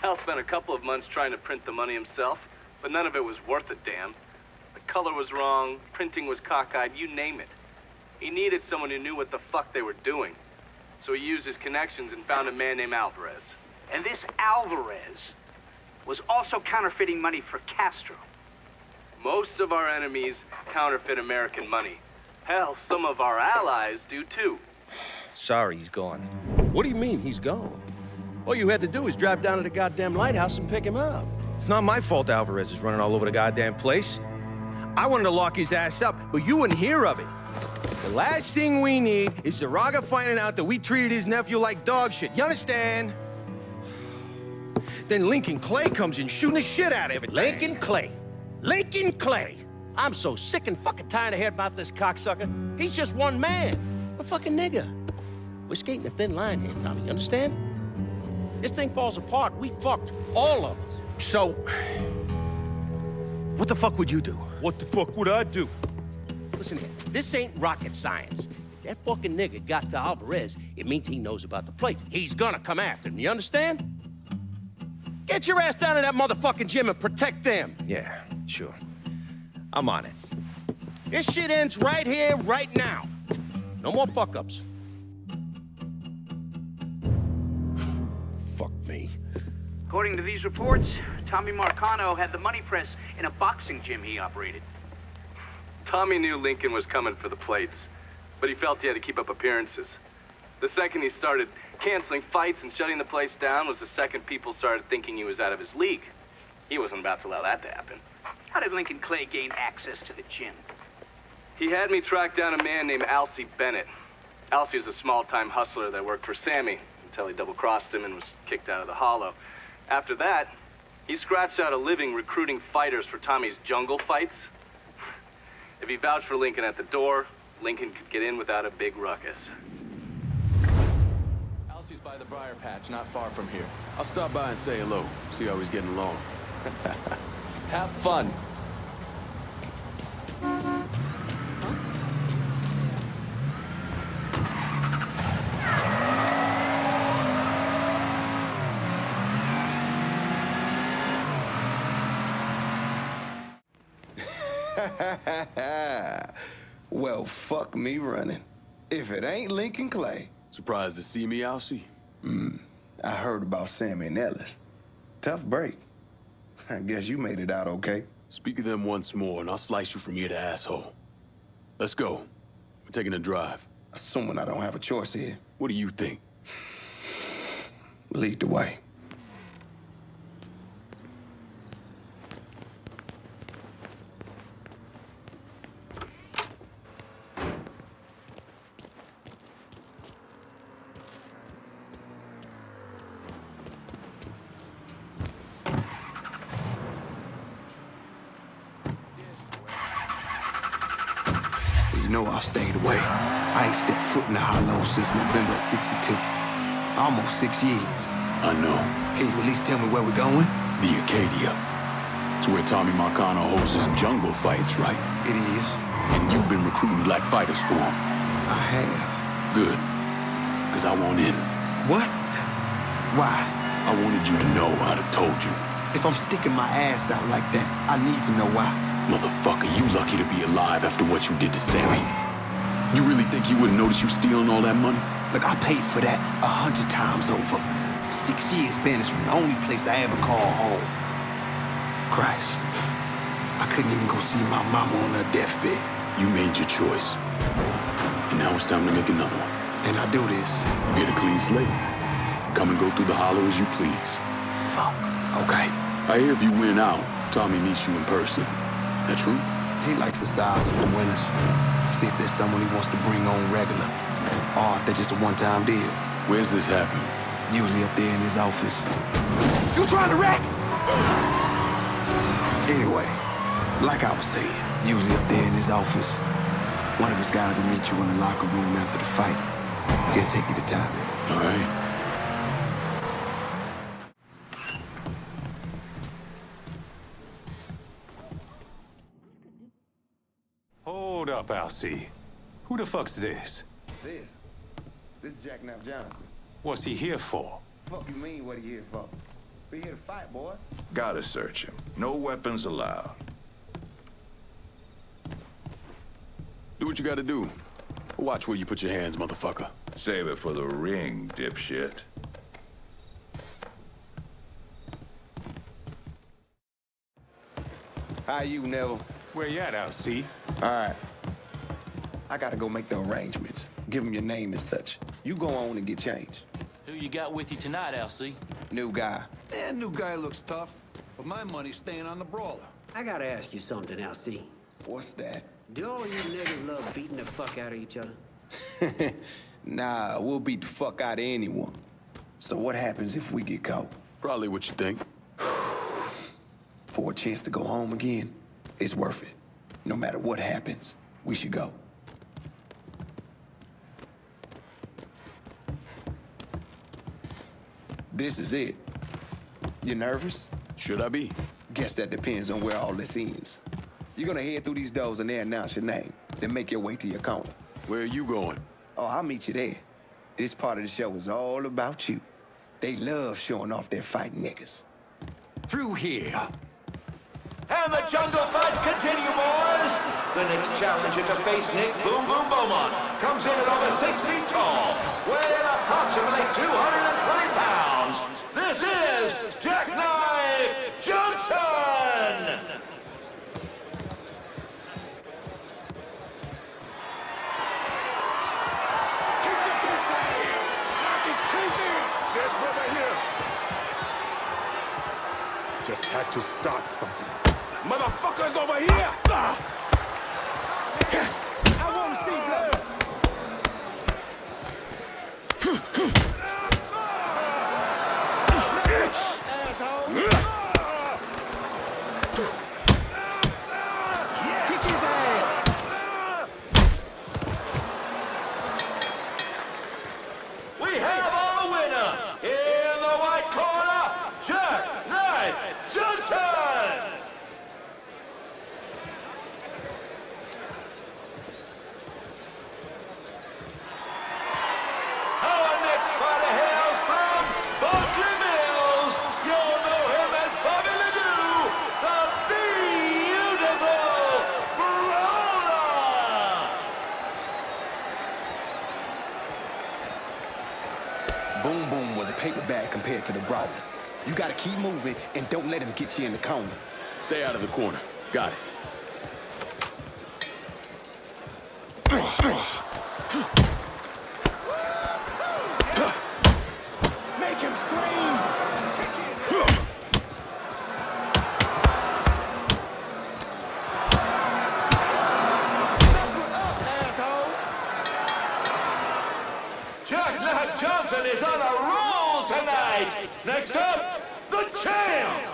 Sal spent a couple of months trying to print the money himself, but none of it was worth a damn. The color was wrong, printing was cockeyed, you name it. He needed someone who knew what the fuck they were doing. So he used his connections and found a man named Alvarez. And this Alvarez was also counterfeiting money for Castro. Most of our enemies counterfeit American money. Hell, some of our allies do too. Sorry, he's gone. What do you mean, he's gone? All you had to do was drive down to the goddamn lighthouse and pick him up. It's not my fault Alvarez is running all over the goddamn place. I wanted to lock his ass up, but you wouldn't hear of it. The last thing we need is Zaraga finding out that we treated his nephew like dog shit. You understand? Then Lyncoln Clay comes in shooting the shit out of everything. Lyncoln Clay. Lyncoln Clay. I'm so sick and fucking tired of hearing about this cocksucker. He's just one man. A fucking nigger. We're skating a thin line here, Tommy, you understand? This thing falls apart, we fucked. All of us. So, what the fuck would you do? What the fuck would I do? Listen here, this ain't rocket science. If that fucking nigga got to Alvarez, it means he knows about the place. He's gonna come after him, you understand? Get your ass down to that motherfucking gym and protect them. Yeah, sure. I'm on it. This shit ends right here, right now. No more fuck-ups. Fuck me. According to these reports, Tommy Markano had the money press in a boxing gym he operated. Tommy knew Lincoln was coming for the plates, but he felt he had to keep up appearances. The second he started canceling fights and shutting the place down was the second people started thinking he was out of his league. He wasn't about to allow that to happen. How did Lincoln Clay gain access to the gym? He had me track down a man named Alcee Bennett. Alcee was a small-time hustler that worked for Sammy until he double-crossed him and was kicked out of the Hollow. After that, he scratched out a living recruiting fighters for Tommy's jungle fights. If he vouched for Lincoln at the door, Lincoln could get in without a big ruckus. Alcee's by the briar patch, not far from here. I'll stop by and say hello, see how he's getting along. Have fun. Well, fuck me running. If it ain't Lyncoln Clay. Surprised to see me, Alcee? I heard about Sammy and Ellis. Tough break. I guess you made it out okay. Speak of them once more, and I'll slice you from ear to asshole. Let's go. We're taking a drive. Assuming I don't have a choice here. What do you think? Lead the way. You know I've stayed away. I ain't stepped foot in the Hollow since November of '62. Almost 6 years. I know. Can you at least tell me where we're going? The Acadia. It's where Tommy Markano holds his jungle fights, right? It is. And you've been recruiting black fighters for him. I have. Good. Because I want in. What? Why? I wanted you to know I'd have told you. If I'm sticking my ass out like that, I need to know why. Motherfucker, you lucky to be alive after what you did to Sammy. You really think he wouldn't notice you stealing all that money? Look, I paid for that 100 times over. 6 years banished from the only place I ever call home. Christ. I couldn't even go see my mama on her deathbed. You made your choice. And now it's time to make another one. And I do this. Get a clean slate. Come and go through the Hollow as you please. Fuck. Okay. I hear if you win out, Tommy meets you in person. That true? He likes the size of the winners. See if there's someone he wants to bring on regular. Or if they're just a one-time deal. Where's this happen? Usually up there in his office. You trying to wreck? Anyway, like I was saying, usually up there in his office. One of his guys will meet you in the locker room after the fight. He'll take you to time. All right. Hold up, Alcee. Who the fuck's this? This is Jack Knapp Johnson. What's he here for? Fuck you mean what he here for? We here to fight, boy. Gotta search him. No weapons allowed. Do what you gotta do. Watch where you put your hands, motherfucker. Save it for the ring, dipshit. How you, Neville? Where you at, LC? All right. I gotta go make the arrangements. Give him your name and such. You go on and get changed. Who you got with you tonight, LC? New guy. And new guy looks tough, but my money's staying on the brawler. I gotta ask you something, LC. What's that? Do all you niggas love beating the fuck out of each other? Nah, we'll beat the fuck out of anyone. So what happens if we get caught? Probably what you think. For a chance to go home again, it's worth it. No matter what happens, we should go. This is it. You nervous? Should I be? Guess that depends on where all this ends. You're gonna head through these doors and they announce your name, then make your way to your corner. Where are you going? Oh, I'll meet you there. This part of the show is all about you. They love showing off their fighting niggas. Through here. And the jungle fights continue, boys! The next challenger to face Nick Boom Boom Beaumont comes in at over 6 feet tall, weighing approximately 220 pounds. This is Jackknife Johnson! Kick the piss out of here! Knock his teeth in! Get brother here! Just had to start something. Motherfuckers over here! I want to see blood. Kick his ass! We have our winner! In the white corner, Jackknife Johnson! Our next fighter hails from Buckley Mills. You'll know him as Bobby Ledoux, the beautiful Brawler. Boom Boom was a paper bag compared to the Brawler. You gotta keep moving and don't let him get you in the corner. Stay out of the corner. Got it. Make him scream! Jackknife Johnson is on a roll tonight. Next up, the champ.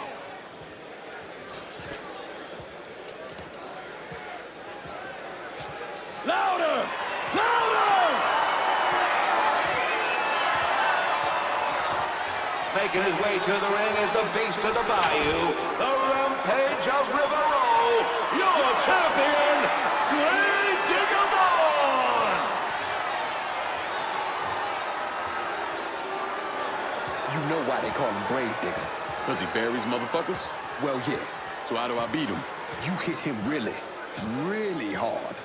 Louder! Louder! Making his way to the ring is the beast of the bayou, the rampage of River Row, your champion, Greg Digabon! You know why they call him Grave Digger. Does he buries motherfuckers? Well, yeah. So how do I beat him? You hit him really, really hard.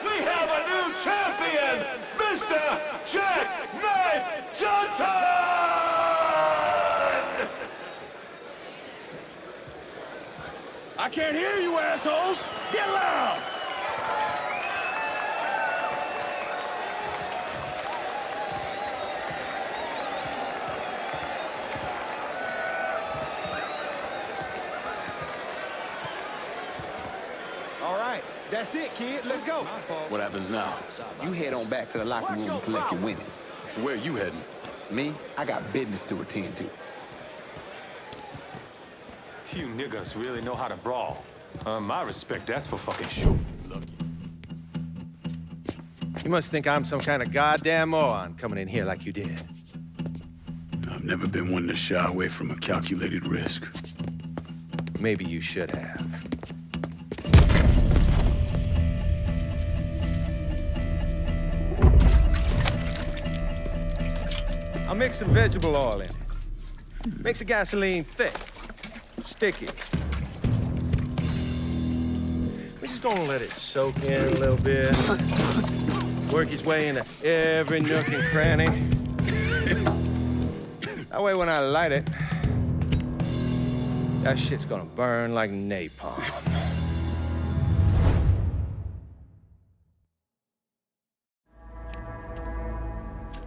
We have a new champion, Mr. Jackknife Johnson! I can't hear you, assholes! Get loud! All right, that's it, kid. Let's go. What happens now? You head on back to the locker room and collect your winnings. Where are you heading? Me, I got business to attend to. You niggas really know how to brawl. My respect, that's for fucking sure. You must think I'm some kind of goddamn moron coming in here like you did. I've never been one to shy away from a calculated risk. Maybe you should have. I'll mix some vegetable oil in it. Makes the gasoline thick, sticky. We're just gonna let it soak in a little bit. Work his way into every nook and cranny. That way when I light it, that shit's gonna burn like napalm.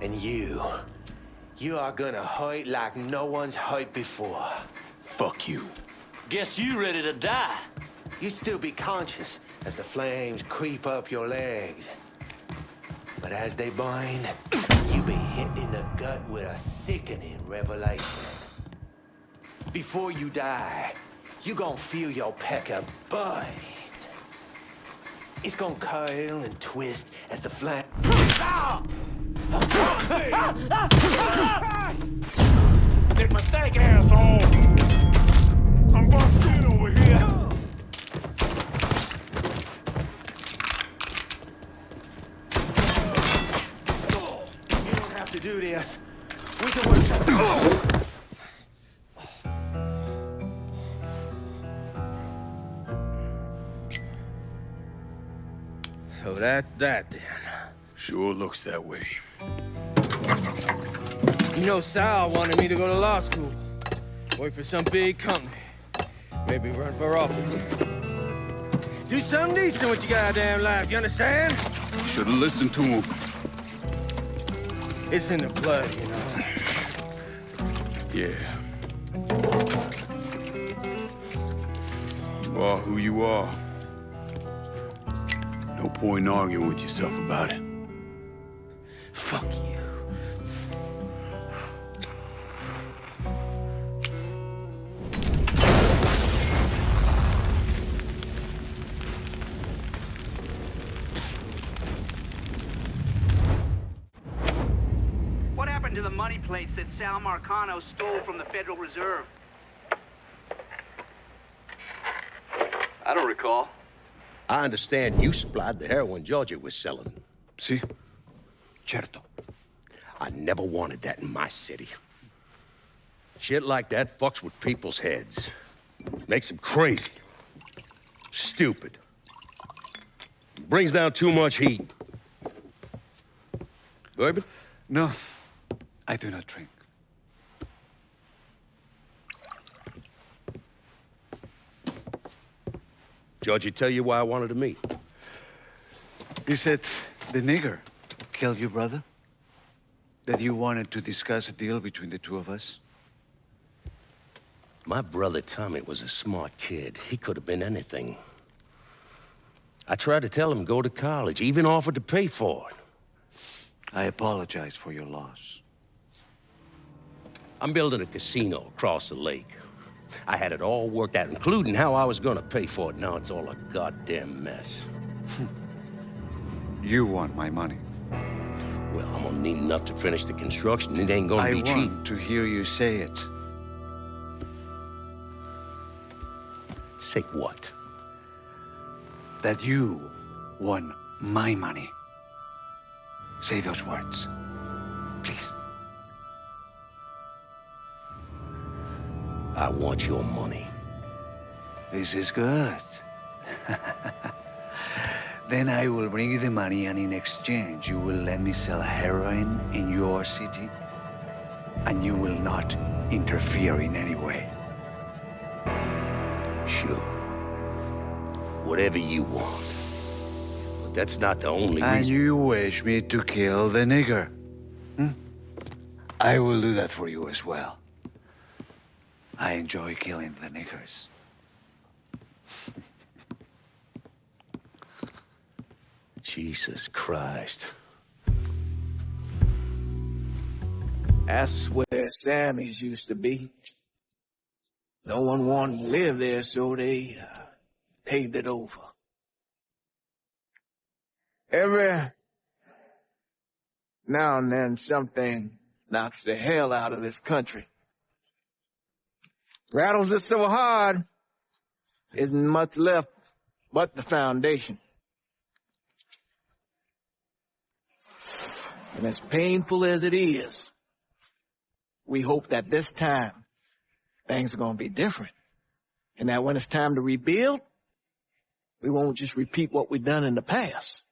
And you are gonna hurt like no one's hurt before. Fuck you. Guess you ready to die. You still be conscious as the flames creep up your legs. But as they burn, you be hit in the gut with a sickening revelation. Before you die, you gonna feel your pecker burn. It's gonna curl and twist as the flame... Big mistake, asshole! I'm busted over here! You don't have to do this. We can work something. So that's that then. Sure looks that way. You know, Sal wanted me to go to law school. Work for some big company. Maybe run for office. Do something decent with your goddamn life, you understand? Should've listened to him. It's in the blood, you know. Yeah. You are who you are. No point in arguing with yourself about it. Fuck you. What happened to the money plates that Sal Markano stole from the Federal Reserve? I don't recall. I understand you supplied the heroin Georgia was selling. Si. Certo. I never wanted that in my city. Shit like that fucks with people's heads. Makes them crazy. Stupid. Brings down too much heat. Bourbon? No, I do not drink. Georgie tell you why I wanted to meet? You said the nigger killed your brother? That you wanted to discuss a deal between the two of us? My brother Tommy was a smart kid. He could have been anything. I tried to tell him go to college, even offered to pay for it. I apologize for your loss. I'm building a casino across the lake. I had it all worked out, including how I was gonna pay for it. Now it's all a goddamn mess. You want my money. Well, I'm gonna need enough to finish the construction. It ain't gonna be cheap. I want to hear you say it. Say what? That you want my money. Say those words, please. I want your money. This is good. Then I will bring you the money, and in exchange, you will let me sell heroin in your city, and you will not interfere in any way. Sure. Whatever you want. But that's not the only reason. And you wish me to kill the nigger? I will do that for you as well. I enjoy killing the niggers. Jesus Christ. That's where Sammy's used to be. No one wanted to live there, so they paved it over. Every now and then, something knocks the hell out of this country. Rattles it so hard, isn't much left but the foundation. And as painful as it is, We hope that this time, things are going to be different. And that when it's time to rebuild, we won't just repeat what we've done in the past.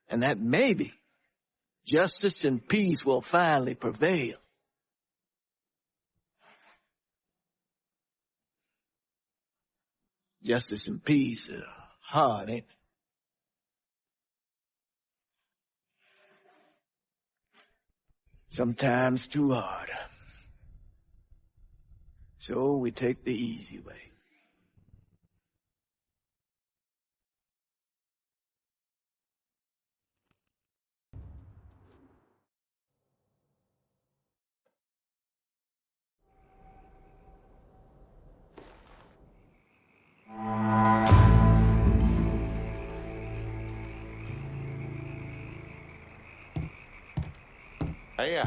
And that maybe justice and peace will finally prevail. Justice and peace are hard, ain't it? Sometimes too hard. So we take the easy way. Hey,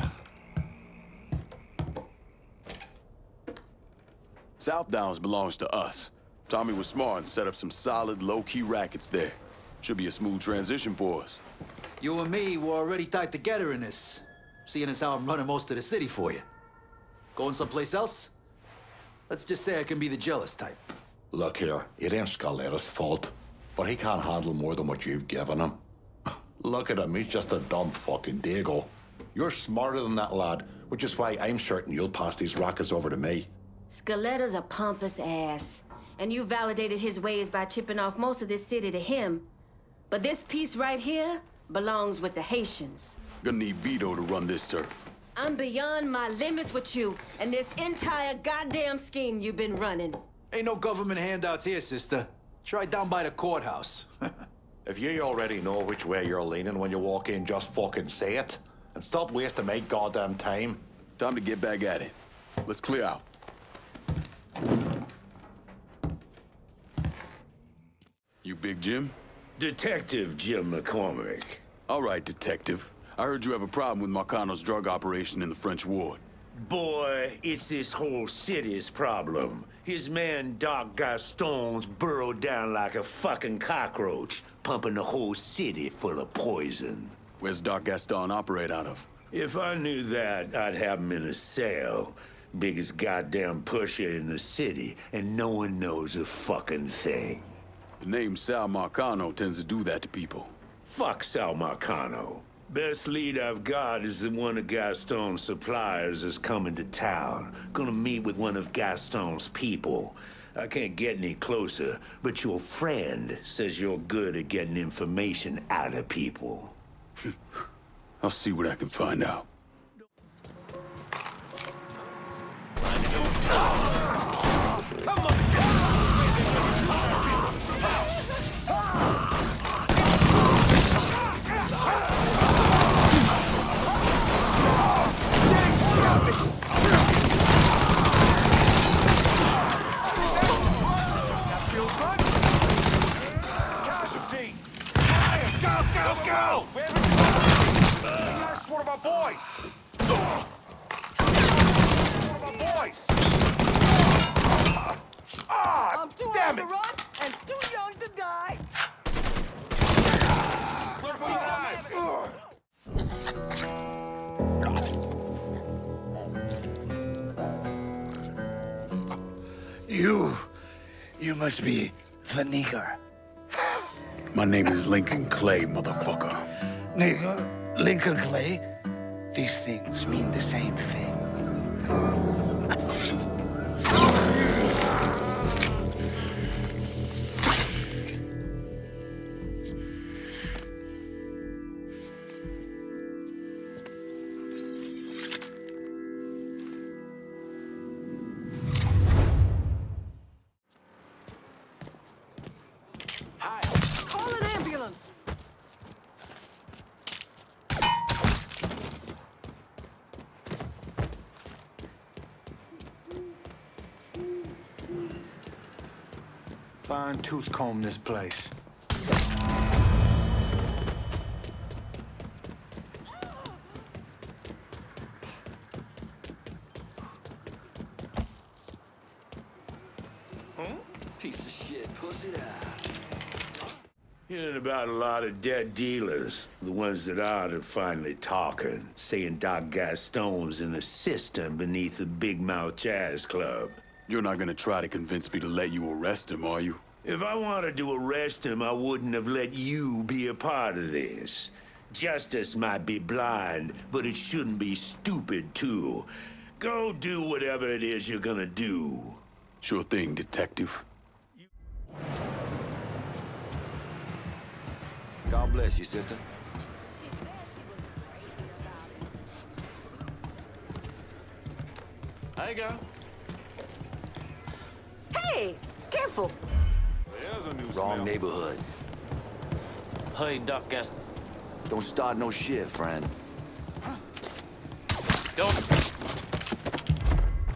South Downs belongs to us. Tommy was smart and set up some solid, low-key rackets there. Should be a smooth transition for us. You and me were already tied together in this, seeing as how I'm running most of the city for you. Going someplace else? Let's just say I can be the jealous type. Look here, it ain't Scalera's fault, but he can't handle more than what you've given him. Look at him, he's just a dumb fucking dago. You're smarter than that lad, which is why I'm certain you'll pass these rackets over to me. Scaletta's a pompous ass, and you validated his ways by chipping off most of this city to him. But this piece right here belongs with the Haitians. Gonna need Vito to run this turf. I'm beyond my limits with you and this entire goddamn scheme you've been running. Ain't no government handouts here, sister. Try down by the courthouse. If you already know which way you're leaning when you walk in, just fucking say it. And stop wasting my goddamn time. Time to get back at it. Let's clear out. You Big Jim? Detective Jim McCormick. All right, Detective. I heard you have a problem with Marcano's drug operation in the French Ward. Boy, it's this whole city's problem. His man Doc Gaston's burrowed down like a fucking cockroach, pumping the whole city full of poison. Where's Doc Gaston operate out of? If I knew that, I'd have him in a cell. Biggest goddamn pusher in the city, and no one knows a fucking thing. The name Sal Marcano tends to do that to people. Fuck Sal Marcano. Best lead I've got is that one of Gaston's suppliers is coming to town. Gonna meet with one of Gaston's people. I can't get any closer, but your friend says you're good at getting information out of people. I'll see what I can find out. Come on! Go! That's one of our boys! One of our boys! I'm too damn old to it! run and too young to die. Run for your lives! You must be the nigger. My name is Lyncoln Clay, motherfucker. Nigger? Lyncoln Clay? These things mean the same thing. Call an ambulance. Fine tooth comb this place. Piece of shit, push it out. Hearing about a lot of dead dealers. The ones that aren't are finally talking, saying Doc Gaston's in the system beneath the Big Mouth Jazz Club. You're not gonna try to convince me to let you arrest him, are you? If I wanted to arrest him, I wouldn't have let you be a part of this. Justice might be blind, but it shouldn't be stupid, too. Go do whatever it is you're gonna do. Sure thing, detective. God bless you, sister. There you go. Hey, careful. Wrong neighborhood. Hey, Doc Gaston. Don't start no shit, friend. Don't.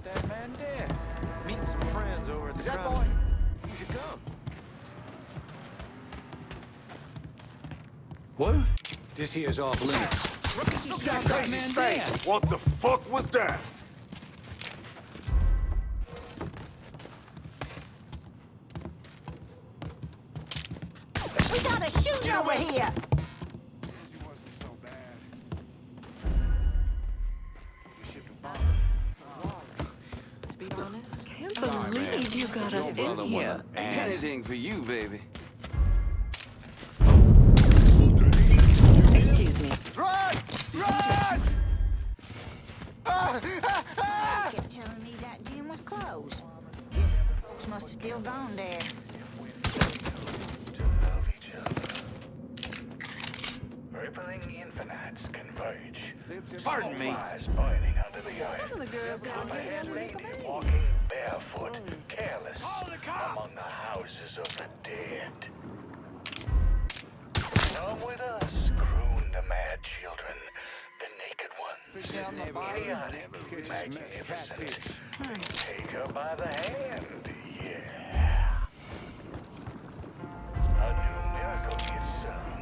That man there. Meeting some friends over at the boy? You should come. What? This here's off limits. Crazy stank. What the fuck was that? We got a shooting over here. To be honest, can't believe you got us in here. Anything for you, baby. Excuse me. Run! Run! Kept telling me that gym was closed. Folks must have still gone there. Rippling infinites converge. Pardon me. Boiling under the earth. Some of the girls down here look Walking barefoot, careless, among the houses of the dead. Come with us, croon the mad children, the naked ones. Idiotic, magnificent. Take her by the hand, yeah. A new miracle gets sung.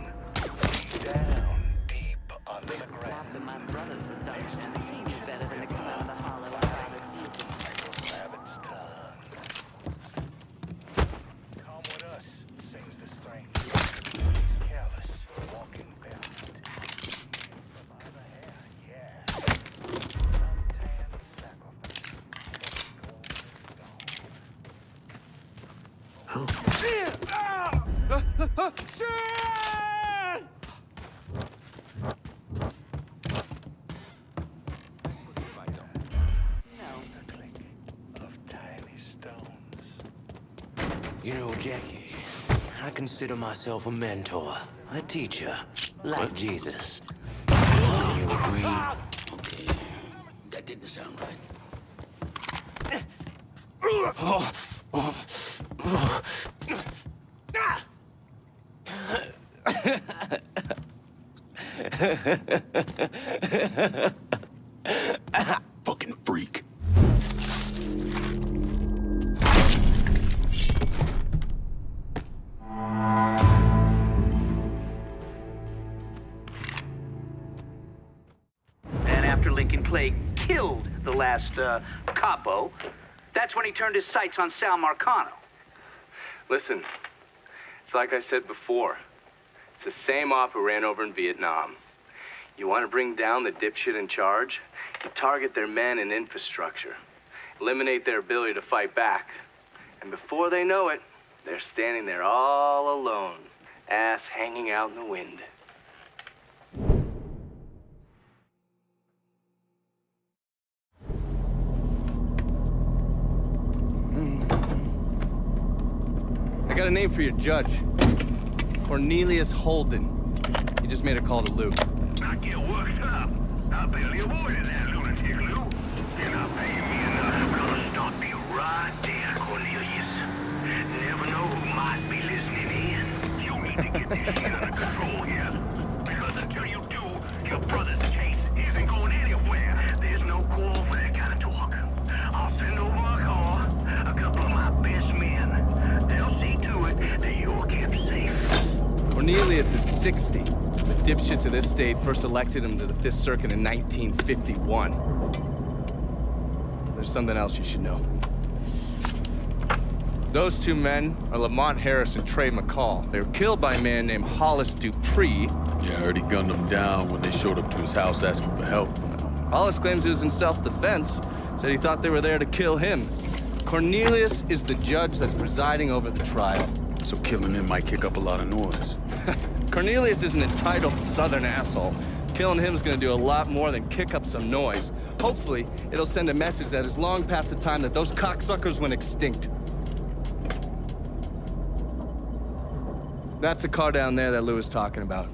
Down deep under the ground. After my brothers were done, and he knew better than to come out of the hollow and find a decent. Rabbit's tongue. Come with us, sings the stranger. He's careless, walking barefoot. By the hair, yeah. Suntan You know, Jackie, I consider myself a mentor, a teacher, like Jesus. Do you agree? Okay. That didn't sound right. Fucking freak. And after Lincoln Clay killed the last capo, that's when he turned his sights on Sal Marcano. Listen, it's like I said before. It's the same op who ran over in Vietnam. You want to bring down the dipshit in charge? You target their men and infrastructure. Eliminate their ability to fight back. And before they know it, they're standing there all alone, ass hanging out in the wind. I got a name for your judge. Cornelius Holden. He just made a call to Lou. Not get worked up. I barely avoided that lunatic, Lou. You're not paying me enough. I'm gonna stop you right there, Cornelius. Never know who might be listening in. You need to get this shit under control here. Because until you do, your brother's case isn't going anywhere. There's no call for that kind of talk. I'll send over a car, a couple of my best men. They'll see to it that you're kept safe. Cornelius is 60. The dipshits of this state first elected him to the Fifth Circuit in 1951. There's something else you should know. Those two men are Lamont Harris and Trey McCall. They were killed by a man named Hollis Dupree. Yeah, I heard he gunned them down when they showed up to his house asking for help. Hollis claims he was in self-defense, said he thought they were there to kill him. Cornelius is the judge that's presiding over the trial. So killing him might kick up a lot of noise. Cornelius is an entitled southern asshole. Killing him is gonna do a lot more than kick up some noise. Hopefully, it'll send a message that is long past the time that those cocksuckers went extinct. That's the car down there that Lou is talking about.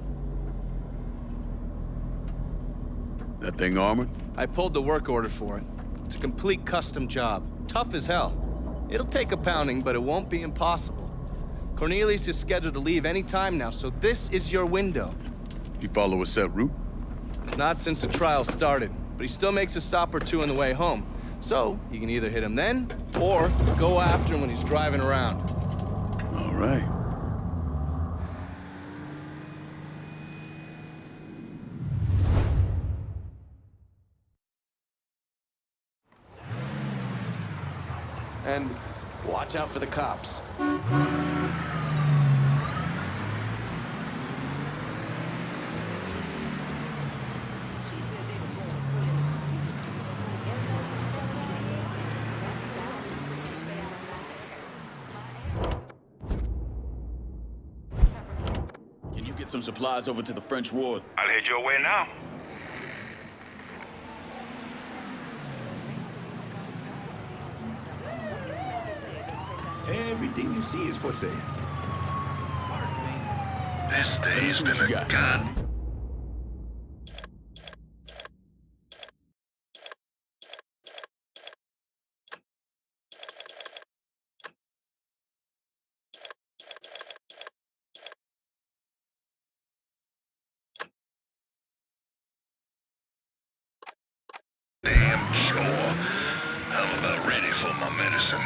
That thing armored? I pulled the work order for it. It's a complete custom job. Tough as hell. It'll take a pounding, but it won't be impossible. Cornelius is scheduled to leave any time now, so this is your window. You follow a set route? Not since the trial started, but he still makes a stop or two on the way home. So, you can either hit him then, or go after him when he's driving around. All right. And watch out for the cops. Can you get some supplies over to the French ward? I'll head your way now. Everything you see is for sale. This day's been a god. Damn sure. I'm about ready for my medicine.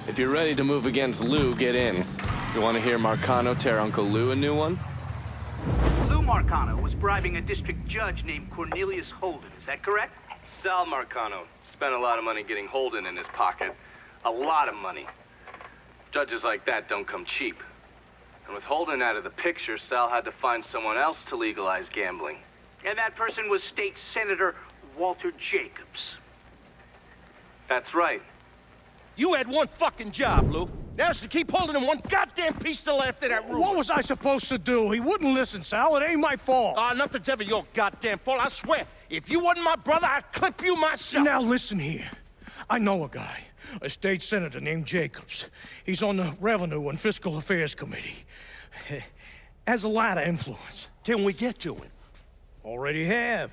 If you're ready to move against Lou, get in. You want to hear Markano tear Uncle Lou a new one? Lou Markano was bribing a district judge named Cornelius Holden, is that correct? Sal Markano spent a lot of money getting Holden in his pocket. A lot of money. Judges like that don't come cheap. And with Holden out of the picture, Sal had to find someone else to legalize gambling. And that person was State Senator Walter Jacobs. That's right. You had one fucking job, Lou. That's to keep holding him one goddamn piece to the left of that room. What was I supposed to do? He wouldn't listen, Sal. It ain't my fault. Nothing's ever your goddamn fault. I swear, if you wasn't my brother, I'd clip you myself. Now listen here. I know a guy, a state senator named Jacobs. He's on the Revenue and Fiscal Affairs Committee. Has a lot of influence. Can we get to him? Already have.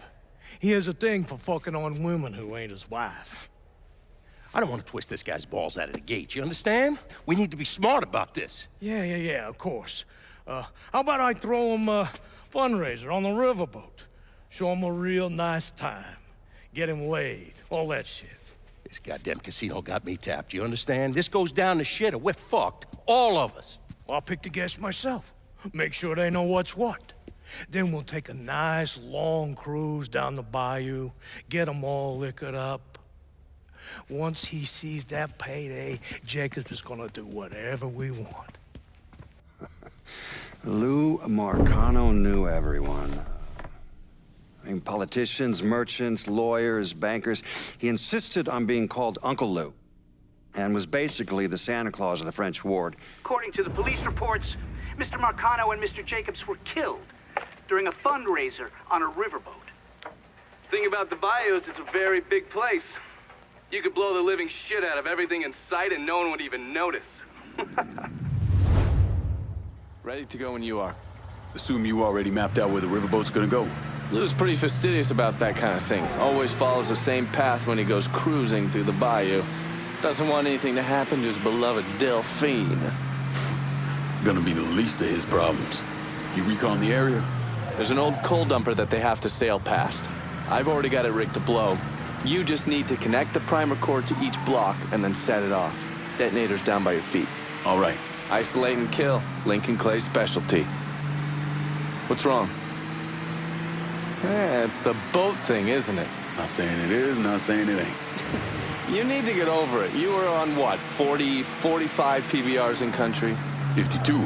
He has a thing for fucking on women who ain't his wife. I don't want to twist this guy's balls out of the gate, you understand? We need to be smart about this. Yeah, of course. How about I throw him a fundraiser on the riverboat? Show him a real nice time. Get him laid, all that shit. This goddamn casino got me tapped, you understand? This goes down the shitter, we're fucked. All of us. Well, I'll pick the guests myself. Make sure they know what's what. Then we'll take a nice long cruise down the bayou, get them all liquored up. Once he sees that payday, Jacobs is gonna do whatever we want. Lou Markano knew everyone. I mean, politicians, merchants, lawyers, bankers. He insisted on being called Uncle Lou, and was basically the Santa Claus of the French ward. According to the police reports, Mr. Markano and Mr. Jacobs were killed during a fundraiser on a riverboat. Thing about the bayou is it's a very big place. You could blow the living shit out of everything in sight and no one would even notice. Ready to go when you are. Assume you already mapped out where the riverboat's gonna go. Lou's pretty fastidious about that kind of thing. Always follows the same path when he goes cruising through the bayou. Doesn't want anything to happen to his beloved Delphine. Gonna be the least of his problems. You recon the area? There's an old coal dumper that they have to sail past. I've already got it rigged to blow. You just need to connect the primer cord to each block and then set it off. Detonator's down by your feet. All right. Isolate and kill. Lyncoln Clay's specialty. What's wrong? It's the boat thing, isn't it? Not saying it is, not saying it ain't. You need to get over it. You were on what, 40, 45 PBRs in country? 52.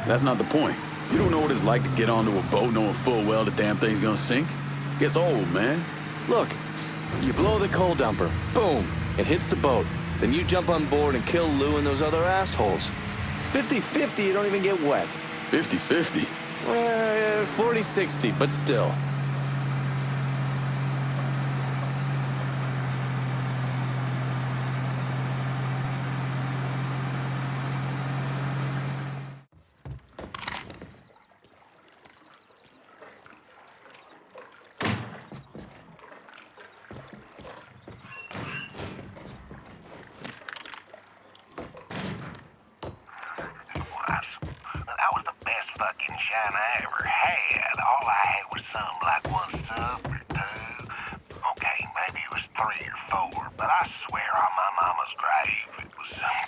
That's not the point. You don't know what it's like to get onto a boat knowing full well the damn thing's gonna sink. Gets old, man. Look, you blow the coal dumper. Boom. It hits the boat. Then you jump on board and kill Lou and those other assholes. 50-50, you don't even get wet. 50-50? 40-60, but still. That was the best fucking shine I ever had. All I had was something like 1 sub or 2. Okay, maybe it was 3 or 4, but I swear on my mama's grave it was good stuff.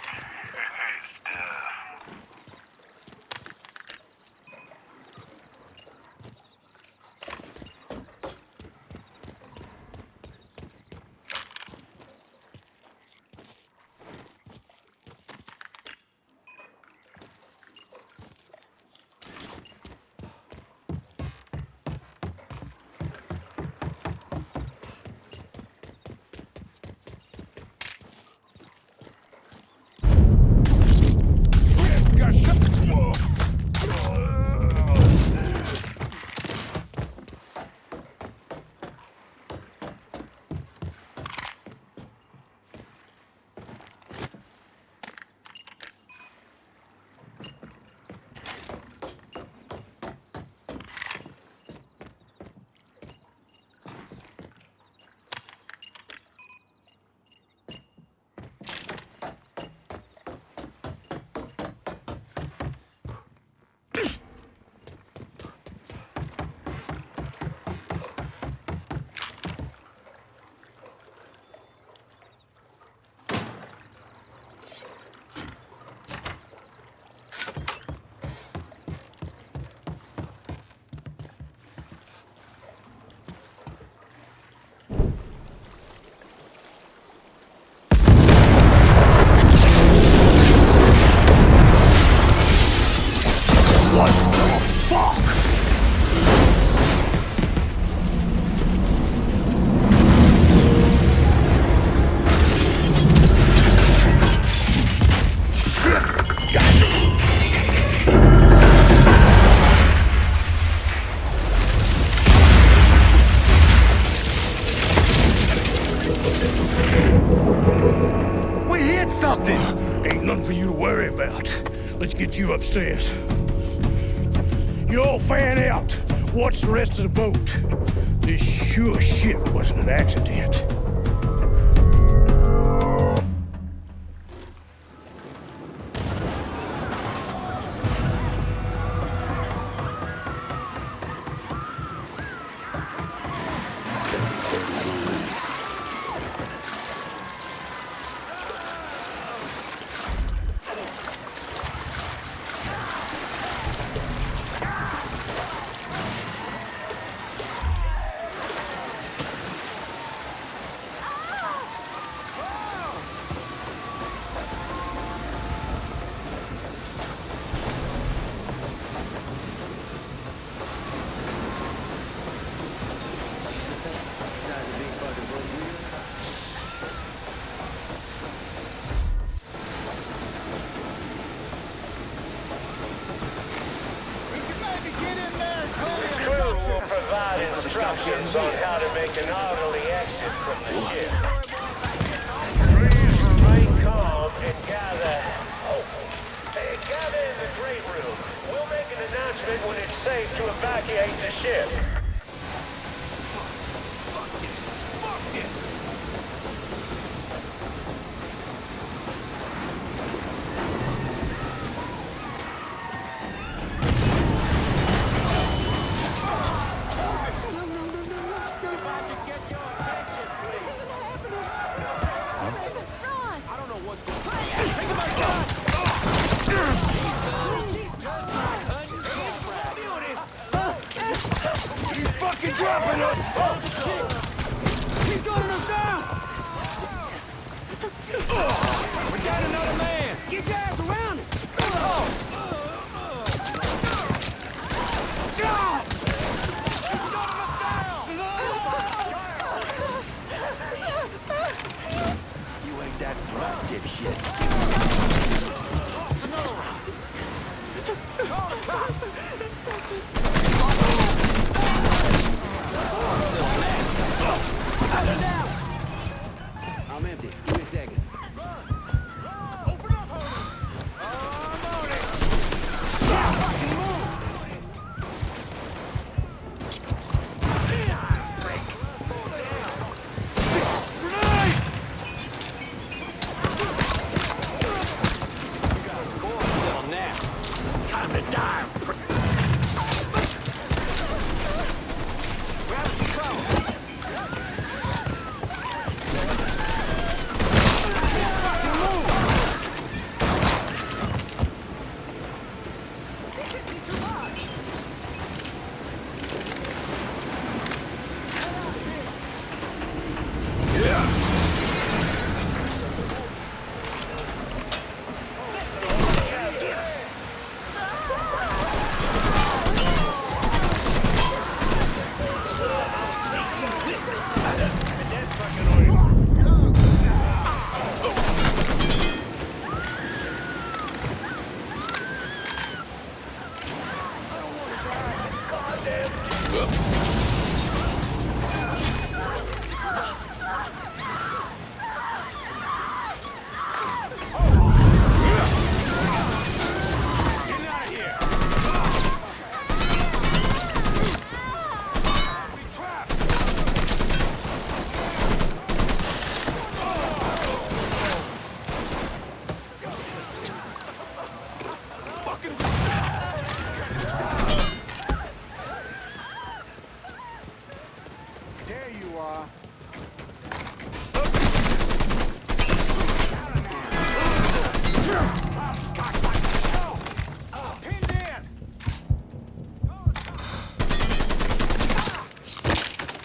Let's get you upstairs. You all fan out. Watch the rest of the boat. This sure shit wasn't an accident. Instructions on how to make an orderly exit from the ship. Please remain calm and gather in the great room. We'll make an announcement when it's safe to evacuate the ship. That's right, dipshit. I'm empty. Give me a second. Time to die.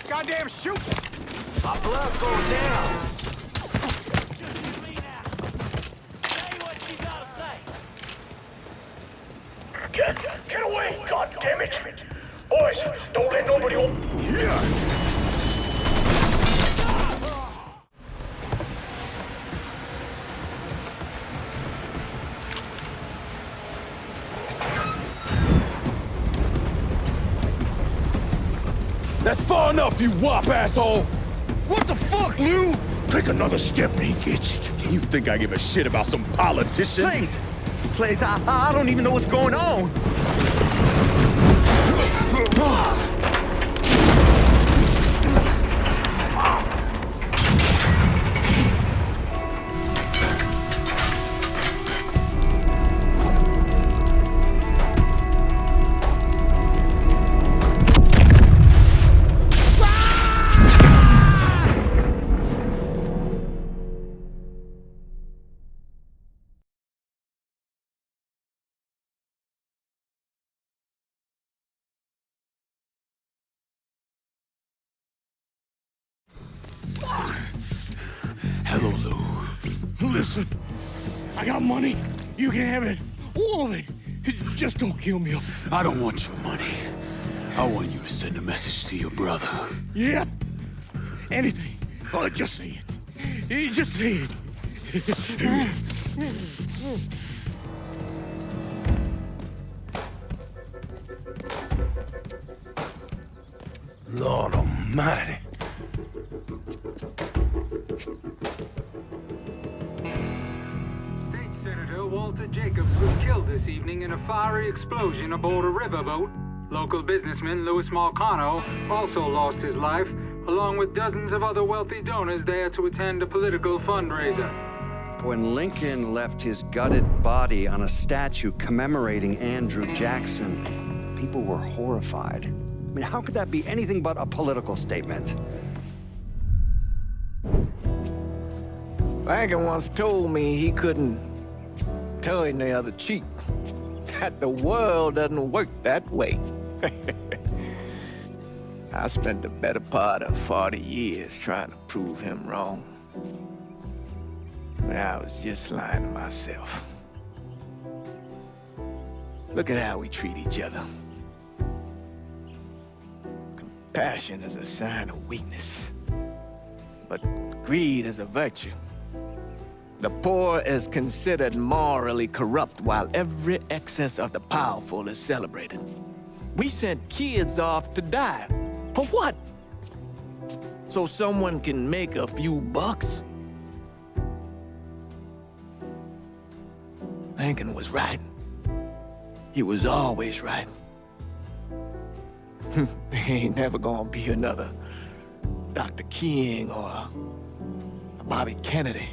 Goddamn shoot! My blood's going down. Get away, goddammit! Boys, don't let nobody That's far enough, you wop asshole! What the fuck, Lou? Take another step and he gets it. You think I give a shit about some politician? Please, I don't even know what's going on. Hello, Lou. Listen, I got money. You can have it. All of it. Just don't kill me. I don't want your money. I want you to send a message to your brother. Yeah? Anything. Oh, just say it. Just say it. Lord Almighty. State Senator Walter Jacobs was killed this evening in a fiery explosion aboard a riverboat. Local businessman Louis Markano also lost his life, along with dozens of other wealthy donors there to attend a political fundraiser. When Lincoln left his gutted body on a statue commemorating Andrew Jackson, people were horrified. I mean, how could that be anything but a political statement? Lincoln once told me he couldn't turn the other cheek, that the world doesn't work that way. I spent the better part of 40 years trying to prove him wrong. But I was just lying to myself. Look at how we treat each other. Compassion is a sign of weakness, but greed is a virtue. The poor is considered morally corrupt while every excess of the powerful is celebrated. We sent kids off to die. For what? So someone can make a few bucks? Lincoln was right. He was always right. There ain't never gonna be another Dr. King or a Bobby Kennedy.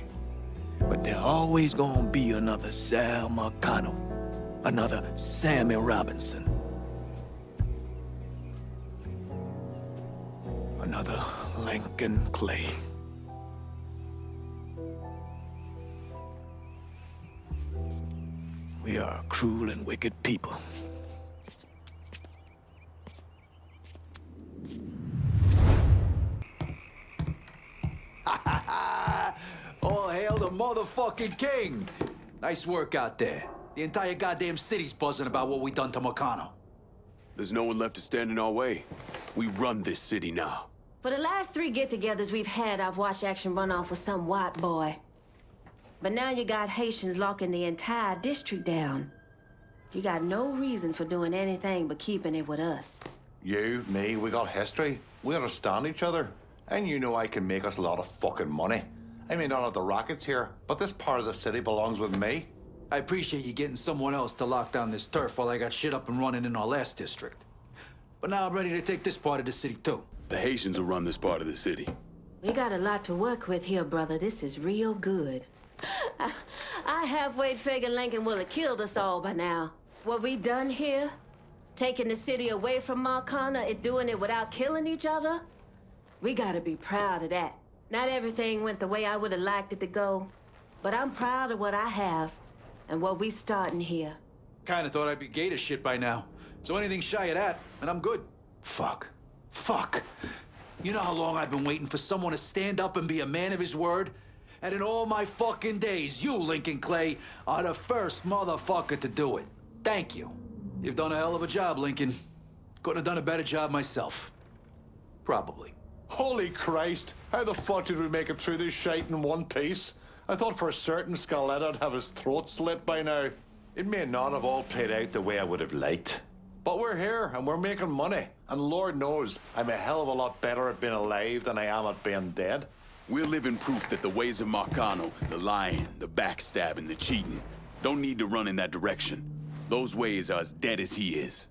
But there always gonna be another Sal Markano, another Sammy Robinson, another Lyncoln Clay. We are a cruel and wicked people. All hail the motherfucking king! Nice work out there. The entire goddamn city's buzzing about what we done to Markano. There's no one left to stand in our way. We run this city now. For the last 3 get-togethers we've had, I've watched action run off with some white boy. But now you got Haitians locking the entire district down. You got no reason for doing anything but keeping it with us. You, me, we got history. We understand each other. And you know I can make us a lot of fucking money. I may not have the rockets here, but this part of the city belongs with me. I appreciate you getting someone else to lock down this turf while I got shit up and running in our last district. But now I'm ready to take this part of the city too. The Haitians will run this part of the city. We got a lot to work with here, brother. This is real good. I halfway figured Lincoln will have killed us all by now. What we done here, taking the city away from Markano and doing it without killing each other, we gotta be proud of that. Not everything went the way I would have liked it to go, but I'm proud of what I have and what we starting here. Kinda thought I'd be gay to shit by now. So anything shy of that, and I'm good. Fuck. You know how long I've been waiting for someone to stand up and be a man of his word? And in all my fucking days, you, Lyncoln Clay, are the first motherfucker to do it. Thank you. You've done a hell of a job, Lincoln. Couldn't have done a better job myself. Probably. Holy Christ! How the fuck did we make it through this shite in one piece? I thought for certain Scaleta'd have his throat slit by now. It may not have all played out the way I would have liked. But we're here, and we're making money. And Lord knows, I'm a hell of a lot better at being alive than I am at being dead. We're living proof that the ways of Markano, the lying, the backstabbing, the cheating, don't need to run in that direction. Those ways are as dead as he is.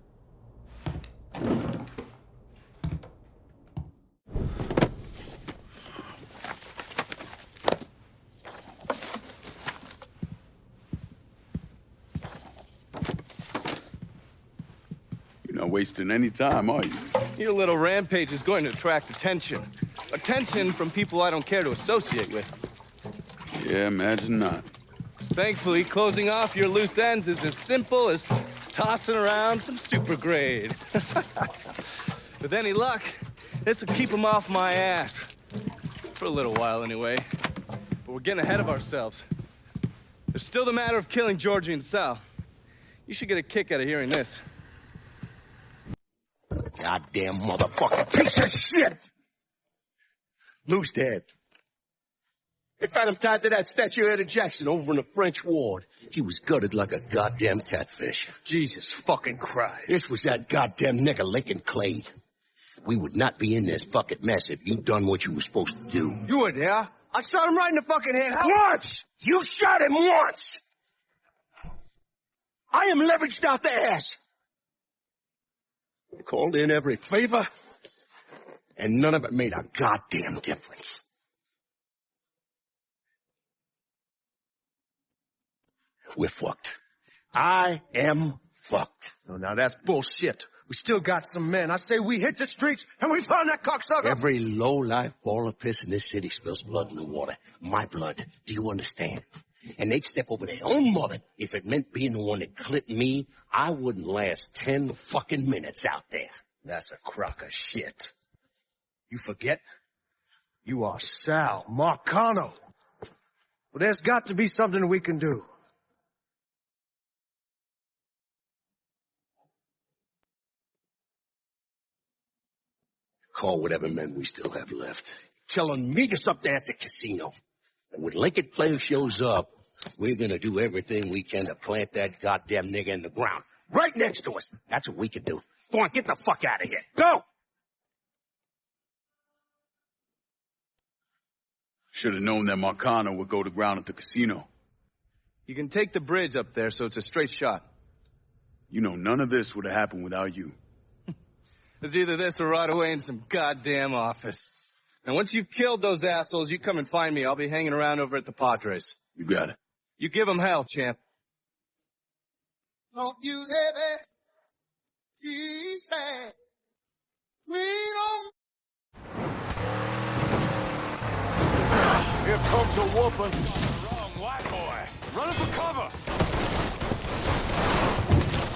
You're not wasting any time, are you? Your little rampage is going to attract attention. Attention from people I don't care to associate with. Yeah, imagine not. Thankfully, closing off your loose ends is as simple as tossing around some super grade. With any luck, this will keep them off my ass. For a little while, anyway. But we're getting ahead of ourselves. There's still the matter of killing Georgie and Sal. You should get a kick out of hearing this. Goddamn motherfucking piece of shit! Loose dead. They found him tied to that statue of Eddie Jackson over in the French ward. He was gutted like a goddamn catfish. Jesus fucking Christ. This was that goddamn nigger Lincoln Clay. We would not be in this fucking mess if you'd done what you were supposed to do. You were there. I shot him right in the fucking head. Once! You shot him once! I am leveraged out the ass. Called in every favor, and none of it made a goddamn difference. We're fucked. I am fucked. No, now that's bullshit. We still got some men. I say we hit the streets and we found that cocksucker. Every low-life ball of piss in this city spills blood in the water. My blood. Do you understand? And they'd step over their own mother if it meant being the one that clipped me. I wouldn't last 10 fucking minutes out there. That's a crock of shit. You forget? You are Sal Markano. Well, there's got to be something we can do. Call whatever men we still have left. Tell them meet us up there at the casino. When Lincoln Clay shows up, we're gonna do everything we can to plant that goddamn nigga in the ground. Right next to us. That's what we can do. Go on, get the fuck out of here. Go! Should have known that Markano would go to ground at the casino. You can take the bridge up there, so it's a straight shot. You know, none of this would have happened without you. It's either this or right away in some goddamn office. And once you've killed those assholes, you come and find me. I'll be hanging around over at the Padres. You got it. You give them hell, champ. Don't you ever be sad. We don't. Here comes a whooping. Wrong white boy. Running for cover.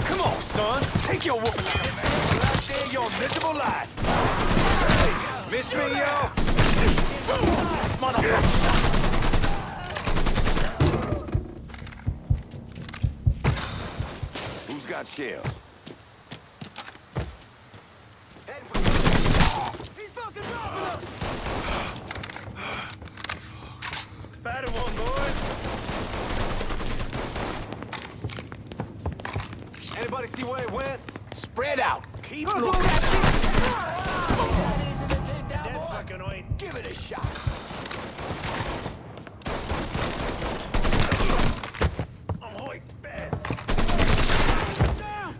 Come on, son. Take your whooping like a man. Out there your miserable life. Hey, miss me, y'all? Motherfucker. Who's got shells? He's fucking dropping us! Spatter one, boys. Anybody see where it went? Spread out. Keep looking. That fucking ain't. Give it a shot. I'm hoik bad. Down.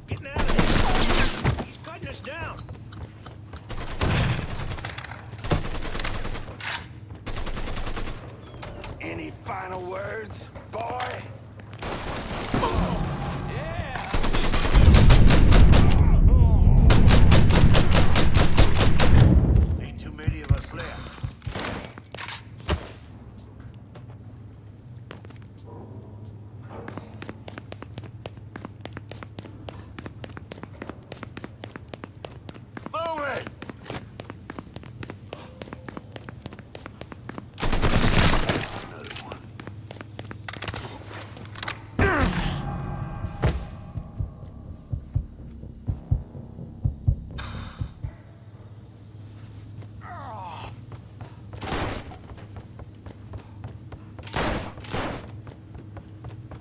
Getting out of here. He's cutting us down. Any final words, boy?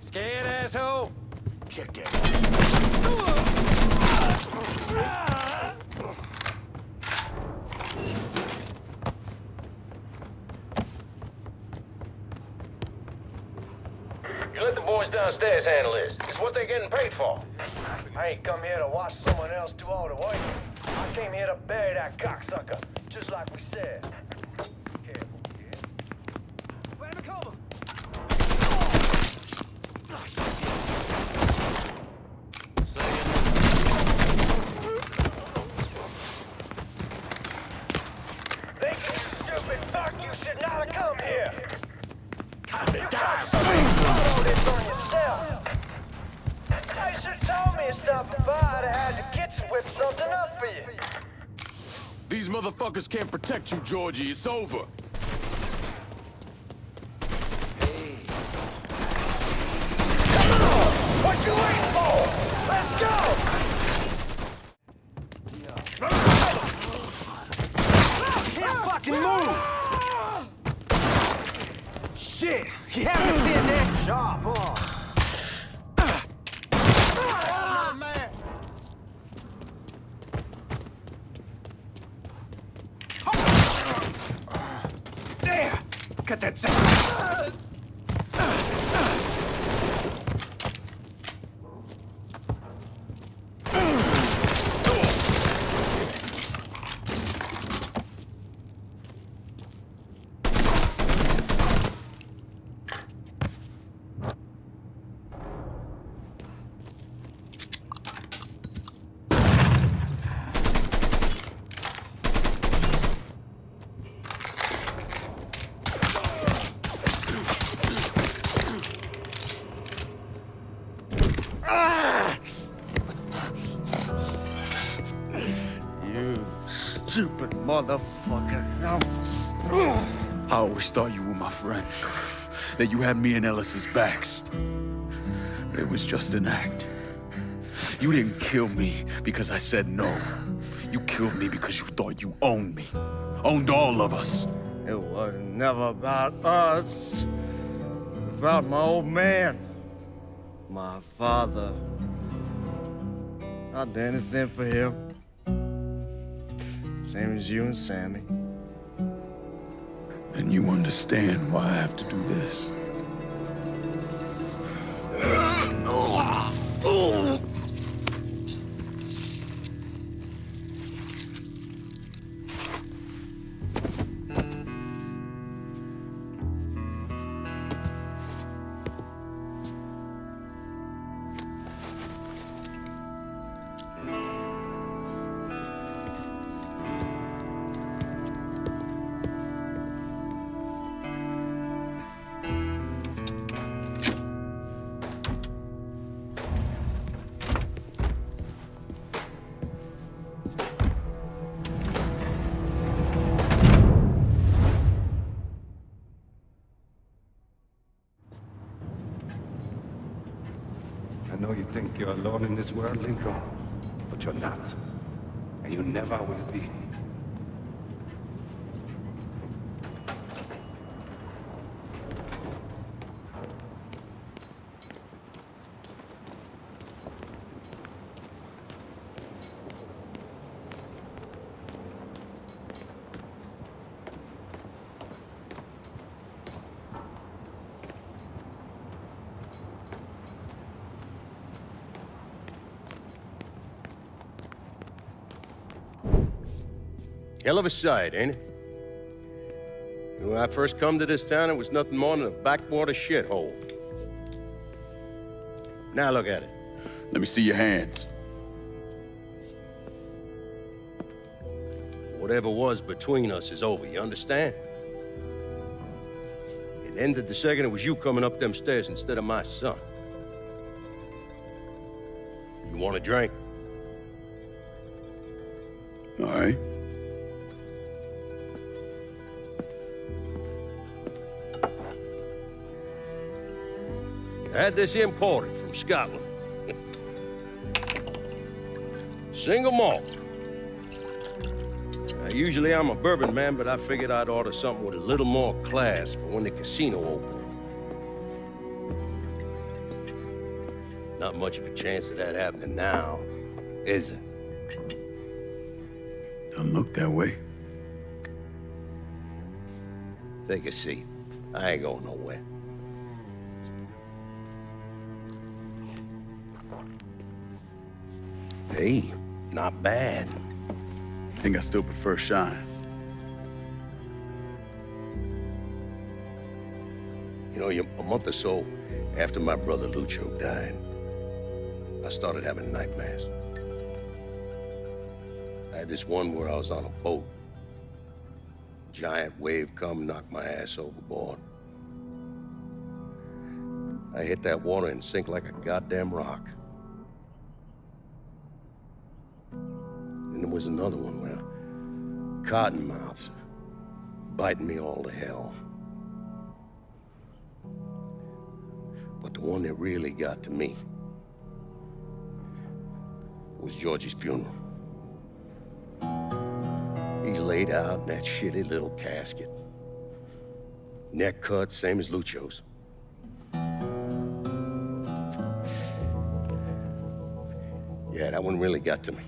Scared, asshole? Check that. You let the boys downstairs handle this. It's what they're getting paid for. I ain't come here to watch someone else do all the work. I came here to bury that cocksucker, just like we said. Careful, kid. Grab a cover. Think you stupid fuck, you should not have come here. Time to die. This on yourself. You should have told me to stop by. I'd have had the kitchen whip something up for you. These motherfuckers can't protect you, Georgie. It's over. What you waiting for? Let's go! Can't fucking move! Shit! He haven't been that sharp, huh? Oh, man! There! Cut that second! Stupid motherfucker. I always thought you were my friend. That you had me and Ellis's backs. It was just an act. You didn't kill me because I said no. You killed me because you thought you owned me. Owned all of us. It was never about us. It was about my old man, my father. I'd do anything for him. Same as you and Sammy. And you understand why I have to do this. I know you think you're alone in this world, Lincoln, but you're not. And you never will be. Hell of a sight, ain't it? When I first come to this town, it was nothing more than a backwater shithole. Now look at it. Let me see your hands. Whatever was between us is over, you understand? It ended the second it was you coming up them stairs instead of my son. You want a drink? All right. I had this imported from Scotland. Single malt. Usually I'm a bourbon man, but I figured I'd order something with a little more class for when the casino opened. Not much of a chance of that happening now, is it? Don't look that way. Take a seat. I ain't going nowhere. Hey, not bad. I think I still prefer shine. You know, a month or so after my brother Lucio died, I started having nightmares. I had this one where I was on a boat. Giant wave come, knocked my ass overboard. I hit that water and sink like a goddamn rock. And there was another one where cottonmouths biting me all to hell. But the one that really got to me was Georgie's funeral. He's laid out in that shitty little casket. Neck cut, same as Lucio's. Yeah, that one really got to me.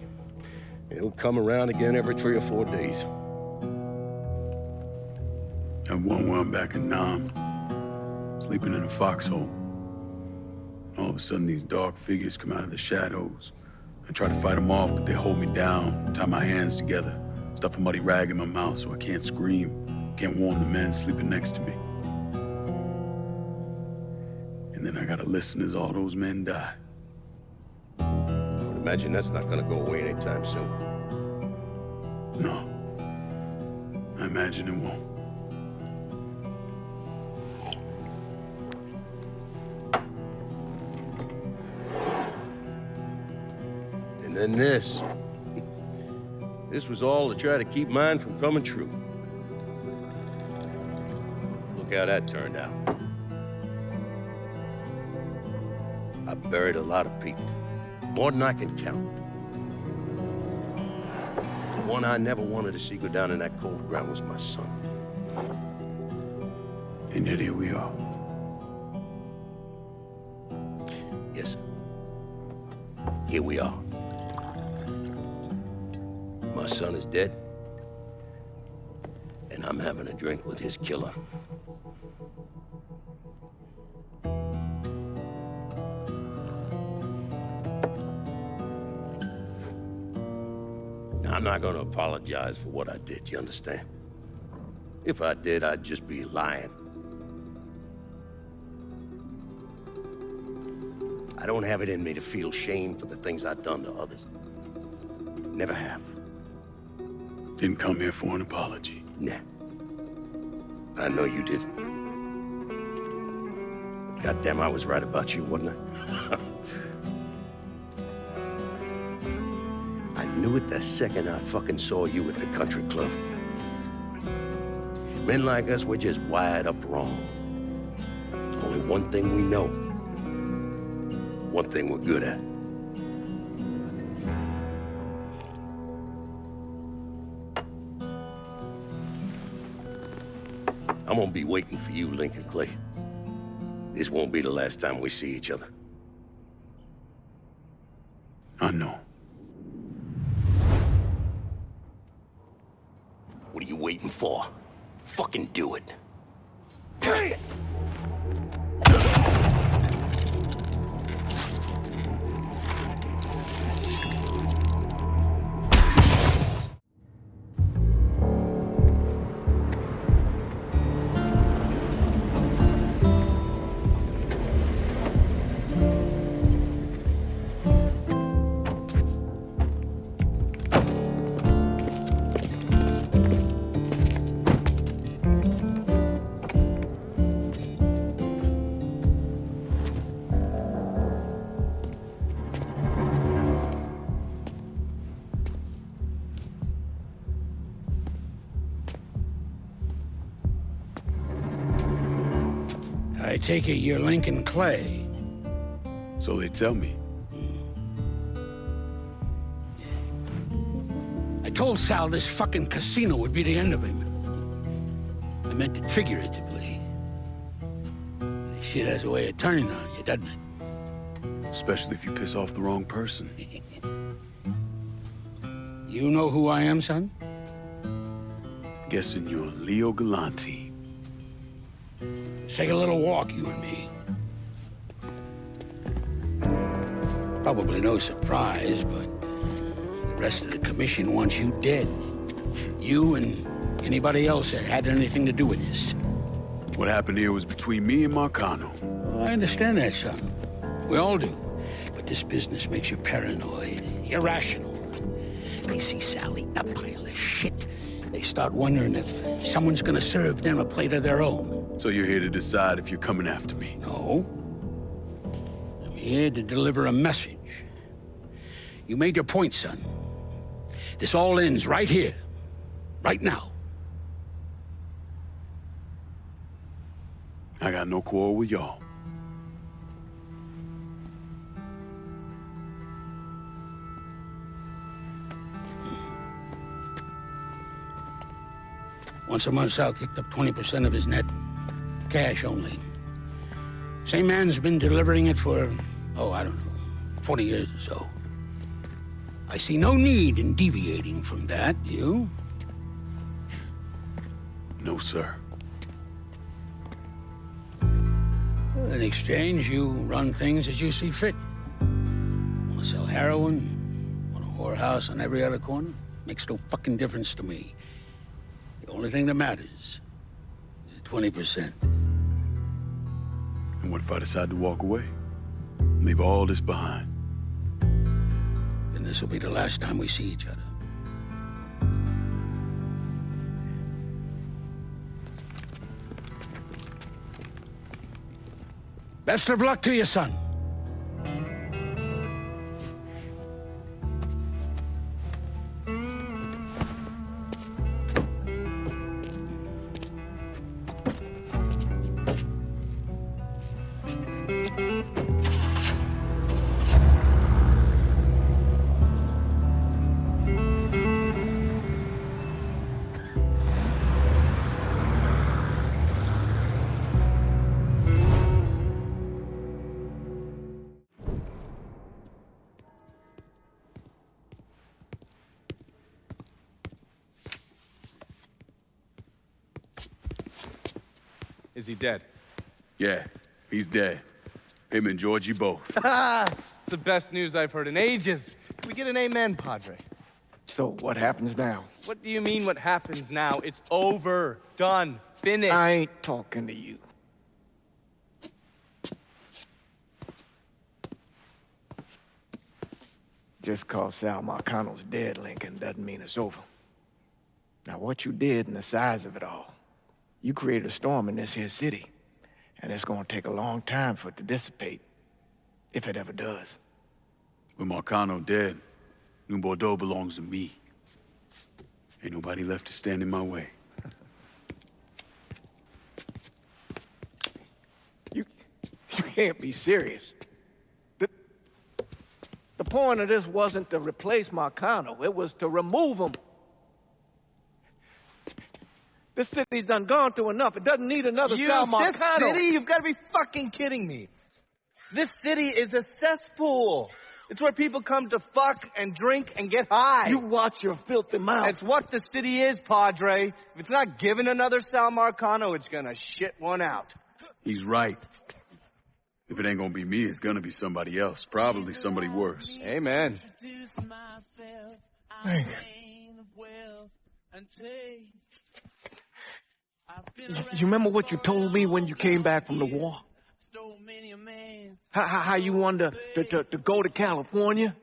It'll come around again every 3 or 4 days. I have one where I'm back in Nam, sleeping in a foxhole. All of a sudden, these dark figures come out of the shadows. I try to fight them off, but they hold me down, tie my hands together, stuff a muddy rag in my mouth so I can't scream, can't warn the men sleeping next to me. And then I gotta listen as all those men die. I would imagine that's not gonna go away anytime soon. No. I imagine it won't. And then this. This was all to try to keep mine from coming true. Look how that turned out. I buried a lot of people. More than I can count. The one I never wanted to see go down in that cold ground was my son. And yet here we are. Yes. Here we are. My son is dead, and I'm having a drink with his killer. Now, I'm not gonna apologize for what I did, you understand? If I did, I'd just be lying. I don't have it in me to feel shame for the things I've done to others. Never have. Didn't come here for an apology. Nah. I know you didn't. Goddamn, I was right about you, wasn't I? I knew it the second I fucking saw you at the country club. Men like us, we're just wired up wrong. There's only one thing we know. One thing we're good at. I'm gonna be waiting for you, Lincoln Clay. This won't be the last time we see each other. I know. What are you waiting for? Fucking do it. I take it you're Lyncoln Clay. So they tell me. I told Sal this fucking casino would be the end of him. I meant it figuratively. This shit has a way of turning on you, doesn't it? Especially if you piss off the wrong person. You know who I am, son? Guessing you're Leo Galante. Let's take a little walk, you and me. Probably no surprise, but the rest of the commission wants you dead. You and anybody else that had anything to do with this. What happened here was between me and Markano. Oh, I understand that, son. We all do. But this business makes you paranoid, irrational. They see Sally, a pile of shit. They start wondering if someone's gonna serve them a plate of their own. So you're here to decide if you're coming after me? No. I'm here to deliver a message. You made your point, son. This all ends right here, right now. I got no quarrel with y'all. Once a month, Sal kicked up 20% of his net. Cash only. Same man's been delivering it for, I don't know, 40 years or so. I see no need in deviating from that, you? No, sir. In exchange, you run things as you see fit. Want to sell heroin? Want a whorehouse on every other corner? Makes no fucking difference to me. The only thing that matters is 20%. And what if I decide to walk away? Leave all this behind? Then this will be the last time we see each other. Best of luck to you, son. Is he dead? Yeah, he's dead. Him and Georgie both. It's the best news I've heard in ages. Can we get an amen, Padre? So what happens now? What do you mean what happens now? It's over. Done. Finished. I ain't talking to you. Just cause Sal Marcano's dead, Lincoln, doesn't mean it's over. Now, what you did and the size of it all, you created a storm in this here city, and it's gonna take a long time for it to dissipate, if it ever does. With Markano dead, Nью-Бордо belongs to me. Ain't nobody left to stand in my way. You can't be serious. The point of this wasn't to replace Markano, it was to remove him. This city's done gone through enough. It doesn't need another Sal Marcano. This city? You've got to be fucking kidding me. This city is a cesspool. It's where people come to fuck and drink and get high. You watch your filthy mouth. It's what the city is, Padre. If it's not given another Sal Marcano, it's gonna shit one out. He's right. If it ain't gonna be me, it's gonna be somebody else. Probably somebody worse. Amen. You remember what you told me when you came back from the war? How you wanted to go to California,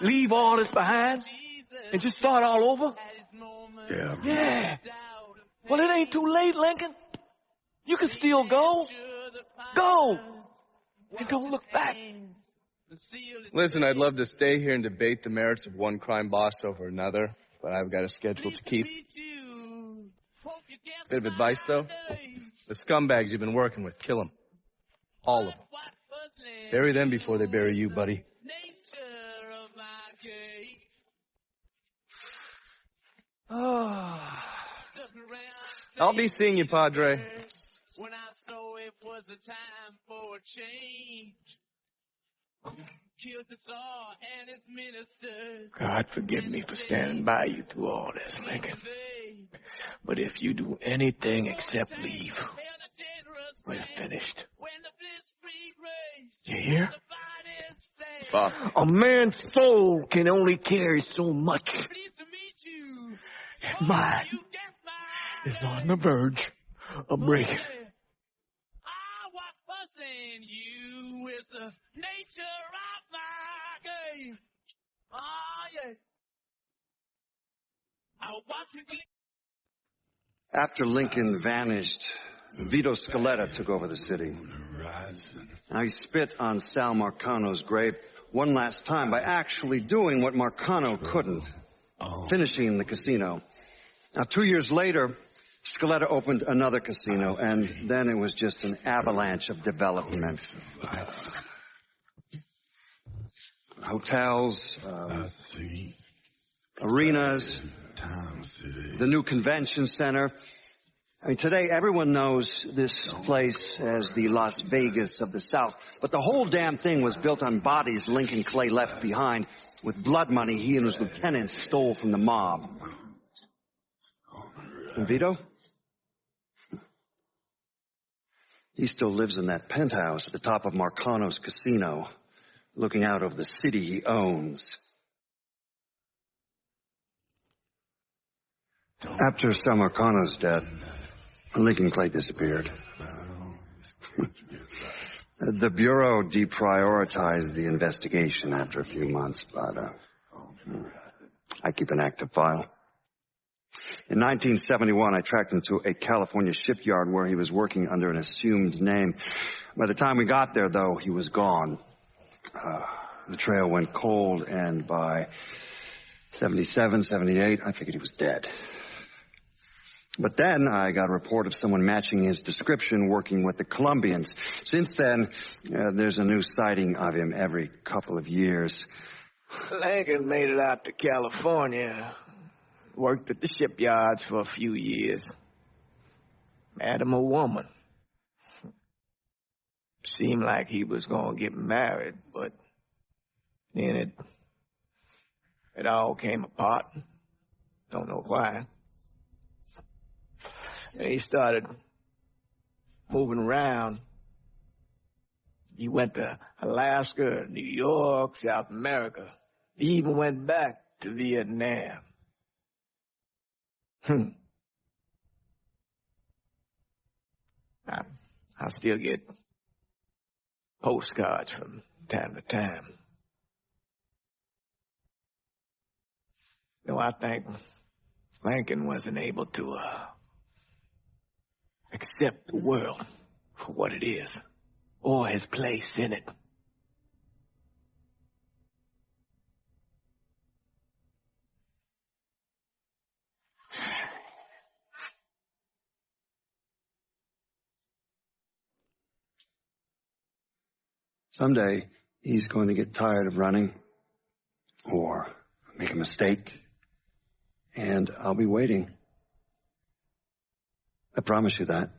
leave all this behind, and just start all over? Yeah. Yeah. Well, it ain't too late, Lincoln. You can still go. Go. And don't look back. Listen, I'd love to stay here and debate the merits of one crime boss over another, but I've got a schedule to keep. Bit of advice, though. The scumbags you've been working with, kill them. All of them. Bury them before they bury you, buddy. I'll be seeing you, Padre. When I saw it was a time for a change. Killed the Tsar and his ministers. God forgive me for standing by you through all this, Lincoln. But if you do anything except leave, we're finished. You hear? A man's soul can only carry so much. And mine is on the verge of breaking. After Lincoln vanished, Vito Scaletta took over the city. Now he spit on Sal Marcano's grave one last time by actually doing what Marcano couldn't, finishing the casino. Now, 2 years later, Scaletta opened another casino, and then it was just an avalanche of development. Hotels, arenas, the new convention center. I mean, today everyone knows this place as the Las Vegas of the South, but the whole damn thing was built on bodies Lyncoln Clay left behind with blood money he and his lieutenants stole from the mob. And Vito? He still lives in that penthouse at the top of Marcano's casino, looking out over the city he owns. After Sal Marcano's death, Lincoln Clay disappeared. The Bureau deprioritized the investigation after a few months, but I keep an active file. In 1971, I tracked him to a California shipyard where he was working under an assumed name. By the time we got there, though, he was gone. The trail went cold, and by 77, 78, I figured he was dead. But then I got a report of someone matching his description working with the Colombians. Since then, there's a new sighting of him every couple of years. Lincoln made it out to California. Worked at the shipyards for a few years. Met him a woman. Seemed like he was gonna get married, but then it all came apart. Don't know why. And he started moving around. You went to Alaska, New York, South America. You even went back to Vietnam. I still get postcards from time to time. No, I think Lincoln wasn't able to accept the world for what it is, or his place in it. Someday, he's going to get tired of running, or make a mistake, and I'll be waiting. I promise you that.